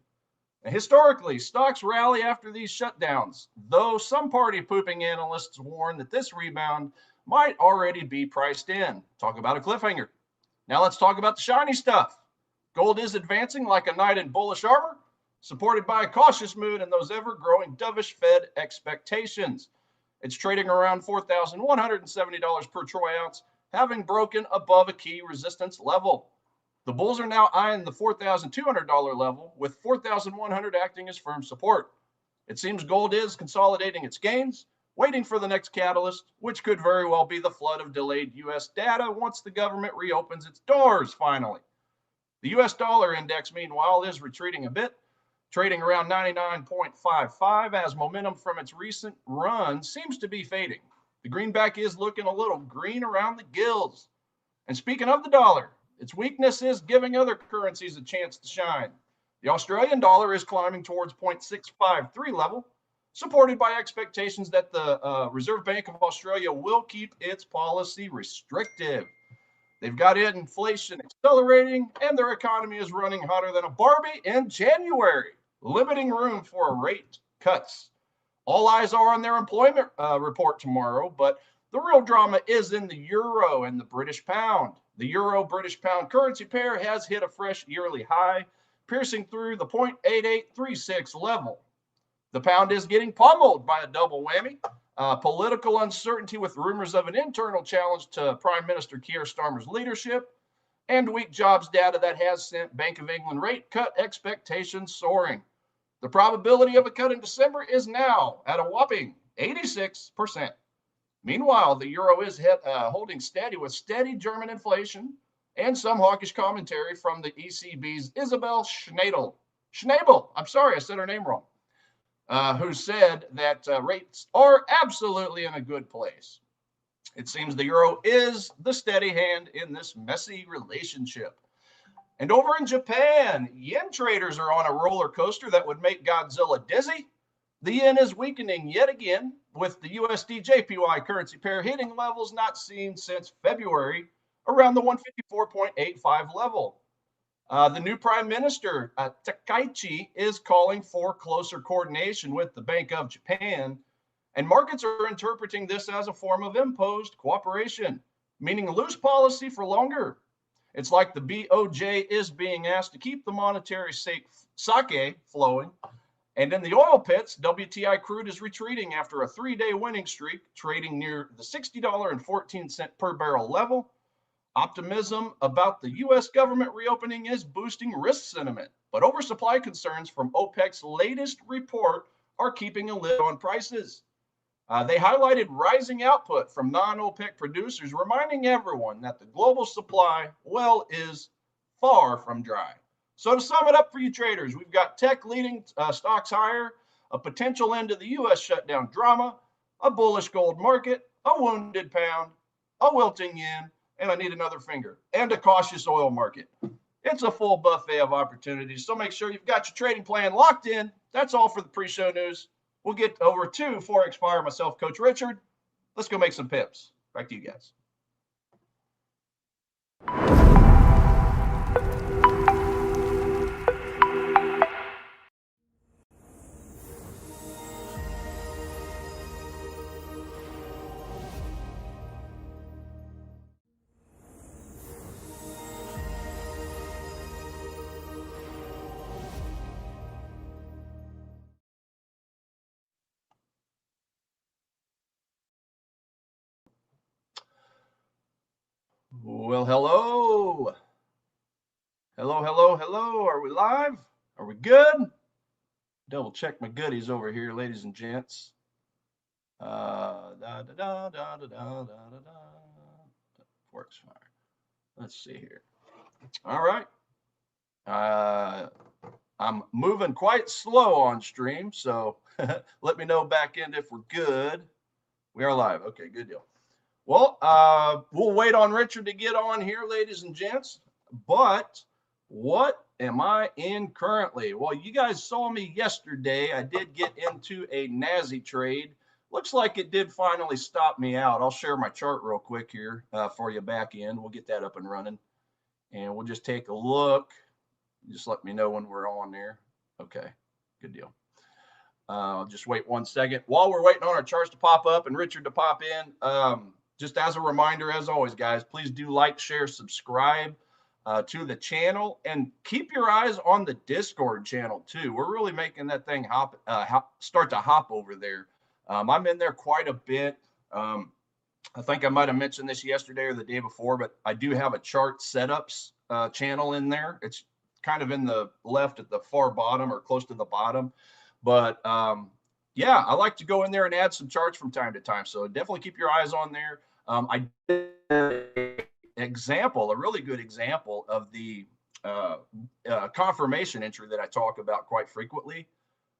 F: Now, historically, stocks rally after these shutdowns, though some party pooping analysts warn that this rebound might already be priced in. Talk about a cliffhanger. Now let's talk about the shiny stuff. Gold is advancing like a knight in bullish armor, supported by a cautious mood and those ever-growing dovish Fed expectations. It's trading around $4,170 per troy ounce, having broken above a key resistance level. The bulls are now eyeing the $4,200 level, with $4,100 acting as firm support. It seems gold is consolidating its gains, waiting for the next catalyst, which could very well be the flood of delayed U.S. data once the government reopens its doors finally. The U.S. dollar index, meanwhile, is retreating a bit, trading around 99.55 as momentum from its recent run seems to be fading. The greenback is looking a little green around the gills. And speaking of the dollar, its weakness is giving other currencies a chance to shine. The Australian dollar is climbing towards 0.653 level, supported by expectations that the Reserve Bank of Australia will keep its policy restrictive. They've got inflation accelerating, and their economy is running hotter than a Barbie in January, limiting room for rate cuts. All eyes are on their employment report tomorrow, but the real drama is in the euro and the British pound. The euro-British pound currency pair has hit a fresh yearly high, piercing through the 0.8836 level. The pound is getting pummeled by a double whammy. Political uncertainty with rumors of an internal challenge to Prime Minister Keir Starmer's leadership, and weak jobs data that has sent Bank of England rate cut expectations soaring. The probability of a cut in December is now at a whopping 86%. Meanwhile, the euro is holding steady with steady German inflation and some hawkish commentary from the ECB's Isabel Schnabel. I'm sorry, I said her name wrong. Who said that rates are absolutely in a good place. It seems the euro is the steady hand in this messy relationship. And over in Japan, yen traders are on a roller coaster that would make Godzilla dizzy. The yen is weakening yet again, with the USD JPY currency pair hitting levels not seen since February, around the 154.85 level. The new Prime Minister, Takaichi, is calling for closer coordination with the Bank of Japan, and markets are interpreting this as a form of imposed cooperation, meaning loose policy for longer. It's like the BOJ is being asked to keep the monetary sake flowing, and in the oil pits, WTI crude is retreating after a 3-day winning streak, trading near the $60.14 per barrel level. Optimism about the U.S. government reopening is boosting risk sentiment, but oversupply concerns from OPEC's latest report are keeping a lid on prices. They highlighted rising output from non-OPEC producers, reminding everyone that the global supply well is far from dry. So to sum it up for you traders, we've got tech leading stocks higher, a potential end to the U.S. shutdown drama, a bullish gold market, a wounded pound, a wilting yen, and I need another finger, and a cautious oil market. It's a full buffet of opportunities, so make sure you've got your trading plan locked in. That's all for the pre-show news. We'll get over to Forex Fire, myself, Coach Richard. Let's go make some pips. Back to you guys. Well, hello. Hello, hello, hello. Are we live? Are we good? Double check my goodies over here, ladies and gents. Forex Fire. Let's see here. All right. I'm moving quite slow on stream, so let me know back end if we're good. We are live. Okay, good deal. Well, we'll wait on Richard to get on here, ladies and gents. But what am I in currently? Well, you guys saw me yesterday. I did get into a NASI trade. Looks like it did finally stop me out. I'll share my chart real quick here for you back in. We'll get that up and running. And we'll just take a look. Just let me know when we're on there. Okay, good deal. Just wait 1 second. While we're waiting on our charts to pop up and Richard to pop in, just as a reminder, as always, guys, please do like, share, subscribe to the channel, and keep your eyes on the Discord channel too. We're really making that thing start to hop over there. I'm in there quite a bit. I think I might have mentioned this yesterday or the day before, but I do have a chart setups channel in there. It's kind of in the left at the far bottom or close to the bottom. But yeah, I like to go in there and add some charts from time to time. So definitely keep your eyes on there. I did an example, a really good example of the confirmation entry that I talk about quite frequently.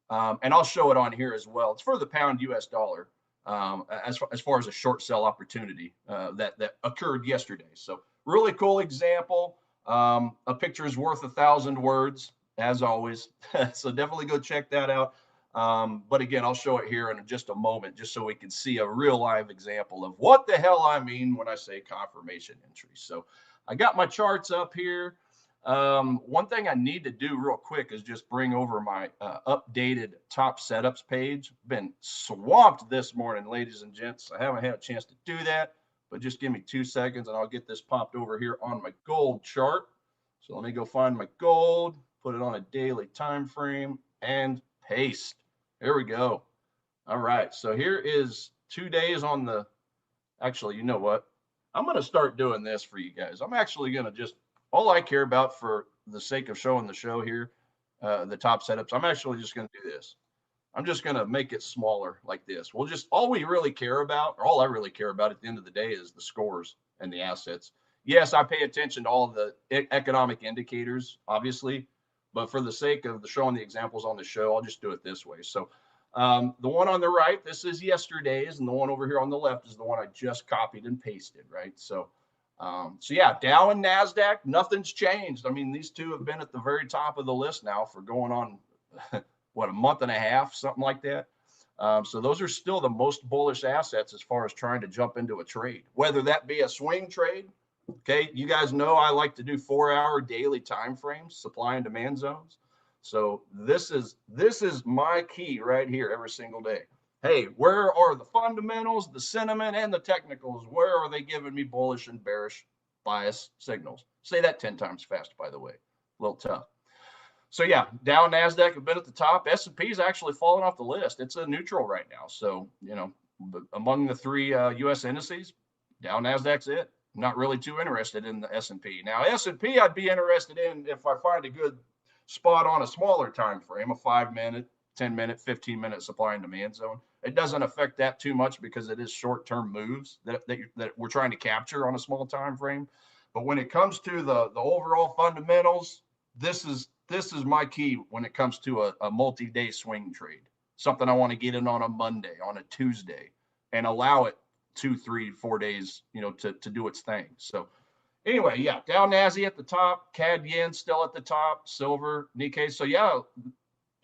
F: And I'll show it on here as well. It's for the pound US dollar as far as a short sell opportunity that occurred yesterday. So really cool example. A picture is worth 1,000 words, as always. So definitely go check that out. But again, I'll show it here in just a moment, just so we can see a real live example of what the hell I mean when I say confirmation entry. So I got my charts up here. One thing I need to do real quick is just bring over my updated top setups page. Been swamped this morning, ladies and gents. I haven't had a chance to do that, but just give me 2 seconds and I'll get this popped over here on my gold chart. So let me go find my gold, put it on a daily time frame, and paste. There we go. All right, so here is 2 days on the, actually, you know what? I'm going to start doing this for you guys. I'm actually going to just, all I care about for the sake of showing the show here, the top setups, I'm actually just going to do this. I'm just going to make it smaller like this. We'll just, all we really care about, or all I really care about at the end of the day is the scores and the assets. Yes, I pay attention to all the economic indicators, obviously, but for the sake of showing the examples on the show, I'll just do it this way. So the one on the right, this is yesterday's, and the one over here on the left is the one I just copied and pasted, right? So yeah, Dow and Nasdaq, nothing's changed. I mean, these two have been at the very top of the list now for going on, what, a month and a half, something like that. So those are still the most bullish assets as far as trying to jump into a trade, whether that be a swing trade. Okay, you guys know I like to do 4-hour daily time frames, supply and demand zones. So this is my key right here every single day. Hey, where are the fundamentals, the sentiment, and the technicals? Where are they giving me bullish and bearish bias signals? Say that 10 times fast, by the way. A little tough. So yeah, Dow and Nasdaq have been at the top. S&P is actually fallen off the list. It's a neutral right now. So, you know, among the three U.S. indices, Dow, Nasdaq's it. I'm not really too interested in the S&P. Now, S&P I'd be interested in if I find a good spot on a smaller time frame, a 5-minute, 10-minute, 15-minute supply and demand zone. It doesn't affect that too much because it is short-term moves that we're trying to capture on a small time frame. But when it comes to the overall fundamentals, this is my key when it comes to a multi-day swing trade. Something I want to get in on a Monday, on a Tuesday, and allow it 2, 3, 4 days, you know, to do its thing. So anyway, yeah, Dow, Nasdaq at the top, CAD yen still at the top, silver, Nikkei. So yeah,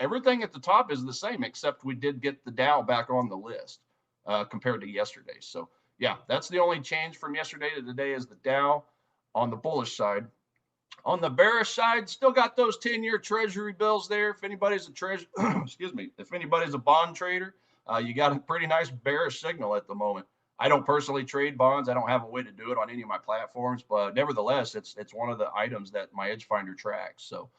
F: everything at the top is the same, except we did get the Dow back on the list compared to yesterday. So yeah, that's the only change from yesterday to today is the Dow on the bullish side. On the bearish side, still got those 10-year treasury bills there. If anybody's a excuse me, if anybody's a bond trader, you got a pretty nice bearish signal at the moment. I don't personally trade bonds. I don't have a way to do it on any of my platforms, but nevertheless, it's one of the items that my Edge Finder tracks. So,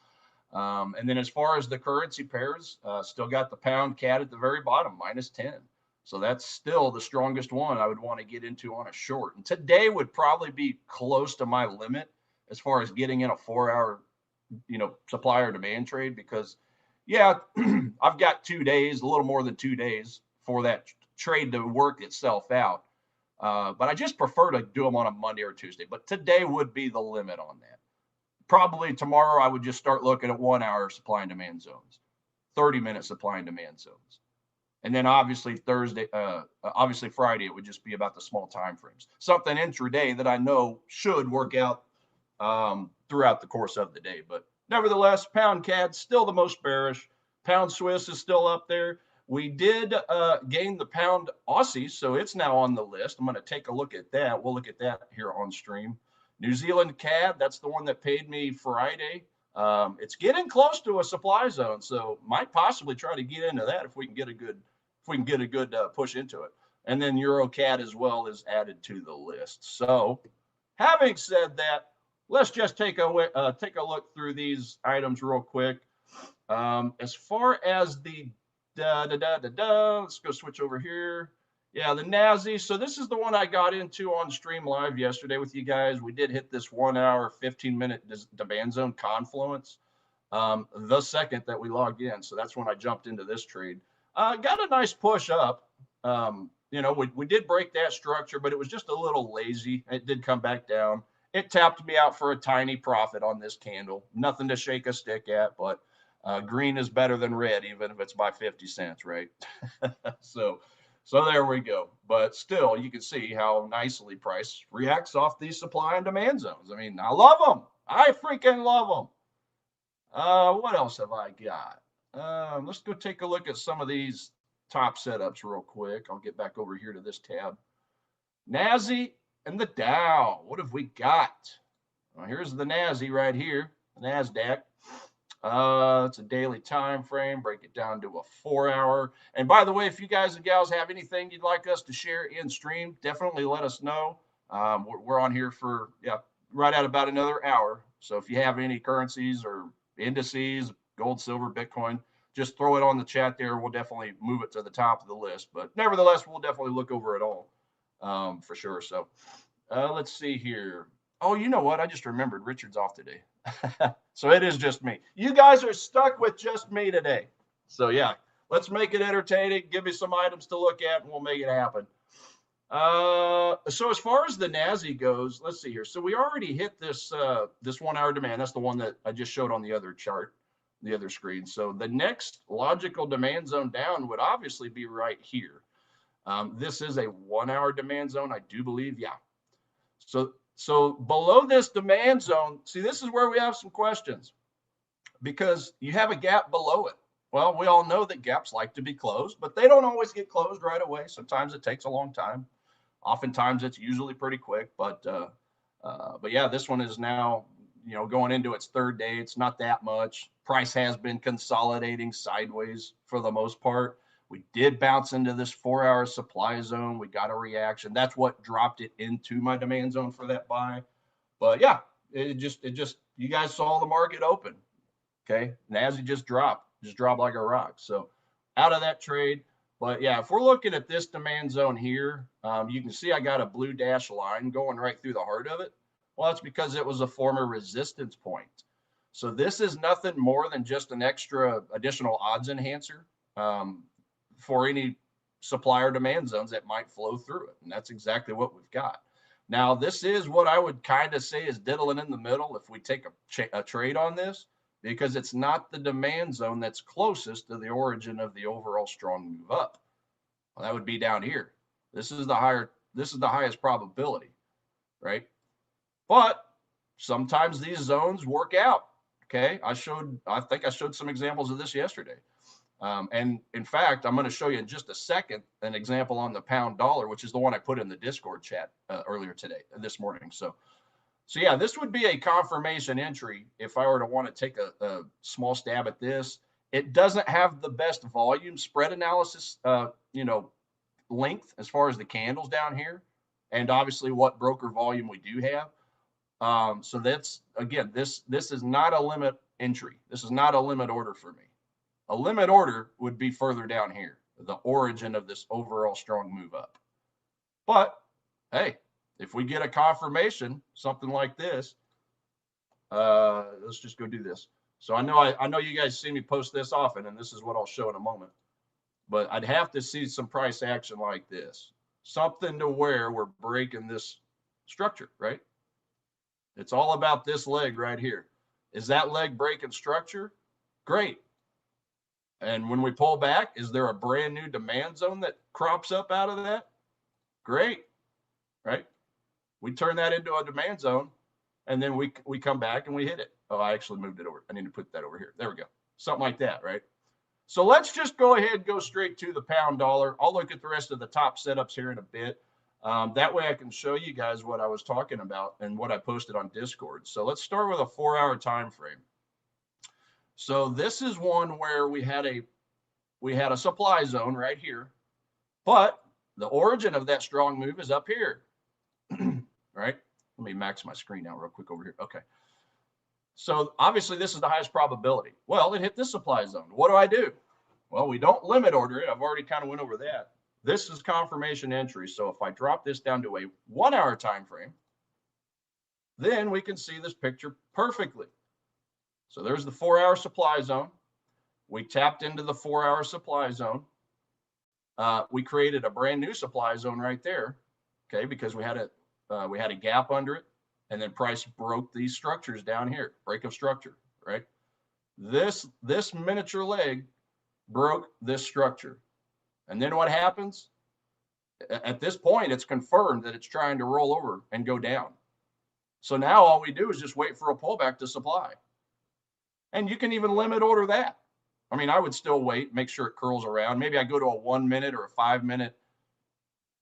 F: and then as far as the currency pairs, still got the pound CAD at the very bottom, -10. So that's still the strongest one I would want to get into on a short. And today would probably be close to my limit as far as getting in a 4-hour, supply or demand trade, because yeah, I've got 2 days, a little more than 2 days for that trade to work itself out. But I just prefer to do them on a Monday or Tuesday. But today would be the limit on that. Probably tomorrow I would just start looking at 1-hour supply and demand zones, 30-minute supply and demand zones. And then obviously Friday, it would just be about the small time frames. Something intraday that I know should work out throughout the course of the day. But nevertheless, pound CAD still the most bearish. Pound Swiss is still up there. We did gain the pound Aussie, so it's now on the list. I'm going to take a look at that. We'll look at that here on stream. New Zealand CAD, that's the one that paid me Friday. It's getting close to a supply zone, so might possibly try to get into that if we can get a good push into it. And then Euro CAD as well is added to the list. So, having said that, let's just take a look through these items real quick. As far as the let's go switch over here. Yeah, the NASI. So this is the one I got into on stream live yesterday with you guys. We did hit this 1-hour, 15-minute demand zone confluence the second that we logged in. So that's when I jumped into this trade. Got a nice push up. We did break that structure, but it was just a little lazy. It did come back down. It tapped me out for a tiny profit on this candle. Nothing to shake a stick at, but green is better than red, even if it's by 50 cents, right? So there we go. But still, you can see how nicely price reacts off these supply and demand zones. I mean, I love them. I freaking love them. What else have I got? Let's go take a look at some of these top setups real quick. I'll get back over here to this tab. NASI and the Dow. What have we got? Well, here's the NASI right here, the Nasdaq. It's a daily time frame. Break it down to a 4-hour. And by the way, if you guys and gals have anything you'd like us to share in stream, definitely let us know. We're on here for right at about another hour. So if you have any currencies or indices, gold, silver, Bitcoin, just throw it on the chat there. We'll definitely move it to the top of the list. But nevertheless, we'll definitely look over it all for sure. So let's see here. Oh, you know what? I just remembered Richard's off today. So it is just me. You guys are stuck with just me today. So yeah, let's make it entertaining. Give me some items to look at and we'll make it happen. So as far as the NASI goes, let's see here. So we already hit this 1-hour demand. That's the one that I just showed on the other chart, the other screen. So the next logical demand zone down would obviously be right here. This is a 1-hour demand zone, I do believe. Yeah. So below this demand zone, see, this is where we have some questions because you have a gap below it. Well, we all know that gaps like to be closed, but they don't always get closed right away. Sometimes it takes a long time. Oftentimes it's usually pretty quick, but yeah, this one is now, going into its third day. It's not that much. Price has been consolidating sideways for the most part. We did bounce into this 4-hour supply zone. We got a reaction. That's what dropped it into my demand zone for that buy. But yeah, it just, you guys saw the market open. Okay. NASI just dropped like a rock. So out of that trade. But yeah, if we're looking at this demand zone here, you can see I got a blue dash line going right through the heart of it. Well, that's because it was a former resistance point. So this is nothing more than just an additional odds enhancer. For any supplier demand zones that might flow through it. And that's exactly what we've got. Now, this is what I would kind of say is diddling in the middle if we take a trade on this, because it's not the demand zone that's closest to the origin of the overall strong move up. Well, that would be down here. This is the highest probability, right? But sometimes these zones work out. Okay. I think I showed some examples of this yesterday. And in fact, I'm going to show you in just a second an example on the pound dollar, which is the one I put in the Discord chat earlier this morning. So yeah, this would be a confirmation entry if I were to want to take a small stab at this. It doesn't have the best volume spread analysis, length as far as the candles down here, and obviously what broker volume we do have. So that's, again, this is not a limit entry. This is not a limit order for me. A limit order would be further down here. the origin of this overall strong move up. But hey, if we get a confirmation, something like this, let's just go do this. So I know you guys see me post this often, and this is what I'll show in a moment. But I'd have to see some price action like this, something to where we're breaking this structure, right? It's all about this leg right here. Is that leg breaking structure? Great. And when we pull back, is there a brand new demand zone that crops up out of that? Great, right? We turn that into a demand zone, and then we come back and we hit it. Oh, I actually moved it over. I need to put that over here. There we go. Something like that, right? So let's just go ahead and go straight to the pound dollar. I'll look at the rest of the top setups here in a bit. That way I can show you guys what I was talking about and what I posted on Discord. So let's start with a 4-hour time frame. So this is one where we had a supply zone right here, but the origin of that strong move is up here, right? Let me max my screen out real quick over here. Okay. So obviously this is the highest probability. Well, it hit this supply zone. What do? Well, we don't limit order it. I've already kind of went over that. This is confirmation entry. So if I drop this down to a 1-hour time frame, then we can see this picture perfectly. So there's the 4-hour supply zone. We tapped into the 4-hour supply zone. We created a brand new supply zone right there, okay, because we had a gap under it, and then price broke these structures down here, break of structure, right? This miniature leg broke this structure. And then what happens? At this point, it's confirmed that it's trying to roll over and go down. So now all we do is just wait for a pullback to supply. And you can even limit order that. I mean, I would still wait, make sure it curls around. Maybe I go to a 1 minute or a 5 minute,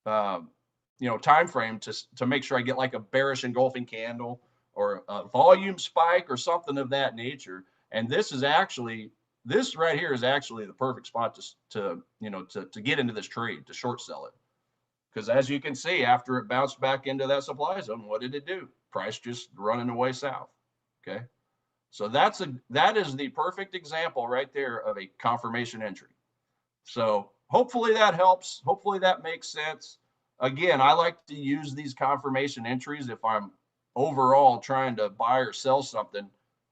F: time frame to make sure I get like a bearish engulfing candle or a volume spike or something of that nature. And this right here is actually the perfect spot to get into this trade, to short sell it. Because as you can see, after it bounced back into that supply zone, what did it do? Price just running away south. Okay. So that is the perfect example right there of a confirmation entry. So hopefully that helps. Hopefully that makes sense. Again, I like to use these confirmation entries if I'm overall trying to buy or sell something,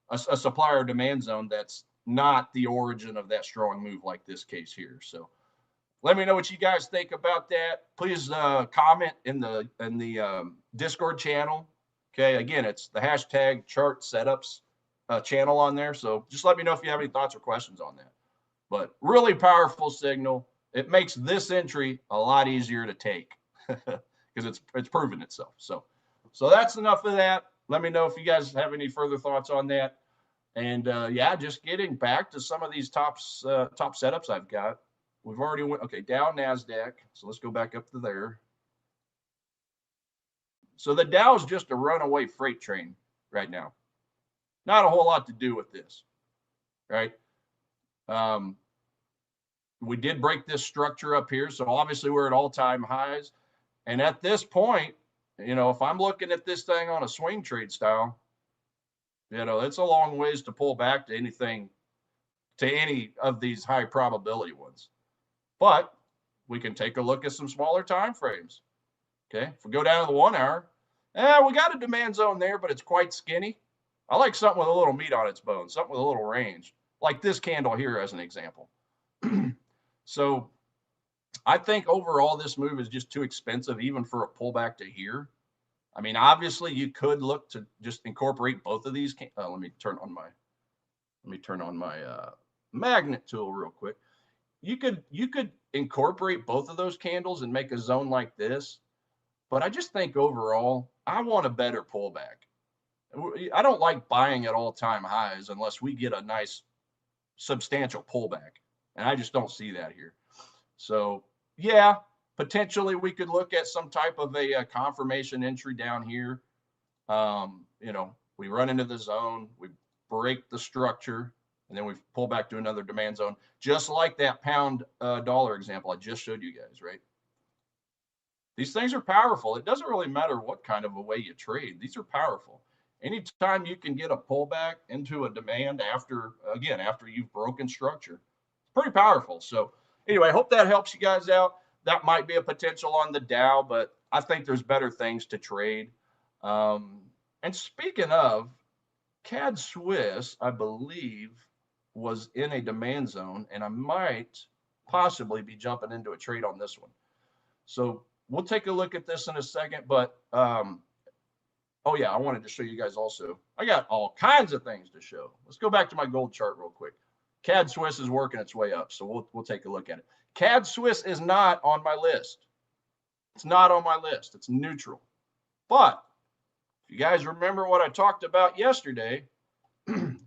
F: a supplier demand zone that's not the origin of that strong move like this case here. So let me know what you guys think about that. Please comment in the Discord channel. Okay, again, it's the hashtag chart setups channel on there. So just let me know if you have any thoughts or questions on that. But really powerful signal. It makes this entry a lot easier to take because it's proven itself. So that's enough of that. Let me know if you guys have any further thoughts on that. And just getting back to some of these top setups I've got. We've already went, okay, down Nasdaq. So let's go back up to there. So the Dow is just a runaway freight train right now. Not a whole lot to do with this, right? We did break this structure up here. So obviously we're at all-time highs. And at this point, if I'm looking at this thing on a swing trade style, it's a long ways to pull back to any of these high probability ones. But we can take a look at some smaller time frames. Okay, if we go down to the 1 hour, we got a demand zone there, but it's quite skinny. I like something with a little meat on its bones, something with a little range, like this candle here as an example. So I think overall this move is just too expensive even for a pullback to here. I mean, obviously you could look to just incorporate both of these. Let me turn on my magnet tool real quick. You could incorporate both of those candles and make a zone like this. But I just think overall, I want a better pullback. I don't like buying at all-time highs unless we get a nice substantial pullback. And I just don't see that here. So yeah, potentially we could look at some type of a confirmation entry down here. We run into the zone, we break the structure, and then we pull back to another demand zone, just like that pound dollar example I just showed you guys, right? These things are powerful. It doesn't really matter what kind of a way you trade. These are powerful. Anytime you can get a pullback into a demand after you've broken structure, it's pretty powerful. So anyway, I hope that helps you guys out. That might be a potential on the Dow, but I think there's better things to trade. And speaking of, CAD Swiss, I believe, was in a demand zone, and I might possibly be jumping into a trade on this one. So we'll take a look at this in a second, but oh yeah, I wanted to show you guys also. I got all kinds of things to show. Let's go back to my gold chart real quick. CAD Swiss is working its way up, so we'll take a look at it. CAD Swiss is not on my list. It's not on my list. It's neutral. But if you guys remember what I talked about yesterday,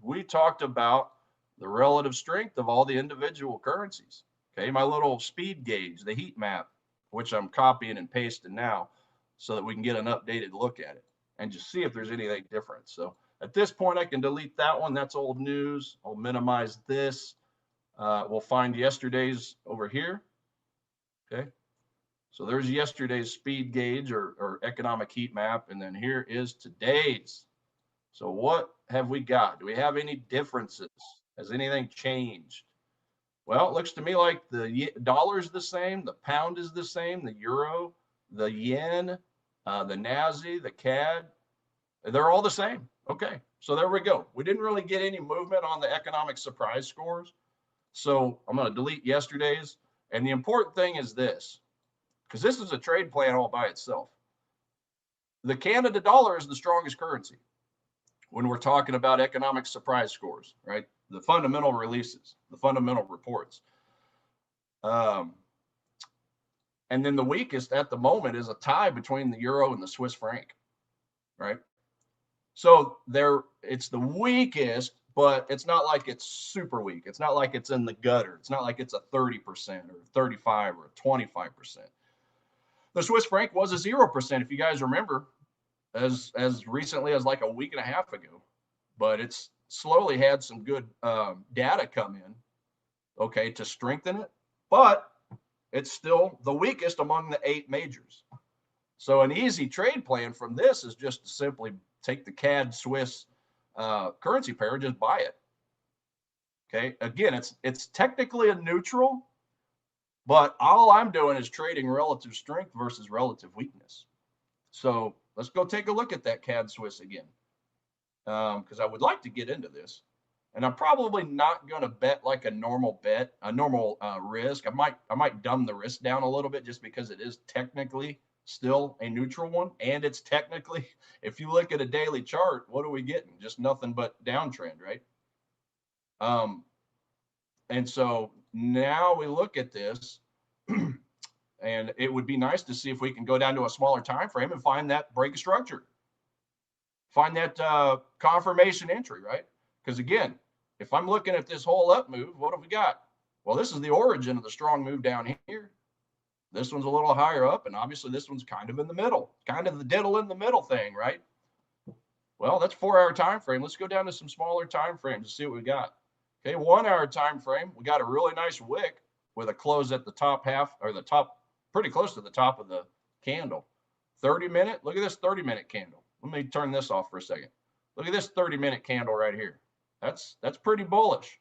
F: we talked about the relative strength of all the individual currencies. Okay, my little speed gauge, the heat map, which I'm copying and pasting now so that we can get an updated look at it and just see if there's anything different. So at this point, I can delete that one. That's old news. I'll minimize this. We'll find yesterday's over here. Okay. So there's yesterday's speed gauge or economic heat map. And then here is today's. So what have we got? Do we have any differences? Has anything changed? Well, it looks to me like the dollar is the same. The pound is the same. The euro, the yen, the NASI, the CAD, they're all the same. Okay, so there we go. We didn't really get any movement on the economic surprise scores. So I'm going to delete yesterday's. And the important thing is this, because this is a trade plan all by itself. The Canada dollar is the strongest currency when we're talking about economic surprise scores, right? The fundamental releases, the fundamental reports. And then the weakest at the moment is a tie between the euro and the Swiss franc, right? So it's the weakest, but it's not like it's super weak. It's not like it's in the gutter. It's not like it's a 30% or 35 or 25%. The Swiss franc was a 0%, if you guys remember, as recently as like a week and a half ago. But it's slowly had some good data come in, okay, to strengthen it. But it's still the weakest among the 8 majors. So an easy trade plan from this is just to simply take the CAD Swiss currency pair and just buy it. Okay, again, it's technically a neutral, but all I'm doing is trading relative strength versus relative weakness. So let's go take a look at that CAD Swiss again, because I would like to get into this. And I'm probably not going to bet like a normal risk. I might dumb the risk down a little bit just because it is technically still a neutral one. And it's technically, if you look at a daily chart, what are we getting? Just nothing but downtrend, right? And so now we look at this and it would be nice to see if we can go down to a smaller time frame and find that break of structure. Find that confirmation entry, right? Because again, if I'm looking at this whole up move, what have we got? Well, this is the origin of the strong move down here. This one's a little higher up, and obviously this one's kind of in the middle, kind of the diddle in the middle thing, right? Well, that's 4-hour time frame. Let's go down to some smaller time frames to see what we got. Okay, 1-hour time frame. We got a really nice wick with a close at the top half, or the top, pretty close to the top of the candle. 30-minute. Look at this 30-minute candle. Let me turn this off for a second. Look at this 30-minute candle right here. That's pretty bullish.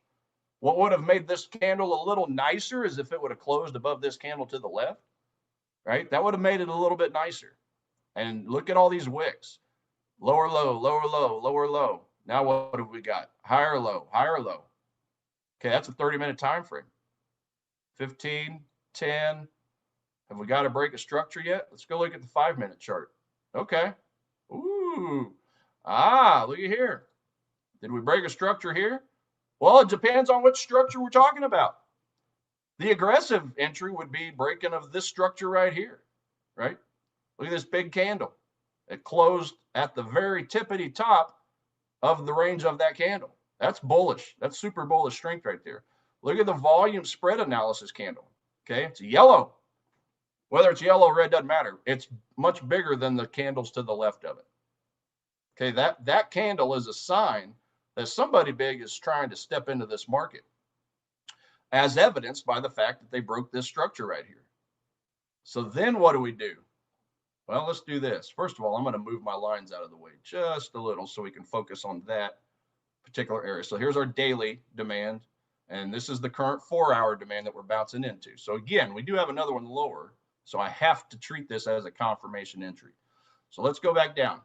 F: What would have made this candle a little nicer is if it would have closed above this candle to the left, right? That would have made it a little bit nicer. And look at all these wicks. Lower low, lower low, lower low. Now what have we got? Higher low, higher low. Okay, that's a 30-minute time frame. 15, 10. Have we got a break of structure yet? Let's go look at the 5-minute chart. Okay. Ooh. Look at here. Did we break a structure here? Well, it depends on which structure we're talking about. The aggressive entry would be breaking of this structure right here, right? Look at this big candle. It closed at the very tippity top of the range of that candle. That's bullish. That's super bullish strength right there. Look at the volume spread analysis candle. Okay, it's yellow. Whether it's yellow or red doesn't matter. It's much bigger than the candles to the left of it. Okay, that candle is a sign that somebody big is trying to step into this market, as evidenced by the fact that they broke this structure right here. So then what do we do? Well, let's do this. First of all, I'm going to move my lines out of the way just a little so we can focus on that particular area. So here's our daily demand. And this is the current 4-hour demand that we're bouncing into. So again, we do have another one lower. So I have to treat this as a confirmation entry. So let's go back down.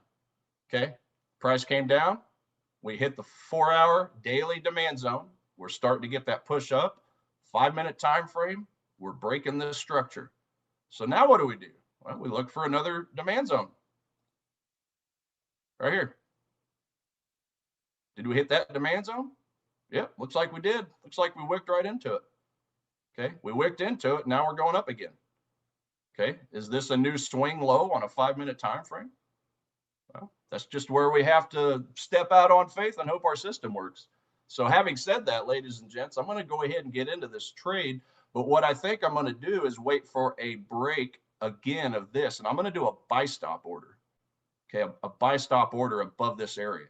F: Okay. Price came down. We hit the 4-hour daily demand zone. We're starting to get that push up. 5-minute time frame. We're breaking this structure. So now what do? Well, we look for another demand zone. Right here. Did we hit that demand zone? Yep, looks like we did. Looks like we wicked right into it. Okay, we wicked into it. Now we're going up again. Okay, is this a new swing low on a 5-minute time frame? Well, that's just where we have to step out on faith and hope our system works. So having said that, ladies and gents, I'm going to go ahead and get into this trade. But what I think I'm going to do is wait for a break again of this. And I'm going to do a buy stop order. Okay, a buy stop order above this area.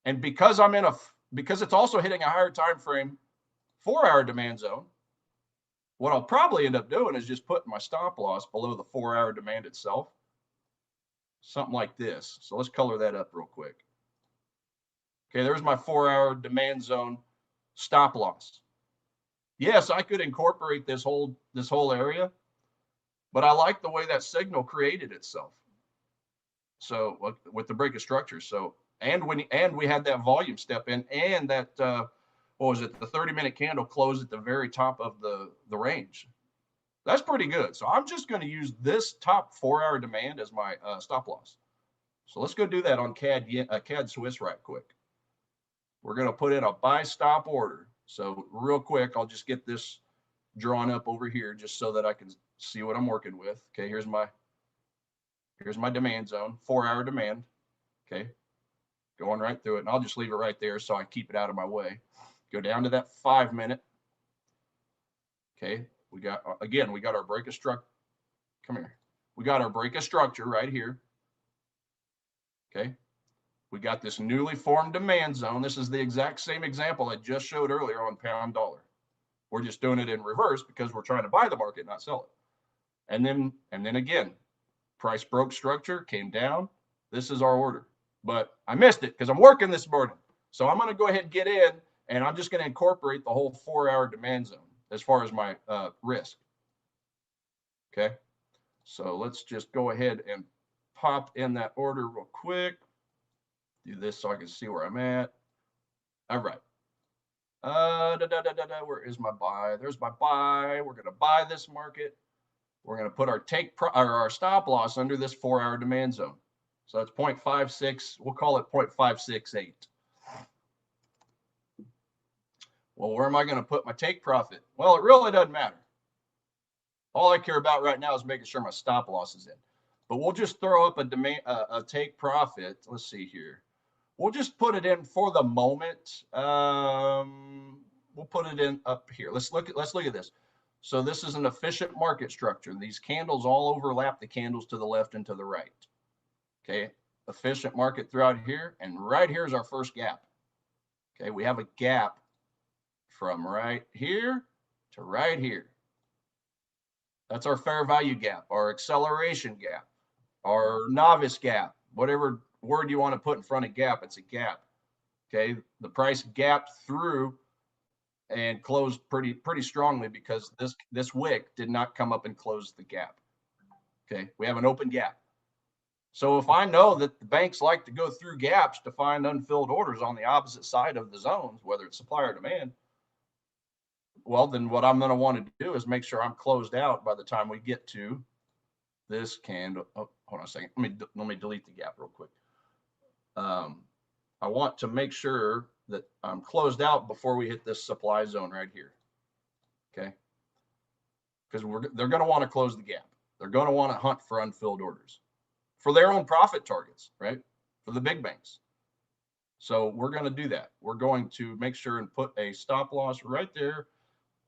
F: And because because it's also hitting a higher time frame 4-hour demand zone, what I'll probably end up doing is just putting my stop loss below the 4-hour demand itself. Something like this. So let's color that up real quick. Okay, there's my 4-hour demand zone stop loss. Yes, I could incorporate this whole area, but I like the way that signal created itself. So with the break of structure. So and we had that volume step in, and that what was it? The 30-minute candle closed at the very top of the range. That's pretty good. So I'm just going to use this top 4-hour demand as my stop loss. So let's go do that on CAD Swiss right quick. We're going to put in a buy stop order. So real quick, I'll just get this drawn up over here just so that I can see what I'm working with. Okay, here's my demand zone, 4-hour demand. Okay, going right through it, and I'll just leave it right there so I keep it out of my way. Go down to that 5-minute. Okay, we got our break of structure. Come here. We got our break of structure right here. Okay, we got this newly formed demand zone. This is the exact same example I just showed earlier on pound dollar. We're just doing it in reverse because we're trying to buy the market, not sell it. And then again, price broke structure, came down. This is our order, but I missed it because I'm working this morning. So I'm going to go ahead and get in, and I'm just going to incorporate the whole 4-hour demand zone as far as my risk. Okay, so let's just go ahead and pop in that order real quick. Do this so I can see where I'm at. All right. Where is my buy? There's my buy. We're going to buy this market. We're going to put our stop loss under this 4-hour demand zone. So that's 0.56. We'll call it 0.568. Well, where am I going to put my take profit? Well, it really doesn't matter. All I care about right now is making sure my stop loss is in. But we'll just throw up a take profit. Let's see here. We'll just put it in for the moment. We'll put it in up here. Let's look at this. So this is an efficient market structure. These candles all overlap the candles to the left and to the right. Okay, efficient market throughout here, and right here is our first gap. Okay, we have a gap from right here to right here. That's our fair value gap, our acceleration gap, our novice gap, whatever word you want to put in front of gap, it's a gap. Okay, the price gapped through and closed pretty strongly because this wick did not come up and close the gap. Okay, we have an open gap. So if I know that the banks like to go through gaps to find unfilled orders on the opposite side of the zones, whether it's supply or demand, well, then what I'm going to want to do is make sure I'm closed out by the time we get to this candle. Oh, hold on a second. Let me delete the gap real quick. I want to make sure that I'm closed out before we hit this supply zone right here. Okay, because they're going to want to close the gap. They're going to want to hunt for unfilled orders for their own profit targets, right? For the big banks. So we're going to do that. We're going to make sure and put a stop loss right there,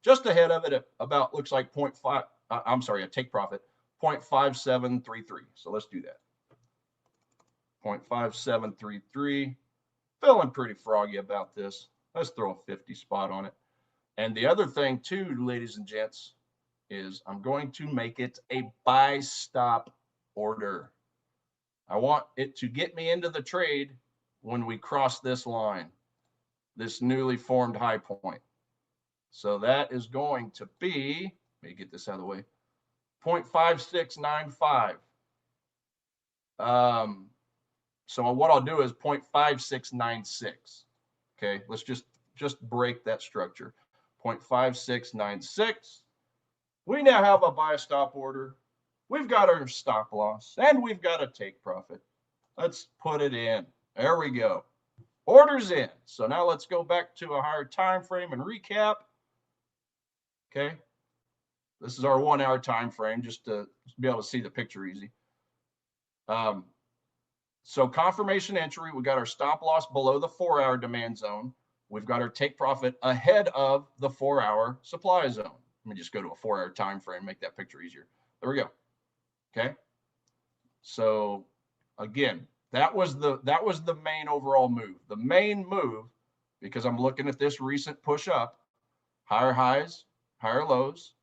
F: just ahead of it at about, looks like 0.5. I'm sorry, a take profit, 0.5733. So let's do that. 0.5733. Feeling pretty froggy about this. Let's throw a 50 spot on it. And the other thing too, ladies and gents, is I'm going to make it a buy stop order. I want it to get me into the trade when we cross this line. this newly formed high point. So that is going to be, let me get this out of the way, 0.5695. So what I'll do is 0.5696. Okay, let's just break that structure. 0.5696. We now have a buy stop order. We've got our stop loss and we've got a take profit. Let's put it in. There we go. Orders in. So now let's go back to a higher time frame and recap. Okay. This is our 1 hour time frame, just to be able to see the picture easy. So confirmation entry, we got our stop loss below the 4 hour demand zone. We've got our take profit ahead of the 4 hour supply zone. Let me just go to a 4 hour time frame, make that picture easier. There we go. Okay. So again, that was the main overall move. The main move, because I'm looking at this recent push up, higher highs, higher lows.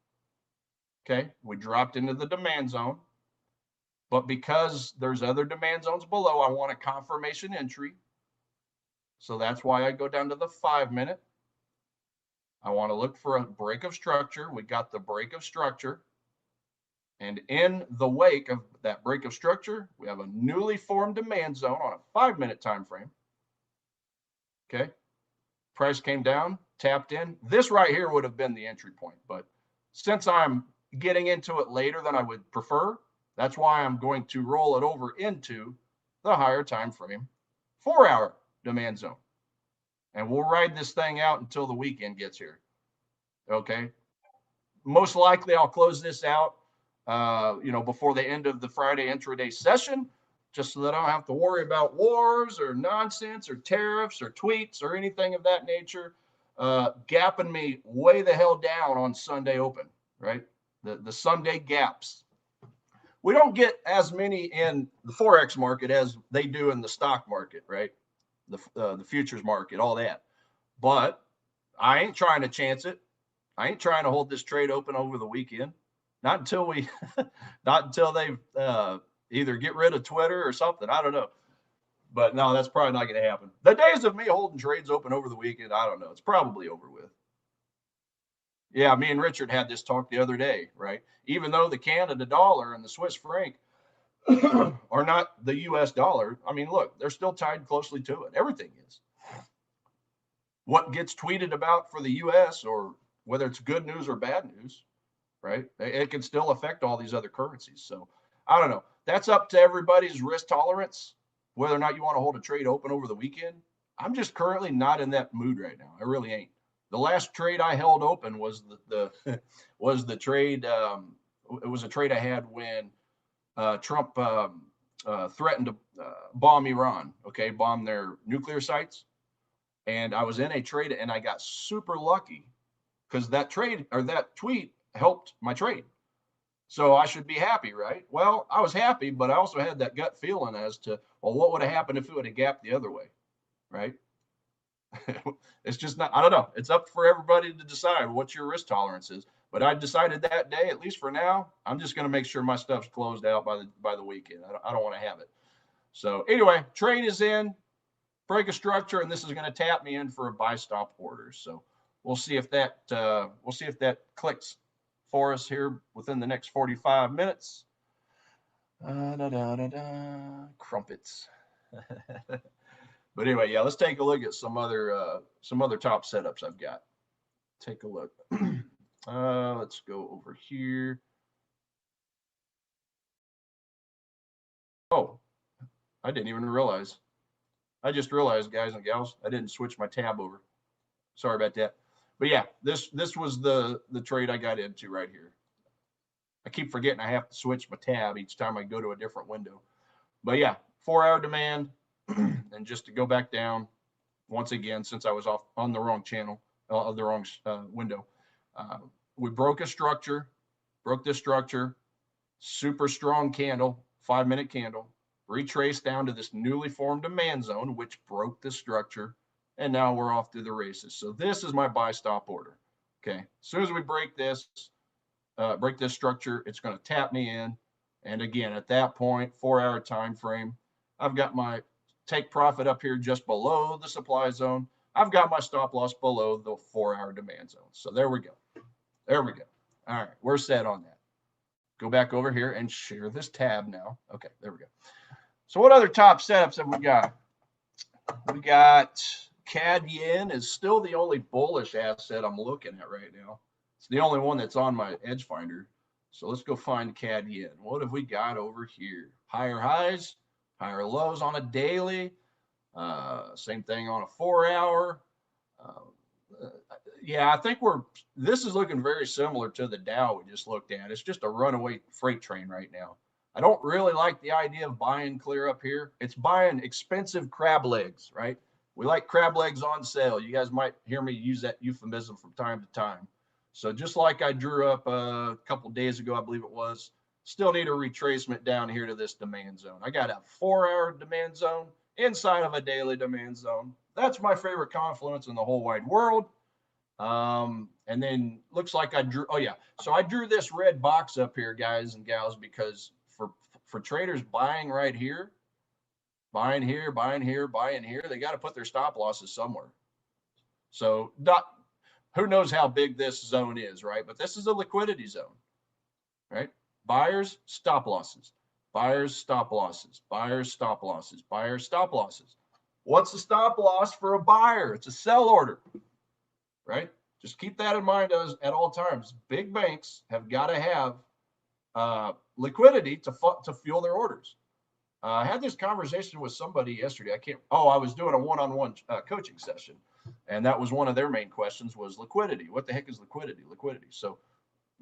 F: Okay. We dropped into the demand zone. But because there's other demand zones below, I want a confirmation entry. So that's why I go down to the 5 minute. I want to look for a break of structure. We got the break of structure. And in the wake of that break of structure, we have a newly formed demand zone on a 5 minute time frame. Okay. Price came down, tapped in. This right here would have been the entry point. But since I'm getting into it later than I would prefer, that's why I'm going to roll it over into the higher time frame 4 hour demand zone. And we'll ride this thing out until the weekend gets here. Okay. Most likely I'll close this out, before the end of the Friday intraday session, just so that I don't have to worry about wars or nonsense or tariffs or tweets or anything of that nature, gapping me way the hell down on Sunday open, right? The Sunday gaps. We don't get as many in the Forex market as they do in the stock market, right? The futures market, all that. But I ain't trying to chance it. I ain't trying to hold this trade open over the weekend. Not until they either get rid of Twitter or something. I don't know. But no, that's probably not going to happen. The days of me holding trades open over the weekend, I don't know. It's probably over with. Yeah, me and Richard had this talk the other day, right? Even though the Canada dollar and the Swiss franc are not the US dollar, I mean, look, they're still tied closely to it. Everything is. What gets tweeted about for the US, or whether it's good news or bad news, right? It can still affect all these other currencies. So I don't know. That's up to everybody's risk tolerance, whether or not you want to hold a trade open over the weekend. I'm just currently not in that mood right now. I really ain't. The last trade I held open was the trade. It was a trade I had when Trump threatened to bomb Iran. Okay, bomb their nuclear sites, and I was in a trade, and I got super lucky because that trade or that tweet helped my trade. So I should be happy, right? Well, I was happy, but I also had that gut feeling as to, well, what would have happened if it would have gapped the other way, right? It's just not, I don't know. It's up for everybody to decide what your risk tolerance is. But I decided that day, at least for now, I'm just going to make sure my stuff's closed out by the weekend. I don't want to have it. So anyway, trade is in, break a structure, and this is going to tap me in for a buy stop order. So we'll see if that clicks for us here within the next 45 minutes. Crumpets. But anyway, yeah, let's take a look at some other top setups I've got. Take a look. Let's go over here. Oh, I didn't even realize. I just realized, guys and gals, I didn't switch my tab over. Sorry about that. But yeah, this was the trade I got into right here. I keep forgetting I have to switch my tab each time I go to a different window. But yeah, 4 hour demand. And just to go back down once again, since I was off on the wrong channel, of the wrong window, we broke this structure, super strong candle, 5 minute candle, retraced down to this newly formed demand zone, which broke the structure. And now we're off to the races. So this is my buy stop order. Okay. As soon as we break this structure, it's going to tap me in. And again, at that point, 4 hour time frame, I've got my take profit up here just below the supply zone. I've got my stop loss below the 4-hour demand zone. So there we go. There we go. All right, we're set on that. Go back over here and share this tab now. Okay, there we go. So what other top setups have we got? We got CAD Yen is still the only bullish asset I'm looking at right now. It's the only one that's on my edge finder. So let's go find CAD Yen. What have we got over here? Higher highs, higher lows on a daily. Same thing on a 4-hour. Yeah, I think this is looking very similar to the Dow we just looked at. It's just a runaway freight train right now. I don't really like the idea of buying clear up here. It's buying expensive crab legs, right? We like crab legs on sale. You guys might hear me use that euphemism from time to time. So just like I drew up a couple days ago, I believe it was, still need a retracement down here to this demand zone. I got a 4-hour demand zone inside of a daily demand zone. That's my favorite confluence in the whole wide world. And then looks like I drew, oh yeah. So I drew this red box up here, guys and gals, because for traders buying right here, buying here, buying here, buying here, they got to put their stop losses somewhere. So who knows how big this zone is, right? But this is a liquidity zone, right? Buyers, stop losses, buyers, stop losses, buyers, stop losses, buyers, stop losses. What's the stop loss for a buyer? It's a sell order, right? Just keep that in mind at all times. Big banks have got to have liquidity to fuel their orders. I had this conversation with somebody yesterday. I was doing a one-on-one coaching session, and that was one of their main questions was liquidity. What the heck is liquidity? Liquidity. So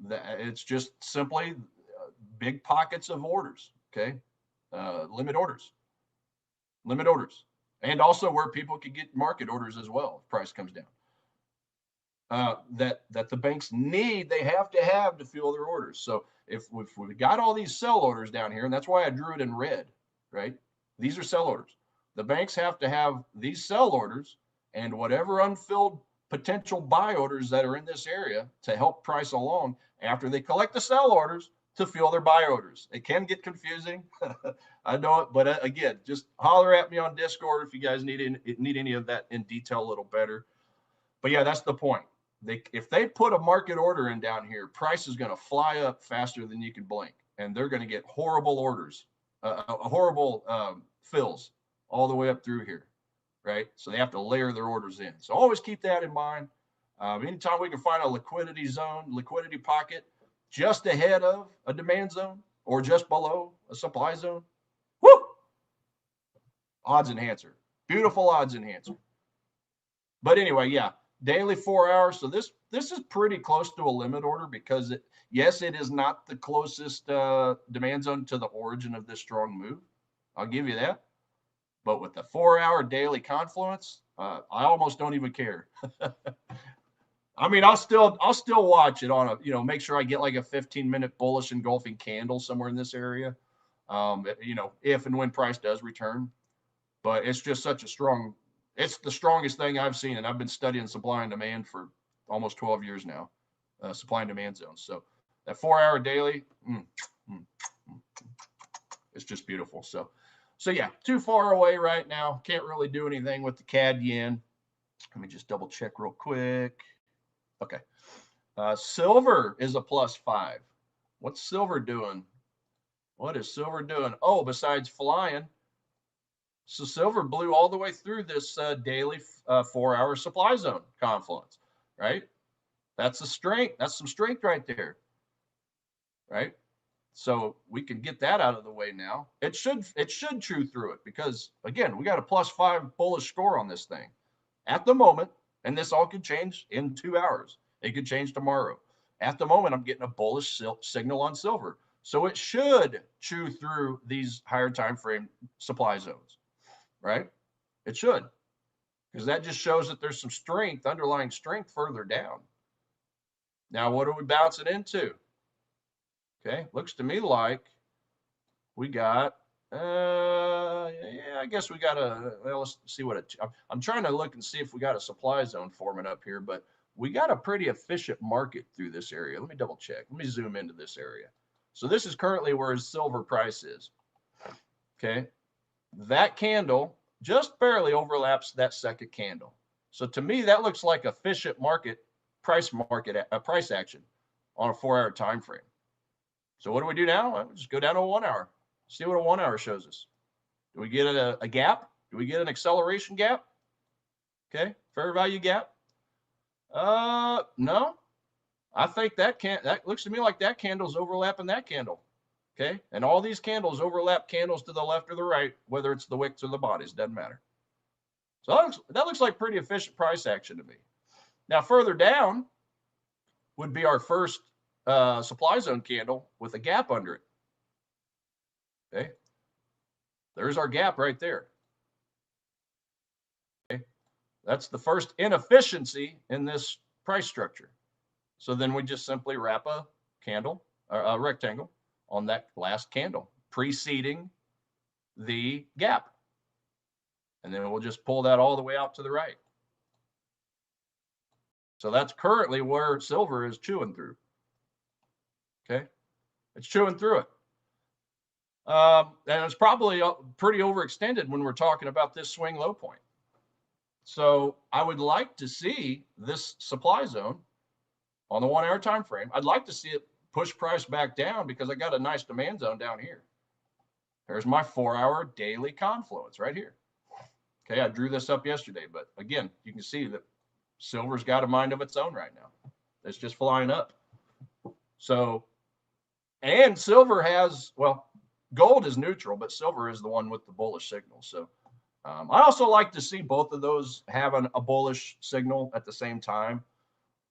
F: it's just simply big pockets of orders, okay? Limit orders, and also where people could get market orders as well if price comes down. That the banks need, they have to fuel their orders. So if we got all these sell orders down here, and that's why I drew it in red, right? These are sell orders. The banks have to have these sell orders and whatever unfilled potential buy orders that are in this area to help price along after they collect the sell orders to fuel their buy orders. It can get confusing. I know it, but again, just holler at me on Discord if you guys need any of that in detail a little better. But yeah, that's the point. If they put a market order in down here, price is going to fly up faster than you can blink, and they're going to get horrible orders, horrible fills all the way up through here, right? So they have to layer their orders in. So always keep that in mind. Anytime we can find a liquidity zone, liquidity pocket just ahead of a demand zone or just below a supply zone, whoo! Odds enhancer, beautiful odds enhancer. But anyway, yeah. Daily 4 hours. So this is pretty close to a limit order because it is not the closest demand zone to the origin of this strong move. I'll give you that. But with the 4-hour daily confluence, I almost don't even care. I mean, I'll still watch it on make sure I get like a 15-minute bullish engulfing candle somewhere in this area. If and when price does return. But it's just such a strong. It's the strongest thing I've seen, and I've been studying supply and demand for almost 12 years now, supply and demand zones. So that 4-hour daily, it's just beautiful. So yeah, too far away right now. Can't really do anything with the CAD Yen. Let me just double check real quick. Okay. Silver is a +5. What's silver doing? What is silver doing? Oh, besides flying. So silver blew all the way through this daily 4-hour supply zone confluence, right? That's a strength. That's some strength right there, right? So we can get that out of the way now. It should chew through it because again, we got a +5 bullish score on this thing at the moment, and this all could change in 2 hours. It could change tomorrow. At the moment, I'm getting a bullish signal on silver, so it should chew through these higher time frame supply zones. Right? It should, because that just shows that there's some strength, underlying strength further down. Now, what are we bouncing into? Okay, looks to me like we got, I guess we got let's see what I'm trying to look and see if we got a supply zone forming up here, but we got a pretty efficient market through this area. Let me double check. Let me zoom into this area. So this is currently where his silver price is. Okay. That candle just barely overlaps that second candle. So to me, that looks like efficient price action on a 4-hour time frame. So what do we do now? Well, just go down to a 1 hour. See what a 1 hour shows us. Do we get a gap? Do we get an acceleration gap? Okay, fair value gap. No. I think that looks to me like that candle's overlapping that candle. Okay, and all these candles overlap candles to the left or the right, whether it's the wicks or the bodies, doesn't matter. So that looks like pretty efficient price action to me. Now further down would be our first supply zone candle with a gap under it. Okay, there's our gap right there. Okay, that's the first inefficiency in this price structure. So then we just simply wrap a candle, a rectangle on that last candle preceding the gap. And then we'll just pull that all the way out to the right. So that's currently where silver is chewing through. Okay, it's chewing through it. And it's probably pretty overextended when we're talking about this swing low point. So I would like to see this supply zone on the 1 hour time frame. I'd like to see it push price back down because I got a nice demand zone down here. There's my 4-hour daily confluence right here. Okay, I drew this up yesterday, but again, you can see that silver's got a mind of its own right now. It's just flying up. So, and silver has, well, gold is neutral, but silver is the one with the bullish signal. So I also like to see both of those having a bullish signal at the same time.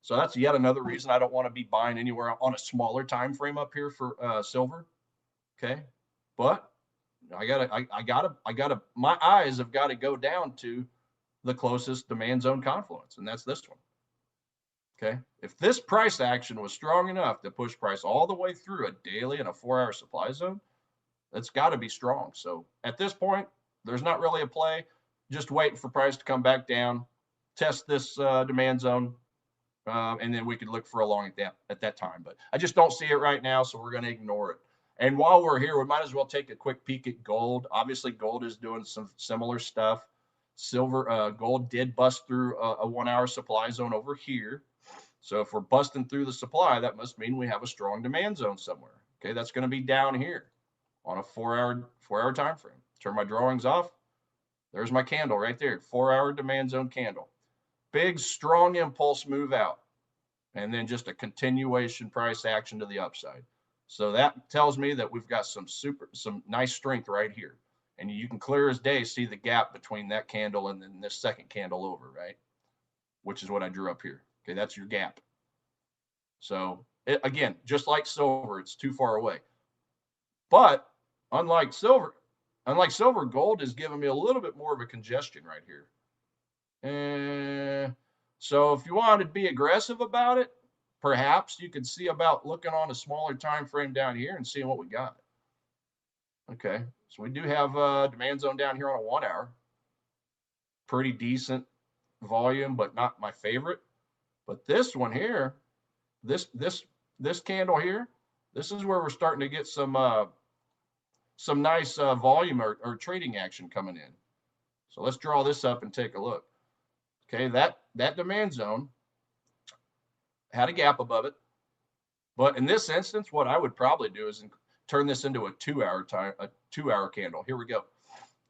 F: So that's yet another reason I don't want to be buying anywhere on a smaller time frame up here for silver. Okay, but my eyes have got to go down to the closest demand zone confluence, and that's this one. Okay, if this price action was strong enough to push price all the way through a daily and a 4-hour supply zone, that's got to be strong. So at this point, there's not really a play. Just waiting for price to come back down, test this demand zone. And then we could look for a long at that time. But I just don't see it right now, so we're going to ignore it. And while we're here, we might as well take a quick peek at gold. Obviously, gold is doing some similar stuff. Gold did bust through a 1-hour supply zone over here. So if we're busting through the supply, that must mean we have a strong demand zone somewhere. Okay, that's going to be down here on a 4-hour time frame. Turn my drawings off. There's my candle right there, 4-hour demand zone candle. Big, strong impulse move out, and then just a continuation price action to the upside. So that tells me that we've got some nice strength right here. And you can clear as day see the gap between that candle and then this second candle over, right? Which is what I drew up here. Okay, that's your gap. So again, just like silver, it's too far away. But unlike silver, gold is giving me a little bit more of a congestion right here. So if you want to be aggressive about it, perhaps you could see about looking on a smaller time frame down here and seeing what we got. Okay, so we do have a demand zone down here on a 1 hour. Pretty decent volume, but not my favorite. But this one here, this candle here, this is where we're starting to get some nice volume or trading action coming in. So let's draw this up and take a look. Okay, that demand zone had a gap above it. But in this instance, what I would probably do is turn this into a 2-hour candle. Here we go.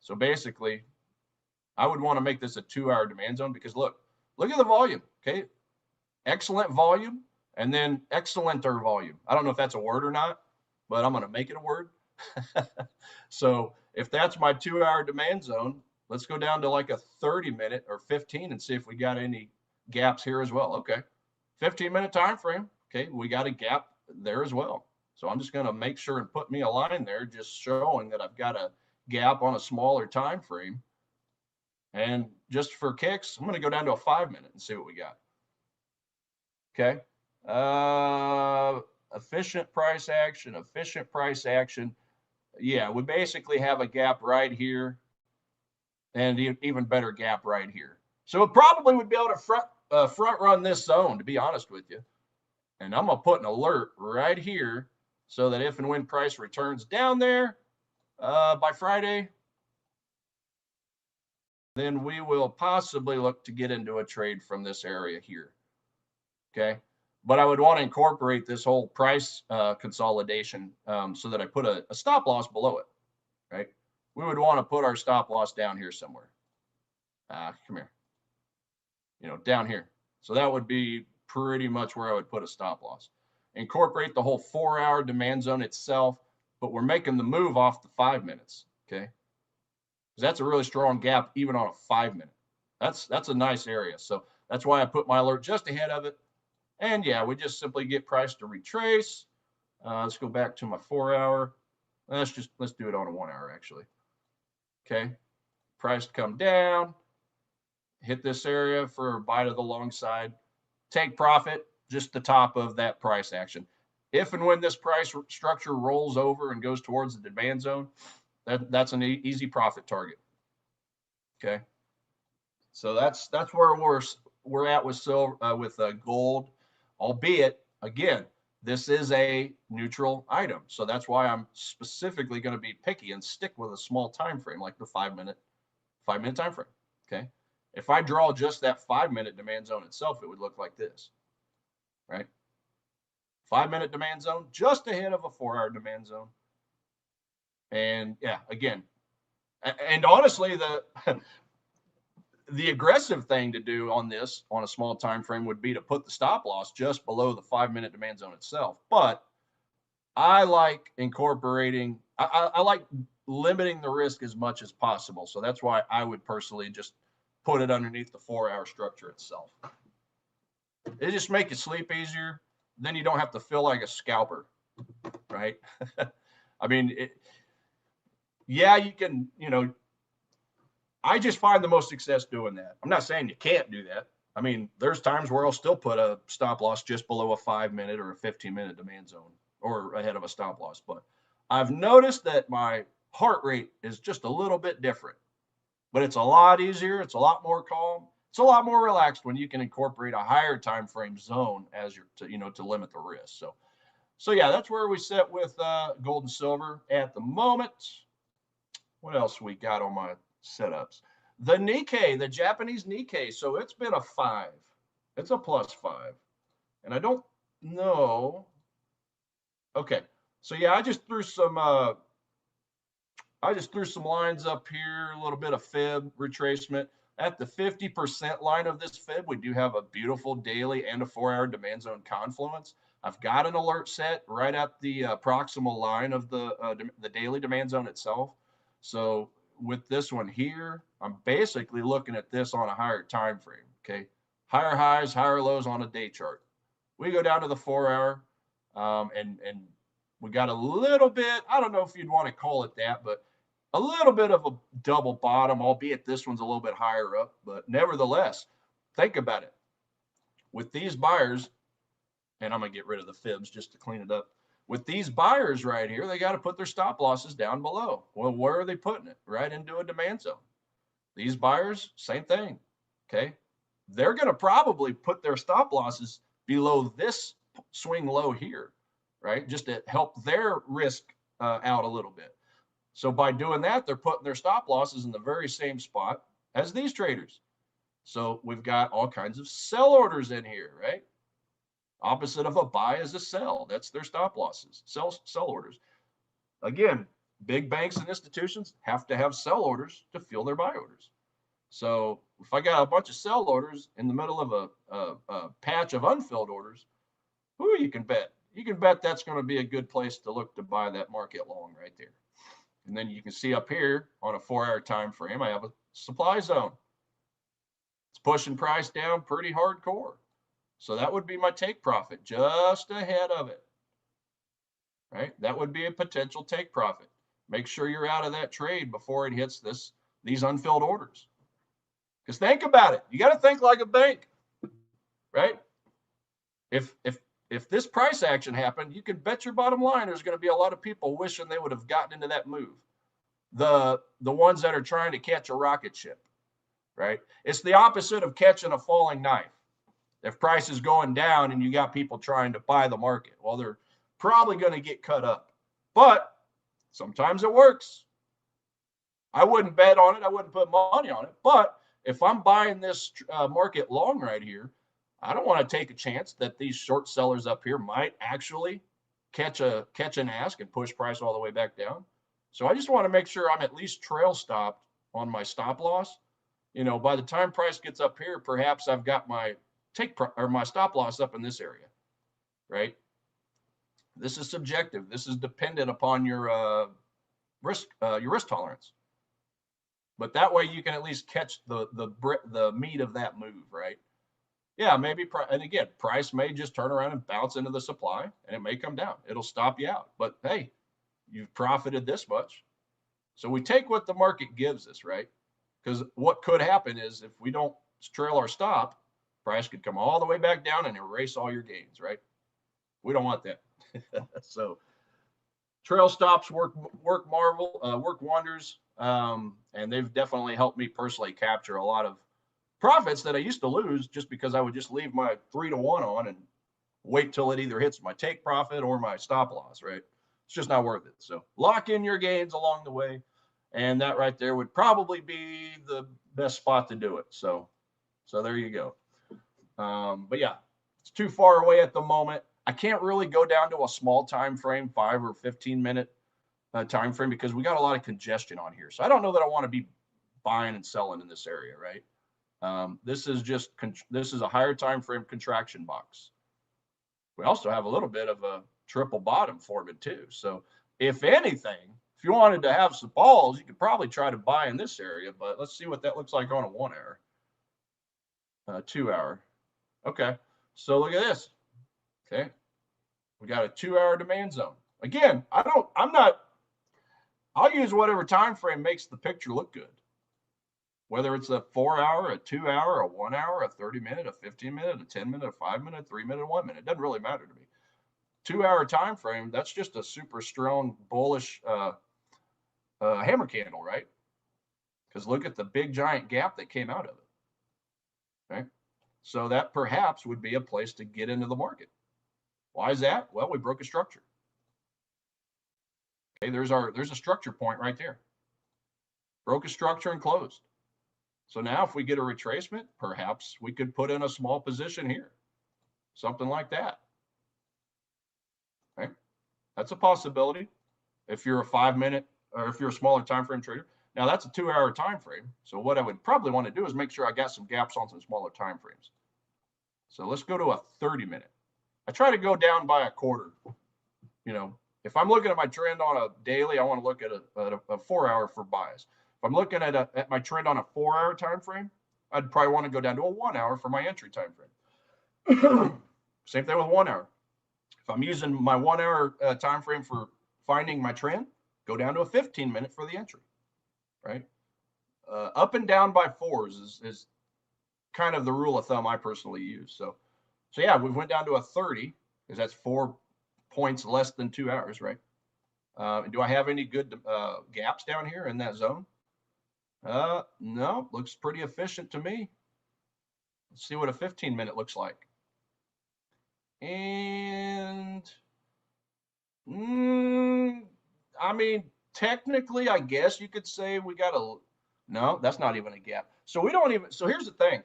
F: So basically, I would want to make this a 2-hour demand zone because look at the volume. Okay, excellent volume and then excellenter volume. I don't know if that's a word or not, but I'm going to make it a word. So if that's my 2-hour demand zone, let's go down to like a 30-minute or 15 and see if we got any gaps here as well. Okay, 15-minute time frame. Okay, we got a gap there as well. So I'm just going to make sure and put me a line there, just showing that I've got a gap on a smaller time frame. And just for kicks, I'm going to go down to a 5-minute and see what we got. Okay, efficient price action. Yeah, we basically have a gap right here and even better gap right here. So it probably would be able to front run this zone, to be honest with you. And I'm going to put an alert right here so that if and when price returns down there by Friday, then we will possibly look to get into a trade from this area here. Okay. But I would want to incorporate this whole price consolidation so that I put a stop loss below it, right? We would want to put our stop loss down here somewhere. Come here. You know, down here. So that would be pretty much where I would put a stop loss. Incorporate the whole 4-hour demand zone itself, but we're making the move off the 5 minutes, okay? Because that's a really strong gap even on a 5 minute. That's a nice area. So that's why I put my alert just ahead of it. And yeah, we just simply get price to retrace. Let's go back to my 4-hour. Let's do it on a 1-hour actually. Okay, price to come down, hit this area for a buy to the long side, take profit just the top of that price action. If and when this price structure rolls over and goes towards the demand zone, that's an easy profit target. Okay, so that's where we're at with silver, with gold, albeit again, this is a neutral item, so that's why I'm specifically going to be picky and stick with a small time frame like the 5 minute time frame. Okay, if I draw just that 5 minute demand zone itself, it would look like this, right? 5 minute demand zone just ahead of a 4-hour demand zone. And yeah, again, and honestly, the aggressive thing to do on this on a small time frame would be to put the stop loss just below the 5 minute demand zone itself. But I like incorporating, I like limiting the risk as much as possible. So that's why I would personally just put it underneath the 4-hour structure itself. It just makes you sleep easier. Then you don't have to feel like a scalper, right? I mean, yeah, you can, you know, I just find the most success doing that. I'm not saying you can't do that. I mean, there's times where I'll still put a stop loss just below a 5 minute or a 15 minute demand zone or ahead of a stop loss. But I've noticed that my heart rate is just a little bit different, but it's a lot easier. It's a lot more calm. It's a lot more relaxed when you can incorporate a higher time frame zone as you're to limit the risk. So yeah, that's where we sit with gold and silver at the moment. What else we got on my setups? The Nikkei, the Japanese Nikkei. So it's been a 5. It's a +5. And I don't know. Okay. So yeah, I just threw some lines up here, a little bit of fib retracement. At the 50% line of this fib, we do have a beautiful daily and a 4-hour demand zone confluence. I've got an alert set right at the proximal line of the daily demand zone itself. So with this one here, I'm basically looking at this on a higher time frame. Okay, higher highs, higher lows on a day chart. We go down to the 4-hour, and we got a little bit. I don't know if you'd want to call it that, but a little bit of a double bottom, albeit this one's a little bit higher up. But nevertheless, think about it. With these buyers, and I'm gonna get rid of the fibs just to clean it up. With these buyers right here, they got to put their stop losses down below. Well, where are they putting it? Right into a demand zone. These buyers, same thing. Okay. They're going to probably put their stop losses below this swing low here, right? Just to help their risk out a little bit. So by doing that, they're putting their stop losses in the very same spot as these traders. So we've got all kinds of sell orders in here, right? Opposite of a buy is a sell. That's their stop losses, sell orders. Again, big banks and institutions have to have sell orders to fuel their buy orders. So if I got a bunch of sell orders in the middle of a patch of unfilled orders, who you can bet that's going to be a good place to look to buy that market long right there. And then you can see up here on a 4-hour time frame, I have a supply zone. It's pushing price down pretty hardcore. So that would be my take profit just ahead of it, right? That would be a potential take profit. Make sure you're out of that trade before it hits these unfilled orders. Because think about it. You got to think like a bank, right? If this price action happened, you can bet your bottom line there's going to be a lot of people wishing they would have gotten into that move. The ones that are trying to catch a rocket ship, right? It's the opposite of catching a falling knife. If price is going down and you got people trying to buy the market, well, they're probably going to get cut up. But sometimes it works. I wouldn't bet on it. I wouldn't put money on it. But if I'm buying this market long right here, I don't want to take a chance that these short sellers up here might actually catch an ask and push price all the way back down. So I just want to make sure I'm at least trail stopped on my stop loss. You know, by the time price gets up here, perhaps I've got my my stop loss up in this area, right? This is subjective. This is dependent upon your risk tolerance. But that way you can at least catch the meat of that move, right? Yeah, maybe. And again, price may just turn around and bounce into the supply, and it may come down. It'll stop you out. But hey, you've profited this much. So we take what the market gives us, right? Because what could happen is if we don't trail our stop, price could come all the way back down and erase all your gains, right? We don't want that. So trail stops work wonders, and they've definitely helped me personally capture a lot of profits that I used to lose just because I would just leave my 3-to-1 on and wait till it either hits my take profit or my stop loss, right? It's just not worth it. So lock in your gains along the way. And that right there would probably be the best spot to do it. So there you go. But yeah, it's too far away at the moment. I can't really go down to a small time frame, 5 or 15 minute time frame, because we got a lot of congestion on here. So I don't know that I want to be buying and selling in this area, right? This is a higher time frame contraction box. We also have a little bit of a triple bottom forming too. So if anything, if you wanted to have some balls, you could probably try to buy in this area, but let's see what that looks like on a 1 hour, 2 hour. Okay. So look at this. Okay. We got a 2 hour demand zone. Again, I'll use whatever time frame makes the picture look good. Whether it's a 4 hour, a 2 hour, a 1 hour, a 30 minute, a 15 minute, a 10 minute, a 5 minute, a 3 minute, a 1 minute. It doesn't really matter to me. 2 hour time frame, that's just a super strong bullish hammer candle, right? Because look at the big giant gap that came out of it. Okay. So that perhaps would be a place to get into the market. Why is that? Well, we broke a structure. Okay, there's a structure point right there. Broke a structure and closed. So now if we get a retracement, perhaps we could put in a small position here. Something like that. Okay. That's a possibility if you're a 5 minute or if you're a smaller time frame trader. Now that's a 2 hour time frame. So what I would probably want to do is make sure I got some gaps on some smaller time frames. So let's go to a 30 minute. I try to go down by a quarter. You know, if I'm looking at my trend on a daily, I want to look at a 4 hour for buys. If I'm looking at my trend on a 4 hour time frame, I'd probably want to go down to a 1 hour for my entry time frame. Same thing with 1 hour. If I'm using my 1 hour time frame for finding my trend, go down to a 15 minute for the entry, right? Up and down by fours is kind of the rule of thumb I personally use. So yeah, we went down to a 30 because that's 4 points less than 2 hours, right? Do I have any good gaps down here in that zone? No, looks pretty efficient to me. Let's see what a 15 minute looks like. And I mean, technically, I guess you could say we got no, that's not even a gap. So we don't even, so here's the thing.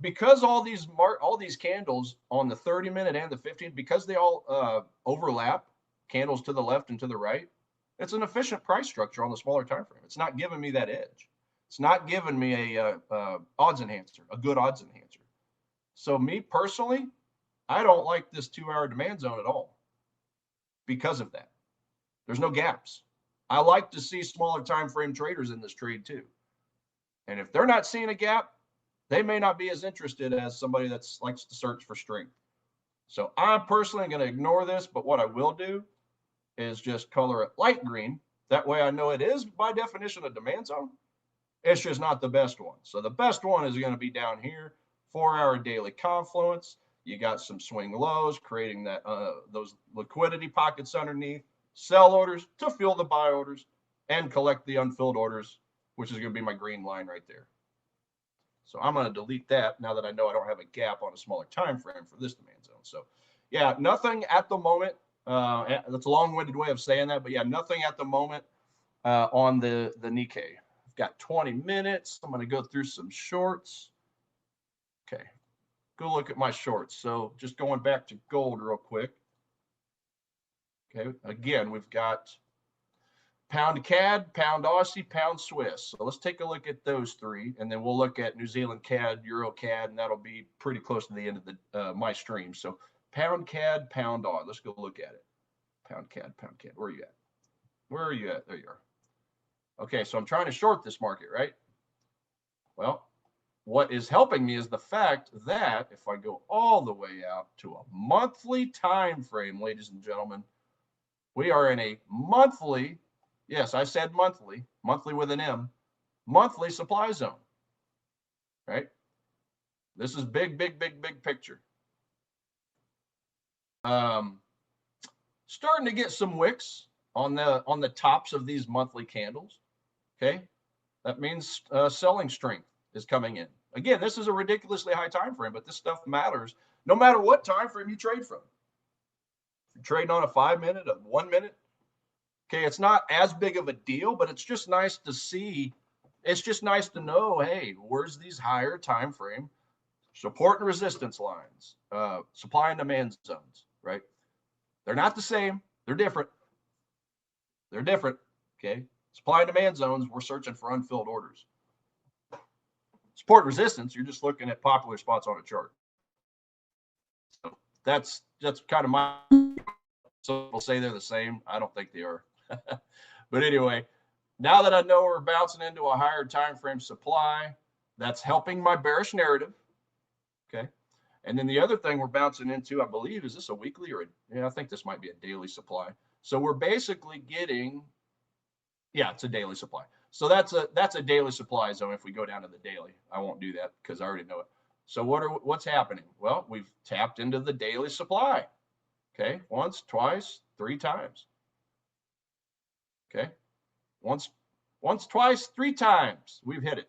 F: Because all these candles on the 30 minute and the 15, because they all overlap, candles to the left and to the right, it's an efficient price structure on the smaller time frame. It's not giving me that edge. It's not giving me a odds enhancer, a good odds enhancer. So me personally, I don't like this 2 hour demand zone at all because of that. There's no gaps. I like to see smaller time frame traders in this trade too. And if they're not seeing a gap, they may not be as interested as somebody that likes to search for strength. So I'm personally going to ignore this, but what I will do is just color it light green. That way I know it is by definition a demand zone. It's just not the best one. So the best one is going to be down here, 4 hour daily confluence. You got some swing lows, creating that those liquidity pockets underneath, sell orders to fill the buy orders and collect the unfilled orders, which is going to be my green line right there. So I'm going to delete that now that I know I don't have a gap on a smaller time frame for this demand zone. So yeah, nothing at the moment. That's a long-winded way of saying that, but yeah, nothing at the moment on the Nikkei got 20 minutes. I'm going to go through some shorts. Okay, go look at my shorts. So just going back to gold real quick. Okay, again, we've got pound CAD, pound Aussie, pound Swiss. So let's take a look at those three, and then we'll look at New Zealand CAD, Euro CAD, and that'll be pretty close to the end of the my stream. So pound CAD, pound Aussie. Let's go look at it. Pound CAD, pound CAD. Where are you at? Where are you at? There you are. Okay, so I'm trying to short this market, right? Well, what is helping me is the fact that if I go all the way out to a monthly time frame, ladies and gentlemen, we are in a monthly, yes, I said monthly, monthly with an M, monthly supply zone, right? This is big, big, big, big picture. Starting to get some wicks on the tops of these monthly candles. Okay, that means selling strength is coming in. Again, this is a ridiculously high time frame, but this stuff matters no matter what time frame you trade from. If you're trading on a 5 minute, a 1 minute, okay, it's not as big of a deal, but it's just nice to see. It's just nice to know, hey, where's these higher time frame support and resistance lines, supply and demand zones, right? They're not the same. They're different. They're different. Okay. Supply and demand zones, we're searching for unfilled orders. Support and resistance, you're just looking at popular spots on a chart. So that's kind of my, so people say they're the same. I don't think they are. But anyway, now that I know we're bouncing into a higher time frame supply, that's helping my bearish narrative. Okay. And then the other thing we're bouncing into, I believe, is this a weekly or I think this might be a daily supply. So we're basically getting, yeah, it's a daily supply. So that's a daily supply zone. If we go down to the daily, I won't do that because I already know it. So what's happening? Well, we've tapped into the daily supply. Okay, once, twice, 3 times. Okay, once, twice, 3 times. We've hit it.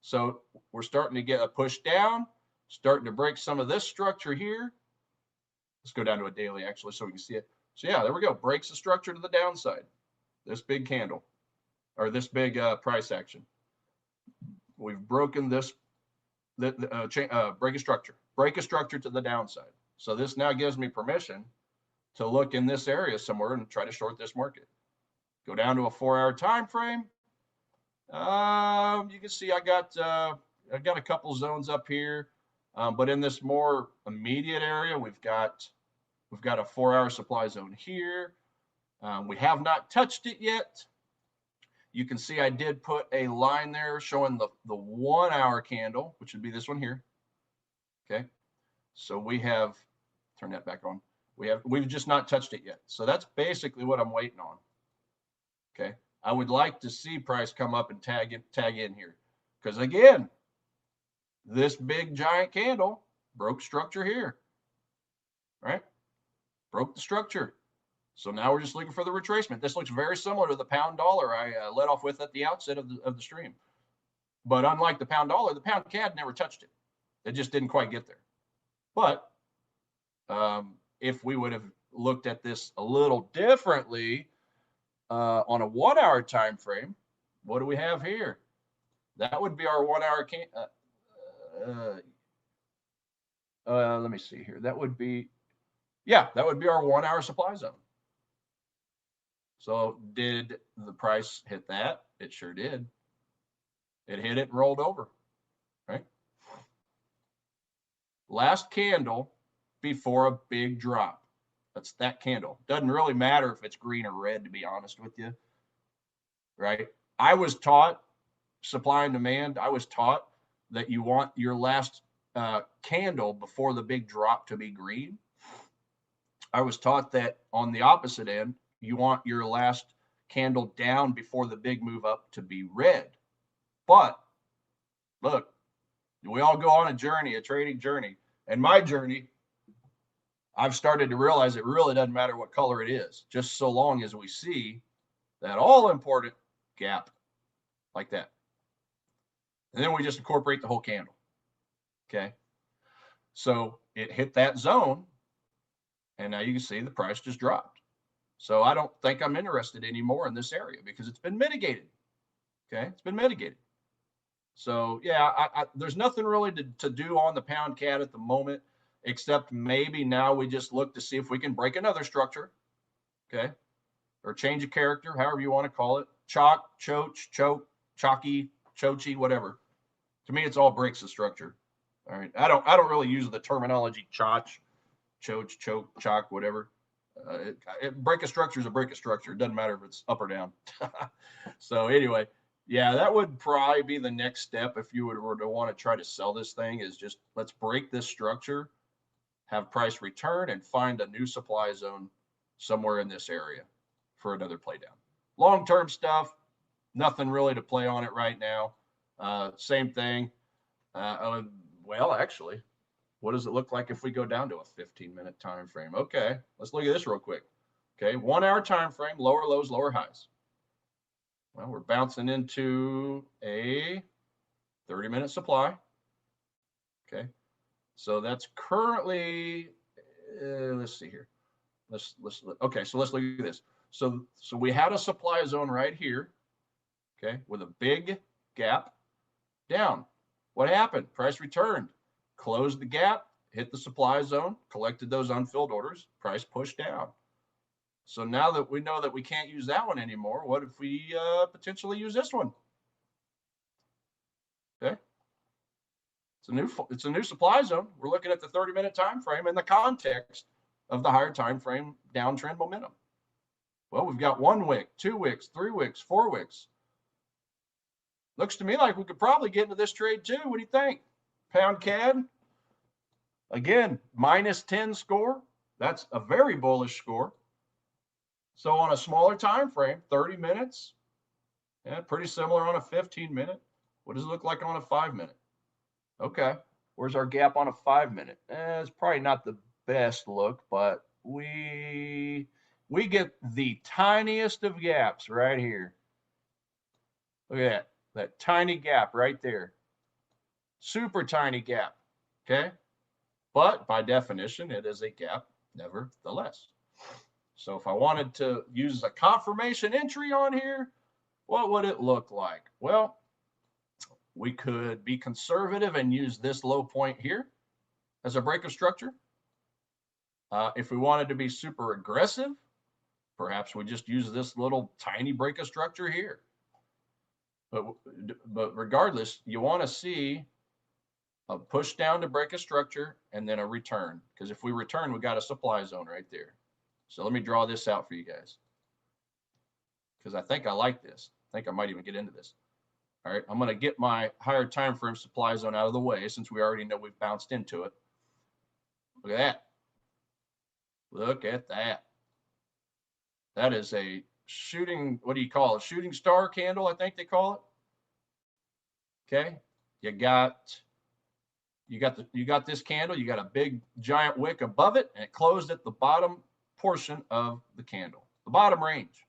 F: So we're starting to get a push down, starting to break some of this structure here. Let's go down to a daily actually so we can see it. So yeah, there we go. Breaks the structure to the downside. This big candle or this big price action. We've broken this, break a structure to the downside. So this now gives me permission to look in this area somewhere and try to short this market. Go down to a 4-hour time frame. You can see I got a couple zones up here, but in this more immediate area, we've got a 4-hour supply zone here. We have not touched it yet. You can see I did put a line there showing the 1-hour candle, which would be this one here. Okay, so we have, turn that back on. We've just not touched it yet. So that's basically what I'm waiting on. Okay, I would like to see price come up and tag in here, because again, this big giant candle broke structure here, right? Broke the structure. So now we're just looking for the retracement. This looks very similar to the pound dollar I led off with at the outset of the stream. But unlike the pound dollar, the pound CAD never touched it. It just didn't quite get there. But if we would have looked at this a little differently on a 1-hour time frame, what do we have here? That would be our 1-hour let me see here. That would be, yeah, that would be our 1-hour supply zone. So did the price hit that? It sure did. It hit it and rolled over, right? Last candle before a big drop. That's that candle. Doesn't really matter if it's green or red, to be honest with you, right? I was taught, supply and demand, I was taught that you want your last candle before the big drop to be green. I was taught that on the opposite end, you want your last candle down before the big move up to be red. But look, we all go on a journey, a trading journey. And my journey, I've started to realize it really doesn't matter what color it is, just so long as we see that all important gap like that. And then we just incorporate the whole candle. Okay. So it hit that zone. And now you can see the price just dropped. So I don't think I'm interested anymore in this area because it's been mitigated. Okay, it's been mitigated. So yeah, there's nothing really to do on the pound CAD at the moment, except maybe now we just look to see if we can break another structure, okay, or change a character, however you want to call it, choke, chalky, chochi, whatever. To me, it's all breaks the structure. All right, I don't really use the terminology choch, choke, chalk, whatever. Break a structure is a break a structure. It doesn't matter if it's up or down. So anyway, yeah, that would probably be the next step if you were to want to try to sell this thing, is just let's break this structure, have price return, and find a new supply zone somewhere in this area for another play down. Long-term stuff, nothing really to play on it right now. Same thing. Well, actually, what does it look like if we go down to a 15-minute time frame? Okay, let's look at this real quick. Okay, 1 hour time frame, lower lows, lower highs. Well, we're bouncing into a 30-minute supply. Okay, so that's currently, let's see here. Okay, so let's look at this. So we had a supply zone right here, okay, with a big gap down. What happened? Price returned, closed the gap, hit the supply zone, collected those unfilled orders, price pushed down. So now that we know that we can't use that one anymore, what if we potentially use this one? Okay. It's a new supply zone. We're looking at the 30-minute time frame in the context of the higher time frame downtrend momentum. Well, we've got 1 wick, 2 wicks, 3 wicks, 4 wicks. Looks to me like we could probably get into this trade too. What do you think? Pound CAD. Again, -10 score. That's a very bullish score. So on a smaller time frame, 30 minutes, yeah, pretty similar on a 15-minute. What does it look like on a 5-minute? Okay, where's our gap on a 5-minute? It's probably not the best look, but we get the tiniest of gaps right here. Look at that tiny gap right there. Super tiny gap, okay? But by definition, it is a gap nevertheless. So if I wanted to use a confirmation entry on here, what would it look like? Well, we could be conservative and use this low point here as a break of structure. If we wanted to be super aggressive, perhaps we just use this little tiny break of structure here. But regardless, you want to see a push down to break a structure and then a return. Because if we return, we got a supply zone right there. So let me draw this out for you guys, because I think I like this. I think I might even get into this. All right, I'm going to get my higher time frame supply zone out of the way since we already know we've bounced into it. Look at that. Look at that. That is a shooting, what do you call it? Shooting star candle, I think they call it. Okay, you got this candle. You got a big giant wick above it, and it closed at the bottom portion of the candle, the bottom range.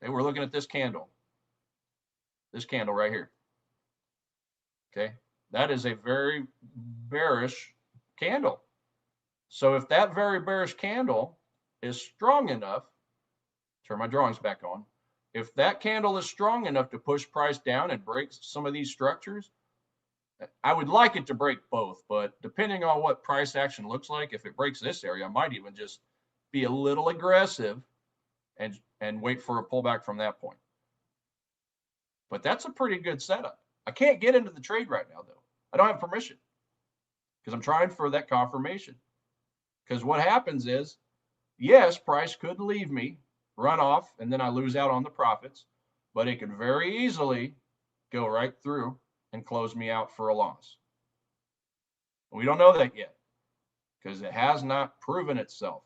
F: Okay, we're looking at this candle right here. Okay, that is a very bearish candle. So if that very bearish candle is strong enough, turn my drawings back on. If that candle is strong enough to push price down and break some of these structures, I would like it to break both, but depending on what price action looks like, if it breaks this area, I might even just be a little aggressive and wait for a pullback from that point. But that's a pretty good setup. I can't get into the trade right now, though. I don't have permission because I'm trying for that confirmation. Because what happens is, yes, price could leave me, run off, and then I lose out on the profits, but it could very easily go right through and close me out for a loss. We don't know that yet because it has not proven itself.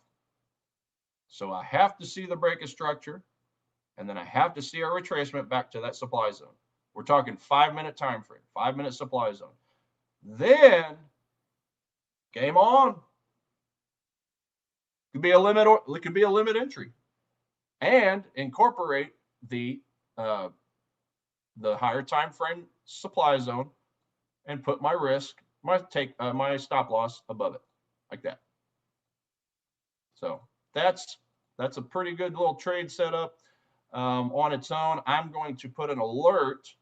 F: So I have to see the break of structure, and then I have to see our retracement back to that supply zone. We're talking 5-minute time frame, 5-minute supply zone. Then game on. It could be a limit, or it could be a limit entry, and incorporate the higher time frame supply zone and put my risk, my stop loss above it, like that. So that's a pretty good little trade setup on its own. I'm going to put an alert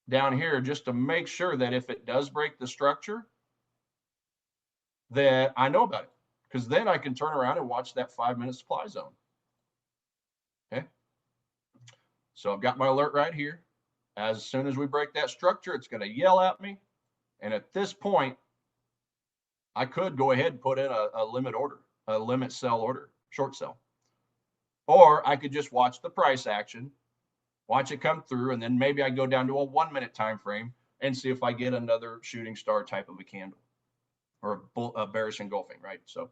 F: down here just to make sure that if it does break the structure, that I know about it, because then I can turn around and watch that 5-minute supply zone. Okay. So I've got my alert right here. As soon as we break that structure, it's going to yell at me. And at this point, I could go ahead and put in a limit order, a limit sell order, short sell. Or I could just watch the price action, watch it come through, and then maybe I go down to a 1-minute time frame and see if I get another shooting star type of a candle or a bearish engulfing, right? So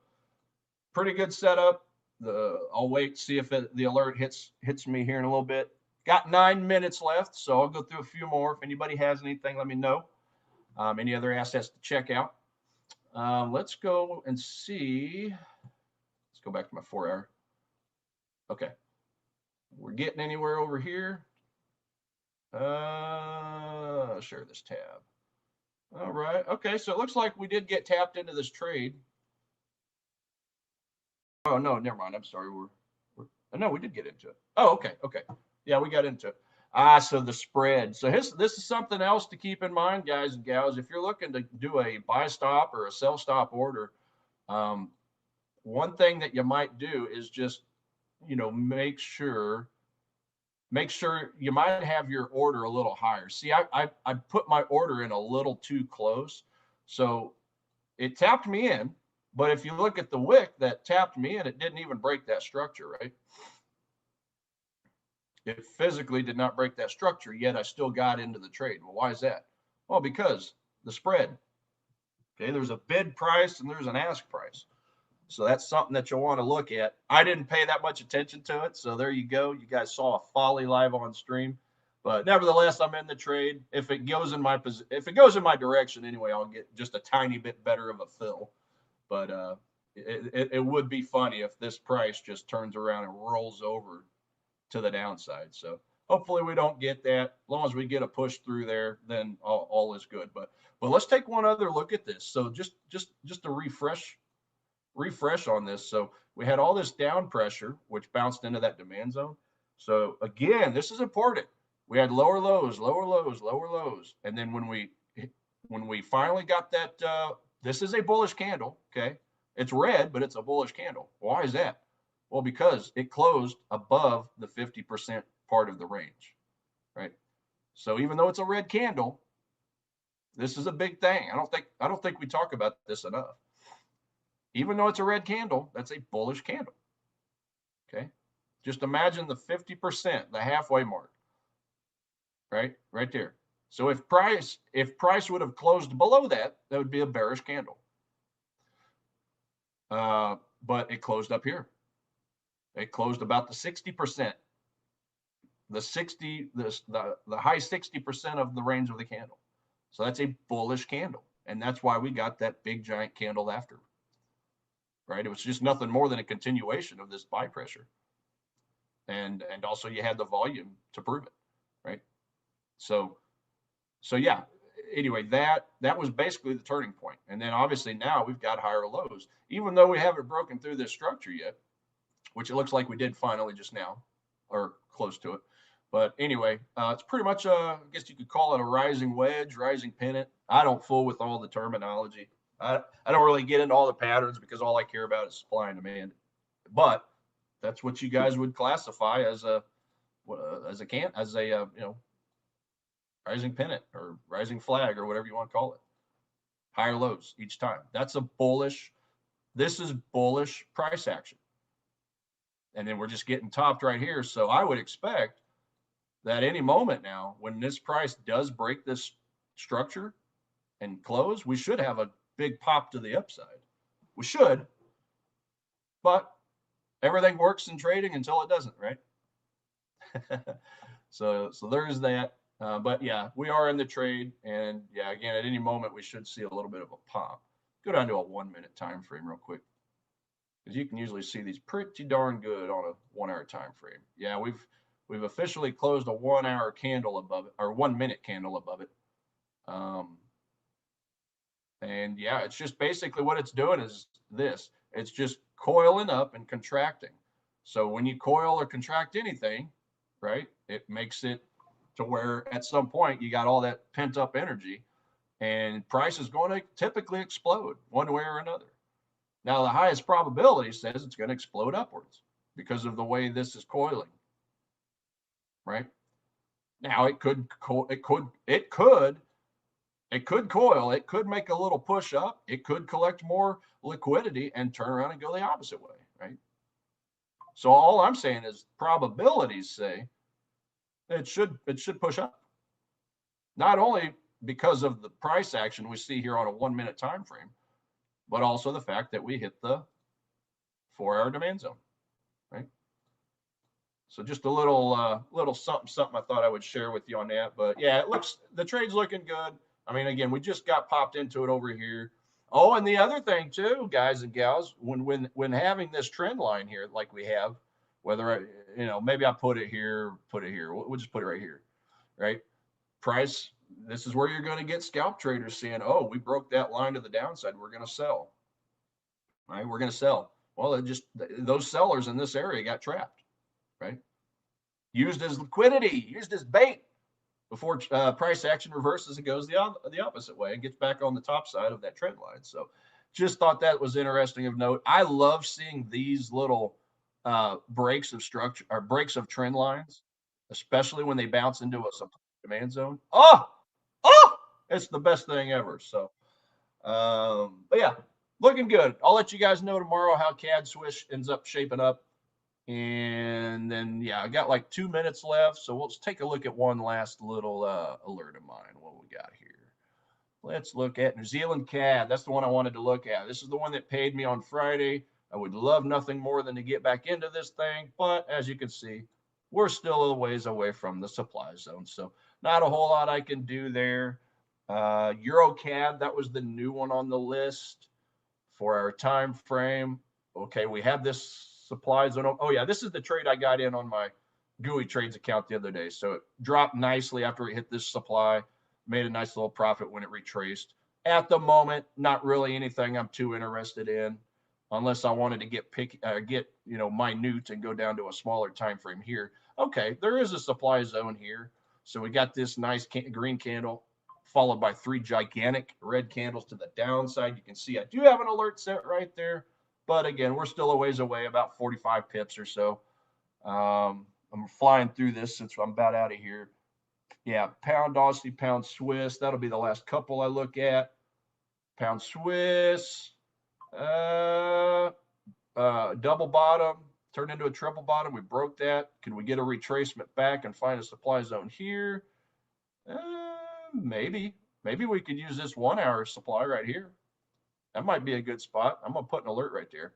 F: pretty good setup. I'll wait, see if the alert hits me here in a little bit. Got 9 minutes left, so I'll go through a few more. If anybody has anything, let me know. Any other assets to check out. Let's go and see. Let's go back to my 4-hour. Okay. We're getting anywhere over here. Share this tab. All right. Okay. So it looks like we did get tapped into this trade. Oh, no, never mind. I'm sorry. No, we did get into it. Oh, okay. Okay. Yeah, we got into it. So the spread. So this is something else to keep in mind, guys and gals. If you're looking to do a buy stop or a sell stop order, one thing that you might do is just, make sure you might have your order a little higher. See, I put my order in a little too close. So it tapped me in, but if you look at the wick that tapped me in, it didn't even break that structure, right? It physically did not break that structure, yet I still got into the trade. Well, why is that? Well, because the spread. Okay, there's a bid price and there's an ask price. So that's something that you'll want to look at. I didn't pay that much attention to it. So there you go. You guys saw a folly live on stream. But nevertheless, I'm in the trade. If it goes in my direction anyway, I'll get just a tiny bit better of a fill. But it would be funny if this price just turns around and rolls over to the downside. So hopefully we don't get that. As long as we get a push through there, then all is good. But let's take one other look at this. So just to refresh on this. So we had all this down pressure, which bounced into that demand zone. So again, this is important. We had lower lows, lower lows, lower lows. And then when we finally got that, this is a bullish candle. Okay. It's red, but it's a bullish candle. Why is that? Well, because it closed above the 50% part of the range, right? So even though it's a red candle, this is a big thing. I don't think we talk about this enough. Even though it's a red candle, that's a bullish candle. Okay. Just imagine the 50%, the halfway mark, right? Right there. So if price would have closed below that, that would be a bearish candle. But it closed up here. It closed about the 60%, the high 60% of the range of the candle. So that's a bullish candle. And that's why we got that big giant candle after. Right? It was just nothing more than a continuation of this buy pressure. And also you had the volume to prove it. Right? So yeah, anyway, that was basically the turning point. And then obviously now we've got higher lows, even though we haven't broken through this structure yet, which it looks like we did finally just now, or close to it. But anyway, it's pretty much, I guess you could call it a rising wedge, rising pennant. I don't fool with all the terminology. I don't really get into all the patterns because all I care about is supply and demand. But that's what you guys would classify as a rising pennant or rising flag or whatever you want to call it. Higher lows each time. That's a bullish. This is bullish price action. And then we're just getting topped right here. So I would expect that any moment now, when this price does break this structure and close, we should have a big pop to the upside. We should, but everything works in trading until it doesn't, right? So there's that. But yeah, we are in the trade, and yeah, again, at any moment we should see a little bit of a pop. Go down to a 1-minute time frame real quick, because you can usually see these pretty darn good on a 1-hour time frame. Yeah, we've officially closed a 1-hour candle above it, or 1-minute candle above it. And yeah, it's just basically what it's doing is this. It's just coiling up and contracting. So when you coil or contract anything, right, it makes it to where at some point you got all that pent up energy and price is going to typically explode one way or another. Now, the highest probability says it's going to explode upwards because of the way this is coiling, right? Now, it could coil, it could make a little push up, it could collect more liquidity and turn around and go the opposite way, right? So all I'm saying is probabilities say it should push up. Not only because of the price action we see here on a 1 minute time frame, but also the fact that we hit the 4-hour demand zone, right? So just a little something I thought I would share with you on that. But yeah, the trade's looking good. I mean, again, we just got popped into it over here. Oh, and the other thing too, guys and gals, when having this trend line here like we have, whether maybe I put it here, we'll just put it right here, right? Price. This is where you're going to get scalp traders saying, oh, we broke that line to the downside, we're going to sell, right? We're going to sell. Well, those sellers in this area got trapped, right? Used as liquidity, used as bait before price action reverses and goes the opposite way and gets back on the top side of that trend line. So just thought that was interesting of note. I love seeing these little breaks of structure or breaks of trend lines, especially when they bounce into a supply demand zone. Oh, it's the best thing ever. So, but yeah, looking good. I'll let you guys know tomorrow how CAD Swish ends up shaping up. And then, yeah, I got like 2 minutes left. So we'll just take a look at one last little alert of mine. What we got here? Let's look at New Zealand CAD. That's the one I wanted to look at. This is the one that paid me on Friday. I would love nothing more than to get back into this thing. But as you can see, we're still a ways away from the supply zone. So not a whole lot I can do there. EuroCAD, that was the new one on the list for our time frame. Okay, we have this supply zone. Oh yeah, this is the trade I got in on my GUI trades account the other day. So it dropped nicely after it hit this supply, made a nice little profit when it retraced. At the moment, not really anything I'm too interested in, unless I wanted to get minute and go down to a smaller time frame here. Okay, there is a supply zone here. So we got this nice green candle followed by 3 gigantic red candles to the downside. You can see I do have an alert set right there. But again, we're still a ways away, about 45 pips or so. I'm flying through this since I'm about out of here. Yeah, pound Aussie, pound Swiss. That'll be the last couple I look at. Pound Swiss, double bottom, turned into a triple bottom. We broke that. Can we get a retracement back and find a supply zone here? Maybe we could use this 1 hour supply right here. That might be a good spot. I'm going to put an alert right there.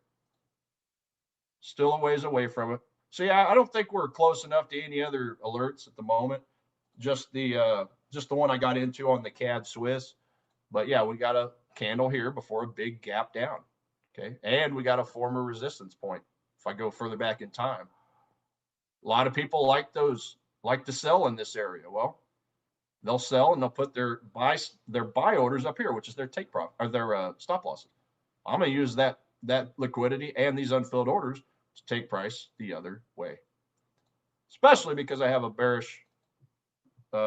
F: Still a ways away from it. So yeah, I don't think we're close enough to any other alerts at the moment. Just the one I got into on the CAD Swiss. But yeah, we got a candle here before a big gap down. Okay. And we got a former resistance point if I go further back in time. A lot of people like to sell in this area. Well, they'll sell and they'll put their buy orders up here, which is their take profit or their stop losses. I'm going to use that liquidity and these unfilled orders to take price the other way, especially because I have a bearish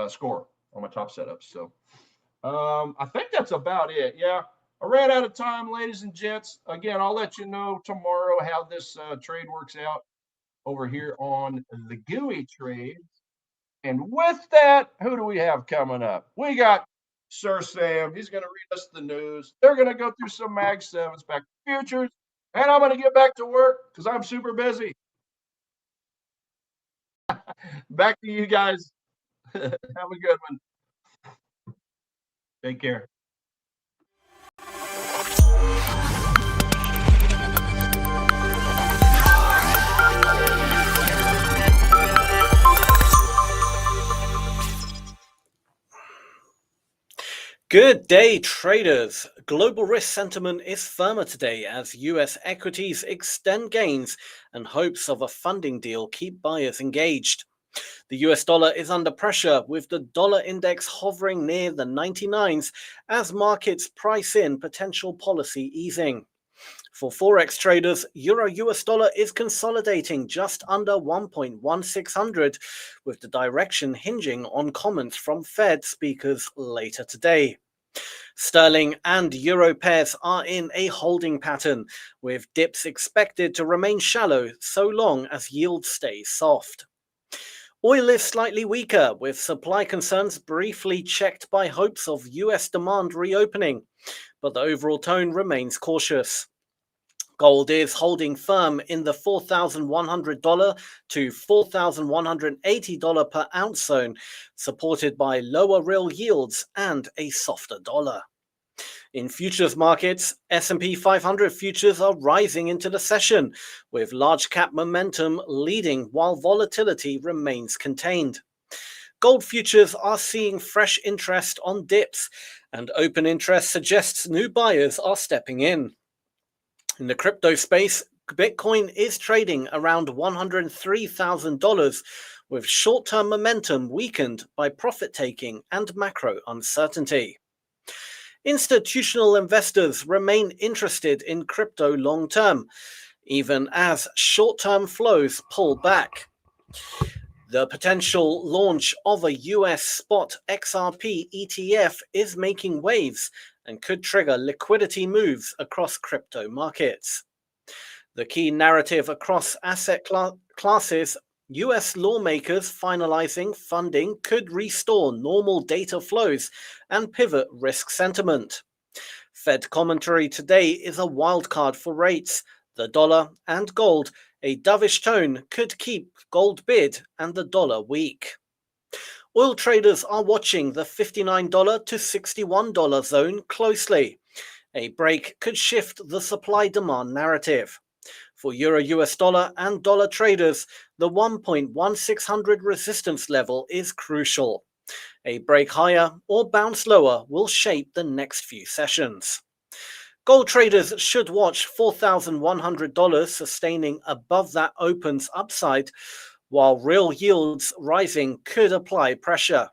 F: score on my top setup. So I think that's about it. Yeah, I ran out of time, ladies and gents. Again, I'll let you know tomorrow how this trade works out over here on the GUI trades. And with that, who do we have coming up? We got Sir Sam. He's going to read us the news. They're going to go through some MAG7s, back to futures. And I'm going to get back to work because I'm super busy. Back to you guys. Have a good one. Take care.
D: Good day, traders. Global risk sentiment is firmer today as US equities extend gains and hopes of a funding deal keep buyers engaged. The US dollar is under pressure, with the dollar index hovering near the 99s as markets price in potential policy easing. For Forex traders, Euro-US dollar is consolidating just under 1.1600, with the direction hinging on comments from Fed speakers later today. Sterling and Euro pairs are in a holding pattern, with dips expected to remain shallow so long as yield stays soft. Oil is slightly weaker, with supply concerns briefly checked by hopes of US demand reopening, but the overall tone remains cautious. Gold is holding firm in the $4,100 to $4,180 per ounce zone, supported by lower real yields and a softer dollar. In futures markets, S&P 500 futures are rising into the session, with large cap momentum leading while volatility remains contained. Gold futures are seeing fresh interest on dips, and open interest suggests new buyers are stepping in. In the crypto space, Bitcoin is trading around $103,000, with short-term momentum weakened by profit-taking and macro uncertainty. Institutional investors remain interested in crypto long-term, even as short-term flows pull back. The potential launch of a US spot XRP ETF is making waves and could trigger liquidity moves across crypto markets. The key narrative across asset classes, US lawmakers finalizing funding could restore normal data flows and pivot risk sentiment. Fed commentary today is a wildcard for rates, the dollar, and gold. A dovish tone could keep gold bid and the dollar weak. Oil traders are watching the $59 to $61 zone closely. A break could shift the supply-demand narrative. For Euro-US dollar and dollar traders, the 1.1600 resistance level is crucial. A break higher or bounce lower will shape the next few sessions. Gold traders should watch $4,100 sustaining above that opens upside, while real yields rising could apply pressure.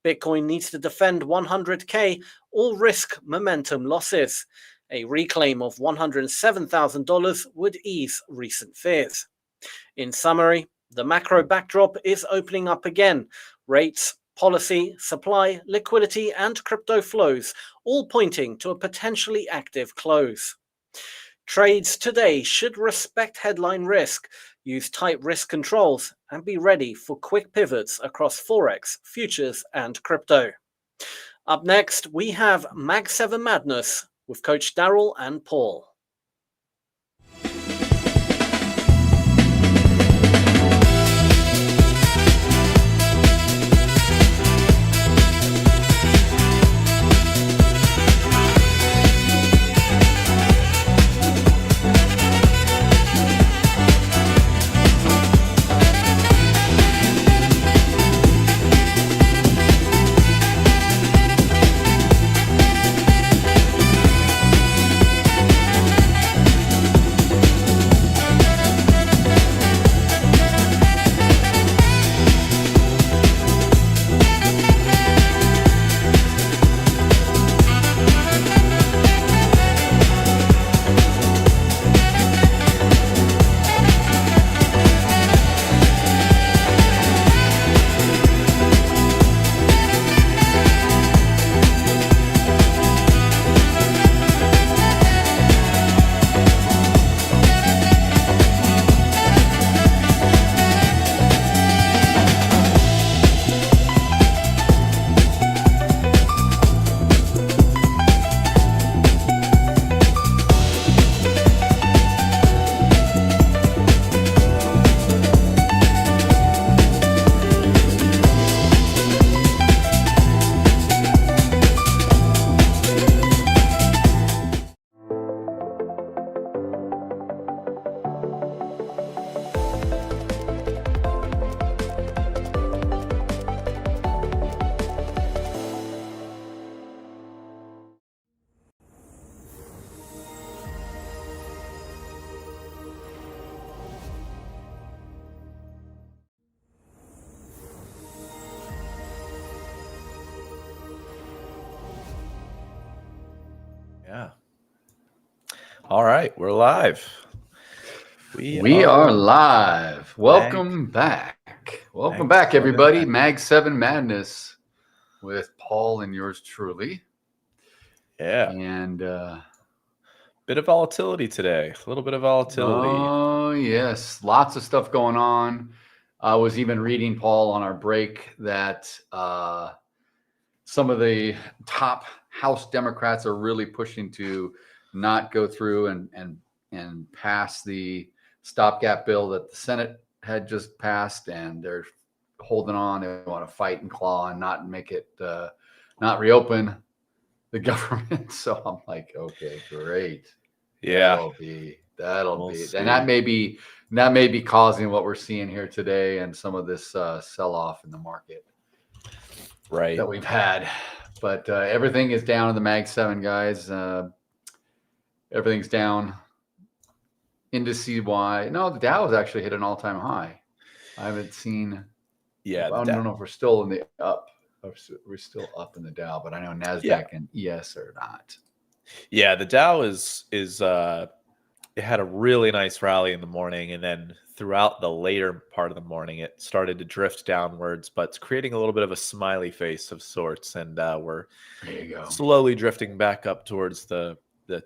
D: Bitcoin needs to defend 100K or risk momentum losses. A reclaim of $107,000 would ease recent fears. In summary, the macro backdrop is opening up again. Rates, policy, supply, liquidity, and crypto flows all pointing to a potentially active close. Trades today should respect headline risk, use tight risk controls, and be ready for quick pivots across Forex, futures, and crypto. Up next, we have MAG7 Madness with Coach Daryl and Paul.
B: All right, we're live.
E: We are live. Welcome back. Welcome back, everybody. MAG7 Madness with Paul and yours truly.
B: Yeah.
E: And
B: bit of volatility today. A little bit of volatility.
E: Oh, yes. Lots of stuff going on. I was even reading, Paul, on our break that some of the top House Democrats are really pushing to not go through and pass the stopgap bill that the Senate had just passed, and they're holding on. They want to fight and claw and not make it, not reopen the government. So I'm like, okay, great.
B: Yeah,
E: that'll be, and that may be causing what we're seeing here today and some of this sell-off in the market,
B: right,
E: that we've had. But everything is down in the MAG7, guys. Everything's down. Indices wide. No, the Dow has actually hit an all-time high. I haven't seen.
B: Yeah,
E: I don't know if we're still in the up. We're still up in the Dow, but I know Nasdaq and ES are not.
B: Yeah, the Dow is it had a really nice rally in the morning, and then throughout the later part of the morning, it started to drift downwards, but it's creating a little bit of a smiley face of sorts, and we're slowly drifting back up towards the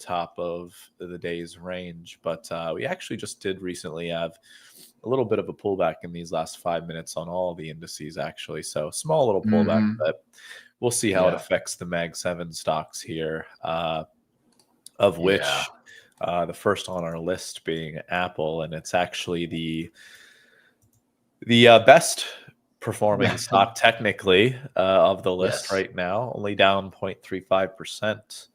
B: top of the day's range. But we actually just did recently have a little bit of a pullback in these last 5 minutes on all the indices, actually. So small little pullback, but we'll see how it affects the MAG7 stocks here, of which the first on our list being Apple, and it's actually the best performing stock technically of the list right now, only down 0.35%.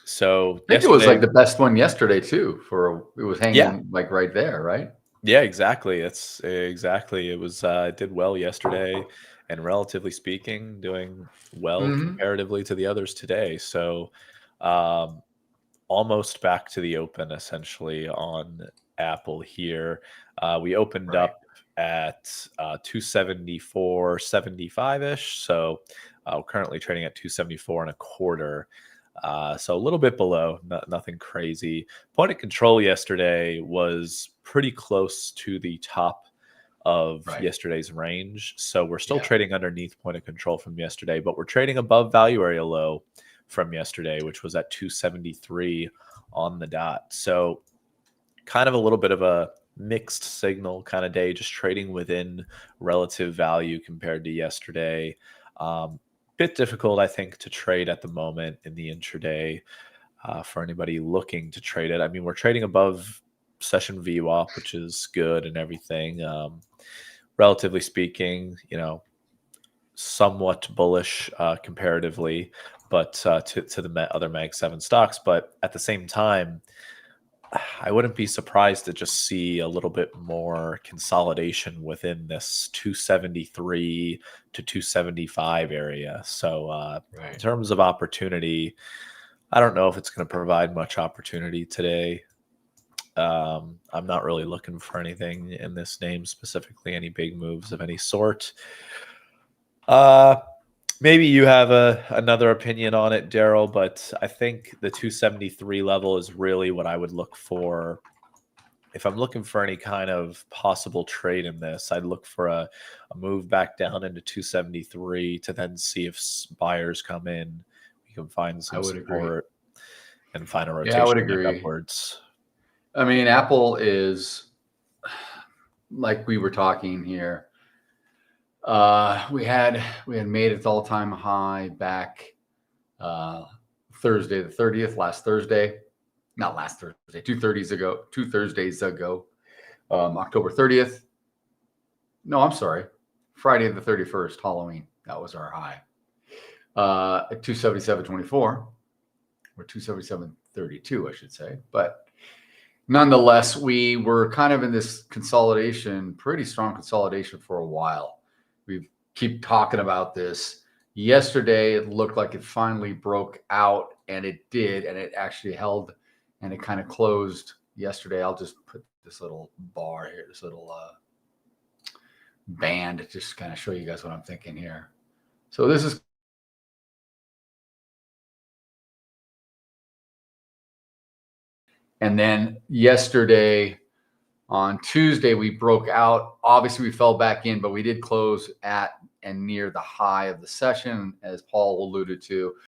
B: So
E: I think it was like the best one yesterday too. It was hanging like right there, right?
B: Yeah, exactly. It's exactly. It was did well yesterday, and relatively speaking, doing well comparatively to the others today. So almost back to the open essentially on Apple here. We opened up at 274.75 ish. So currently trading at 274.25. So a little bit below, nothing crazy. Point of control yesterday was pretty close to the top of yesterday's range. So we're still trading underneath point of control from yesterday, but we're trading above value area low from yesterday, which was at 273 on the dot. So kind of a little bit of a mixed signal kind of day, just trading within relative value compared to yesterday. Bit difficult, I think, to trade at the moment in the intraday for anybody looking to trade it. I mean, we're trading above session VWAP, which is good and everything. Relatively speaking, somewhat bullish comparatively, but to the other MAG7 stocks. But at the same time, I wouldn't be surprised to just see a little bit more consolidation within this 273 to 275 area. So in terms of opportunity, I don't know if it's going to provide much opportunity today. I'm not really looking for anything in this name specifically, any big moves of any sort. Maybe you have another opinion on it, Daryl, but I think the 273 level is really what I would look for. If I'm looking for any kind of possible trade in this, I'd look for a move back down into 273 to then see if buyers come in. We can find some support and find a rotation.
E: I would agree.
B: Upwards.
E: I mean, Apple is, like we were talking here, we had made its all-time high back Thursday the 30th, two Thursdays ago, October 30th. No, I'm sorry, Friday the 31st, Halloween. That was our high at 277.24 or 277.32, I should say. But nonetheless, we were kind of in this consolidation, pretty strong consolidation for a while. We keep talking about this. Yesterday, it looked like it finally broke out, and it did, and it actually held, and it kind of closed yesterday. I'll just put this little bar here, this little band, just to kind of show you guys what I'm thinking here. So this is And then yesterday, on Tuesday, we broke out. Obviously, we fell back in, but we did close at and near the high of the session, as Paul alluded to.